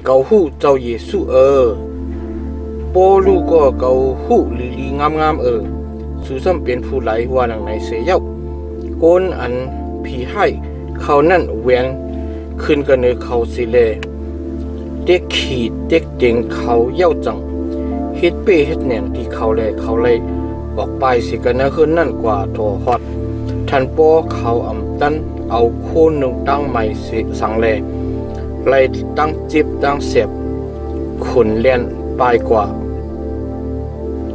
เกาหู้เจ้าเยซูโปลูก็เกาหู้ลีลีงามสุซ้ำเป็นผู้ไหลว่าหนังไหนเสียเย้าก้นอันพี่ให้เขานั่นแหวงขึ้นกันเนเขาสิเลเด็กขีดเด็กเต็งเขาเย้าจังเฮ็ดเป้เฮ็ดแหนงที่เขาเลยออกไปสิกันนะขึ้นนั่นกว่าโถฮอดท่านป้อเขาอำตันเอาโคนหนึ่งตั้งใหม่สิสังแลไล่ตั้งจิบตั้งเสียบขุนเลียนปลายกว่า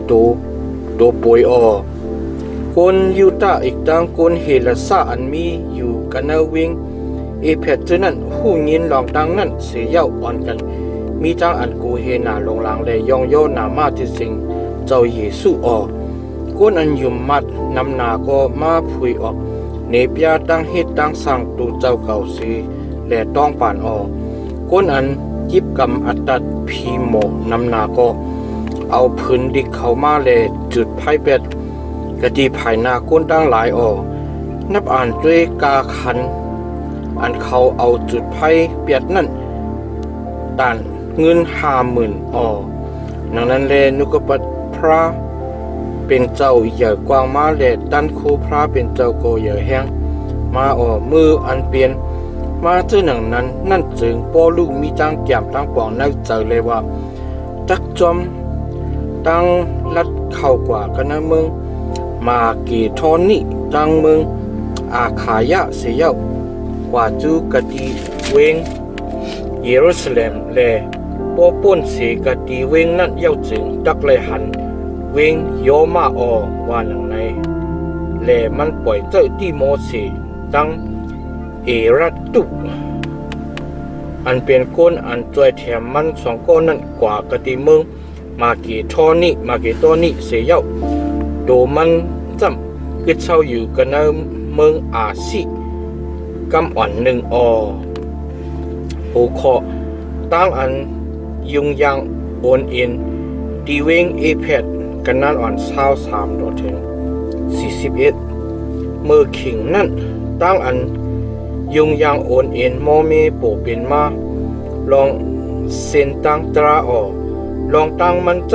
ตัวป่วยคนยูตาอีกตั้งคนเฮลซาอันมีอยู่กันนะวิงเพชรนั้นหูยินลองตั้งนั้นเสียเย้าอ่อนกันมีจังอันกูเฮนาลงหลังเลยยองโยนามาที่สิงเจ้าเยซูก้นอันยุมมัดนำนาก็มาผุยออกเนปยาตั้งเฮ็ดตั้งสั่งตูเจ้าเก่าสีและต้องป่านก้นอันยิบกำอัตตัดพีโมนำนาก็เอาพื้นดิกเข้ามาเลยจุดไพ่เป็ดกะดีภายนาก้นตั้งหลายนับอ่านด้วยกาขันอันเขาเอาจุดไพ่เป็ดนั่นด่านเงิน50,000ดังนั้นเลยนุกปัดพระเป็นเจ้าใหญ่กว้างมาและดันโคพระเป็นเจ้าโกใหญ่แห้งมามืออันเปลี่ยนมาเจอหนังนั้นนั่นจึงป้อลูกมีจังแก้มตั้งปองนักเจอเลยว่าจักจอมตั้งลัดเข้ากว่ากันนะมึงมากีทอนนี่ตั้งมึงอาขายะเสียกว่าจูกะดีเวงเยรูซาเล็มแลป้อป่นเสกะดีเวงนั่นเย้าจึงดักเลยหันเวงโยมาว่าหนังในแลมันปล่อยเจ้าที่โมเสตั้งเอรัตตุอันเป็นก้นอันจวยแถมมันสองก้อนนั่นกว่ากะติเมืองมาเกทอนี่มาเกตอนี่เสียเย้าโดมันจำกึดเช่าอยู่กันในเมืองอาซีกำอ่อนหนึ่งโอคอตั้งอันยุงยังโอนเอ็นดีเวงเพดกันนั่นอ่อน23 ถึง 41มือขิงนั่นตั้งอันยุงยังโอนเอ็นโมเมโปเป็นมาลองเส้นตั้งตราลองตั้งมันจ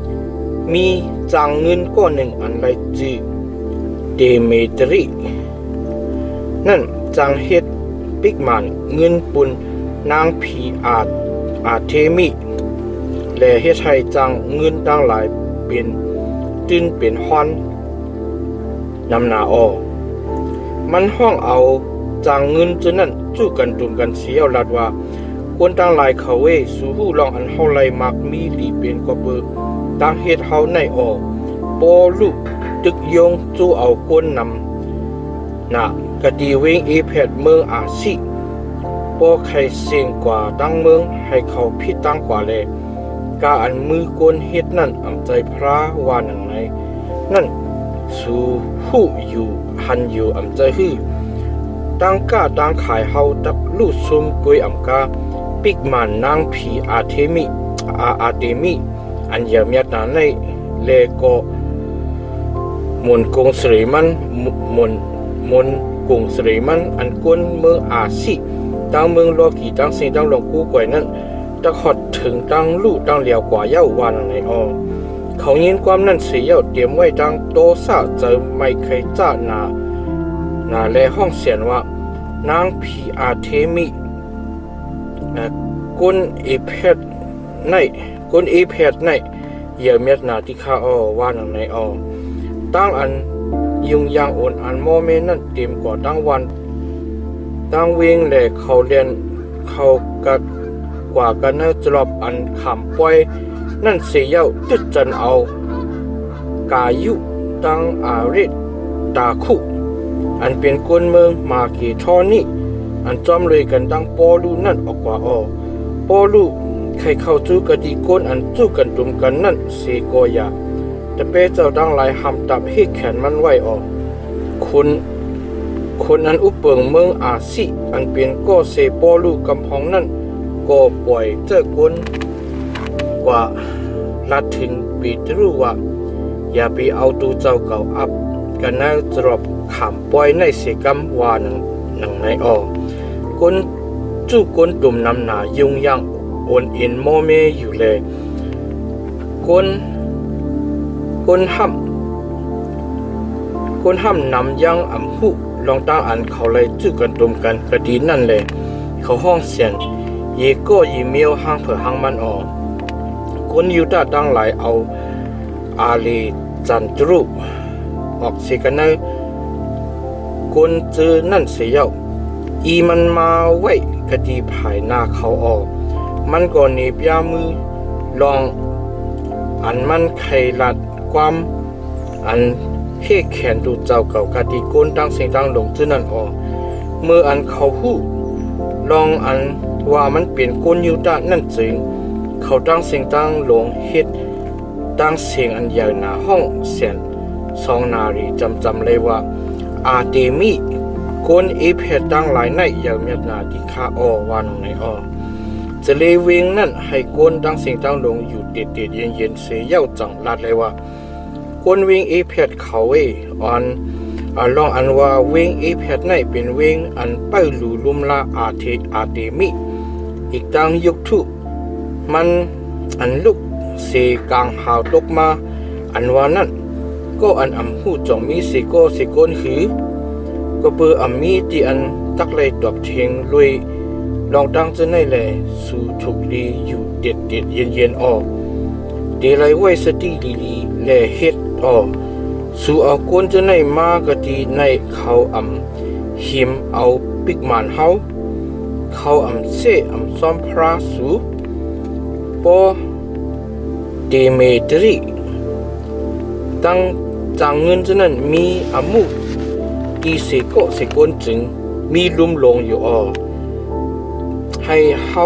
ำมีจางเงินก้อนหนึ่งอันไรจีเดเมตรีนั่นจางเฮ็ดปิกมันเงินปุนนางผีอาเทมิและเฮ็ดให้จางเงินตั้งหลายเป็นตื้นเป็นฮ้อนนำหนามันห้องเอาจางเงินจนนั่นจู้กันตุ่มกันเสียวลัดว่าคนตั้งหลายเขาเวสู่หู้ลองอันเฮาไลมักมีลีเป็นกว่าเบิกตั้งเฮ็ดเฮาในโปลูกตึกยงจู้เอาคนนำน่ะกะดีเวงเพดเมืองอาซีโปใครเสียงกว่าตั้งเมืองให้เขาพิตั้งกว่าแลกาอันมือก้นเฮ็ดนั่นอำใจพระว่าหนังไหนนั่นสู่หู้อยู่หันอยู่อำใจฮื้อตั้งก้าตั้งขายเฮาตักลู่ซุมกุยอำกาปิกมันนางผีอาเทมิอันยาเมียตาในเลโกมนกงสริมันมนกงสริมันอันก้นเมืองอาซีตั้งเมืองโลกีตั้งสิตั้งหลวงกู้ก่อยนั่นตะขอดถึงตั้งลู่ตั้งเหลียวกว่าเย้าวันในเขายินความนั่นเสียเย้าเตรียมไว้ตั้งโตซาเจอไม่เคยจ้านาแลห้องเสียนว่านางผีอาเทมิกุนเพดในเยเมียดนาที่ข้าว่าหนังในตั้งอันยุงยางโอนอันโมเมนั่นเตรียมกว่าตั้งวันตั้งเวงแหล่เขาเรียนเขากัดกว่ากันนะจลอบอันขำป่อยนั่นเสียเย้าจุดจันเอากายุตั้งอาริตตาคุอันเป็นคนเมืองมาเกทอนี่อันจอมเลยกันตั้งปอลูนั่นออกกว่าปอลูใครเข้าจู้กะดีก้นอันจู้กันตุมกันนั่นเสกอยาแต่เป้เจ้าตั้งหลายหำตับให้แขนมันไว้คน คนอันอุปเปิงเมืองอาซิอันเป็นก็เซปอลูกำพองนั้นก็ปล่อยเจ้ากวนกว่าลัดถึงปีตรู้ว่าอย่าไปเอาตูเจ้าเก่าอับกันนะจรบขามปล่อยในเสกำวานังในออกนจู่กนตุ่มนำหนายุงยังโอนเอ็นโมเมอยู่เลยกนห้ำนำยังอ่ำหุลองตั้งอันเขาเลยจู่กันตุ่มกันกระดีนั่นเลยเขาห้องเสียนเยก็ยีเมียวห้างเผื่อห้างมันคนยูดาตั้งหลายเอาอาลีจันทรุออกเสกันนะคนเจอนั่นเสียอีมันมาไว้กะดีภายหน้าเขามันก็หนีบยามือลองอันมันไขลัดความอันเฮแขนดูเจ้าเก่ากะดีโกนตั้งเสียงตั้งลงจื้อนั่นเมื่ออันเขาหู้ลองอันว่ามันเปลี่ยนก้นยูดานั่นจริงเขาตั้งเสียงตั้งลงเฮ็ดตั้งเสียงอันใหญ่หนาห้องเสียนสองนารีจำเลยว่าอาเตมีคนเอเพดตั้งหลายในอย่างเมียนาที่ข้าวานในจะเลเวงนั่นให้คนตั้งเสียงตั้งลงอยู่เด็ดเย็นเสียเย้าจังลัดเลยว่าคนเวงเอเพดเขาลองอันว่าเวงเอเพดในเป็นเวงอันไปหลูลุมลาอาเตมีอีกตั้งยุกทุมันอันลุกเสกางหาวตกมาอันว่านั่นก็อันหูจงมีเสกนหือก็เปือมีที่อันตักเลยตอบเทงลุยลองตั้งจะในแลสู่ถูกดีอยู่เด็ดเย็นเดลัยไว้สติดีแลเฮ็ดสู่เอาคนจะในมากะดีในเขาหิมเอาปิกมันเฮาเขาเสซ้อมพระสู่ปอเดเมตรีตั้งจางเงินจะนั้นมีมุที่เสกนจึงมีลุ่มลงอยู่ให้เฮา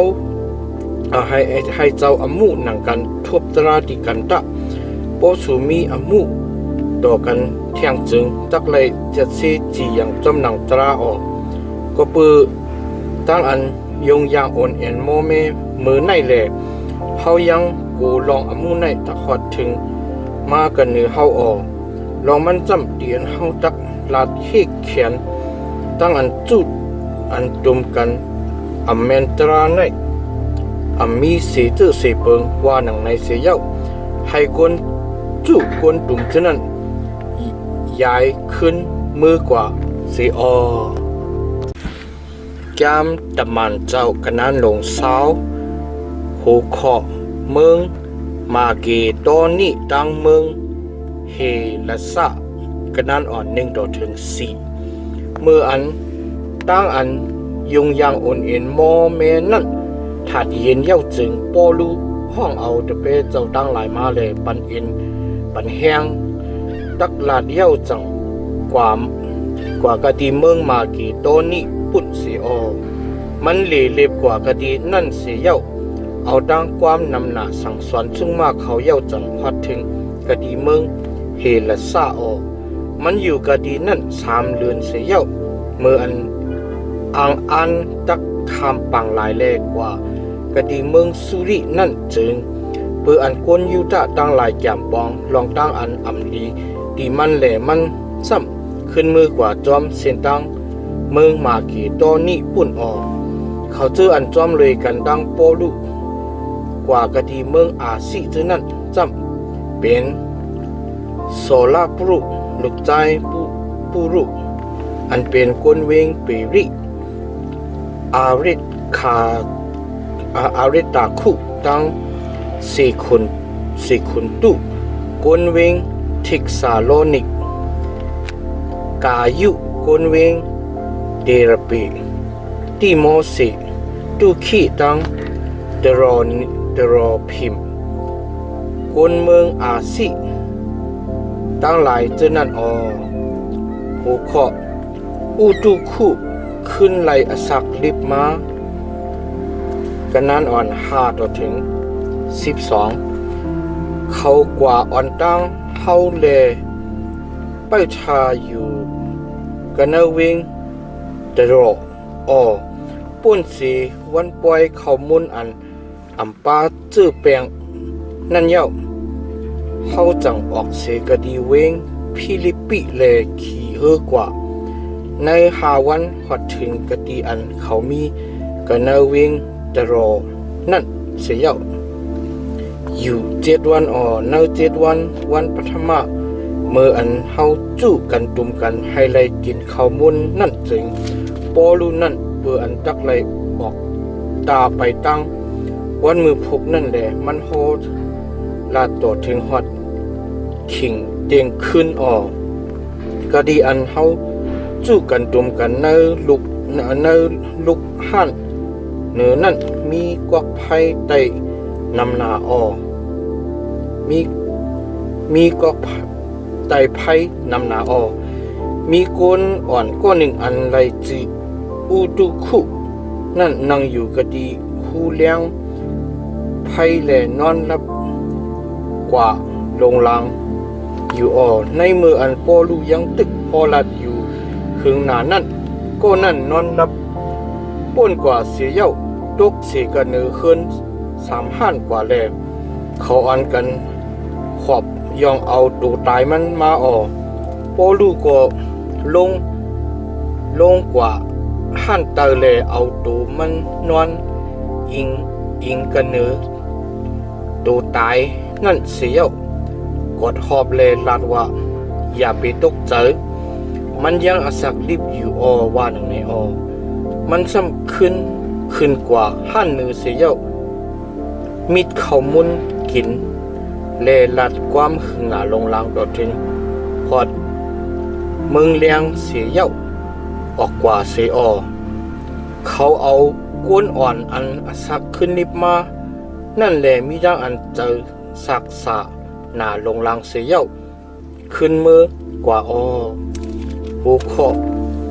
ให้เจ้ามุนังกันทบตราดิกันตะปอสูมีมุต่อกันเที่ยงจึงตักเลยจะเสจีอย่างจำหนังตราก็ปือตั้งอันยงยางโอนเอ็นโมเมมือในแหล่เฮายังกูลองมุในตะขอดถึงมากันเนื้อเฮาลองมันจำเตียนเฮาตักลาดเฮกแขนตั้งอันจุดอันตุมกันเมนตราในมีเสียเสียเปิงว่าหนังในเสียเย้าให้คนจุคนตุ่มฉะนั้นย้ายขึ้นมือกว่าเสียจามตะมันเจ้ากันนั้นลงเสาหูขอเมืองมาเกตอนนี้ตั้งเมืองเฮลัสะกันนั้น1-4เมื่ออันตั้งอันยุงยางโอนเอ็นโมเมนั่นถัดเย็นเย้าจึงปอลูห้องเอาเดเปเจ้าตั้งหลายมาเลยปันเอ็นปันแห้งตักลาดเย้าจังกว่ากะดีเมืองมาเกตอนนี้ปุ่นเสียมันเล็บกว่ากะดีนั่นเสียเย้าเอาดังความนำหนาสั่งสอนซึ่งมาเขาเย้าจังพัดถึงกะดีเมืองเฮลัสซามันอยู่กะดีนั่น3 เดือนเสียเย้าเมื่ออันตักคำปังหลายแลกว่ากะดีเมืองสุรินั่นจึงเพื่ออันกวนยูตะตั้งหลายแก่มปองลองตั้งอันดีดีมันแหล่มันซ้ำขึ้นมือกว่าจอมเส้นตั้งเมืองมากีตอนนี้ปุ่นเขาเจออันจอมเลยกันดังโปลุกว่ากะดีเมืองอาซิจึงนั่นซ้ำเป็นโซลาปุรุลูกใจปุรุอันเป็นคนเวงเปริอาริตาคุตั้ง4 คนตุคนเวงทิกซาโลนิกกายุคนเวงเดรเปติโมเสตุขีตั้งเดรอพิมคนเมืองอาซิตั้งหลายเจนั่นหูขออุตุคุขึ้นไหลอสักลิบมากันนั้น5-12เขากว่าตั้งเฮาเลไปชาอยู่กันเวิง ตรอออป่นสีวันปล่อยเขามุนอันอำปาจื้อแปลงนั่นเย้าเฮาจังออกเสกดีเวงพิลิปปิเลขี่เฮอกว่าใน5 วันฮอดถึงกะดีอันเขามีกะเนเวงตรอนั่นเสียเย้าอยู่7 วันเน7 วันวันปฐมะเมื่ออันเฮาจู้กันตุมกันให้ไลกินข้าวมุนนั่นจึงปอลูนั่นเพื่ออันจักไลออกตาไปตั้งวันมือพบนั่นแหละมันโหดลาต่อถึงฮอดขิงเตียงขึ้นก็ดีอันเฮาจู้กันตุมกันเนลุกหันเนื้อนั่นมีกวักไผ่ไตนำหนามีกวักไตไผ่นำหนามีโกนอ่อนก้อนหนึ่งอันไรจีอูตุคุนั่นนั่งอยู่กะดีหูเลี้ยงไผ่แลนอนรับกว่าลงลังอยู่ในมืออันปอลูยังตึกพอลัดอยู่หึงหนานั่นก็นั่นนอนรับป่นกว่าเสียเย้าตกเสกันเนือขึ้น3 หันกว่าแลเขาอันกันขอบยองเอาตัวตายมันมาปอลูก็ลงกว่าหันเตอแลเอาตัวมันนอนอิงกันเนือตัวตายนั่นเสียเย้ากดหอบแลลาดว่าอย่าไปตกใจมันยังอาศักรีบอยู่ว่าหนึ่งในมันซ้ำขึ้นกว่าหันเนือเสียเย้ามิดเขามุนกินเลลัดความหึงหาลงลางดอดถึงพอดเมืองเลียงเสียเย้าออกกว่าเสียเขาเอาก้นอ่อนอันสักขึ้นนิบมานั่นแหละมิได้อันเจอสักษาหนาลงลางเสียเย้าขึ้นมือกว่าบุคอ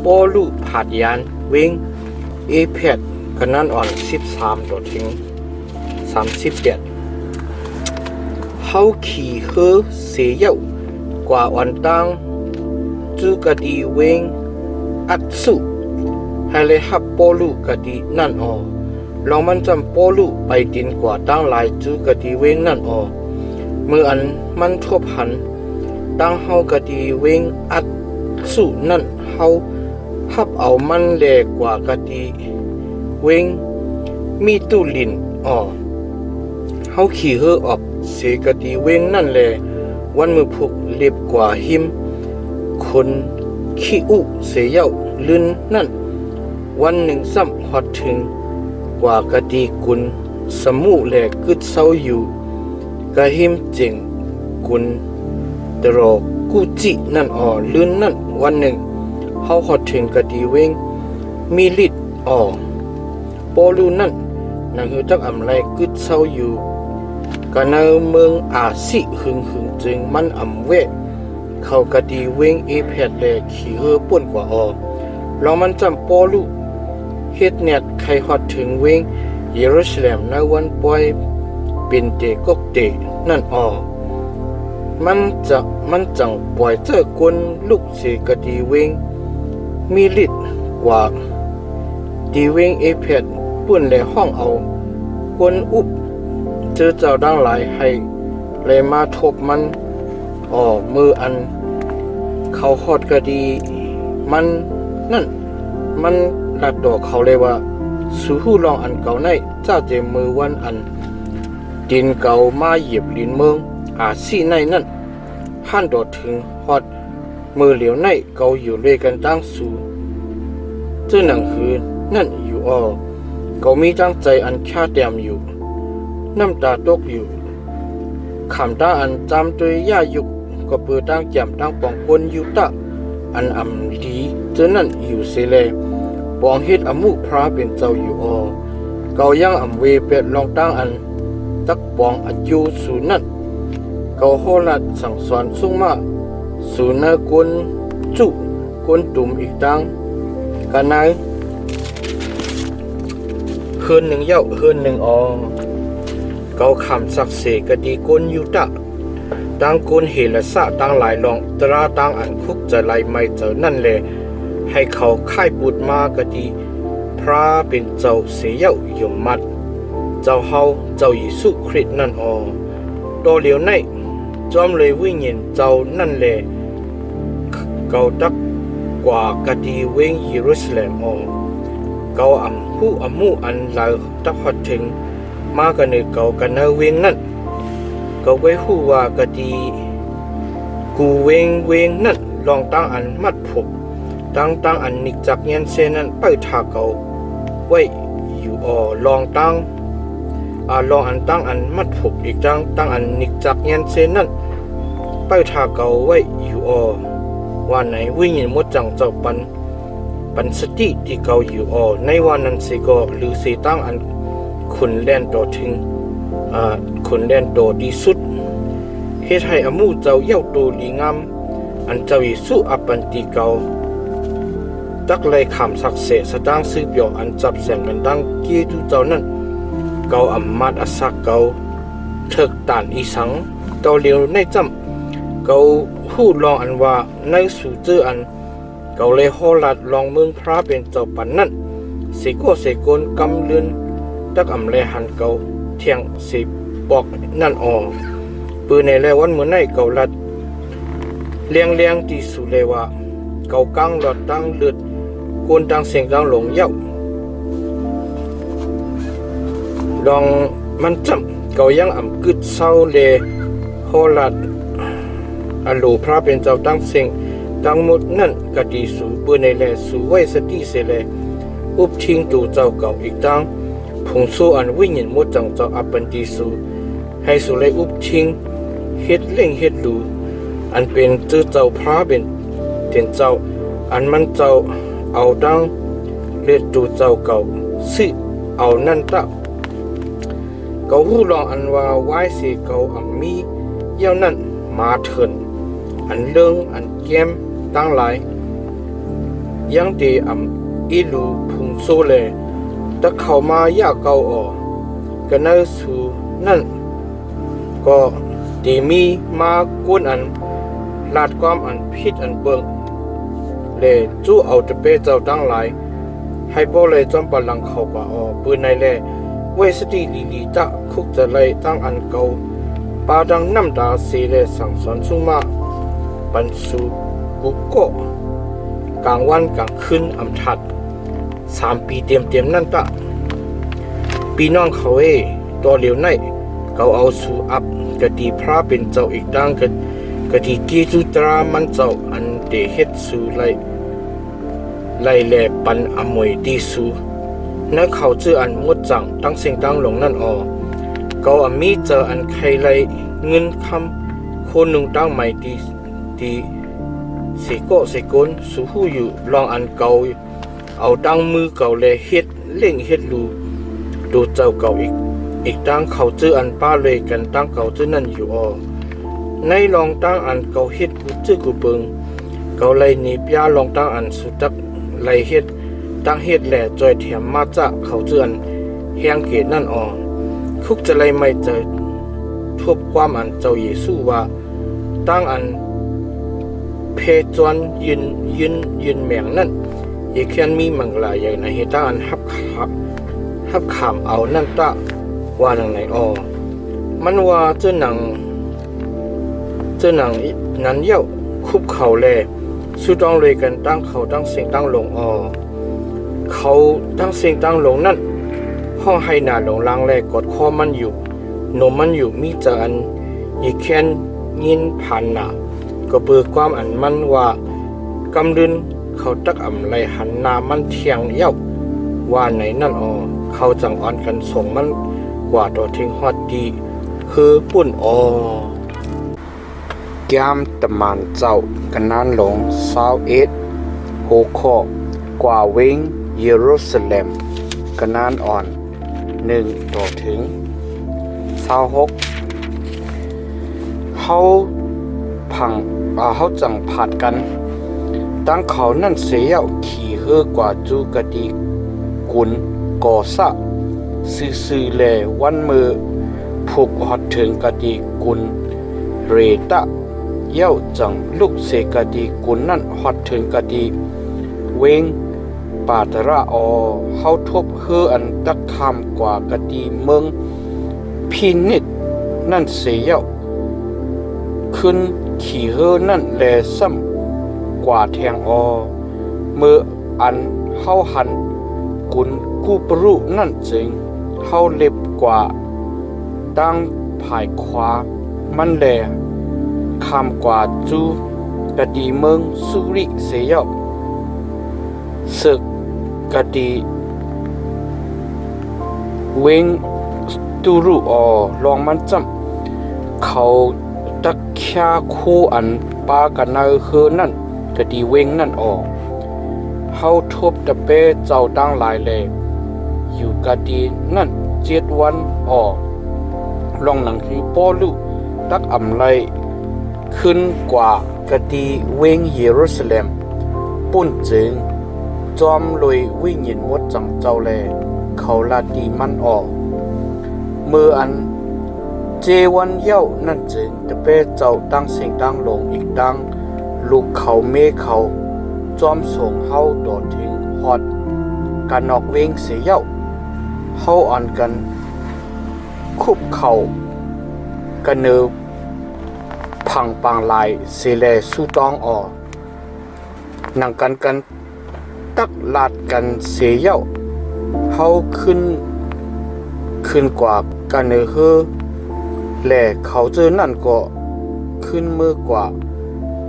ปอลูผาดยานเวงเอเพดกันนั่นอ่อน13ดอดถึง38เฮาขี่เฮอเสียเย้ากว่าอ่อนตังจูกะดีเวงอัดสุให้เลยฮับปอลูกะดีนั่นลองมันจำปอลูไปดินกว่าตั้งหลายจูกะดีเวงนั่นเมื่ออันมันทบหันตั้งเฮากะดีเวงอัดสุนั่นเฮาฮับเอามันแลกว่ากะดีเวงมีตุลินเฮาขี่เฮอออกเสกะดีเวงนั่นแลวันมือพุกเล็บกว่าหิมคนขี้อุเสียเย้าลื่นนั่นวันหนึ่งซ้ำฮอดถึงกว่ากะดีกุลสมูแลกึดเศร้าอยู่กะหิมเจ๋งกุลตรอกูจินั่นลื่นนั่นวันหนึ่งเฮาฮอดถึงกะดีเวงมีฤทธิ์ปอลูนั่นนังฮือจักอำไรกึดเศร้าอยู่กะเนเมืองอาสิหึงจึงมันอำเวเขากะดีเวงเอเพดแลขี่เฮอป่นกว่าลองมันจำปอลูเฮ็ดเน็ตใครฮอดถึงเวงเยรูซาเล็มในวันปล่อยเป็นเตกกเตนั่นมันจังปล่อยเจ้ากนลูกเสกะดีเวงมีฤทธิ์กว่าดีเวงเอเพดป่นแลห้องเอากนอุบเจอเจ้าดังหลายให้เลยมาทบมันมืออันเขาฮอดกะดีมันนั่นมันลัดดอกเขาเลยว่าสู่หูลองอันเก่าในเจ้าเจมือวันอันดินเก่ามาเหยียบลินเมืองอาซีในนั่นหันดอดถึงฮอดมือเหลียวในเก่าอยู่เลยกันตั้งสู่เจ้าหนังคืนนั่นอยู่เขามีตั้งใจอันแค่แต้มอยู่น้ำตาตกอยู่คำตาอันจำตัวย่ายุกก็เปิดตั้งแจ่มตั้งปองคนอยู่ตะอันอำดีเจ้านั่นอยู่เสเลปองเฮ็ดอมุพระเป็นเจ้าอยู่เกายังอำเวเป็ดลองตั้งอันตักปองอจูสูนั่นเกาโหลัดสั่งสอนสุ่งมาสูนกนจุกนตุ่มอีกตั้งกันนายเฮือนหนึ่งเย้าเฮือนหนึ่งเกาคำสักเสกดีกนอยู่ตะตังกนเฮละสะตังหลายลองตราตังอันคุกจะไลไม่เจอนั่นแหละ ให้เขาค่ายปุดมากะดีพระเป็นเจ้าเสียเย้ายมมัดเจ้าเฮาเจ้าเยซูคริสต์นั่นโตเหลียวในจอมเลยวิญญาณเจ้านั่นแลเกาตักกว่ากะดีเวงเยรูซาเล็มเกาอำผู้อมูอันลายตักฮอดถึงมากันในเกากันเนเวงนั่นเกาไว้ฮู้ว่ากะดีกูเวงนั่นลองตั้งอันมัดผมตั้งอันนิกจักเงียนเซนั้นไปทาเกาไว้อยู่ลองตั้งลองอันตั้งอันมัดผมอีกตั้งอันนิกจักเงียนเซนั้นไปทาเกาไว้อยู่วันไหนวิญญาณมดจังเจ้าปันสติที่เกาอยู่ในวันนั้นสิก็หรือสิตั้งอันขุนแลนต่อถึงขุนแลนต่อดีสุดเฮ็ดให้อมูเจ้าเย้าโตลีงามอันเจ้าเยซูอัปปันติเกาตักเลยคำสักเสสตั้งซื้อเปียวอันจับแสงกันดังเกียจูเจ้านั้นเกาอำมาตอสักเกาเถิกตานอีสังเกาเลียวในจำเกาหู้ลองอันว่าในสู่เจออันเกาเลยฮอลัดลองเมืองพระเป็นเจ้าปันนั้นเสกโกนกำเลือนตักอำเลหันเกาเทียงสิบอกนั่นปืนในแลวันเมื่อในเกาลัดเลียงที่สุเลว่าเกากังหลอดตั้งเลือดโกนตั้งเสียงตั้งหลงเย้าลองมันจำเกายังอ่ำกึดเศร้าเลฮอลัดอโลพระเป็นเจ้าตั้งเสียงตั้งหมดนั่นกะดีสู่ปืนในแลสู่ไว้สติเสเลอุบทิ้งตูเจ้าเก่าอีกตั้งผงสู้อันวิญญาณมดจังเจ้าอัปปันติสู่ให้สู่เลยอุบทิ้งเฮ็ดเล่งเฮ็ดดูอันเป็นเจ้าพระเป็นเจ้าอันมันเจ้าเอาดังเลือดตูเจ้าเก่าสิเอานั่นตะเกาหู้ลองอันว่าไว้สิเกาอัมมีเย้านั่นมาเถินอันเลิงอันแก้มตั้งหลายยังดีอัมอีลูพุงโซเลตะเข้ามายาเกากันเนสูนั่นก็ดีมีมากวนอันลาดความอันพิษอันเบิงเลจู้เอาจะเปเจ้าตั้งหลายให้บ่เลยจอมปลังเข้าป่าปืนในแลเวสติลีจะคุกจะเลยตั้งอันเก่าปาดังน้ำตาเสเลสั่งสอนสุมาปันสูกุกโกกลางวันกลางคืนอำทัด3 ปีเต็มนั่นตะปีน้องเขาตัวเหลียวในเกาเอาสู่อับกะดีพระเป็นเจ้าอีกดังกะดีกีจุตรามันเจ้าอันเดเฮ็ดสู่ไลแลปันอมวยดีสู่นักเขาเจออันมดจังตั้งเสียงตั้งหลงนั่นเกามีเจออันใครไลเงินคำคนหนึ่งตั้งใหม่ดีเสกนสู่หู้อยู่ลองอันเกาเอาตั้งมือเกาแลเฮ็ดเล่งเฮ็ดดูเจ้าเกาอีกตั้งเขาเจออันป้าเลยกันตั้งเกาเจอนั่นอยู่ในลองตั้งอันเกาเฮ็ดกูเจอกูเบิงเกาไลนี่ปยาลองตั้งอันสุดักไลเฮ็ดตั้งเฮ็ดแหล่จอยแถมมาจะเขาเจออันแหงเกตนั่นคุกจะไลไม่เจอทบความอันเจ้าเยซูว่าตั้งอันเพจวนยืนแมงนั่นอีกแค่มีมังลายอย่างในเหตุอันฮับขามเอานั่นตะว่าหนังไหนมันว่าเจ้าหนังนั้นเย้าคุบเขาแลสู้ต้องเลยกันตั้งเขาตั้งเสียงตั้งลงเขาตั้งเสียงตั้งลงนั่นห้องให้หนาหลงลางแลกดคอมันอยู่นมมันอยู่มีเจออันอีกแค่ยินผ่านหนาก็เบิกความอันมันว่ากำลืนเขาตักอ่ำไรหันนามันเทียงเย้าว่าไหนนั่นเขาจังอ่อนกันส่งมันกว่าตัวทิ้งฮอดดีคือปุ่นแก้มตะมานเจ้ากันนั้นหลง21 6 ข้อกว่าเวงเยรูซาเล็มกันนั้นอ่อน1ต่อถึง26เขาจังผัดกันตั้งเขานั่นเสียขี่เฮือกว่าจูกะดีกุนก่อซะซื่อแลวันมือผูกฮอดถึงกะดีกุนเรตะเย้าจังลูกเสกะดีกุนนั่นฮอดถึงกะดี เวงปาตระอเฮาทบเฮออันตักคำกว่ากะดีเมืองพินิดนั่นเสียขึ้นขี่เฮอนั่นแลซ้ำกว่าแทงเมื่ออันเฮาหันกุนกูปรุนั่นจึงเฮาเล็บกว่าตั้งภายขวามันแลคำกว่าจูกะดีเมืองสุริเสียศึกกะดีเวงตูรุลองมันจำเขาตักแค่คู่อันปากันนาเฮอนั่นกะดีเวงนั่นเฮาทบตะเปเจ้าดังหลายเลยอยู่กะดีนั่น7 วันลองหนังคือปอลุตักอำไลขึ้นกว่ากะดีเวงเยรูซาเล็มปุ่นจึงจอมลอยวิญญาณมดจังเจ้าแลเขาลาดีมันเมื่ออันเจวันเย้านั่นจึงตะเปเจ้าตั้งเสียงดังลงอีกดังลูกเขาเมเขาจอมส่งเฮาต่อถึงฮอดกันนอกเวงเสียเย้าเฮาอ่อนกันคุบเข่ากันเนอพังปางลายเสเลสู้ต้องนังกันตักลาดกันเสียเย้าเฮาขึ้นกว่ากันเนอเฮอแหล่เขาเจอนั่นก็ขึ้นมือกว่า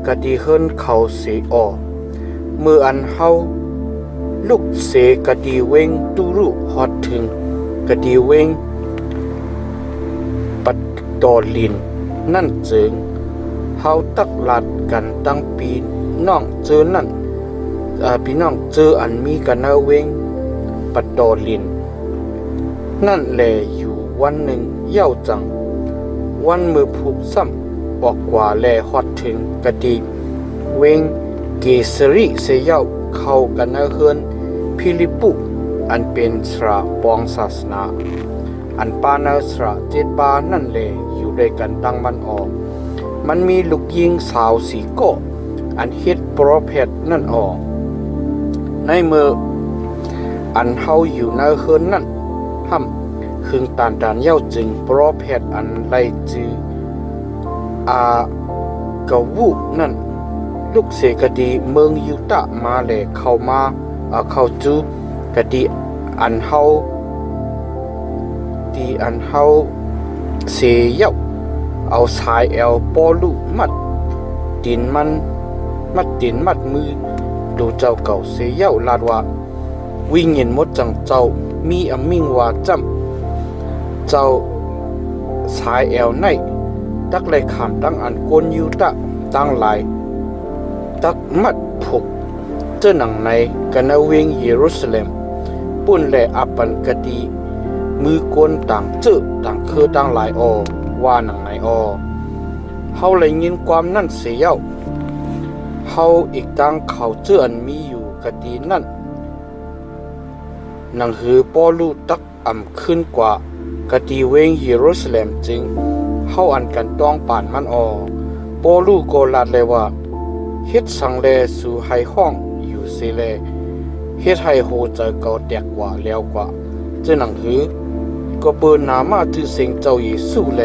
กะดีเฮินเขาเสียเมื่ออันเฮาลูกเสกะดีเวงตูรุฮอดถึงกะดีเวงปัดตอลินนั่นจึงเฮาตักลาดกันตั้งปีน้องเจอนั่นพี่น้องเจออันมีกันนาเวงปัดตอลินนั่นแลอยู่วันหนึ่งเย้าจังวันมือผูกซ้ำบอกกว่าแลฮอดถึงกะดีเวงเกสริเสยเย้าเข้ากันนาเฮินพิลิปุอันเป็นสระปองศาสนาอันปานาสระ7 ปานั่นแลอยู่ด้วยกันตั้งมันมีลูกยิงสาว4 ก็อันเฮ็ดโปรเฟตนั่นในเมื่ออันเฮาอยู่นาเฮินนั่นคึงตานเย้าจึงโปรเฟตอันไลจือกะวุนั่นลูกเสกดีเมืองยูตะมาแลเข้ามาเข้าจูกดีอันเฮาเสียเย้าเอาสายแอลปอลุมัดดินมัดมือดูเจ้าเก่าเสียเย้าลาดว่าวิญญาณมดจังเจ้ามีอำมิ่งว่าจำเจ้าสายแอลในตักเลยขามตั้งอันกวนยูตะตั้งหลายตักมัดผูกเจ้าหนังในกันนาเวงเยรูซาเล็มปุ่นแลอัปปันกะดีมือกวนต่างเจอต่างคือต่างหลายว่าหนังไหนเฮาเลยยินความนั่นเสียเย้าเฮาอีกต่างเขาเจออันมีอยู่กะดีนั่นหนังหือปอลูตักขึ้นกว่ากะดีเวงเยรูซาเล็มจึงเฮาอันกันต้องป่านมันปอลูก็ลาดเลยว่าเฮ็ดสังแลสู่ให้ห้องอยู่เสแลเฮ็ดให้โหเจอเก่าแตกกว่าแล้วกว่าเจ้าหนังหือก็เปิดนามาถือเสียงเจ้าเยซูแล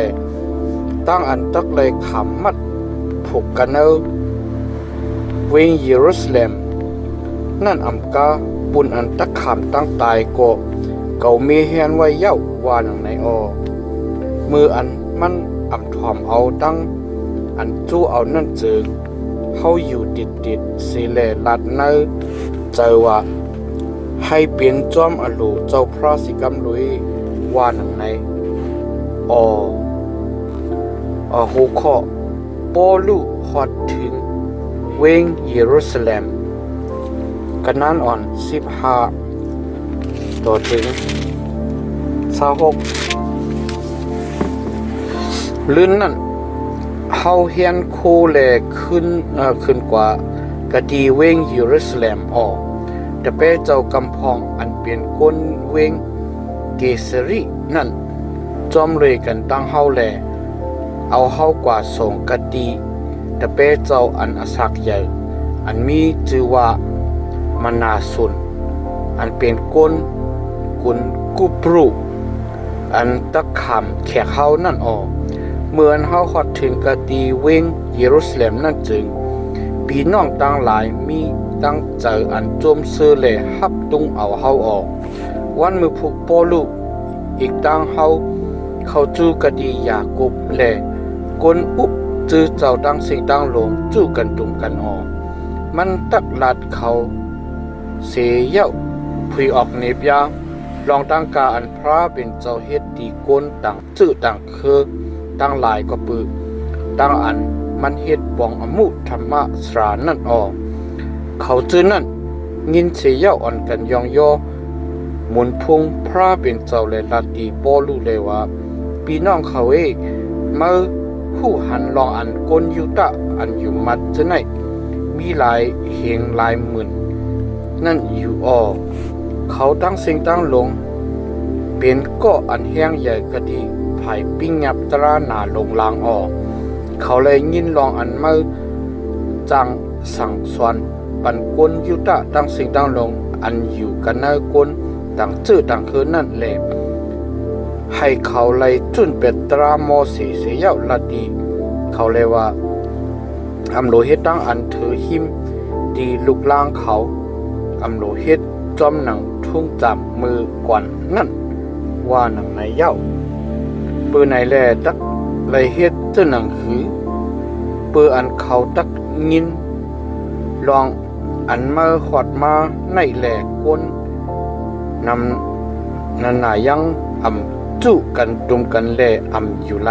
ตั้งอันตักเลยขำมัดผูกกันเอาเวงเยรูซาเล็มนั่นกาปุ่นอันตักขำตั้งตายก็เก่าเมเฮียนไว้เย้าว่าหนังไหนมืออันมันถ่อมเอาตั้งอันจู้เอานั่นจึงเฮาอยู่ติดเสแลลัดเนเจอว่าให้เปลี่ยนจอมอลูเจ้าพระสิกำลุยว่าหนังไหนหัวข้อปอลุฮอดถึงเวงเยรูซาเล็มกันนั้น15ต่อถึง26ลื่นนั่นเฮาเฮียนโคแลขึ้นกว่ากะดีเวงเยรูซาเล็มแต่เป้เจ้ากำพองอันเปลี่ยนก้นเวงเกสรินั่นจอมเลยกันตั้งเฮาแลเอาเฮากว่าส่งกะดีแต่เป้เจ้าอันอสักใหญ่อันมีชื่อว่า มันนาสุนอันเป็นก้นกุนกุปรุอันตะคำแขกเฮานั่นออกเมื่อเฮาฮอดถึงกะตีเวงเยรูซาเล็มนั่นจึงพี่น้องต่างหลายมีตั้งใจอันโจมซื้อเลยฮับตุงเอาเฮาออกวันมือผูกปอลูอีกต่างเฮาเขาจูกะดียากุบแลกนอุบจื้อเจ้าตั้งสิ่งตั้งลงจู้กันตุงกันออกมันตักลาดเขาเสียเย้าพุยออกเนบยาลองตั้งกาอันพระเป็นเจ้าเฮ็ดดีก้นต่างจื้อต่างคือตั้งหลายก็ปือตั้งอันมันเฮ็ดปองอมุธรรมะสรานั่นออกเขาจื้อนั่นยินเสียเย้าอ่อนกันยองยอหมุนพุงพระเป็นเจ้าเลยลาดีปอลูเลยว่าพี่น้องเขามาผู้หันลองอันก้นยุตะอันอยู่มัดจะไหนมีหลายเฮงหลายหมื่นนั่นอยู่ออเขาตั้งสิ่งตั้งลงเป็นก็อันแห้งใหญ่กะดีภายปิ้งยับตราหนาลงลางออกเขาเลยยินลองอันมาจังสั่งสอนปันก้นยุตะตั้งสิ่งตั้งลงอันอยู่กันเนก้นต่างจื้อต่างคืนนั่นแหละให้เขาเลยจุนเป็ดตราโมสีเสียลาดีเขาเลยว่าอำโลเฮ็ดตั้งอันถือหิมดีลุกล่างเขาอำโลเฮ็ดจอมหนังทุ่งจับมือก่อนนั่นว่าหนังในเย้าปืนในแลตักเลยเฮ็ดเจ้าหนังหือปืนอันเขาตักงินลองอันมาขอดมาในแหลกก้นนำนันนายังอำจุกันดุมกันแลอำอยู่ไร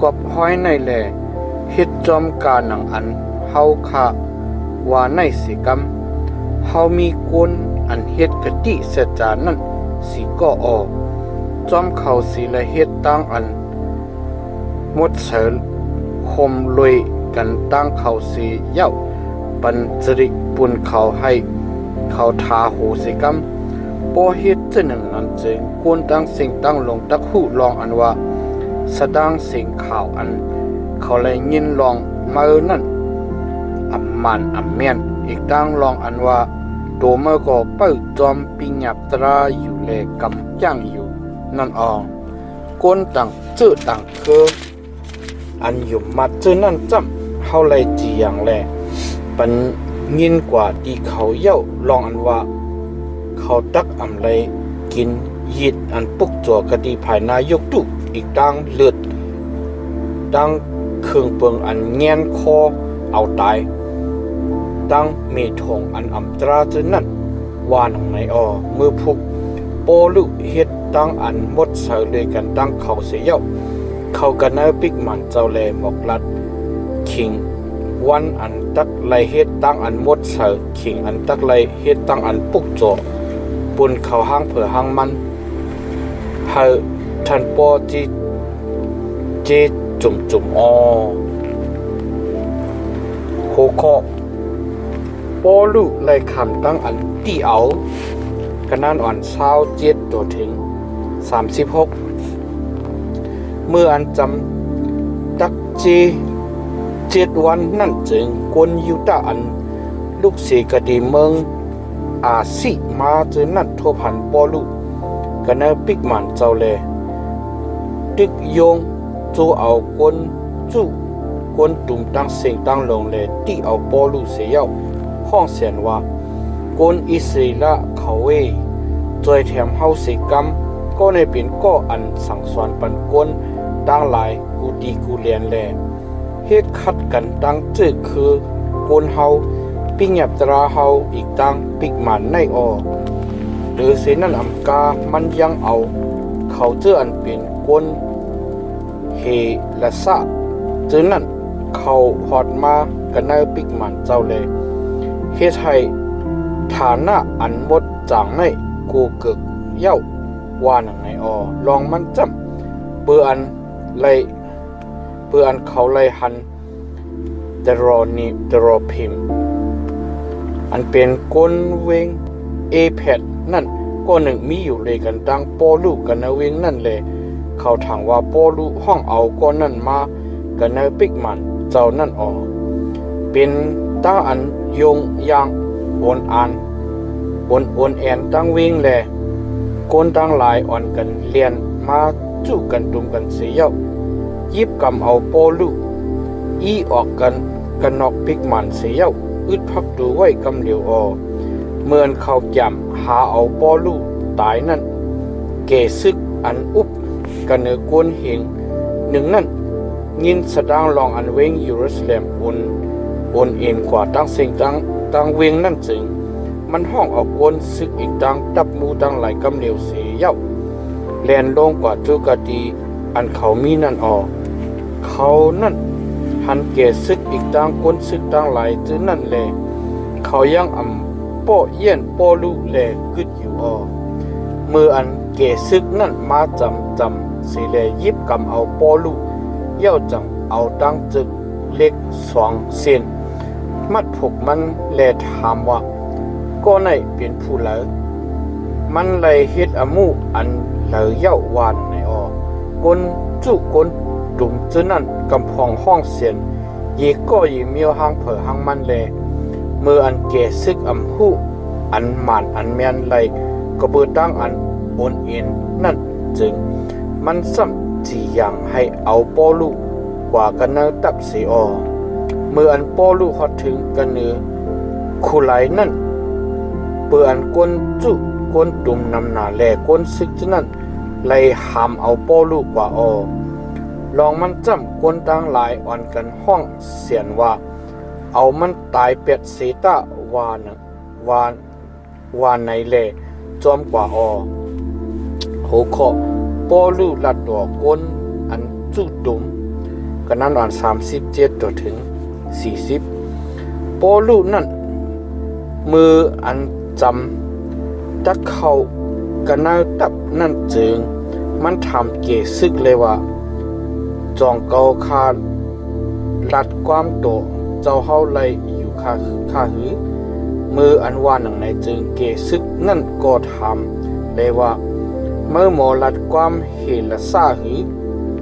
กบห้อยในแลเฮ็ดจอมกาหนังอันเฮาค่ะว่าในสิกรรมเฮามีก้นอันเฮ็ดกะติเสจานั่นสิก็ออกจอมเขาสิละเฮ็ดตั้งอันหมดเสรคมลอยกันตั้งเขาสิเย้าปันจริปุนเขาให้เขาทาโหสิกรรมปอเฮ็ดจะหนึ่งนั้นจึงก้นตั้งสิ่งตั้งลงตักหูลองอันว่าสดางสิ่งข่าวอันเขาเลยยินลองมานั่นอำมันอำเมียนอีกตั้งลองอันว่าโดเมื่อก็เปิดจอมปิญญาตราอยู่เลกำย่างอยู่นั่นอองก้นต่างจื้อต่างคืออันอยู่มัดจื้อนั่นจำเฮาเลยจีอย่างแลปันยินกว่าที่เขาเย้าลองอันว่าเขาตักอำเลยกินยีดอันปุกจัวกะดีภายนายกตุอีกตั้งเลือดตั้งเครื่องเปิงอันแงนคอเอาตายตั้งเมทงอันอำตราจนนั่นวานของในออมือพุกโปลุเฮ็ดตั้งอันหมดเสือเลยกันตั้งเขาเสียเย้าเขากันเนปิกมันเจ้าแลหมอกลัดขิงวันอันตักไลเฮ็ดตั้งอันหมดเสือขิงอันตักไลเฮ็ดตั้งอันปุกโจปุ่นเขาห้างเผื่อห้างมันเฮาทันปอจีเจจุ่มอโคคอปอลุไลคำตั้งอันตีเอากันนั้นอ่อนเช้า7ตัวถึง36เมื่ออันจำตักเจ7วันนั่นจึงกวนยูตาอันลูกเสกดีเมืองอาสิมาจึงนั่นทั่วพันปอลุกันนั้นปิกมันเจ้าเลตึกยงจูเอากวนจูกวนตุ่มตั้งเสียงตั้งลงเลยตีเอาปอลุเสียเย้าห้องเสียนว่ากวนอิสราเอลเขาจอยแถมเฮาสิกรรมก็ในเป็นก็อันสั่งสอนปันกวนตั้งหลายกูดีกูเลียนแลเฮ็ดคัดกันตั้งจื้อคือกวนเฮาปิญญาตราเฮาอีกตั้งปิกมันในออหรือเสนั่นอำกามันยังเอาเขาเจออันเป็นกวนเฮและซะจึงนั่นเขาฮอดมากันในปิกมันเจ้าเลยเฮ็ดให้ฐานะอันหมดจางในกูเกิกเย้าว่าหนังในออลองมันจำเปื้ออันเขาไลหันเดรอพิมอันเป็นก้นเวงเอแพดนั่นก็หนึ่งมีอยู่เลยกันดังปอลูกกันในเวงนั่นเลยเขาถามว่าปอลูห้องเอาก้อนนั่นมากันในปิกมันเจ้านั่นออเป็นตั้งอันยงยาง โอนอานโอนแอนตั้งวิ่งแลโกนตั้งหลายอ่อนกันเลียนมาจู้กันตุมกันเสียเย้ายิบกำเอาโปลูอีออกกันนอกปิกมันเสียเย้าอึดพักดูไว้กำเหลียวเมื่อนเขาจำหาเอาโปลูตายนั่นเกซึกอันอุบกันเนื้อกวนเหงหนึ่งนั่นยินสะดางลองอันเวงเยรูซาเล็มโอนเอ็นกว่าตั้งสิ่งตั้งเวงนั่นจึงมันห้องออกวนซึกอีกตั้งตับมูตั้งหลายกำเหลียวเสียเย้าแลนลงกว่าจุกดีอันเขามีนั่นเขานั่นหันเกซึกอีกตั้งกวนซึกตั้งหลายจื้อนั่นแลเขายังโปเยี่ยนโปลูแลกึดอยู่มืออันเกซึกนั่นมาจำสิแลยิบกำเอาโปลูเย้าจังเอาตั้งจึกเล็ก2 เซนมัดผูกมันแลถามว่าก็ไหนเป็นผู้เหลอมันเลยเฮ็ดอมูอันเหลอเย้าวานในกนจุกนตุ่มจื้อนั่นกำพองห้องเสียนยีก็ยีเมียวหางเผอหางมันแลมืออันเกซึกหูอันหมานอันแมนไหลก็เบิดตั้งอันโอนเอ็นนั่นจึงมันซ้ำจีอย่างให้เอาโปลูกว่ากันเนตับสีเมื่ออันโปลูฮอดถึงกันเนือคูไหลนั่นเปื่ออันกวนจุกวนตุ่มนำหนาแลกวนซึกจนั่นไล่หามเอาโปลูกว่าลองมันจำกวนตั้งหลายอ่อนกันห้องเสียนว่าเอามันตายเป็ดเสตาวาในแลจอมกว่าโหขอโปลูลัดดอกกวนอันจุตุมกันนั้นอ่อน37ตัวถึง40โปลูนั่นมืออันจำตักเข้ากันนาตับนั่นจึงมันทำเกซึกเลยว่าจองเกาคาลัดความโตเจ้าเฮาไลอยู่ค่าหือมืออันว่าหนังในจึงเกซึกนั่นก็ทำเลยว่าเมื่อหมอลัดความเฮละซาหือ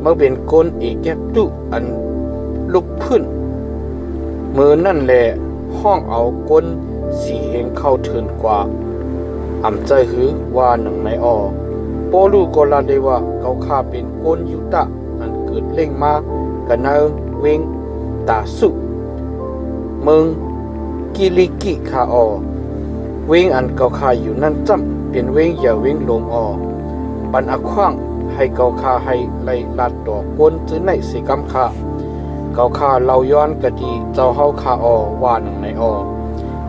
เมื่อเป็นก้นเอกแก็บตุอันลุกพื้นมือนั่นแหละห้องเอาก้นสีเฮงเข้าเถินกว่าใจหือว่าหนังในโปลูก็ลาได้ว่าเขาข้าเป็นก้นยุตะอันเกิดเล่งมากันเนเวงตาสุเมืองกิลิกิคาเวงอันเกาคาอยู่นั่นจำเป็นเวงอย่าเวงลงปันอขว้างให้เกาคาให้ไล่ลัดดอกก้นจื้อในสิกำคาเกาคาเล่าย้อนกะดีเจ้าเฮาคาว่าหนังใน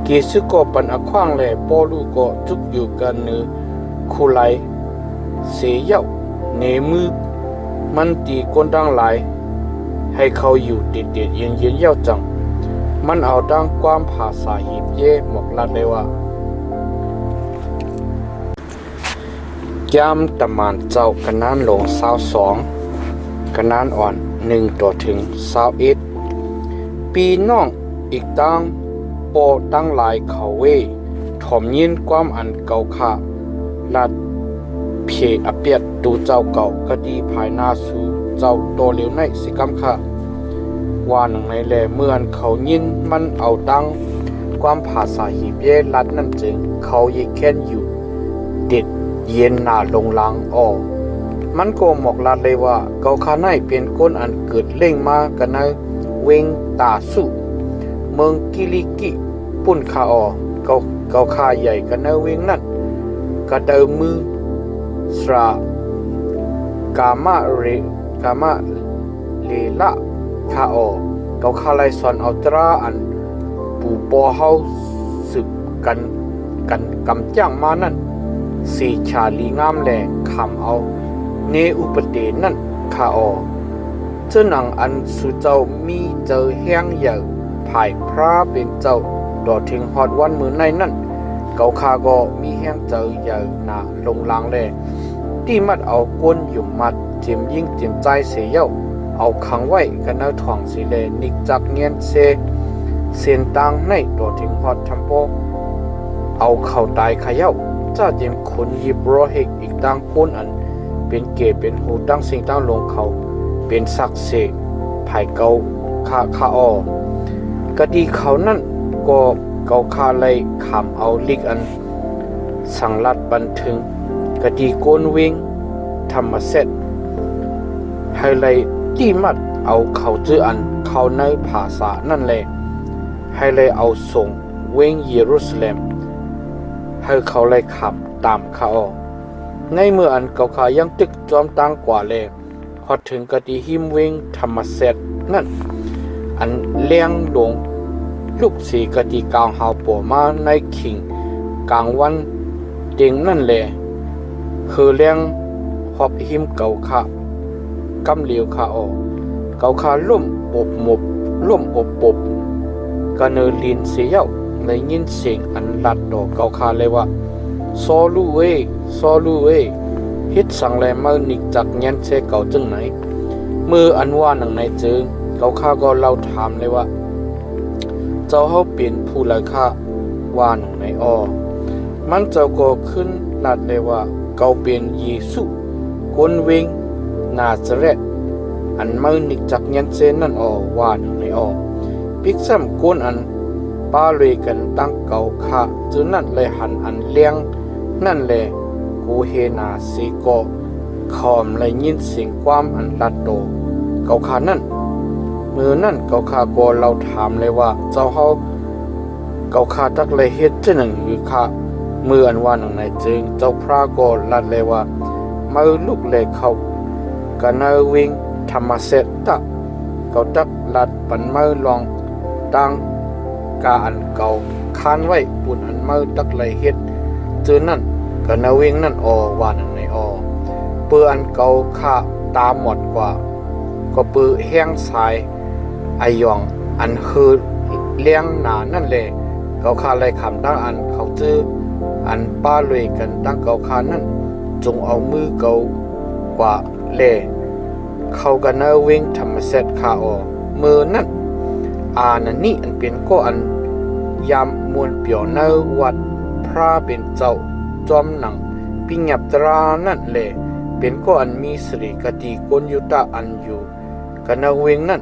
เกซึก็ปันอขว้างแลโปลูก็จุกอยู่กันเนือคูไหลเสียเย้าเนมือมันตีก้นดังหลายให้เขาอยู่ติดเย็นเย้าจังมันเอาดังความภาษาหีบเย่หมกลัดเลยว่ายามตะมานเจ้ากันนานลง22กันนานอ่อน1ต่อถึง21ปีน้องอีกตั้งโปตั้งหลายเขาเวถ่อมยินความอันเก่าค่ะลัดเพอเปียดดูเจ้าเก่าก็ดีภายหน้าสู่เจ้าโตเหลียวในสิกำค่ะว่าหนังในแลเมื่อนเขายินมันเอาดังความภาษาหีบเย่ลัดนั่นจึงเขายิแค้นอยู่เด็ดเย็นหน้าลงลังมันก็หมอกลัดเลยว่าเกาคาไนเป็นก้นอันเกิดเล่งมากันในเวงตาสุเมืองกิลิกิปุ่นคาเกาคาใหญ่กันในเวงนั่นกระเดิมมือสรากามาเลละคาเกาคาไลซอนอัลตราอันปูปอเฮาสึกกันกำจ้างมานั่นสีชาลีงามแหลคำเอาเนอุปเดนั่นคาเจ้าหนังอันสุเจ้ามีเจอแห้งใหญ่ภายพระเป็นเจ้าดอถึงฮอดวันมือในนั่นเกาคาก็มีแห้งเจอใหญ่หนาลงลางแลที่มัดเอาก้นอยู่มัดเจียมยิ่งเจียมใจเสียเย้าเอาขังไว้กันเอาถ่องสิเลนิกจักเงียนเส้นตังในดอถึงฮอดทัมโปเอาเข่าตายขย่าจ้าเจียมคนยิบรอเฮกอีกตังก้นอันเป็นเกเป็นหูตั้งสิ่งตั้งลงเขาเป็นสักเสภายเกาคาคาอกะดีเขานั่นก็ เกาคาเลยขำเอาลิกอันสังลัดบันทึงกะดีโกนวิ่งธรรมเสร็จให้เลยตีมัดเอาเขาจื้ออันเขาในภาษานั่นเลยให้เลยเอาส่งเวงเยรูซาเล็มให้เขาเลยขับตามเขาในเมื่ออันเกาขายังตึกจอมตังกว่าเลยพอถึงกะดีหิมเวงธรรมเสร็จนั่นอันเลี้ยงลงลูกสีกะดีกลางหาวปัวมาในขิงกลางวันเต็งนั่นเลยคือเลี้ยงหอบหิมเกาขากำเหลียวขาออกเกาขาล่มอบหมบล่มอบปบกะเนลินเสียวในยินเสียงอันลัดดอกเกาขาเลยว่าซอลูเวซอลูเวฮิตสังแลมานิกจากเงี้ยเชเก่าจึงไหนมืออันว่าหนังในจึงเกาขาก็เล่าถามเลยว่าเจ้าเขาเป็นผู้ไร้ค่าว่าหนังในมันเจ้าก็ขึ้นลัดเลยว่าเกาเป็นเยซูคนเวงนาซาเรตอันมือนิกจากเงี้ยเชนั่นว่าหนังในปิกซ้ำก้นอันป้าเลยกันตั้งเก่าค่ะจึงนั่นเลยหันอันเลี้ยงนั่นเลยกูเฮนาสีก็คอมเลยยินเสียงความอันลัดโตเก่าขานั่นมือนั่นเก่าขาก็เราถามเลยว่าเจ้าเขาเก่าขาตักเลยเฮ็ดจะหนึ่งหรือค่ะมืออันว่าหนังในจึงเจ้าพระก็ลัดเลยว่ามือลูกเลยเขากันเนวิงธรรมเสตตะเก่าตักลัดปันมือลองตั้งกาอันเก่าคานไว้ปุ่นอันมือตักเลยเฮ็ดจือนั่นกะนาเวงนั่นว่าหนังในเปื้ออันเก่าค่าตาหมดกว่าก็ปื้อแห้งสายไอยองอันคือเลี้ยงหนานั่นเลยเก่าค่าเลยคำตั้งอันเขาจื้ออันป้าเลยกันตั้งเก่าค่านั่นจงเอามือเก่ากว่าเล่เขากะนาเวงธรรมเสร็จค่ามือนั่นนั่นนี่อันเป็นก็อันยามมวลเปียวเนวัดพระเป็นเจ้าจอมหนังปิญญาตรานั่นเลยเป็นก็อันมีสิริกติกลยุตะอันอยู่กันเวงนั่น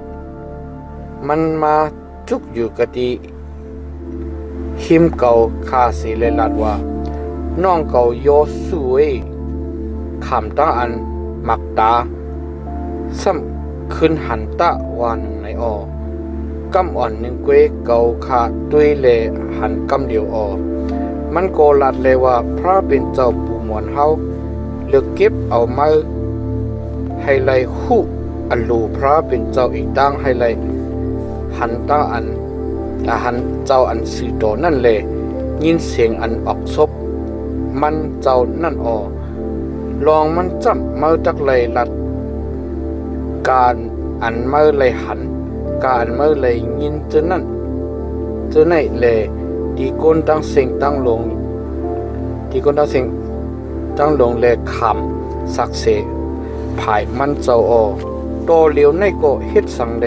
มันมาจุกอยู่กติหิมเก่าคาสีเลลัดว่าน้องเก่าโยสุเอขำตั้งอันมักตาซ้ำขึ้นหันตะวันในกำอ่อนหนึ่งเกวเก่าขาตุยเลหันกำเดียวมันโกลัดเลยว่าพระเป็นเจ้าปู่หมวนเฮาเลือกเก็บเอามาให้ไลหูอันลูพระเป็นเจ้าอีกตั้งให้ไลหันตั้งอันหันเจ้าอันสีโตนั่นเลยยินเสียงอันออกซบมันเจ้านั่นลองมันจำมาตักเลยลัดการอันมาเลยหันการเมื่อเลยยินจะนั่นจะไหนเลยดีก้นตั้งเสียงตั้งลงดีก้นตั้งเสียงตั้งลงเลยขำสักเสภายมันเจ้าโตเหลียวในก็เฮ็ดสังเด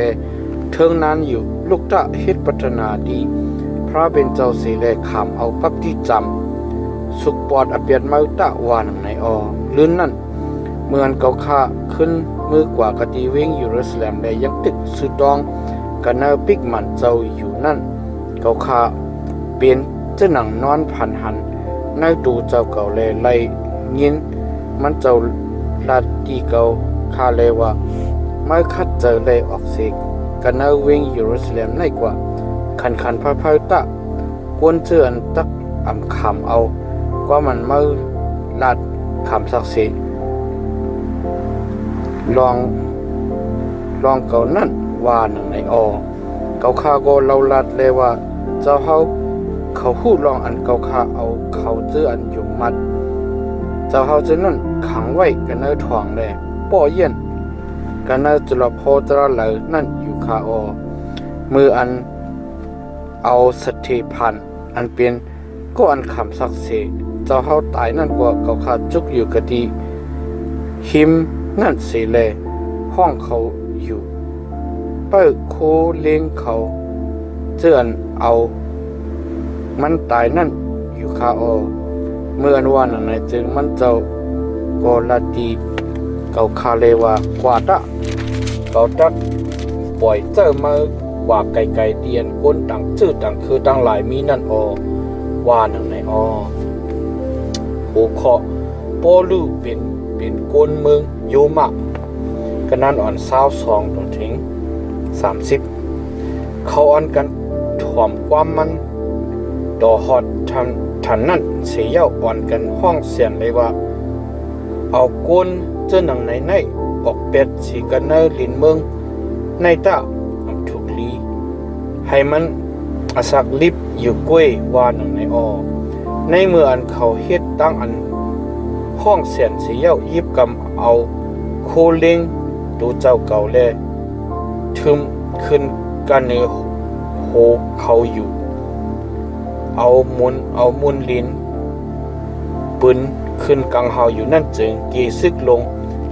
เทิงนั้นอยู่ลูกตะเฮ็ดพัฒนาดีพระเป็นเจ้าสีเลยขำเอาปักที่จำสุกปอดอเปียดมาตะวานในลื่นนั่นเมื่อเกาค่าขึ้นมือกว่ากะดีเวงเยรูซาเล็มได้ยังตึกสุดดองกันเนปิกมันเจ้าอยู่นั่นเกาค่าเป็นเจ้าหนังนอนพันหันในตูเจ้าเก่าเลยไล่ยินมันเจ้าลาดีเก่าค่าเลยว่าไม่คัดเจอเลยออกเสกกันเนเวงเยรูซาเล็มในกว่าขันพระพายตะกวนเจือนตักอ่ำขำเอาก็มันไม่ลาดขำสักเสลองเก่านั่นว่าหนึ่งในเก่าข้าก็เราลัดเลยว่าเจ้าเขาหู้ลองอันเก่าข้าเอาเขาเจืออันอยู่มัดเจ้าจะนั่นขังไว้กันเนถ่วงเลยป้อเย็นกันเนจุลพอตระเหลนั่นอยู่ข้ามืออันเอาสถิพันอันเป็นก็อันขำสักเสเจ้าตายนั่นกว่าเก่าข้าจุกอยู่กะดีหิมนั่นสิเลห้องเขาอยู่เปิดโคเลี้ยงเขาเจือนเอามันตายนั่นอยู่คาเมื่อวันไหนจึงมันเจ้าก็ละดีเก่าคาเลว่ากว่าตะเก่าตักปล่อยเจ้ามา กว่าไกลๆเตียนก้นต่างชื่อต่างคือต่างหลายมีนั่นอว่าหนังในหัวข้อปอลูเป็นก้นเมืองโยมะก็นั้นอ่อน22ถึง30เขาอ่อนกันถ่วมความมันดอฮอดทันนั่นเสียเย้าอ่อนกันห้องเสียนเลยว่าเอาก้นเจ้าหนังในออกเป็ดสีกันเนอลินเมืองในตาถูกลีให้มันอาศักลิบอยู่กล้วยว่าหนังในในเมื่ออันเขาเฮ็ดตั้งอันห้องเสียนเสียเย้ายิบกำเอาโคเล็งดูเจ้าเก่าแลทึมขึ้นกันเนื้อโหเขาอยู่เอามุนลินปืนขึ้นกลางเฮาอยู่นั่นจึงกีซึกลง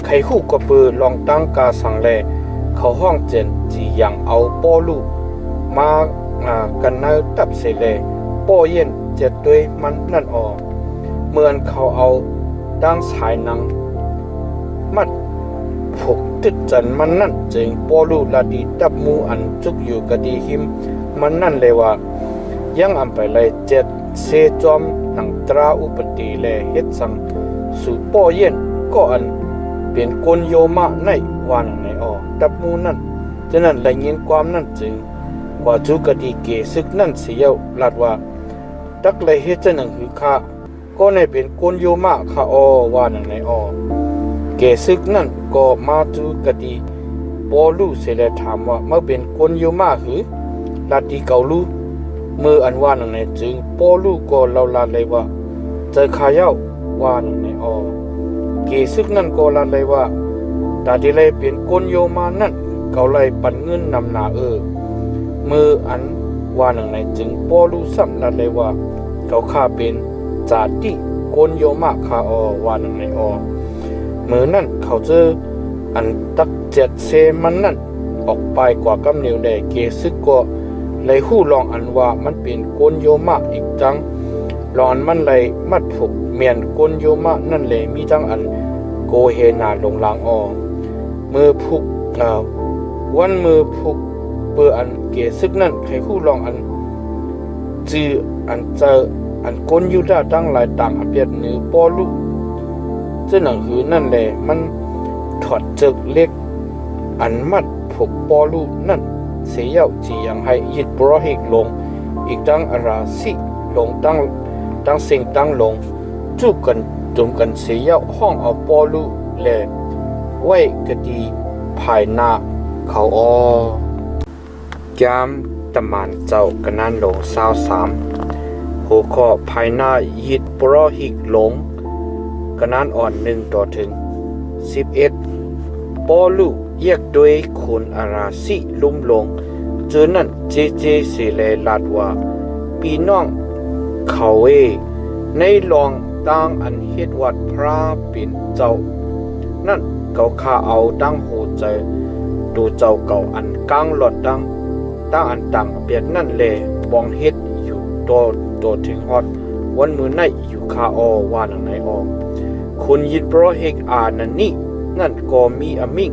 ไขคู่กระปือลองตั้งกาสังแลเขาห้องเจนจีอย่างเอาป้อลูกมากันเนตับเสเลป้อเย็นเจ็ดด้วยมันนั่นเมื่อเขาเอาตั้งสายนังมัดผูกติดจันมันนั่นจึงป้อลูลาดีดับมูอันจุกอยู่กะดีหิมมันนั่นเลยว่ายังอันไปเลยเจ็ดเซจอมหนังตราอุปติแลเฮ็ดสังสู่ป้อเย็นก็อันเป็นกลโยมะในวันในดับมูนั่นฉะนั้นได้ยินความนั่นจึงกว่าจุกดีเกซึกนั่นเสียวลัดว่าตักเลยเฮ็ดจะหนังหือข้าก็ในเป็นกลโยมะข้าวันในเกซึกนั่นก็มาจุกดีปอลูเสเลถามว่าเมื่อเป็นกลโยมะหือลาดีเกาลูเมื่ออันว่านังในจึงปอลูก็เราลาเลยว่าเจอข้าเย้าว่านังในเกซึกนั่นก็ลาเลยว่าตาดีเลยเป็นกลโยมานั่นเขาเลยปันเงินนำหนามืออันว่านังในจึงปอลูซ้ำลาเลยว่าเขาข้าเป็นจาติกลโยมาข้าว่านังในมือนั่นเขาเจออันตักเจ็ดเซมันนั่นออกไปกว่ากำเนิดได้เกซึกก็เลยหู้ลองอันว่ามันเป็นกลโยมะอีกจังลอนมันเลยมัดผูกเมียนกลโยมะนั่นเลยมีจังอันโกเฮนาลงลางมือผูกวันมือผูกเปืออันเกซึกนั่นให้หู้ลองอันจืออันเจออันกลยูดาตั้งหลายต่างอเปียดเนื้อปอลูเจ้าหนังหือนั่นแหละมันถอดเจิกเล็กอันมัดผูกปอลูนั่นเสียเย้าจียังให้ยิดโปรหิกลงอีกตั้งอาราสิลงตั้งสิ่งตั้งลงจูกันจุมกันเสียเย้าห้องเอาปอลูแลไว้กะดีภายหน้าเขายามตะมานเจ้ากันนั้นลง23หัวข้อภายหน้ายิดโปรหิกลงกันนั้นอ่อน1ต่อถึง11ปอลูแยกโดยคุณอาราสิลุ่มลงเจอนั่นเจเสเลลาดว่าปีน้องเขาในลองตั้งอันเฮ็ดวัดพระเป็นเจ้านั่นเขาข้าเอาตั้งโหใจดูเจ้าเก่าอันกลางหลอดตั้งอันต่างเปลี่ยนนั่นแลบองเฮ็ดอยู่โตถึงฮอดวันมือในอยู่คาว่าหนังในคุณยิดโปรเฮกนั่นนี่นั่นก็มีอมิง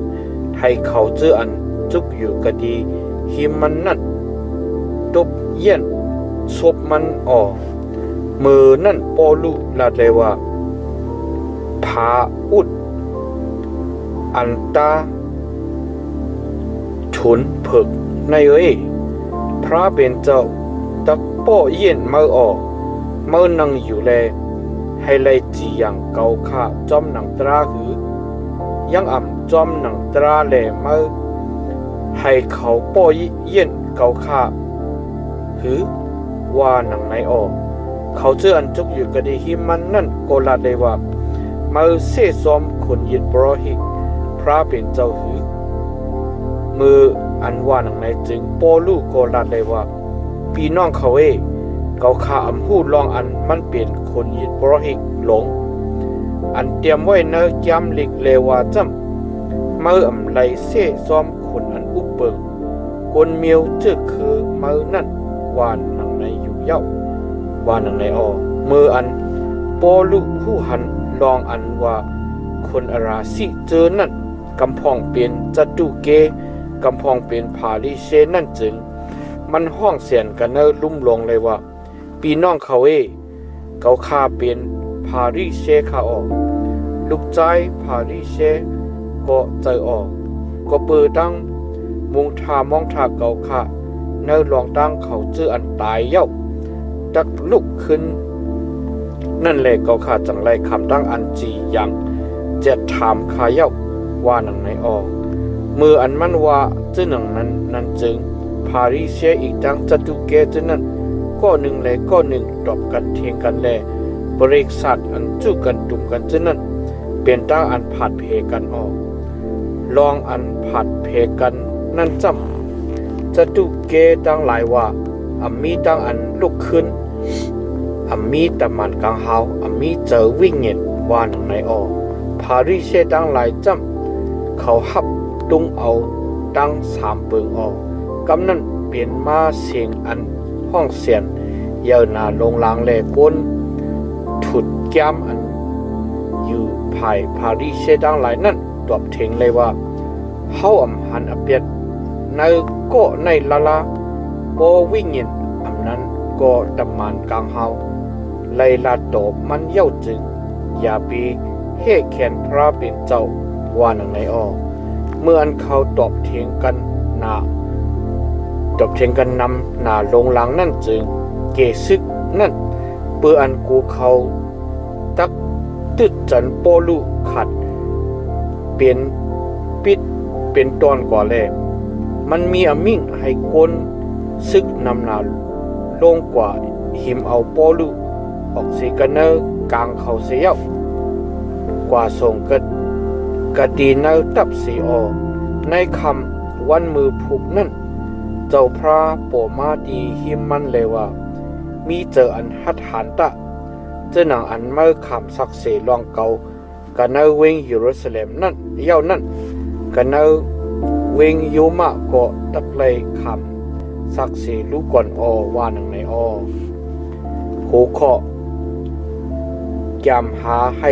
ให้เขาเจออันจุกอยู่กะดีหิมมันนั่นตบเย็นศพมันมือนั่นปอลูลาเลยว่าพาอุดอันตาทุนเผิกในพระเป็นเจ้าตะป้อเย็นมือมือนั่งอยู่แลให้เลยจีอย่างเกาข้าจอมหนังตราหือยังจอมหนังตราแหลมือให้เขาป้อเย็นเกาข้าหือว่าหนังในเขาเจออันจุกอยู่กะดีหิมันนั่นโกลาเลยว่ามือเสซอมคนยินโปรหิกพระเป็นเจ้าหือมืออันว่าหนังในจึงโปลูโกลาเลยว่าพี่น้องเขาเขาข้าหู้ลองอันมันเป็นคนยินโปรหิกหลงอันเตรียมไว้เนจำลิกเลว่าจำมือไหลเสซอมคนอันอุปเปิงคนเมียวเจอคือมือนั่นว่าหนังในอยู่เย้าว่าหนังในมืออันโปลูผู้หันลองอันว่าคนอาราสิเจอนั่นกำพองเป็นจัตุเกกำพองเป็นผาลิเชนั่นจึง มันห้องเสียนกันเนอลุ่มลงเลยว่าปีน้องเขาเขาฆ่าเป็นพาริเชคาออกลูกใจพาริเชก็เจอออกก็เปิดตั้งมุงทามองทาเก่าฆ่าเนอลองตั้งเขาจื้ออันตายเย้าดักลุกขึ้นนั่นแหละเก่าฆ่าจังไรคำตั้งอันจียังเจ็ดถามคาเย้าว่าหนังไหนออกมืออันมันว่าจื้อหนังนั้นจึงพาริเชอีกตั้งจัตุเกจื้อนั้นก็หนึ่งเลยก็หนึ่งตอบกันเทียงกันแลบริษัทอันจู้กันดุมกันจื้อนั้นเป็นตั้งอันผัดเพกันออกลองอันผัดเพกันนั่นจำจัตุเกตั้งหลายว่าอัมมีตั้งอันลุกขึ้นอัมมีตะมันกลางหาวอัมมีเจอวิ่งเงียว่าหนังไหนออกพาริเชตั้งหลายจำเขาหับตุ้งเอาตั้งสามเปิงออกกำนั้นเปลี่ยนมาเสียงอันห้องเสียนเยานาลงลางแลก้นถุดแก้มอันอยู่ภายพาริเชตั้งหลายนั่นตอบเทงเลยว่าเฮาอำหันอเปียดในก็ในละละโบวิ่งเงินอำนั้นก็ตำมันกลางเฮาไลลาตอบมันเย้าจึงอย่าปีเฮแขนพระเป็นเจ้าว่าหนังไหนออกเมื่ออันเขาตอบเถียงกันนำหนาลงหลังนั่นจึงเกซึกนั่นเปื่ออันกูเขาตักตึดจันโปลุขัดเป็นปิดเป็นตอนก่อแลมันมีอมิ่งให้กนซึกนำหนาลงกว่าหิมเอาโปลุออกเสกันเนอกลางเขาเสียวกว่าส่งกะดีเนตับสีออกในคำวันมือผูกนั่นเจ้าพระโปมาดีหิมมันเลยว่ามีเจออันหัดหันตะเจอหนังอันเมื่อคำสักเสลองเกากันเนเวงเยรูซาเล็มนั่นเย้านั่นกันเนเวงยูมาก็ตักเลยคำสักเสลูกก่อนอว่าหนังในอหัวข้อจำหาให้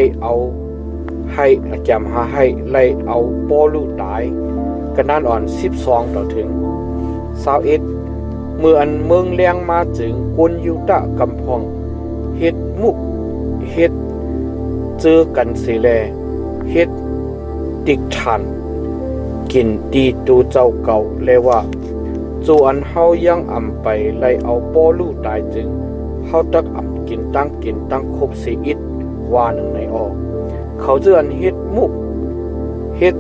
จำหาให้ไล่เอาโปลูตายกันนั่นอ่อน12ต่อถึง21เมื่ออันเมืองเลี้ยงมาถึงกวนยุตะกำพองเฮ็ดมุกเฮ็ดเจอกันสิแลเฮ็ดติกทันกินดีตูเจ้าเก่าเลยว่าจูอันเฮายังอำไปไล่เอาโปลูตายจึงเฮาตักอำกินตั้งครบสิอิดว่าหนึ่งในออกเขาเจออันเฮ็ดมุกเฮ็ด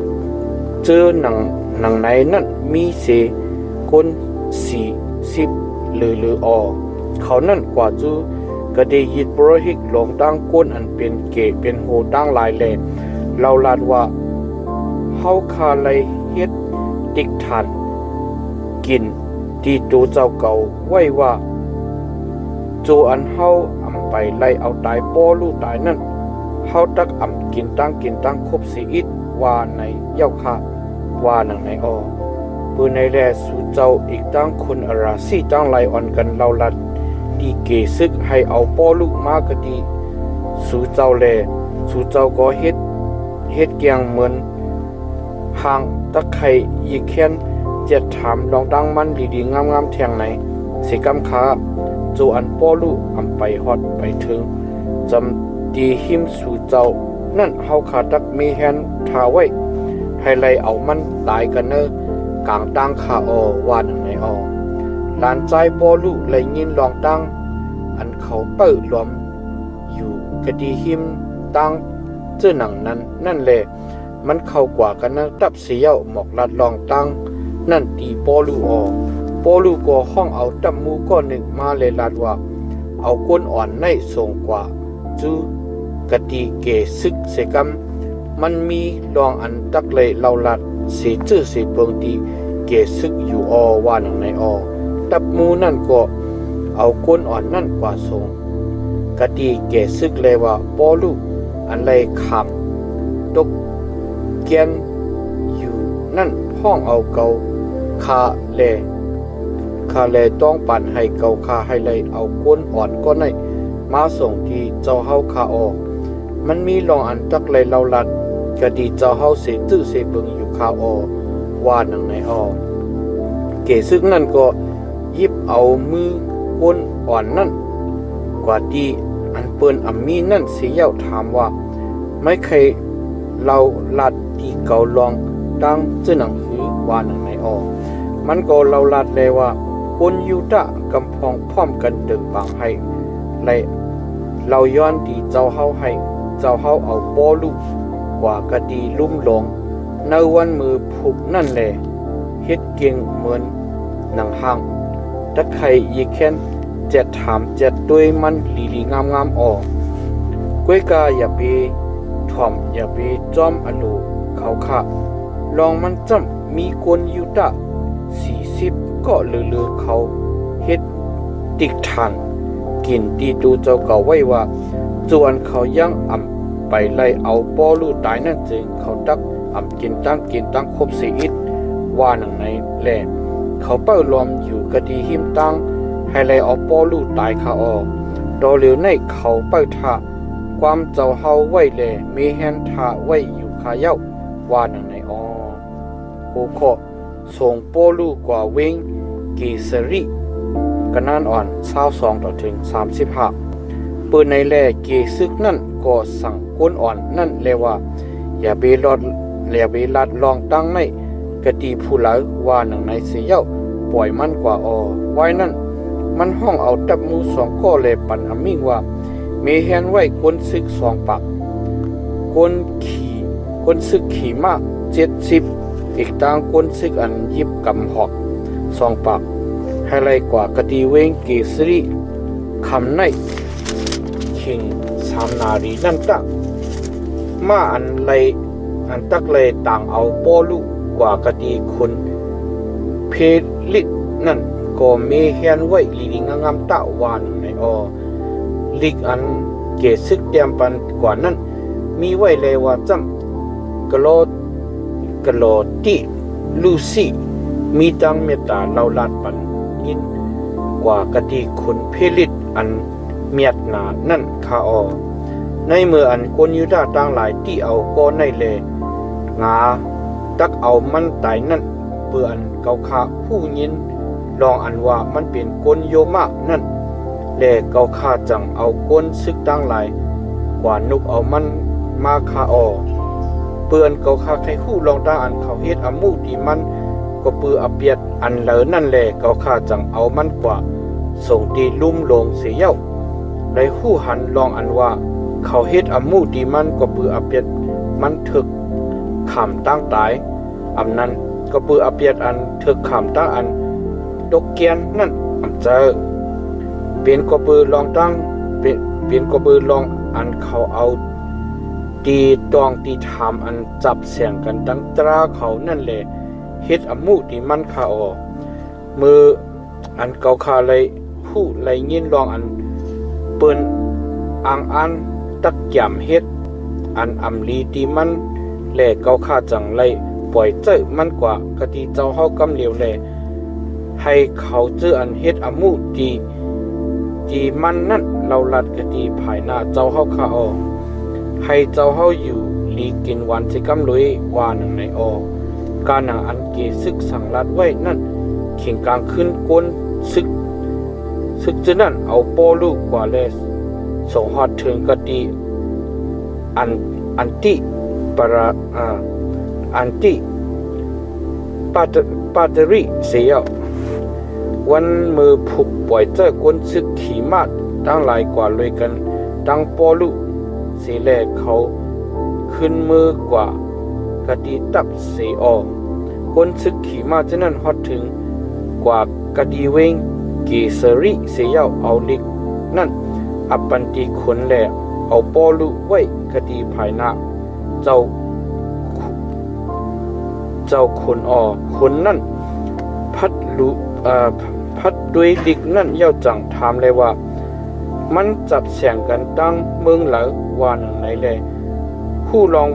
เจอหนังไหนนั่นมีเสคน40หรือออกเขานั่นกว่าจูก็ได้ยิดโปรหิกหลงตั้งก้นอันเป็นเกเป็นโหตั้งหลายแลเราลาดว่าเฮาคาไลเฮ็ดติกทันกินที่ตัวเจ้าเก่าไว้ว่าโจอันเฮาอำไปไล่เอาตายโปลูตายนั่นเฮาตักอำกินตั้งครบสิอิดว่าในเย้าค่ะว่าหนังในออปืนในแลสู่เจ้าอีกตั้งคนอราซี่ตั้งไลอ่อนกันเราลัดดีเกซึกให้เอาโปลูมากะดีสู่เจ้าแลสู่เจ้าก็เฮ็ดเกียงเหมือนห่างตะไคร่ยีแค้นเจ็ดถามลองตั้งมันดีๆงามๆแทงไหนสิกำขาโจอันโปลูอำไปฮอดไปถึงจำตีหิมสู่เจ้านั่นเฮาขาตักมีแฮนทาไว้ให้ไล่เอามันตายกันเนอกลางตั้งขาอว่าหนึ่งในอลานใจโปลูไล่ยินลองตั้งอันเขาเปิดรวมอยู่กะดีหิมตั้งเจ้าหนังนั้นนั่นแหละมันเข้ากว่ากันนะตับเสียวหมอกลัดลองตั้งนั่นตีโปลูโปลูก็ห้องเอาตับมูก้อนหนึ่งมาเลยลาดว่าเอาก้นอ่อนในส่งกว่าจูกะดีเกซึกเสกำมันมีลองอันตักเลยเราลัดสีจื้อสีเปิงตีเกซึกอยู่ว่าหนังในตับมูนั่นก็เอาก้นอ่อนนั่นกว่าส่งกะดีเกซึกเลยว่าโปลูอันเลยคำตกเกียนอยู่นั่นห้องเอาเกาคาเลต้องปั่นให้เกาคาให้เลยเอาก้นอ่อนก็ในมาส่งที่เจ้าเฮาคาออกมันมีลองอันตักเลยเราลัดกะดีเจ้าเฮาเสตื้อเสเบิงอยู่คาว่าหนังในเกซึกนั่นก็ยิบ เอามือก้นอ่อนนั่นกว่าที่อันเปิ้นอัมมีนั่นเสียเย้าถามว่าไม่เคยเราลัดที่เกาลองดังจื้อหนังหือว่าหนังไหนออกมันก็เราลัดเลยว่าคนยูดะกำพองพร้อมกันเดิมบางให้และเราย้อนที่เจ้าเฮาให้เจ้าเฮาเอาป้อลูกกว่ากะดีลุ่มหลงในวันมือผูกนั่นแหละเฮ็ดเก่งเหมือนหนังห้างถ้าใครยีแค้นเจ็ดถามเจ็ดด้วยมันลีๆงามๆออกก้วยกาอย่าไปถ่อมอย่าไปจ้อมอโลเขาค่ะลองมันจำมีคนยูดะ40ก็เลือๆเขาเฮ็ดติกทานกินตีตูเจ้าเก่าไว้ว่าจวนเขายังอ่ำไปไล่เอาป้อลูกตายนั่นจึงเขาตักอ่ำกินตั้งครบ4ว่าหนังไหนแหละเขาเป้ารวมอยู่กะดีหิมตั้งให้ไล่เอาป้อลูกตายเขาออกดอเหลียวในเขาเป้าท่าความเจ้าเฮาไว้แลมีแฮนท่าไว้อยู่คาเย้าว่าหนังไหนอ๋อโอขอส่งป้อลูกกว่าเวงกีสริกะนานอ่อน22ต่อถึง35ปืนในแลเกซึกนั่นก็สั่งก้นอ่อนนั่นแลว่าอย่าไปลัดลองตั้งในกะตีผู้หลายว่าหนังในเสียเย้าปล่อยมันกว่าอไว้นั่นมันห้องเอาตับมือ2ก็เลยปั่นอมิ่งว่ามีแฮนไว้ก้นซึก2ปักก้นซึกขี่มาก70อีกต่างก้นซึกอันยิบกำหอก2ปักให้ไล่กว่ากะตีเวงเกสรีคำในคิง3นารีนั่นตักมาอันตักเลยต่างเอาป้อลูกกว่ากะตีคนเพลิดนั่นก็มีแฮนไว้ลีๆงามๆตะวานในลิกอันเกซึกเตรียมปันกว่านั้นมีไว้เลยว่าจำกะโลติลูซี่มีตังเมตตาเราลาดปันยินกว่ากะตีคนเพลิดอันเมียดหนานั่นคาในเมื่ออันคนยูดาต่างหลายที่เอาก็ในเลงาตักเอามันตายนั่นเปื่ออันเกาคาผู้ยินลองอันว่ามันเป็นคนโยมะนั่นแลเกาคาจังเอาคนซึกต่างหลายกว่านุกเอามันมาคาเปื่อนเกาคาใครคู่ลองตาอันเขาเฮ็ดอมูที่มันก็ปืออเปียดอันเหลอนั่นแลเกาคาจังเอามันกว่าส่งตีลุ่มลงเสียเย้าได้หู้หันลองอันว่าเขาเฮ็ดอมูดีมันก็ปืออเปียดมันถึกขำตั้งตายอำนั้นก็ปืออเปียดอันถึกขำตั้งอันดกเกียนนั่นอำเจอเป็นก็ปือลองตั้งเป็นก็ปือลองอันเขาเอาตีตองตีถามอันจับเสียงกันตั้งตราเขานั่นแหละเฮ็ดอมูดีมันคามืออันเกาคาเลยผู้ไหลยินลองอันเปิ้นอันตักยำเฮ็ดอันอำลีที่มันแลเกาคาจังไลปล่อยเจ้อมันกว่ากะที่เจ้าเฮากำเหลียวแลให้เขาเจออันเฮ็ดอมูที่มันนั่นเราลัดกะที่ภายหน้าเจ้าเฮาคาให้เจ้าเฮาอยู่ลีกินวันสิกำลุยว่าหนังในการหนังอันเกซึกสั่งลัดไว้นั่นเข่งกลางขึ้นก้นซึกจะนั่นเอาป้อลูกกว่าแลส่งฮอดถึงกะตีอันติปาตริเสียวันมือผูกปล่อยเจ้าก้นซึกขี่มาดตั้งหลายกว่าเลยกันตั้งป้อลูกเสียแลเขาขึ้นมือกว่ากะตีตับเสียก้นซึกขี่มาจะนั่นฮอดถึงกว่ากะตีเวงเกสริเสียเอาลิกนั่นอัปปันติคนแหละเอาป้อลูกไว้กะตีภายหน้าเจ้าคนคนนั่นพัดด้วยลิกนั่นเย้าจังถามเลยว่ามันจับเสียงกันตั้งเมืองเหลอว่าหนังไหนเลยผู้ลอง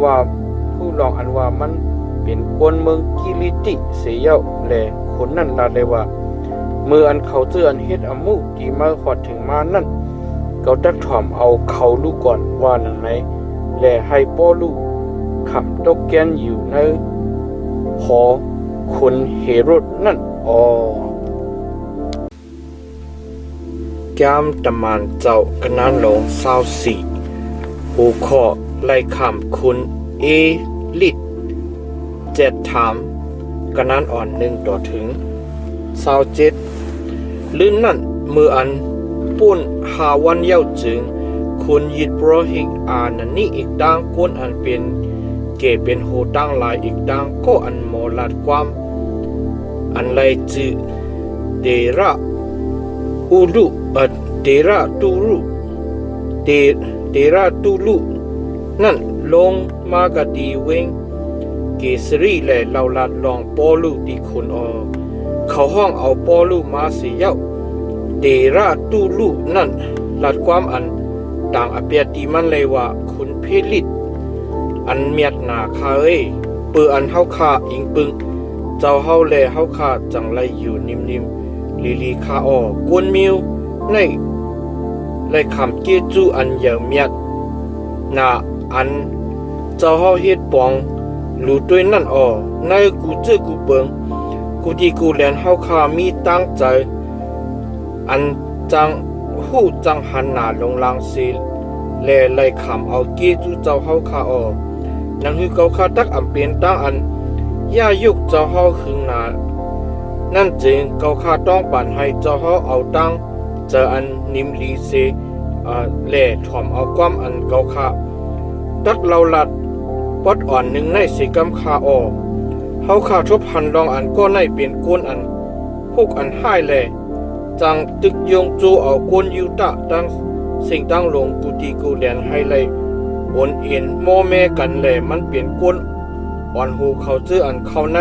อันว่ามันเป็นคนเมืองกิริติเสียเย้าแลคนนั่นลาเลยว่าเมื่ออันเขาเจออันเฮ็ดอมูที่มาขอดถึงมานั่นเขาตักถ่อมเอาเขาลูกก่อนว่าหนังไหนแลให้ป้อลูกขับตกแกนอยู่ในหอคนเฮโรดนั่น แก้มตะมานเจ้ากะนั้นลงเศร้าสี่หูขอไล่คำคุณเอลิดเจ็ดถามกะนั้นอ่อน1ต่อถึง27ลื่นนั่นมืออันปุ่นหาวันเย้าจึงคุณยิดโปรหิกอานันนี่อีกดังกวนอันเป็นเกเป็นโหตั้งหลายอีกดังก็อันโมลาดความอันไรจืเดระอูลุเดระตูรุเดระตูลุนั่นลงมากะดีเวงเกสรีและเหล่าลาดลองปอลุดีคุณอเขาห้องเอาปอลุมาเสียเย้าเดระตูลุนั่นลาดความอันต่างอเปียตีมันเลยว่าคุณเพลิดอันเมียดหนาคาเปืออันเฮาคาอิงปึงเจ้าเฮาแลเฮาคาจังไรอยู่นิ่มๆลีคาออกวนมิวในไรคำเกจูอันเยาเมียดนาอันเจ้าเฮาเฮ็ดปองรู้ด้วยนั่นในกูเจอกูเบิงกูที่กูแลนเฮาคามีตั้งใจอันจังหู้จังหันหน้าลงลางซีแลไล่คำเอาเกจูเจ้าเฮาคานั่นคือเกาคาตักอำเป็นตั้งอันย่ายุกเจ้าเฮาขึงหนานั่นจึงเกาคาต้องปั่นให้เจ้าเฮาเอาตั้งเจออันนิมลีเซแล่ถ่อมเอาความอันเกาคาตักเราลัดปอดอ่อนหนึ่งในสิกำคาเฮาคาทบหันลองอันก็ในเป็นก้นอันพวกอันให้แลจังตึกยงจูเอาก้นยูตะตั้งสิ่งตั้งลงกุฏิกูแลนให้เลยโอนเอ็นโมแม่กันแลมันเปลี่ยนก้นอ่อนหูเขาเจออันเข้าใน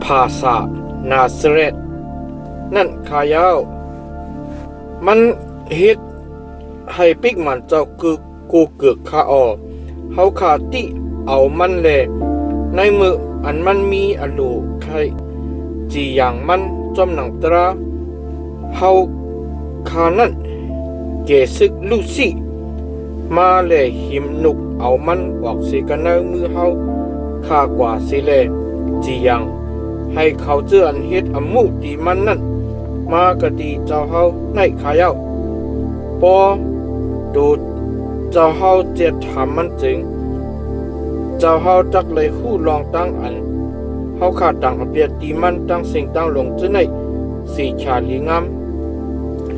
ภาษานาซาเรตนั่นขายาวมันเฮ็ดให้ปิกมันเจ้าคือกูเกือกคาเฮาขาติเอามันแลในมืออันมันมีอโลไข่จีอย่างมันจอมหนังตราเฮาขานั่นเกซึกลูซี่มาแลหิมนุกเอามันออกสิกันในมือเฮาข้ากว่าสิแลจีอย่างให้เขาเจออันเฮ็ดอมุตีมันนั่นมากะดีเจ้าเฮาในขายาวปอดูเจ้าเฮาเจ็ดถามมันจึงเจ้าเฮาจักเลยคู่ลองตั้งอันเฮาขาดต่างเปียตีมันตั้งสิ่งตั้งลงจึงในสี่ชาลีงาม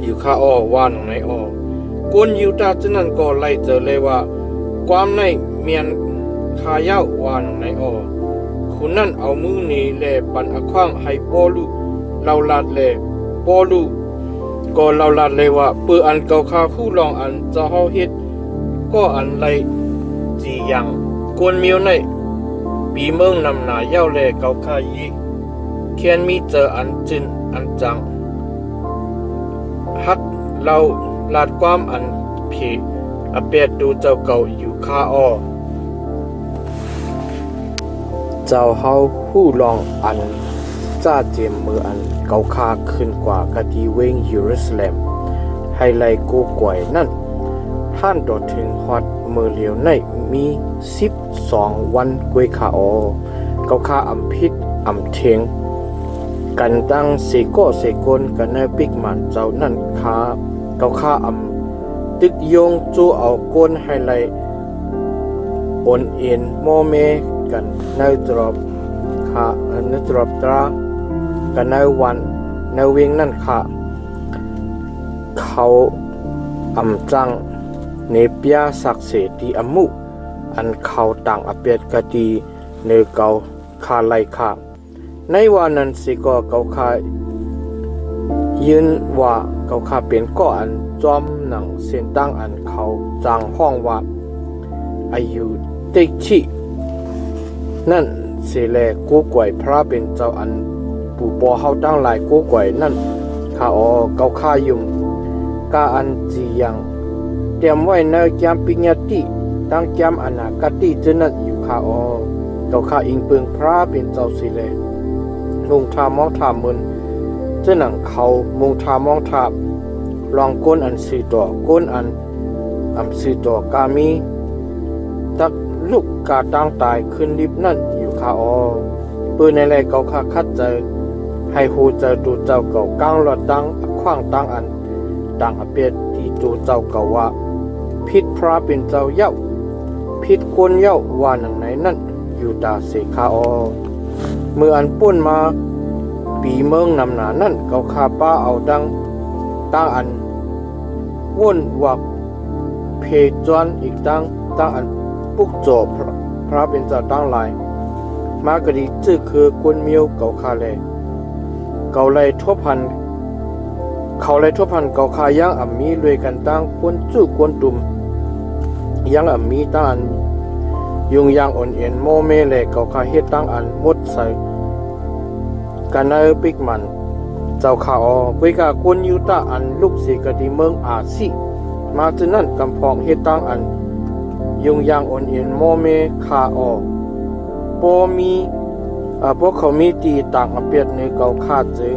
อยู่ข้าว่าหนองไหนกวนยูตาจึงนั้นก็ไล่เจอเลยว่าความในเมียนขายาวว่าหนองไหนคุณนั่นเอามือนี้แลปันอขว้างให้ปอลุเราลาดแลปอลุก็เราลาดเลยว่าปืออันเก่าคาคู่ลองอันเจ้าเฮาเฮ็ดก็อันไรจีอย่างกวนมิวในปีเมืองนำหนาเย้าแลเก่าคายีแค่นมีเจออันจินอันจังฮักเราลาดความอันผีอเปียดดูเจ้าเก่าอยู่คาเจ้าเฮาผู้ลองอันจ้าเจมมืออันเก่าคาขึ้นกว่ากะดีเวงเยรูซาเล็มให้ไล่กูกวยนั่นท่านต่อถึงฮอดมือเหลียวในมี12วันกวยคาเก่าคาอำพิษอำเทงกันตั้งเสก้เสกลกันในปิกมันเจ้านั่นคาเก่าคาอำตึกยงจูเอาก้นให้ไล่โอนเอ็นโมเมกันในตรอบในตรอบตรากันในวันในเวงนั่นค่ะเขาอำจังเนเปียศักเสตีอมุอันเขาต่างอเปียดกะดีเนเกาคาไลค่ะในวันนั้นสิก็เกาคายืนว่าเกาคาเป็นก่ออันจอมหนังเส้นตั้งอันเขาจังห้องว่าอายุเต็กชินั่นเสแลกู้กวยพระเป็นเจ้าอันปู่ปอเฮาตั้งหลายกู้กวยนั่นข้าเกาคายุมกาอันจียังเตรียมไว้ในแกมปิญญาติตั้งแกมอนาคติจึนั่นอยู่ข้าเกาคาอิงเปิงพระเป็นเจ้าเสแลมุงทามองทามึนเจ้าหนังเขามุงทามองทาลองก้นอันสื่อต่อก้นอันสื่อต่อกามีตักลูกกาตั้งตายขึ้นลิบนั่นอยู่คาปืนในแลเกาคาคัดเจอให้หูเจอดูเจ้าเก่าก้างหลอดตั้งขว้างตั้งอัน ต่างอาเปียดที่จูเจ้าเก่าว่าพิษพระเป็นเจ้าเย้าพิษกวนเย้าว่าหนังไหนนั่นอยู่ตาเสคาออเมื่ออันป่นมาปีเมืองนำหนานั่นเกาคาป้าเอาดังตั้งอันว่นวักเพจวนอีกตั้งอันปุกโจพระเป็นเจ้าตั้งหลายมากระดีจื้อคือกวนเมียวเกาคาเลเกาเลยทั่วพันเขาเลยทั่วพันเกาคายังอ่ำมีรวยกันตั้งกวนจู้กวนตุ่มยังอ่ำมีตั้งอันยุงยางอ่อนเอ็นโมเมเลเกาคาเฮ็ดตั้งอันมดใส่กันเนอปิกมันเจ้าข่าววิกากวนยูตาอันลูกศิกดีเมืองอาซีมาจนนั้นกำพองเฮ็ดตั้งอันยุงยางอ่อนเอ็นโมเมคาออปอมีพวกเขามีตีต่างอเปียดในเกาคาจึง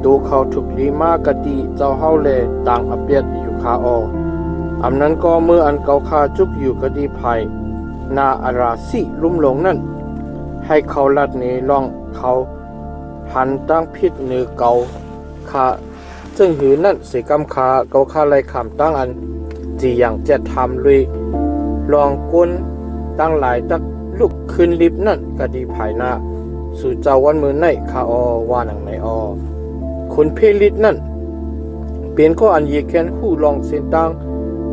ดูเขาถูกลีมากะตีเจ้าเฮาเลต่างอเปียดอยู่คาออำนั้นก็เมื่ออันเกาคาจุกอยู่กะดีภัยนาอาราสิลุ่มลงนั่นให้เขาลัดนี้ลองเขาหันตั้งพิษเนือเกาคาซึ่งหือนั่นสิกำคาเกาคาไลขามตั้งอันจีอย่างจะทำลุยลองก้นตั้งหลายตักลุกขึ้นลิฟนั่นกะดีภายหน้าสู่เจ้าวันมือในคาอว่าหนังในคุณเพลิดนั่นเปลี่ยนข้ออันเยแคนหู้ลองเส้นตั้ง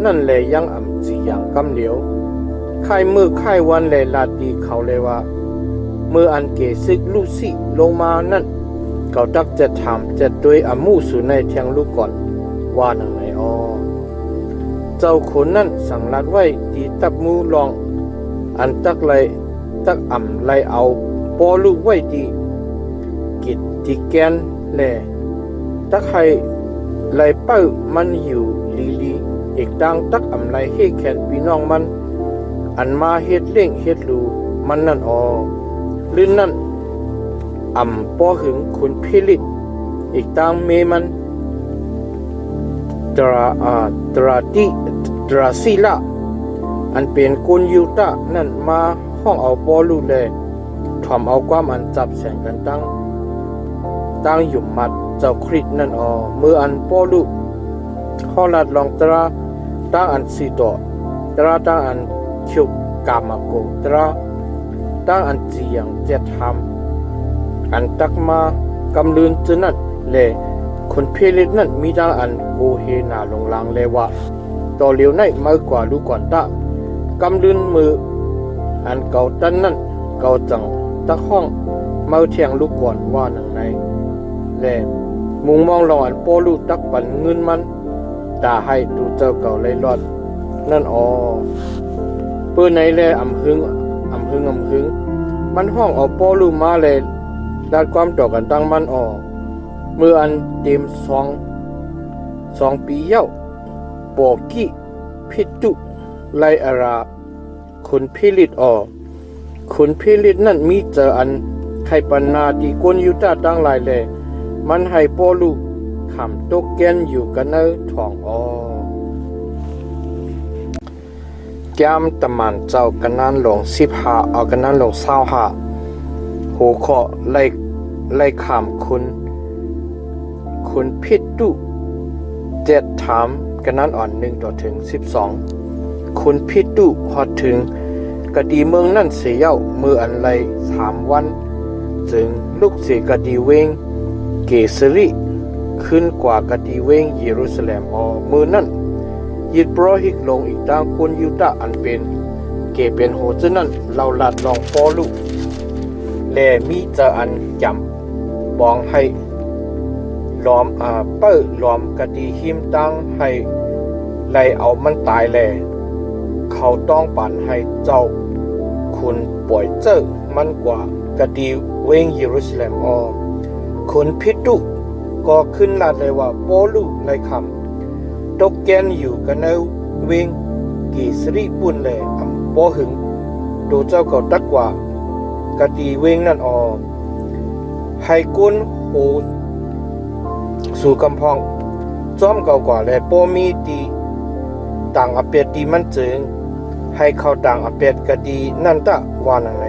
นั่นแหละยังอ่ำจีอย่างกำเหลียวค่ายมือค่ายวันแลลาดีเขาเลยว่าเมื่ออันเกซึกลูกสิลงมานั่นเขาตักจะถามจะด้วยอามูสู่ในเทียงลูกก่อนว่าหนังไหนเจ้าคนนั่นสั่งลัดไว้ตีตับมูลองอันตักไลตักอ่ำไลเอาปอลูกไว้ดีกิดที่แกนแลตักให้ไลเป้ามันอยู่ลีอีกดังตักอ่ำไลให้แขนพี่น้องมันอันมาเฮ็ดเล่งเฮ็ดรูมันนั่นลื่นนั่นปอหึงคุณพิลิตอีกตามเมมันตราซีละอันเป็นกุนยูตะนั่นมาห้องเอาปอลูเลยถ่อมเอาความอันจับแสงกันตั้งหยุ่มมัดเจ้าคริสนั่นเมื่ออันปอลูห้องลัดลองตราตั้งอันสีต่อตราตั้งอันคิวกามาโกตราตั้งอันเจียงเจ็ดทำอันตักมากำลืนจนั่นเลยคนเพลิดนั่นมีตั้งอันโกเฮนาลงลางเลยว่าต่อเหลียวในมากกว่าลูกก่อนตากำลืนมืออันเก่าตันนั่นเก่าจังตักห้องมาเทียงลูกก่อนว่าหนังในเลยมุงมองลองอันโปลูตักปันเงินมันตาให้ดูเจ้าเก่าเลยรอดนั่นเปื้อไหนแลอำหึงมันห้องเอาปอลูมาเลยด้านความต่อกันตั้งมันเมื่ออันเต็มสองปีเย้าปอกี้พิจุไลอาราคุณพิลิตคุณพิลิตนั่นมีเจออันไข่ปันนาดีกวนยูตาตั้งหลายเลยมันให้ปอลูขำตกแกนอยู่กันเนอทองแก้มตะมันเจ้ากันนั้นลง15เอากันนั้นลง25หัวข้อไล่ขามคุณพิษดุ7ถามกันนั้นอ่อน1ต่อถึง12คุณพิษดุฮอดถึงกะดีเมืองนั่นเสียเย้ามืออันไร3วันจึงลูกเสียกะดีเวงเกสริขึ้นกว่ากะดีเวงเยรูซาเล็มมือนั่นยิดโปรหิกลงอีกตั้งคนยูตาอันเป็นเกเป็นโหจนั่นเราลัดลองปอลูกแลมีจะอันจำบองให้ล้อมเปิ้ล้อมกะดีหิมตั้งให้ไลเอามันตายแลเขาต้องปั่นให้เจ้าคุณปล่อยเจ้ามันกว่ากะดีเวงเยรูซาเล็มคุณพิดุก็ขึ้นลาดเลยว่าปอลูกไลคำตกแกนอยู่กันเนเวงกีสรีปุ่นเลยปอหึงดูเจ้าก็ตักกว่ากะดีเวงนั่นให้กุนโหสู่กำพองจ้อมเก่ากว่าเลยปอมีตีต่างอเปียดดีมันจึงให้เขาต่างอเปียดกะดีนั่นตะว่านังไหน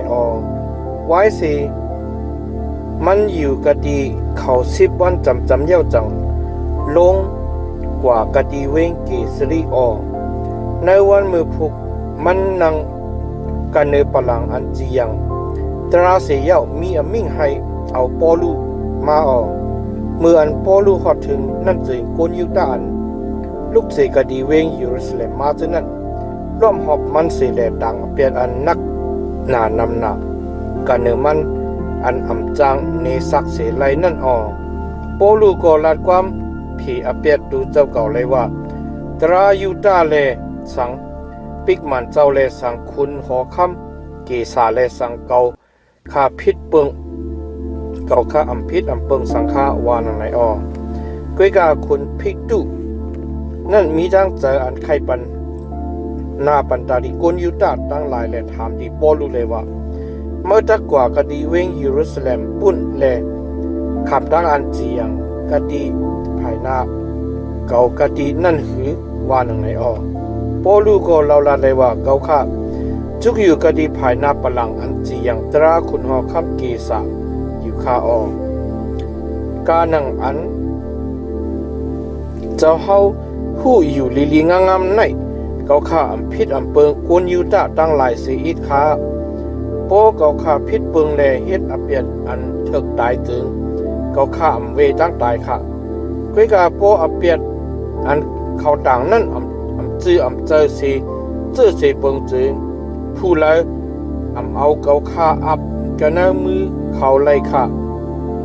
ไว้สิมันอยู่กะดีเขา10วันจำเย้าจังลง กว่ากะดีเวงเกสรีออในวันมือพุกมันนังกันเนปลังอันจียังตราเสียมีอมิ่งให้เอาปอลูมาออเมื่ออันปอลูฮอดถึงนั่นจึงกวนยุดาอันลูกเสกดีเวงเยรูซาเล็มมาจึงนั้นร่วมหอบมันเสแลดังเปลี่ยนอันนักหนานำหนากันเนมันอันอำจางเนสักเสไลนั่นออปอลูก็ลาดความผีอเปียดดูเจ้าเก่าเลยว่าตรายุดาเลสังปิกมันเจ้าเลสังคุณหอคำเกษาเลสังเก่าข้าพิษเปิงเก่าข้าอำพิษอำเปิงสังฆาวานังไหนอก้วยกาคุณพิกตุนั่นมีทั้งเจออันไข่ปันนาปันตาดิกวนยุดาตั้งหลายและถามที่ปอลูเลยว่าเมื่อตักกว่ากะดีเวงเยรูซาเล็มปุ่นและขับดังอันเจียงกะดีภายหน้าเก่ากะดีนั่นหือว่านังไหนปอลูก็เล่าละเลยว่าเก่าข้าจุกอยู่กะดีภายหน้าปลังอันเจียงตราคุณหอคำเกษาอยู่ข้ากานังอันเจ้าเฮาผู้อยู่ลีลีงามๆในเก่าข้าอำพิษอำเปิงกวนยูดาตั้งหลายสีอิดข้าโปเก่าข้าพิษเปิงแลเฮ็ดอเปียดอันเถิกตายถึงเก่าข้าอำเวตั้งตายค่ะก้วยกาโปอเปียดอันเขาต่างนั่นอำจื้ออำเจอสีเจอสีเปิงจึงผู้เลยอำเอาเก่าข้าอับกันเนมือเขาไล่ค่ะ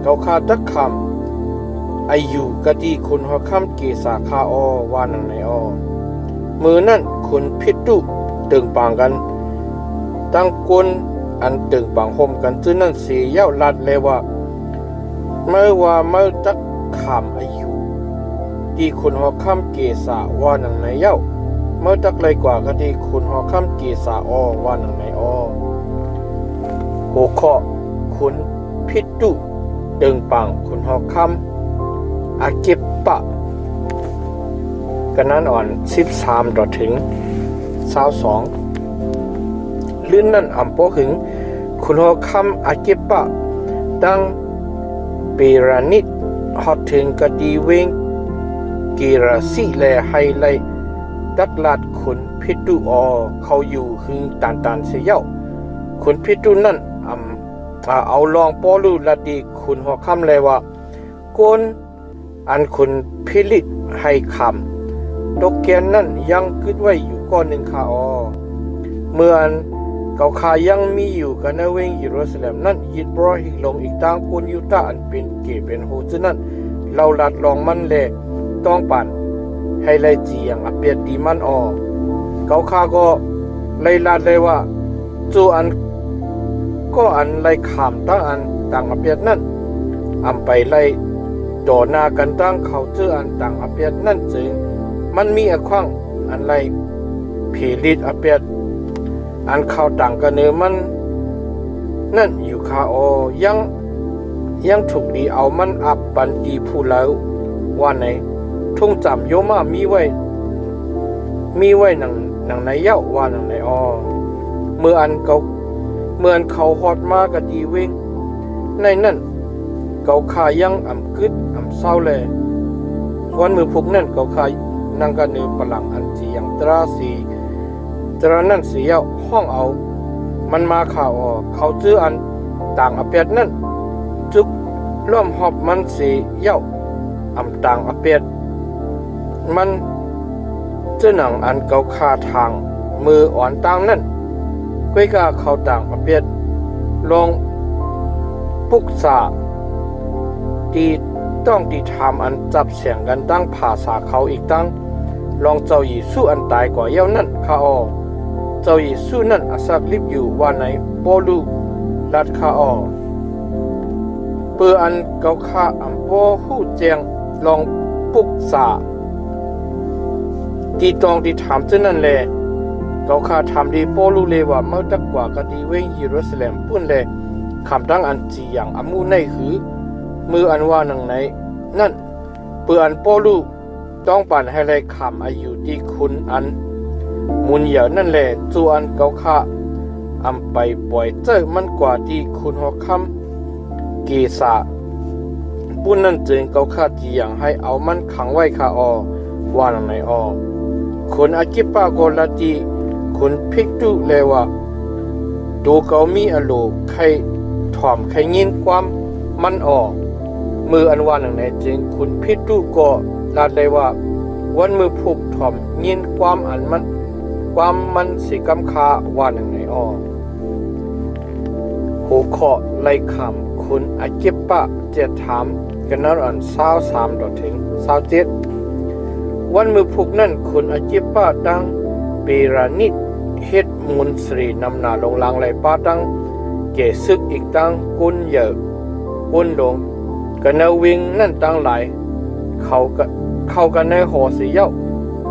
เก่าข้าตักคำอายุกะดีคุณหอคำเกษาคาอว่านังไหนมือนั่นคุณพิตุตึงปางกันตั้งกวนอันตึงปางห่มกันจึงนั่นเสียเย้าลัดเลยว่าเมื่อตักคำอายุดีคุณหอคำเกษาว่านังไหนเย้าเมื่อตักเลยกว่ากะดีคุณหอคำเกษาว่านังไหนหัวข้อคุณพิตุตึงปางคุณหอคำอาเก็บปะกันนั้นอ่อน13ต่อถึง22ลื่นนั่นอำโปหึงคุณหอคำอาเก็บปะดังเปรานิดฮอดถึงกะดีเวงกีราสีแลไฮไลดักลาดคุณพิตุเขาอยู่หึงตันเสียเย้าคุณพิตุนั่นเอาลองปอลูลาดีคุณหอคำเลยว่าโกนอันคุณพิลิตให้คำตกแกนนั่นยังกึดไว้อยู่ก้อนหนึ่งค่ะเมื่ออันเก่าขายังมีอยู่กันในเวงเยรูซาเล็มนั่นยิดบรอฮิลงอีกต่างคนยูตาอันเป็นเกเป็นโฮจนั่นเราลัดลองมันแลต้องปั่นให้ไล่เจียงอเปียดดีมันเก่าขาก็ไล่ลัดเลยว่าจูอันก็อันไล่ขามตั้งอันต่างอเปียดนั่นไปไล่ต่อหน้ากันตั้งเขาเจออันต่างอเปียดนั่นจึงมันมีอขวางอันไรผีลิดอเปียดอันเขาต่างกันเนื้อมันนั่นอยู่คายังถูกดีเอามันอับปันดีผู้แล้วว่าไหนทุ่งจำโยมามีไว้หนังในเย้าว่าหนังในเมื่ออันเขาฮอดมากะดีเวงในนั่นเก่าขายังกึดเศร้าเลยวันมือพวกนั่นเก่าขานั่งกันเนื้อปลังอันจีอย่างตรานั่นเสียห้องเอามันมาข่าวเขาเจออันต่างอเปียดนั่นจุกร่วมหอบมันเสียต่างอเปียดมันเจอหนังอันเก่าขาทางมืออ่อนต่างนั่นก้วยกาเขาต่างอเปียดลงปุกษาตีต้องตีทำอันจับเสียงกันตั้งภาษาเขาอีกตั้งลองเจ้าหยีสู้อันตายกว่าเย้านั่นข้าเจ้าหยีสู้นั่นอาศักลิบอยู่ว่าไหนปอลูลัดข้าเปื่ออันเก่าข้าปอหู้แจงลองปุกษาตีตองตีถามเจ้านั่นแหละเก่าข้าทำดีปอลูเลยว่าเมื่อตักกว่ากะดีเวงเยรูซาเล็มปุ่นเลยคำตั้งอันจีอย่างอามูในหือมืออันว่าหนังไหนนั่นเปื่ออันปอลูต้องปั่นให้ไรคำอายุที่คุณอันมุนเหยานั่นแหละจูอันเก่าข้าไปปล่อยเจอมันกว่าที่คุณหอคำเกษาปุ้นนั่นจึงเก่าข้าจีอย่างให้เอามันขังไว้ค่ะ ว่าหนังไหนออคนอากิปะโกลาติคนพิกตุเลว่าดูเขามีอโลใครถ่อมใครยินความมันออกมืออันว่าหนังไหนจริงคุณพิกตุก็ลาดเลยว่าวันมือผูกถ่อมยินความอันมันความมันสิกำคาว่าหนังไหนออหัวข้อไล่คำคุณอากิปะจะถามกันนั้นอัน23ถึง27วันมือผูกนั่นคุณอากิปะดังเปรานิดเฮ็ดมุนสรีนำหนาลงลางไหลป้าดังเกซึกอีกดังกุนเหยอะกุนหลงกันเนวิงนั่นตั้งหลายเข้ากันในหอสีเย้า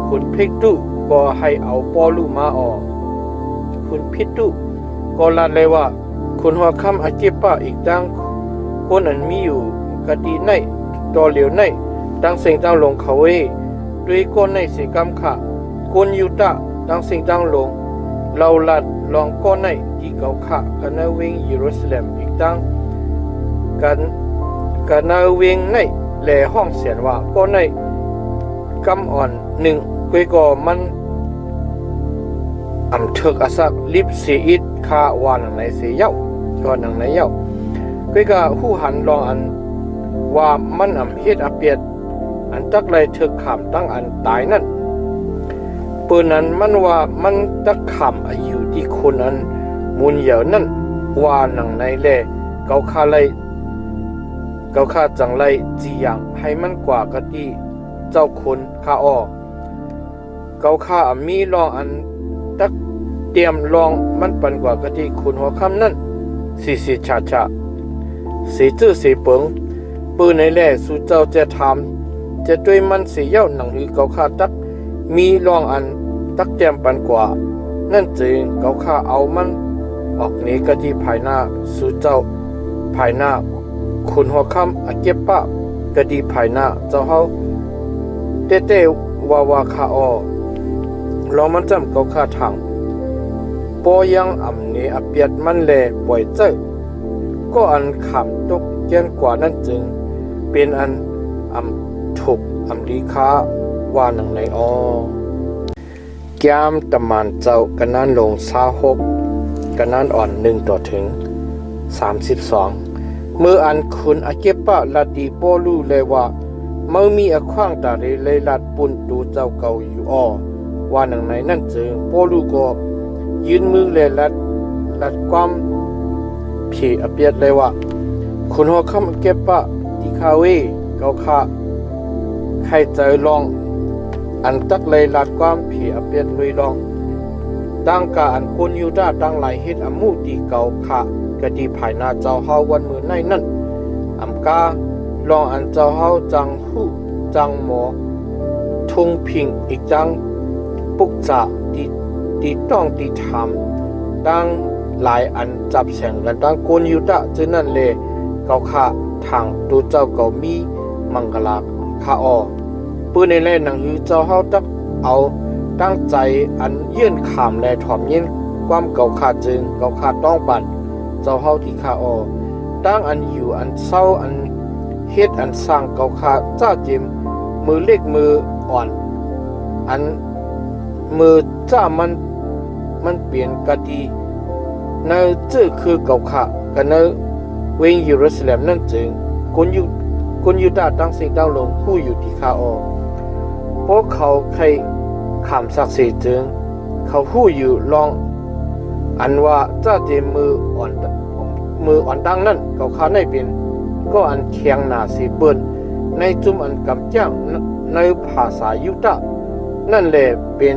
คุณพิกตุก็ให้เอาปอลูมาออกคุณพิกตุก็ลาดเลยว่าคุณหัวคำอากิปะอีกดังคนอันมีอยู่กะดีในตัวเหลียวในดังสิ่งตั้งลงเขาเวด้วยก้นในสีกำขะกุนยูตะดังสิ่งตั้งลงเราลัดลองก้นในที่เขาขะกันในวิงเยรูซาเล็มอีกดังกันในวิงในแหล่ห้องเสียนว่าก้นในกำอ่อนหนึ่งกุยก่อมันอำเถิกอาศักลิบสีอิดคาวานังในเสียเย้าก็นังในเย้ากุยก่หูหันลองอันว่ามันอำเฮ็ดอเปียดอันตักเลยเถิกขามตั้งอันตายนั่นปืนนั้นมันว่ามันตักขามอายุที่คนอันมุนเหยวนั่นว่านังในแลเกาคาจังไรจีอย่างให้มันกว่ากะติเจ้าคนคาอ้อเกาคามีลองอันตักเตรียมลองมันปันกว่ากะติคุณหัวคำนั่นสิชาสีจื้อสีเปิงปืนในแล่สู่เจ้าจะถามจะด้วยมันเสียเย้าหนังหือเกาคาตักมีลองอันตักเตรียมปันกว่านั่นจึงเกาคาเอามันออกนี้กะติภายหน้าสู่เจ้าภายหน้าคุณหัวคำอาเก็บปะกะดีภายหน้าเจ้าเฮาเต้วาคาออลองมันจำเกาคาทางปอยังอำเนอเปียดมันแลปล่อยเจ้าก็อันขำตกเกียนกว่านั้นจึงเป็นอันอำถูกอำลีคาว่าหนังในออแก้มตะมานเจ้ากันนั้นลง26กันนั้นอ่อน1ต่อถึง32มืออันคุณอาเก็บปะลาดีโปลูเลยว่าเมื่อมีอขว้างตาเรเลยลัดปุ่นดูเจ้าเก่าอยู่อ้อว่าหนังในนั่นจึงโปลูก็ยืนมือเลยลัดความผีอเปียดเลยว่าคุณหัวคำอาเก็บปะที่คาเวเกาคาใครเจอลองอันตักเลยลัดความผีอเปียดลุยลองตั้งกาอันคุณยูดาตั้งหลายเฮ็ดอมูตีเก่าค่ะกะดีภายหน้าเจ้าเฮาวันมือในนั่นอำกาลองอันเจ้าเฮาจังหูจังหมอทุงพิงอีกจังปุกจ่าตีต้องตีถามตั้งหลายอันจับแสงกันตั้งกุนยุตะจึงนั่นเลยเกาค่ะทางดูเจ้าเก่ามีมังกลาคาออปืนในแลหนังหือเจ้าเฮาตักเอาตั้งใจอันยื่นขามแลถ่อมยินความเก่าขาจึงเก่าขาต้องปัดเจ้าเฮาที่คาออตั้งอันอยู่อันเศร้าอันเฮ็ดอันสร้างเก่าคาจ้าจิมมือเล็กมืออ่อนอันมือจ้ามันเปลี่ยนกะดีในจื้อคือเก่าคากันในเวงเยรูซาเล็มนั่นจึงคนยูดาตั้งสิ่งตั้งลงผู้อยู่ที่คาออพวกเขาใครขามศักดิ์ศรีจึงเขาผู้อยู่ลองอันว่าจ้าเจมืออ่อนดังนั่นเขาขาในเป็นก็อันเคียงหนาสีเปิ้นในจุ่มอันกำจ้างในภาษายุตะนั่นแหละเป็น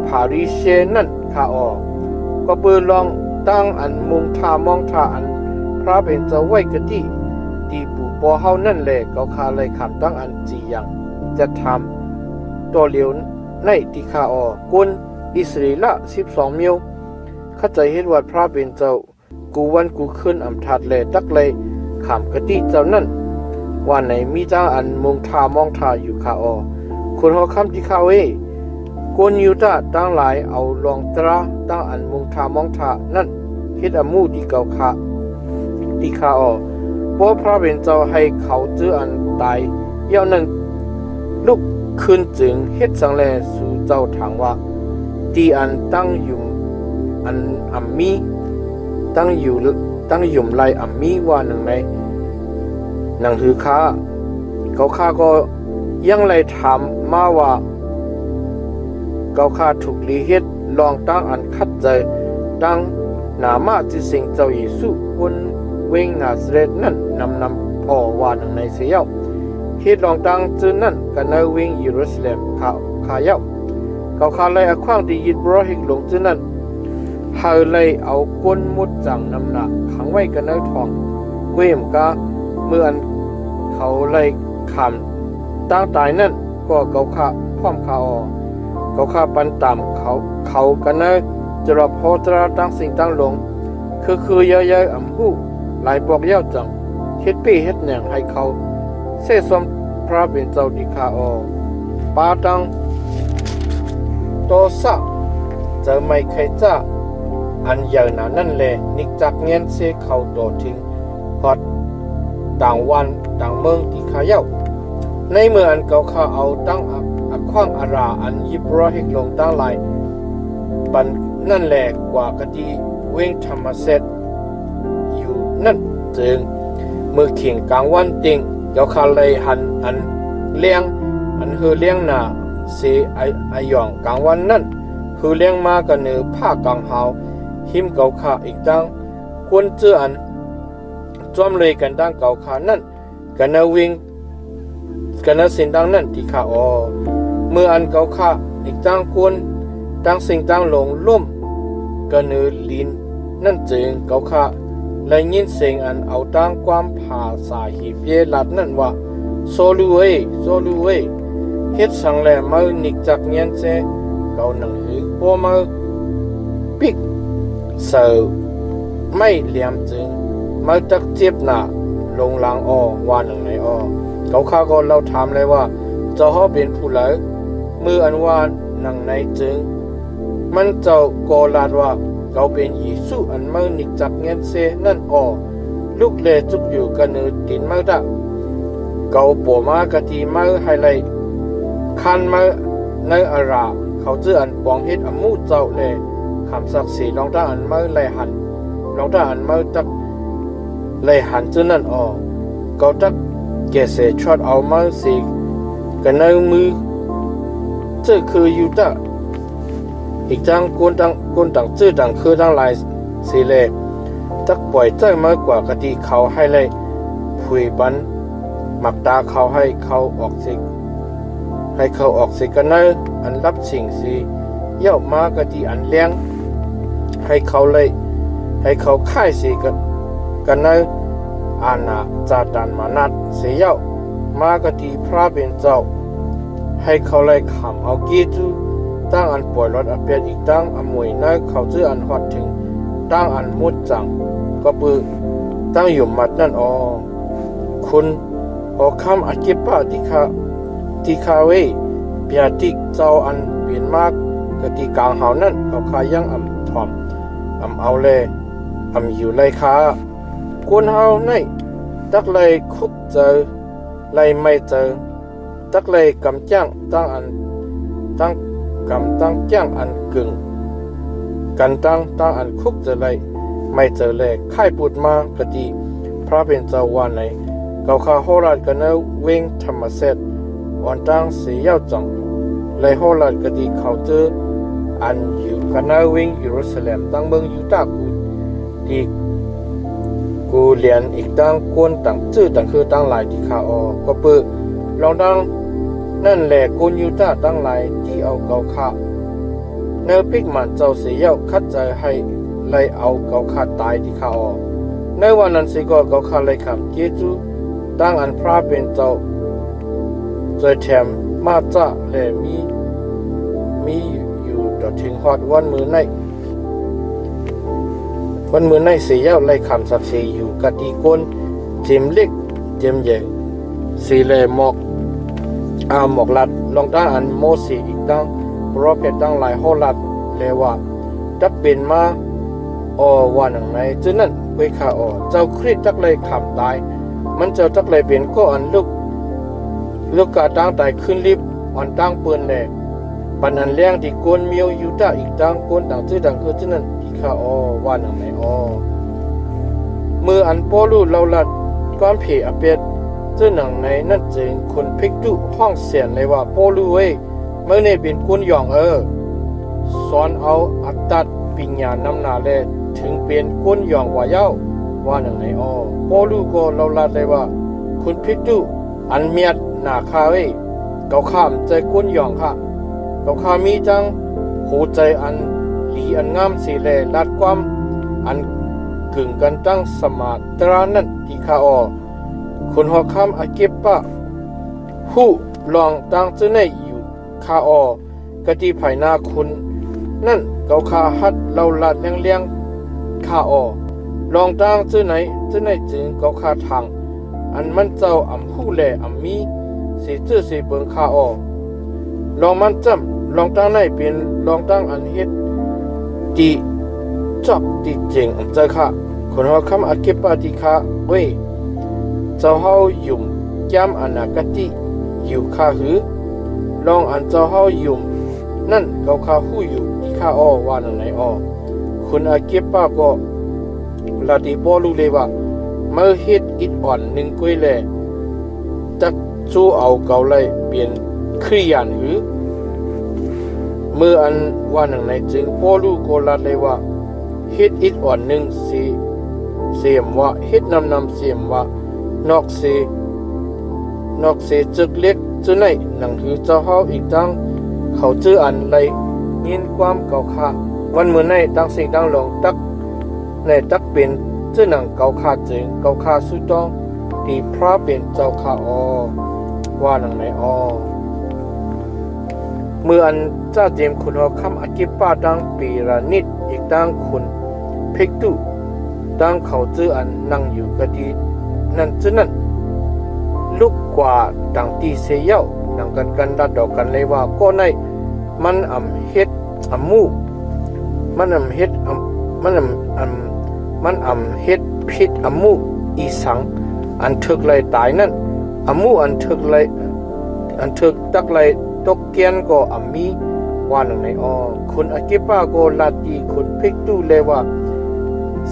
พาริเชนั่นคาออก็เปิดลองตั้งอันมุงทามองทาอันพระเป็นเจ้าไว้กะที่ตีปูปอเฮานั่นแหละเขาขาเลยขามตั้งอันจีอย่างจะทำตัวเหลียวในที่คาออกุนอิสราเอล12มิวเข้าใจเห็นว่าพระเป็นเจ้ากูวันกูขึ้นอำทัดเลยตักเลยขามกะติเจ้านั่นว่าไหนมีจ้างอันมุงทามองทาอยู่คาออคนหัวคำที่คาเวกวนยูตาตั้งหลายเอาลองตราตั้งอันมุงทามองทานั่นเฮ็ดอมูที่เก่าคาที่คาออเพราะพระเป็นเจ้าให้เขาจื้ออันตายเย่านั้นลูก ขึ้นจึงเฮ็ดสังแลสู่เจ้าทางว่าตีอันตั้งอยู่อันอัมมีตั้งอยู่ไลอัมมีว่าหนึ่งในหนังถือค้าเขาข้าก็ยังไลถามมาว่าเขาข้าถูกลีเฮ็ดลองตั้งอันคัดใจตั้งหนามาที่สิงเจ้าเยซูคนเวงนาซาเรตนั่นนำพ่อว่าหนึ่งในเสียวเฮ็ดลองตั้งจืนนั่นกันในเวงเยรูซาเล็มข้าเย้าเขาข้าเลยเอาความดียิดบรอฮิกลงจืนนั่นเฮาเลยเอาก้นมุดจังนำหนักขังไว้กันในทองเวมกาเมื่ออันเขาเลยขำตั้งตายนั่นก็เขาข้าพร้อมข้าอเขาข้าปันตามเขากันในจะรับพอตราตั้งสิ่งตั้งลงคือเยอะๆอ่ำหูหลายบอกเย้าจังเฮ็ดปี้เฮ็ดแหน่งให้เขาเสสมพระเป็นเจ้าดิคาอปาตังโตสะจะไม่เคยจะอันใหญ่หนานั่นแหละนิกจักเงี้ยเสเขาโตถึงฮอดต่างวันต่างเมืองที่ขาเย้าในเมื่ออันเขาข้าเอาตั้งอักขว้างอาราอันยิบรอให้ลงตั้งหลายปันนั่นแหละกว่ากะทิเวงธรรมเสร็จอยู่นั่นจึงเมื่อเขียงกลางวันติงเขาข้าเลยหันอันเลี้ยงอันเลี้ยงหน้าเสไอหย่องกลางวันนั่นเลี้ยงมากันเนื้อผ้ากลางหาวหิมเขาข้าอีกตั้งควนเจออันจอมเลยกันดังเขาข้านั่นกันเนื้อวิ่งกันเนื้อสินดังนั่นที่ข้าเมื่ออันเขาข้าอีกตั้งควนตั้งสิ่งตั้งลงล่มกันเนื้อลินนั่นจึงเขาข้าและยินเสียงอันเอาตั้งความผาสาหีเปียลัดนั่นว่าโซลูเวเฮ็ดสังแลมือนิกจักเงียนเซเขาหนังหือพวมือปิกเสือไม่เหลี่ยมจึงมือตักเจ็บหน้าลงหลังว่าหนึ่งในเขาข้าก็เราถามเลยว่าเจ้าเขาเป็นผู้ไหลมืออันว่าหนังในจึงมันเจ้าก็ลาดว่าเขาเป็นเยซูอันมือนิกจักเงียนเซนั่นลูกเลจุกอยู่กันเนื้อตินมือตะเขาปวมากะทีมือให้เลยคันมือในอาราเขาเจออันปองเฮ็ดอมูเจ้าเลยคำศักดิ์ศรีลองตาอันมือเลยหันลองตาอันมือตักเลยหันเจอนั่นเขาตักเกษชดเอามือสีกันในมือเจอคืออยู่ตะอีกจังคนต่างเจอต่างคือทั้งหลายสีเลยตักปล่อยใจมากกว่ากะทิเขาให้เลยผุยบันหมักตาเขาให้เขาออกสิกันเนออันรับสิ่งสีเย่ามากะทิอันเลี้ยงให้เขาค่ายสีกันเนออาณาจาดันมานัดเสียเย่ามากะทิพระเป็นเจ้าให้เขาเลยขำเอากีจูตั้งอันปล่อยรถอเปียอีกตั้งอมวยเนอเขาเจออันฮอดถึงตั้งอันมุดจังก็ปือตั้งอยู่มัดนั่นคุณคำอธิปะที่คาเวเปียติกเจ้าอันเปลี่ยนมากกติกลางเฮานั่นเขาคายังถอมเอาเลยอยู่เลยคาคนเฮาในตักเลยคุกเจอเลยไม่เจอตักเลยกำจ้างตั้งจ้างอันกึ่งกันตั้งอันคุกเจอเลยไม่เจอเลยค่ายปุดมากะติพระเป็นเจ้าว่าไหนเขาข้าโหราชกันเนเวงธรรมเสร็จวันตั้งเสียยาวจังเลยโหราชกะติเขาเจออันอยู่กันเนเวงเยรูซาเล็มตั้งเมืองยูดาห์ที่กูเรียนอีกตั้งกวนตั้งชื่อตั้งคือตั้งหลายที่ข้าก็เปิดลองตั้งนั่นแหละกูยูดาห์ตั้งหลายที่เอาเขาข้าเนื้อพิกมันเจ้าเสียยาวคัดใจให้เลยเอาเขาข้าตายที่ข้าในวันนั้นสิก็เขาข้าเลยคำเกจูตั้งอันพระเป็นเจ้าใจแถมมาจ้าและมีอยู่ต่อถึงฮอดวันมือในเสียาวเลยคำศักดิ์ศรีอยู่กะดีก้นเจมเล็กเจมใหญ่สีเลหมอกลัดลองตั้งอันโมสีอีกตั้งเพราะเป็นตั้งหลายโหลัดเลยว่าจักเป็นมาวันหนึ่งในจึงนั้นเวข้าเจ้าคริสจักเลยขำตายมันเจ้าจักเลยเป็นก็อันลูกกาตั้งตายขึ้นลิบ อ่อนตั้งเปิ้นแลปันหันเลี้ยงที่กวนเมียวอยู่ตาอีกตั้งกวนต่างชื่อต่างคือฉะนั้นที่ข้าว่าหนังไหนมืออันโปลูเราลัดก้อนเพอเป็ดเจ้าหนังในนั่นจึงคนพิกตุห้องเสียนเลยว่าโปลูเว้ยเมื่อในเป็นกวนหยองสอนเอาอัตตัดปิญญานำหนาเลยถึงเป็นกวนหยองกว่าเย้าว่าหนังไหนโปลูก็เราลัดเลยว่าคุณพิกตุอันเมียดหนาคาเว้ยเกาข้ามใจกวนหยองค่ะเกาข้ามีจังโหใจอันลีอันงามสีแลลัดความอันกึ่งกันตั้งสมาตรานั่นที่ข้าคนหอคำอาเก็บปะหูลองตั้งเจ้าในอยู่ข้ากะที่ภายหน้าคุณนั่นเกาข้าฮัดเราลัดเลี้ยงข้าลองตั้งเจ้าไหนจึงเกาข้าทางอันมันเจ้าอำหูแลอำมีเสียชื่อเสียเบิงข้าลองมันจำลองตั้งในเป็นลองตั้งอันเฮ็ดดีจอบดีเจ๋งอันเจ้าค่ะคนหอคำอาเก็บปะที่ข้าเว้ยเจ้าเฮายุ่มแก้มอนาคติอยู่ข้าหือลองอันเจ้าเฮายุ่มนั่นเกาข้าหู้อยู่ที่ข้าว่าหนังไหนคุณอาเก็บปะก็ลาติบอลูเลยว่าเมื่อเฮ็ดอิดอ่อนหนึ่งก้อยแลจักจูเอาเกาไลเปลี่ยนคริยานหือเมื่ออันว่าหนังไหนจึงบอลูก็ลาเลยว่าเฮ็ดอิดอ่อนหนึ่งเสียมว่าเฮ็ดนำเสียมว่านอกเสจึกเล็กจึไหนหนังหือเจ้าเฮาอีกตั้งเขาจื้ออันไรเงียนความเก่าค่าวันเมื่อในตั้งสิ่งตั้งลงตักในตักเป็นเจ้าหนังเก่าค่าจึงเก่าค่าสุดต้องที่พระเป็นเจ้าค่าว่าหนังไหนเมื่ออันเจ้าเจมคุณหอคำอกิปาตั้งปีระนิดอีกตั้งคุณเพ็กตุตั้งเขาจื้ออันนั่งอยู่กะดีนั่นจึนั้นลูกกว่าดังตีเสียเย้าดังกันดัดดอกกันเลยว่าก็ในมันเฮ็ดมูมันเฮ็ดมันเฮ็ดผิดมูอีสังอันถึกเลยตายนั่นมูอันถึกตักเลยตกเกียนก็มีว่าหนังในคุณอากิปาก็ลาตีคุณพิกตูเลยว่า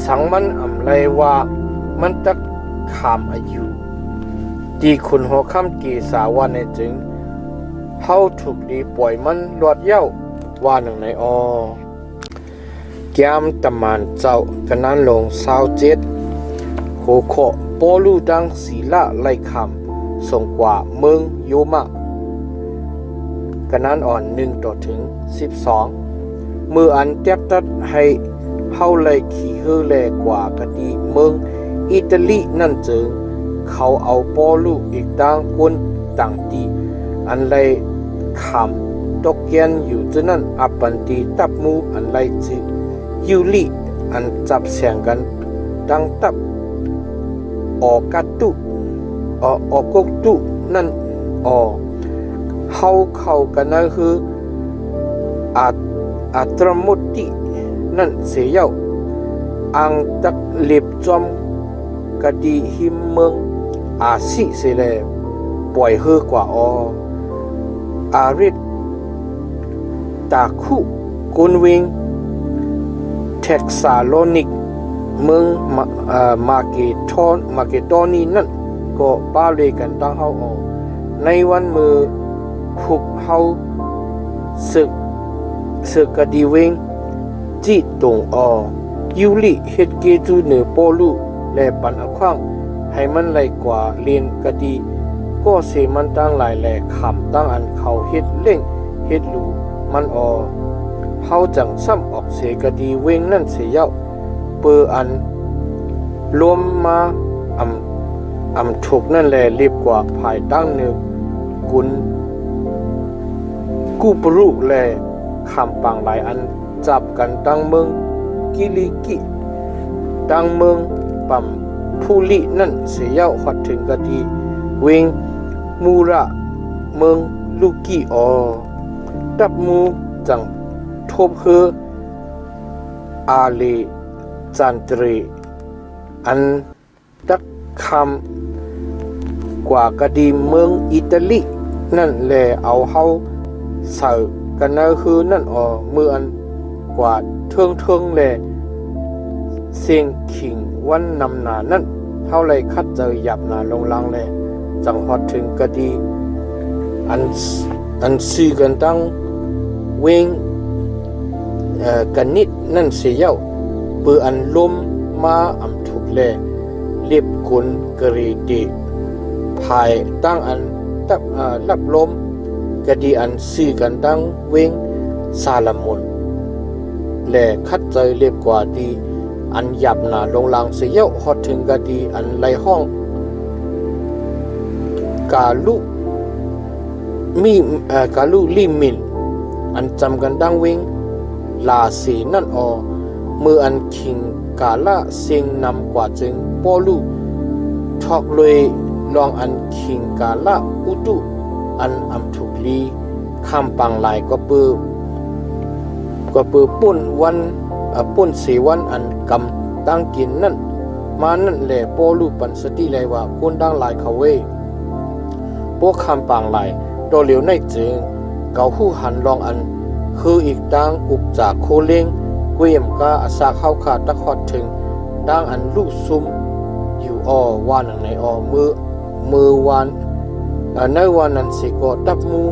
สังมันเลยว่ามันตักขามอายุที่คุณหัวค่ำกีสาวันในจึงเฮาถูกดีปล่อยมันหลอดเย้าว่าหนึ่งในแก้มตะมานเจ้ากันนั้นลง27โหโคโปลูดังศีละไล่คำส่งกว่าเมืองโยมะกันนั้น1ต่อถึง12มืออันแทบตัดให้เฮาไล่ขี่เฮือแลกว่ากะดีเมืองอิตาลีนั่นจึงเขาเอาปอลูอีกต่างคนต่างตีอันไรขำตกเกียนอยู่จนั้นอัปปันตีตับมูอันไรจืยูลีอันจับเสียงกันดังตับออกกัดตุออกกกตุนั่นเฮาเข้ากันนั่นคืออาตรมุตินั่นเสียเย้าอังตักเล็บจอมกะดีหิมเมืองอาสิเสเลปล่อยเฮือกว่าอาริดตาคุกุนวิงเท็กซาโลนิกเมืองมาเกตอนีนั่นก็ป้าเลยกันตั้งเฮาในวันมือพวกเฮาศึกกะดีเวงจิตงยูริเฮ็ดเกจูเหนือโปลูและปันอควางให้มันไหลกว่าเรียนกะดีก็เสมันตั้งหลายแหล่คำตั้งอันเขาเฮ็ดเล่งเฮ็ดรูมันเฮาจังซ้ำออกเสกะดีเวงนั่นเสียเย้าเปออันรวมมาถูกนั่นแหละเรียบกว่าภายตั้งเนื้อกุนกูปรุแลคำปังหลายอันจับกันตั้งเมืองกิลิกิตั้งเมืองปั๊มผู้ลินั่นเสียเย้าฮอดถึงกะดีเวงมูระเมืองลูกีดับมูจังทบเฮออาเลจันตรีอันดักคำกว่ากะดีเมืองอิตาลี นั่นแลเอาเฮาใส่กันนะคือนั่นมืออันกว่าเทิงแลเสียงขิงวันนำหนานั่นเฮาเลยคัดเจอหยับหนาลงลังแลจังฮอดถึงกะดีอันซื้อกันตั้งเวงกันนิดนั่นเสียเย้าปืออันลมมาอำถูกแลเรียบกุนกรีดีภายตั้งอันตับรับลมกะดีอันซื้อกันตั้งเวงซาลามุนและคัดใจเรียบกว่าดีอันหยับหนาลงลังเสียเย้าฮอดถึงกะดีอันไลห้องกาลุกาลุลิมินอันจำกันดังเวงลาสีนั่นมืออันคิงกาละเสียงนำกว่าจึงปอลูทอกเลยลองอันคิงกาละอุตุอันอำถูกลีข้ามปังลายก็ปือปุ่นวันปุ่นสีวันอันกำตั้งกินนั่นมานั่นแหละปอลูปันสติเลยว่าคนดังหลายเขาเวพวกข้ามปังลายโดเหลียวในจึงเกาหู้หันลองอันคืออีกดังอุกจากโคเล้งเกวียมกาอาสาเข้าขาดตะขอดถึงดังอันลูกซุ่มอยู่วานังในมือวานในวานนั้นสิก็ดับมู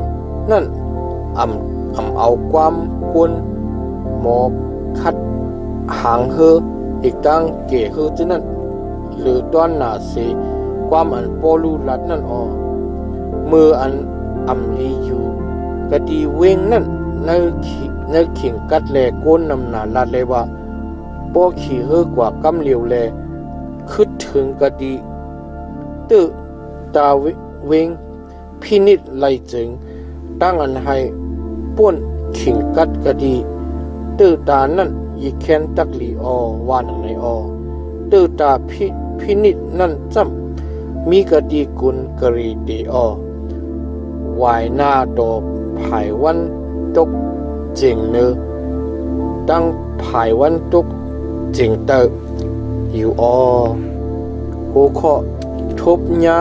นั่นเอาความกวนหมอกคัดหางเฮออีกดังเก๋เฮอจึนั่นหรือต้อนหนาสีความอันปอลูลัดนั่นมืออันลีอยู่กะดีเวงนั่นในขิงกัดแลโกนนำหนาลาดเลยว่าปอขี่เฮอกว่ากำเหลียวแลคิดถึงกะดีตื้อตาเวงพินิจไลจึงตั้งอันให้ป้วนขิงกัดกะดีตื้อตานั่นอีแคนตักลีวานังในตื้อตาพินิจนั่นจำมีกะดีกุนกรีเดวายหน้าดอกภายวันตกเจิงเนอตั้งภายวันตกเจิงเตออยู่หัวข้อทบยา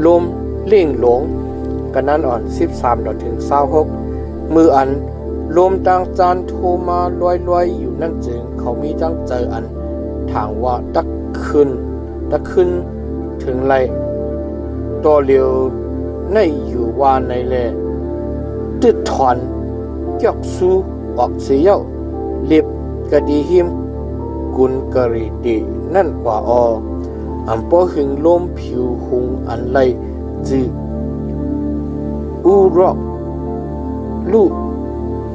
ลมเล่งหลงกันนั้น13ถึง26มืออันลมต่างจานโทมาลอยอยู่นั่นจึงเขามีจังเจออันทางว่าตักขึ้นถึงไรต่อเลียวในอยู่ว่าในแลตึดถอนเกี่ยวสู้ออกเสียวเล็บกะดีหิมกุนกะรีดีนั่นกว่าอันปอหึงลมผิวหุงอันไลจือูรอกลู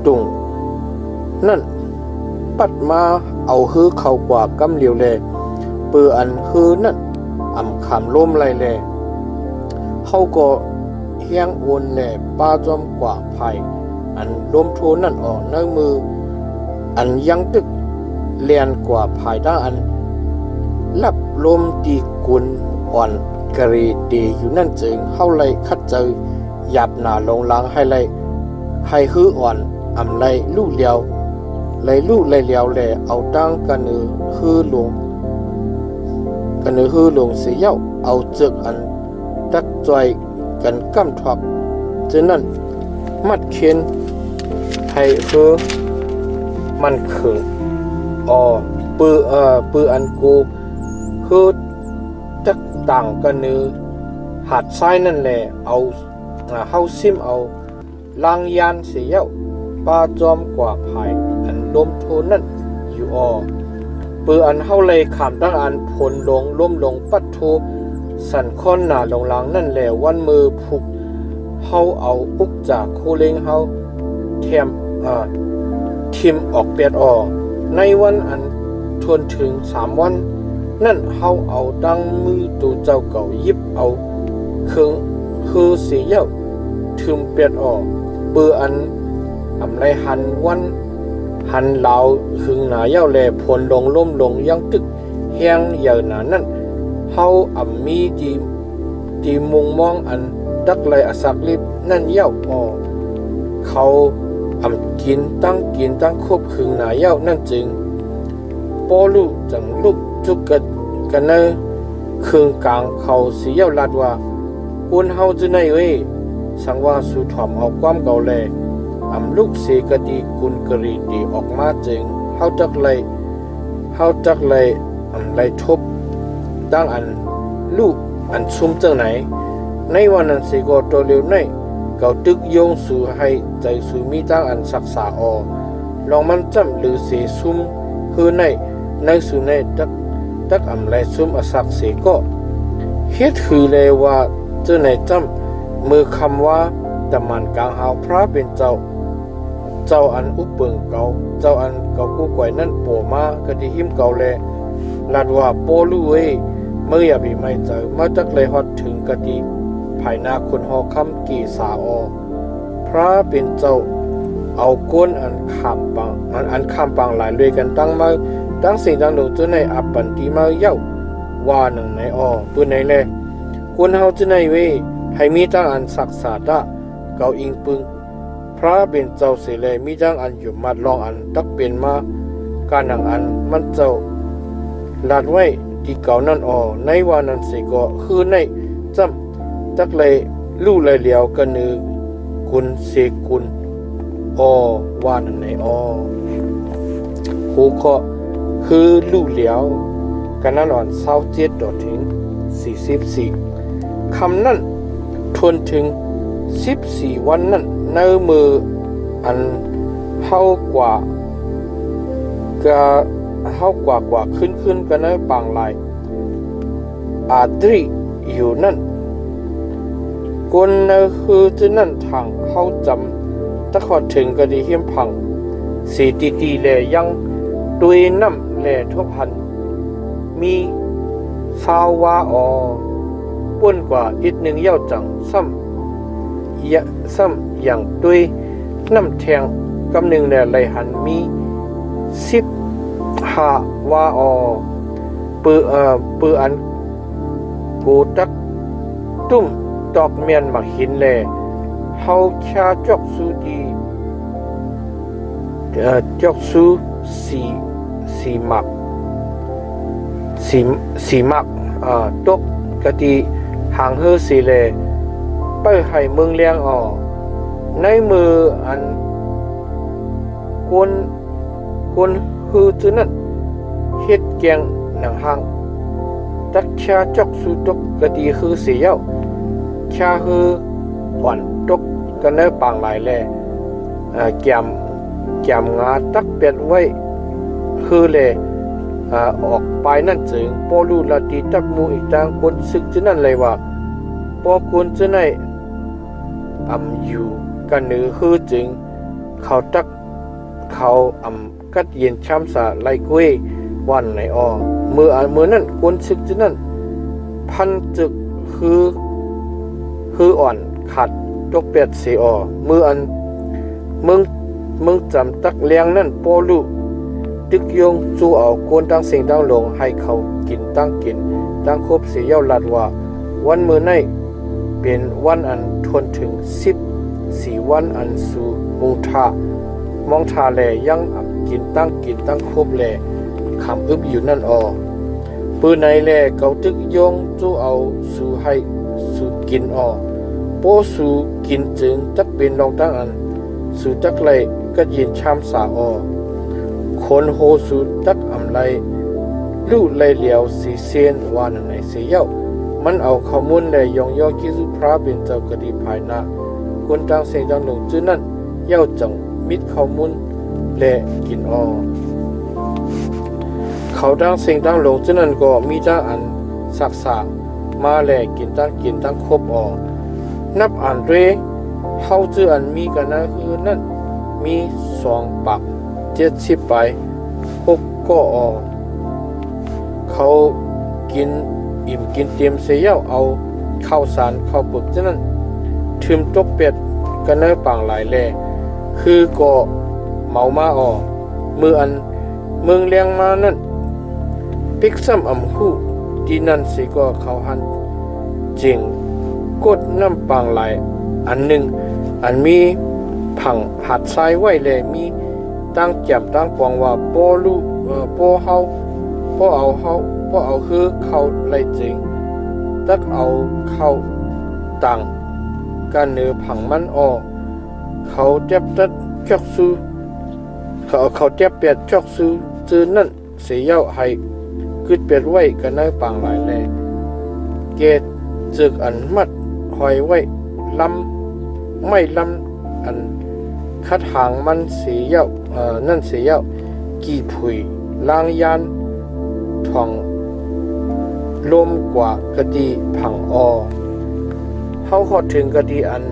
ตุงนั่นปัดมาเอาฮือเข้ากว่ากำเหลียวแลเปืออันฮือนั่นขามลมไลแลเขาก็เฮียงโอนแหล่ป้าจอมกว่าภัยอันลมโทนั่นในมืออันยังตึกเลียนกว่าภายด้านอันลับลมตีกุนอ่อนกรีดีอยู่นั่นจึงเข้าไลคัดเจอหยับหนาลงล้างให้ฮืออ่อนไลลู่เลียวไลลู่ไลเลียวแหล่เอาตั้งกันฮือหลวงเสียเย้าเอาเจือกอันตักจอยกันกำทอกฉะนั้นมัดเข็นให้มันขึงปืออันกูจักต่างกันหาดทรายนั่นแหละเอาเฮาซิมเอาลางยานเสียปลาจอมกว่าภายอันลมโทนั่นอยู่ปืออันเฮาเลยขามตั้งอันพลลงล้มลงปัดโทสันค้อนหนาลงหลังนั่นแหละวันมือผูกเฮาเอาอุกจากโคเลงเฮาทิมออกเปียดในวันอันทวนถึง3วันนั่นเฮาเอาดังมือตัวเจ้าเก่ายิบเอาเครื่องคือเสียเย้าถึมเปียดเปืออันไรหันวันหันเหลาหึงหนาเย้าแลพลลงล้มลงยังตึกแห้งเหยื่อหนานั่นเฮามีที่มุงมองอันดักไลอสักลิบนั่นเย้าเขากินตั้งคบหึงหนาเย้านั่นจึงปอลูจังลุกจุกกันเนอคืนกลางเขาเสียเย้าลาดว่า กุนเฮาจะในเว้ยสังว่าสู่ถ่อมเอาความเก่าแลอำลูกเสกดีกุนกรีดีออกมาจึงเฮาจักไลอันไลทบดังอันลูกอันซุ่มจังไหนในวันนั้นสิก็ตัวเร็วในเก่าตึกโยงสู่ให้ใจสู่มีตั้งอันศักษาออลองมันจำหรือเสซุ่มคือในสู่ในตักอำไลซุ่มอศักเสก็เฮ็ดคือเลยว่าเจ้าในจำมือคำว่าตะมันกลางหาวพระเป็นเจ้าอันอุปเปิงเก่าเจ้าอันเก่ากู้ก่อยนั่นโปมากะดิหิมเก่าแลลาดว่าโปลุเอเมื่ออย่าบีไม่เจอมาจักเลยฮอดถึงกะดิภายนาคนหอคำกี่สาอพระเป็นเจ้าเอาก้นอันข้ามปังหลายเลยกันตั้งสิ่งตั้งหลงจุในอัปปันติมาเย้าว่าหนึ่งในปืนไหนแลคนเฮาจุในเวให้มีตั้งอันศักษาตะเก่าอิงปึงพระเป็นเจ้าเสเลมีตั้งอันอยู่มัดลองอันตักเป็นมาการหนังอันมันเจ้าลาดไว้ที่เก่านั่นในว่านั้นสิก็คือในจำตักเลยลู่เลยเหลียวกันนือกุนเสกุนว่านั่นในหูก็คือลู่เหลียวกันนั่น27ถึง44คำนั้นทวนถึง14วันนั้นในมืออันเฮากว่าขึ้นกันในปางลายอาดริอยู่นั่นคนในคือจะนั่นทางเฮาจำตะขอดถึงก็ดีเฮียมพังสีตีแลยังด้วยน้ำแลทุกพันมีฟาววาป่นกว่าอีกหนึ่งเย้าจังซ้ำอย่างด้วยน้ำแทงกำหนึ่งแลไหลหันมี15วาปืออันกูตักตุ้มตอกเมียนมาหินแลเฮาชาจอกสูดีจอกสูสีมักตกกะติหางเฮอสีแลไปให้เมืองเลียงในมืออันกวนฮือจือนั่นเฮ็ดแกงหนังหางตักชาจอกสูตกกะติฮือเสียวชาฮืออ่อนตกกันในปางหลายแลแกมงาตักเป็ดไว้คือแลออกไปนั่นจึงปอลูลาติตักมูอีกต่างคนซึกจือนั่นเลยว่าปอคนจือในอยู่กันนือฮือจึงเขากัดเย็นช้ำสาไลกวยวันไหนมือนั่นคนซึกจือนั่นพันจึกคืออ่อนขัดตกเป็ดเสียมืออันมึงจำตักเลี้ยงนั่นปอลูตึกยงจู่เอาโกนตั้งสิ่งตั้งลงให้เขากินตั้งครบเสียเย้าลัดว่าวันมือในเป็นวันอันทนถึง14วันอันสู่มองทาแลยังกินตั้งครบแลคำอึบอยู่นั่นปืนในแลเขาตึกยงจู่เอาสู่ให้สู่กินโปสู่กินจึงจักเป็นรองตั้งอันสู่จักไลก็ยินชามสาคนโฮสูตักอำไลลู่ไลเหลียวสีเซียนวานในเสียวมันเอาข้อมูลและยองย่อกิสุพระเป็นเจ้ากดีภายนาคนต่างเสียงต่างลงจื้อนั่นเย้าจังมิดข้อมูลและกินเขาต่างเสียงต่างลงจื้อนั่นก็มีตั้งอันศักษามาและกินตั้งครบนับอ่านเรเฮาจื้ออันมีกันนะคือนั่นมี2ปัก70ไป6ก็เขากินอิ่มกินเต็มเสียเอาข้าวสารข้าวปึกฉะนั้นทึมตกเป็ดกันในปางหลายแลคือก็เมามามืออันเมืองเลี้ยงมานั่นปิกซ้ำหูที่นั่นสิก็เขาหันจริงกดน้ำปางหลายอันหนึ่งอันมีผังหัดทรายไว้แลมีตั้งแจ่มตั้งปองว่าปอเอาคือเขาไล่จริงตักเอาเข้า ต่างกันเนือผังมันออเขาเจ็บตัดจอกซูเขาเจ็บเปียดจอกซูจือนั่นเสียเย้าให้กึดเปียดไว้กันเนือปางหลายแลเกตจึกอันมัดหอยไว้ลำไม่ลำอันคัดหางมันเสียเย้านั่นเสียเย้ากี่ผุยลางยานทองลมกว่ากะดีผังอเฮาขอถึงกะดีอัน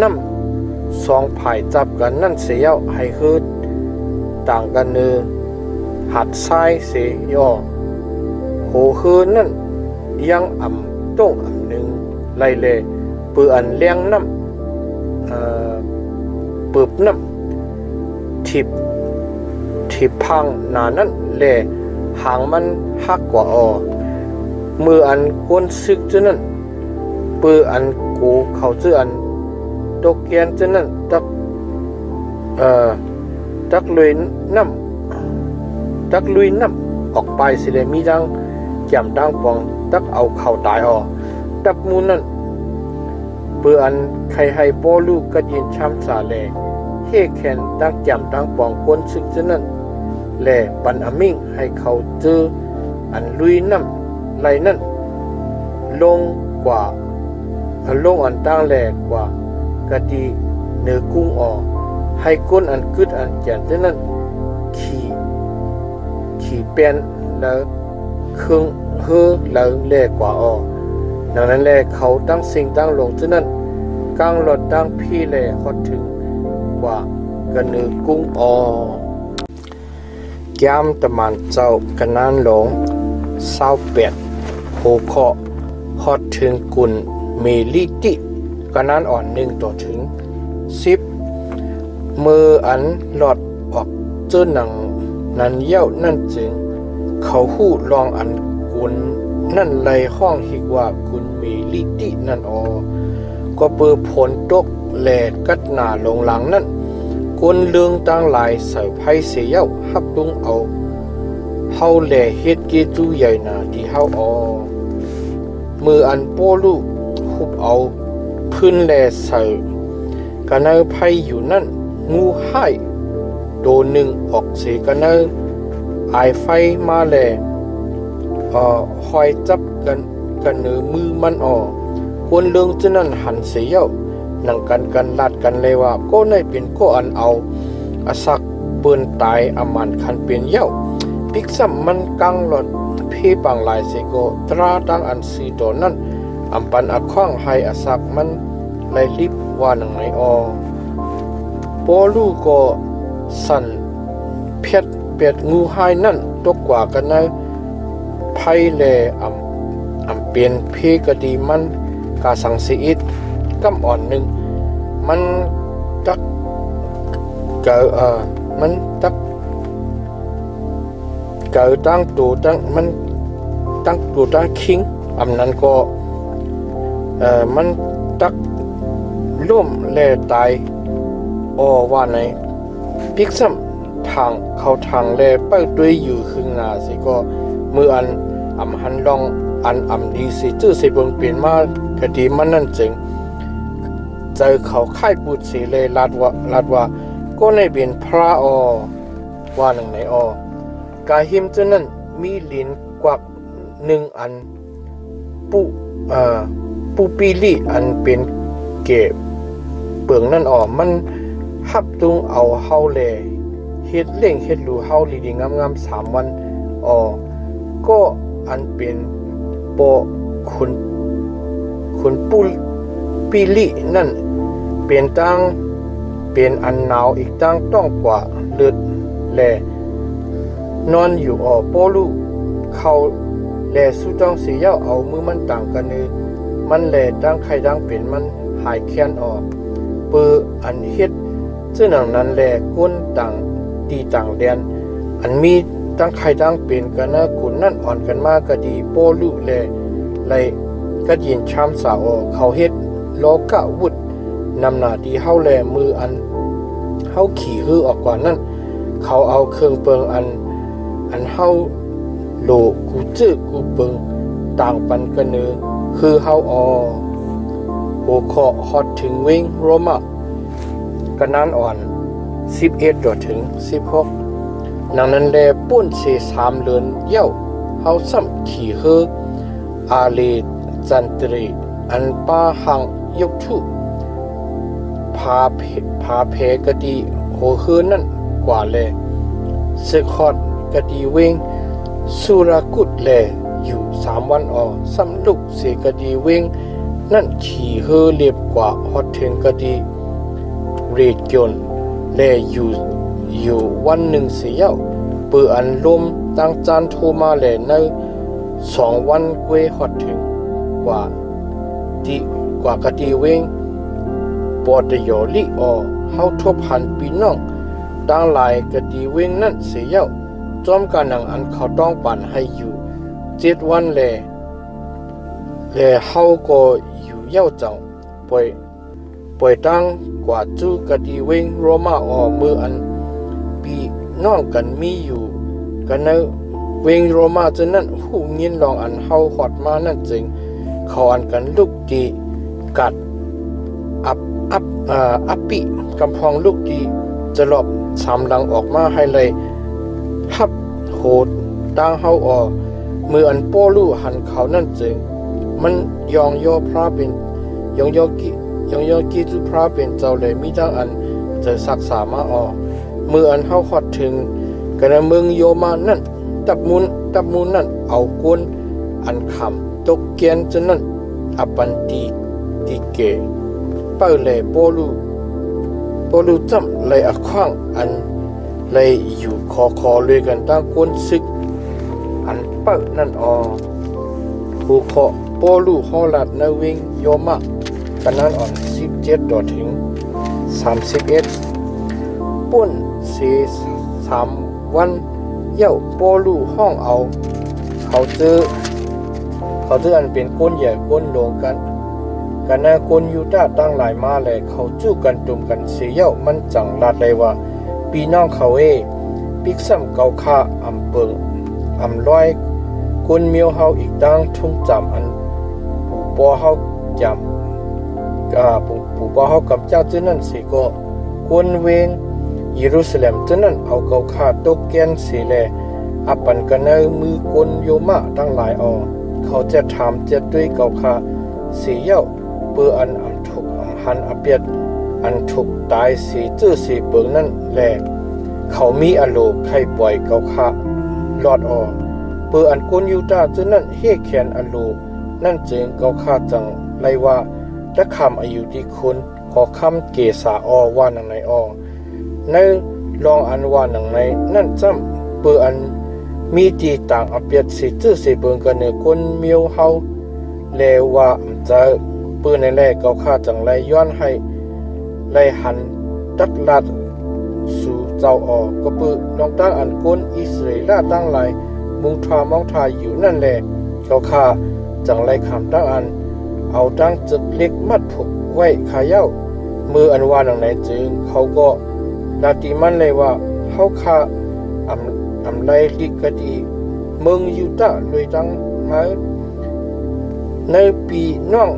น้ำสองผายจับกันนั่นเสียให้ฮืดต่างกันเนือหัดซ้ายเสียโหฮือนั่นยังอ่ำต้งอ่ำหนึ่งไล่เลปืออันเลี้ยงน้ำปืบน้ำทิบพังหนานั้นแลหางมันหักกว่ามืออันกวนซึกจะนั่นปืออันกูเขาจะอันตกเกียนจะนั่นตักลุยน้ำออกไปสิเลยมีดังแจ่มดังปองตักเอาเข่าตายตักมูนั่นปืออันใครให้ป้อลูกก็ยินช้ำสาแลเฮแคนดังแจ่มดังปองกวนซึกจะนั่นแลปันอมิ่งให้เขาเจออันลุยน้ำไหลนั่นลงกว่าลงอันตั้งแหลกว่ากะดีเนื้อกุ้งให้ก้นอันกึดอันแก่นนั้นขี่เป็นแล้วเครื่องเฮือแล้วแหลกกว่าดังนั้นแหละเขาตั้งสิ่งตั้งลงฉะนั้นกลางหลอดตั้งพี่แหลฮอดถึงกว่ากะเนื้อกุ้งแก้มตะมันเจ้ากันนานหลง28โหเคาะฮอดถึงกุลเมลิติกันนานอ่อน1ต่อถึง10มืออันหลอดออกเจอหนังนั้นเย้านั่นจึงเขาหู้ลองอันกุลนั่นไรห้องฮิกว่ากุลเมลิตินั่นก็เปิดผลตกแหลดกัดหน้าลงหลังนั่นกวนเลืองตั้งหลายเสาไพ่เสียเย้าฮับลุงเอาเฮาแหล่เฮ็ดเกจูใหญ่นาที่เฮามืออันโป้ลูกหุบเอาพื้นแหล่เสากันเนอไพ่อยู่นั่นงูให้โดนหนึ่งออกเสียกันเนอไอไฟมาแหล่คอยจับกันเนอมือมันกวนเลืองจะนั่นหันเสียเย้านั่งกันลาดกันเลยว่าก็ในเป็นก็อันเอาอสักเปิ้นตายอามันคันเป็นเย้าปิกซ้ำมันกังหลอดพี่ปังหลายเสกตราดังอันสีโดนั่นอำปันอักข้องให้อสักมันไล่ลิบว่าหนังไหนปอลูก็สั่นเพียดเปียดงูหายนั่นตกกว่ากันนะไพ่แลอำเปลี่ยนเพกดีมันกาสังสีอิดกำอ่อนหนึ่งมันตักมันตักเกิดตั้งตัวตั้งมันตั้งตัวตั้งคิงอำนั้นก็มันตักล่มแล่ตายว่าไหนพิกซ้ำทางเขาทางแล่เป้าด้วยอยู่ขึ้นหน้าสิก็มืออันอำหันลองอันอำดีสิจื้อสิเบิ่งเปลี่ยนมากะดีมันนั่นจึงเจอเขาค่ายปูดสีเลยลาดว่าก็ในเป็นพระว่าหนังไหนกาหิมเจ้านั้นมีลิ้นกวัก1อันปูปีลี่อันเป็นเก็บเปลืองนั่นมันฮับตุงเอาเฮาแลเฮ็ดเล่งเฮ็ดรูเฮาดีๆงามๆ3วันก็อันเป็นปอคุณปูปีลี่นั่นเป็นอันหนาวอีกตั้งต้องกว่าเลือดแลนอนอยู่โปลูเขาแลสู้ต้องเสียเย้าเอามือมันต่างกันเลยมันแลตั้งใครตั้งเป็นมันหายแค้นเปืออันเฮ็ดซึ่งหนังนั้นแลก้นต่างตีต่างแดนอันมีตั้งใครตั้งเป็นกันนะกุนนั่นอ่อนกันมากก็ดีโปลูแลไลก็ยินช้ำสาวเขาเฮ็ดโลกะวุดนำหน้าที่เฮาแลมืออันเฮาขี่ฮือออกก่อนนั่นเขาเอาเครื่องเปิงอันเฮาโลกูจื้อกูเปิงต่างปันกันเนือคือเฮา หัวข้อฮอดถึงเวงโรมากันนั้นอ่อน11ถึง16ดังนั้นแลปุ้นเส3เลือนเย้าเฮาซ้ำขี่เฮออาเลจันตรีอันป้าหังยกทุพาเพกะดีโหเฮอนั่นกว่าแลสึกฮอดกะดีเวงสุรากุดแลอยู่3วันซ้ำลุกเสกะดีเวงนั่นขี่เฮอเรียบกว่าฮอดถึงกะดีเรดยนต์แลอยู่วันหนึ่งเสียเปืออันลมตั้งจานโทรมาแลใน2วันกวยฮอดถึงกว่ากะดีเวงปอดยอลิเฮาทบหันพี่น้องดังหลายกะดีเวงนั่นเสียจอมกันนังอันเขาต้องปั่นให้อยู่7วันแลเฮาก็อยู่เย้าจังป่วยตั้งกว่าจูกะดีเวงโรมามืออันปีน้องกันมีอยู่กันเนเวงโรมาจะนั่นหูยินลองอันเฮาฮอดมานั่นจึงเขาอันกันลูกดีกัดอัปปิกำพองลูกดีจะหลบ3หลังออกมาให้เลยพับโหดตั้งเฮามืออันโป้ลู่หันเขานั่นจึงมันยองโยพระเป็นยองโยกีจุพระเป็นเจ้าเลยมีทั้งอันจะศักษามามืออันเฮาฮอดถึงกันเมืองโยมานั่นตับมุนนั่นเอากวนอันคำตกเกียนจนนั่นอปันตีเกเป้าเลยโปลูจำเลยอขว้างอันเลยอยู่คอเลยกันตั้งกวนซึกอันเป้านั่นหูเคาะโปลูฮอลัดนาวิงโยมากันนั้น17ถึง31ป่น3วันเย้าโปลูห้องเอาเขาเจออันเป็นก้นใหญ่ก้นโลงกันนาคนยูดาตั้งหลายมาเลยเขาจู้กันตุ่มกันเสียเย้ามันจังลาดเลยว่าปีน้องเขาปิกซ้ำเกาค่าอำเปิงอำร้อยคนเมียวเฮาอีกตั้งทุ่งจำอันปู่ปอเฮาจำปู่ปอเฮากำเจ้าเจ้านั่นสิก็คนเวงเยรูซาเล็มเจ้านั่นเอาเกาค่าตกแกนสิแลอปันกันในมือคนโยมะตั้งหลายเขาจะถามจะด้วยเกาค่าเสียเย้าเปืออันถูกหันอเปียดอันถูกตายสีจื้อสีเปิงนั่นแลเขามีอโลไข่ปล่อยเกาค่าลอดเปืออันกุนยูดาจึงนั่นเฮแขนอโลนั่นจึงเกาค่าจังไรว่าและคำอายุที่คุณขอคำเกษาว่าหนังในในลองอันว่าหนังในนั่นจำเปืออันมีตีต่างอเปียดสีจื้อสีเปิงกันเนื้อคนเมียวเฮาเลว่าจะปืนในแรกเกาค่าจังไรย้อนให้ไรหันตักลัดสู่เจ้าก็ปืนน้องตั้งอันก้นอิสราเอลตั้งหลายมุงทามองทาอยู่นั่นแหละเกาค่าจังไรคำตั้งอันเอาตั้งจึกเล็กมัดผูกไว้ขาเย้ามืออันวานหนังไหนจึงเขาก็ลาติมันเลยว่าเขาค่าอำไรลิกดีเมืองยูดาเลยตั้งมาในปีน้อง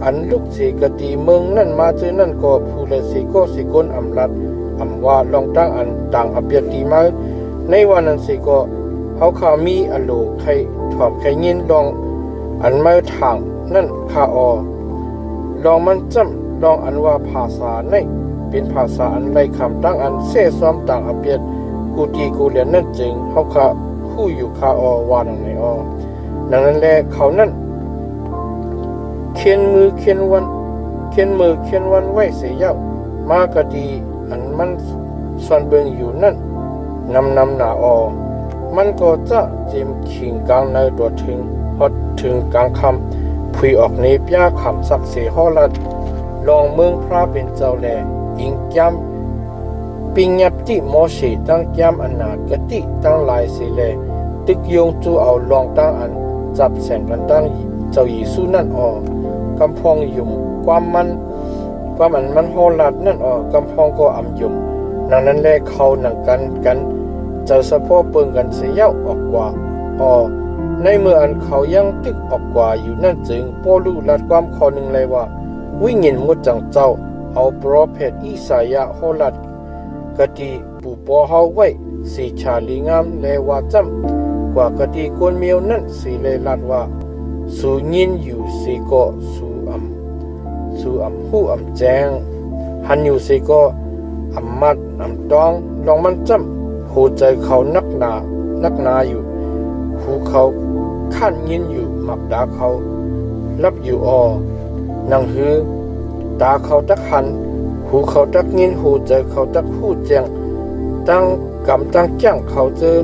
อันลูกเสกดีเมืองนั่นมาเจอนั่นก็ผู้ละสิก็สิคนอำรัดอำว่าลองตั้งอันต่างอเปียดีมาในวันนั้นสิก็เขาขามีอโลใครถอมใครยินลองอันมาทางนั่นคาลองมันจำลองอันว่าภาษาในเป็นภาษาอันไรคำตั้งอันเสซ้อมต่างอเปียดกูตีกูเรียนนั่นจึงเขาขาคู่อยู่คาว่าดังไหนดังนั้นแหละเขานั่นเขียนมือเขียนวันไว้เสียเย้ามากะดีอันมันส่วนเบิงอยู่นั่นนำหนามันก็จะจิมขิงกลางในตัวถึงฮอดถึงกลางคำพุยออกในปยาคำสักเสียฮอลัดลองเมืองพระเป็นเจ้าแลอิงย้ำปิงยับติโมเสตั้งย้ำอันนากติตั้งหลายเสียแลตึกยงจูเอาลองตั้งอันจับแสงกันตั้งเจ้าเยซูนั่นกำพองยุ่มความมันโหลัดนั่นกำพองก็อ่ำยุ่มนั้นแลเขาหนังกันเจ้าสะโพกเปิงกันเสียออกกว่าในเมื่ออันเขายังตึกออกกว่าอยู่นั่นจึงโปลูลัดความข้อหนึ่งเลยว่า วิญญาณมุดจังเจ้าเอาโปรเฟตอิสายาโฮลัดกติปูปอเฮาไว้สีชาลีงามเลวาจำกว่ากติกวนเมียวนั้นสีเลลัดว่าสูยินอยู่สีก็สูอำหูอำแจงหันอยู่สีก็อำมัดอำตองลองมันจำหูใจเขานักหนาอยู่หูเขาขั้นยินอยู่หมักดาเขารับอยู่นังฮือตาเขาตักหันหูเขาตักยินหูใจเขาตักหูแจงตั้งกำตั้งจ้างเขาเจอ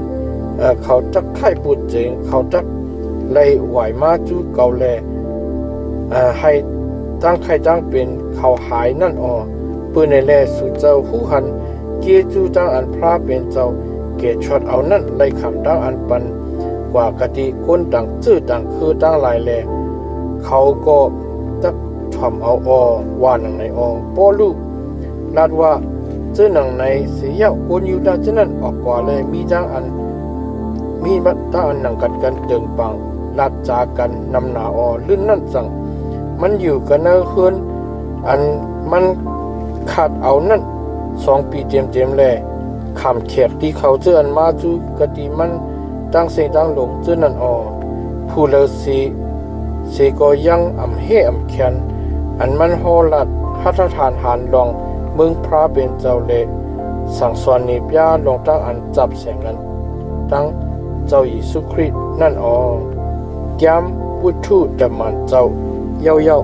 เขาตักไข่ปูดเจงเขาตักไล่ไหวมาจูเกาแลให้ตั้งไข่ตั้งเป็นเขาหายนั่นปืนในแลสู่เจ้าหูหันเกียจูตั้งอันพระเป็นเจ้าเกชดเอานั่นไล่คำตั้งอันปันกว่ากติก้นต่างชื่อต่างคือตั้งหลายแลเขาก็ตักถ่อมเอาว่าหนังในป้อลูกลาดว่าเจอหนังในเสียคนอยู่ด้านเจนั้นออกกว่าเลยมีจ้างอันมีบัตรอันหนังกันเดิงปังลาดจากันนำหนาลื่นนั่นสั่งมันอยู่กันเนอเฮือนอันมันขาดเอานั่น2 ปีเต็มแลคำเขียดที่เขาเจออันมาจูกติมันตั้งเสียงตั้งหลงเจอนั่นผู้เลสีก็ยังอำเฮอำแคนอันมันโหลัดหัตถานหานลองเมืองพระเป็นเจ้าเลสั่งสอนนิบยาลงตั้งอันจับแสงนั้นตั้งเจ้าเยซูคริสต์นั่นย้ำพุทธุดมันเจ้าเย้า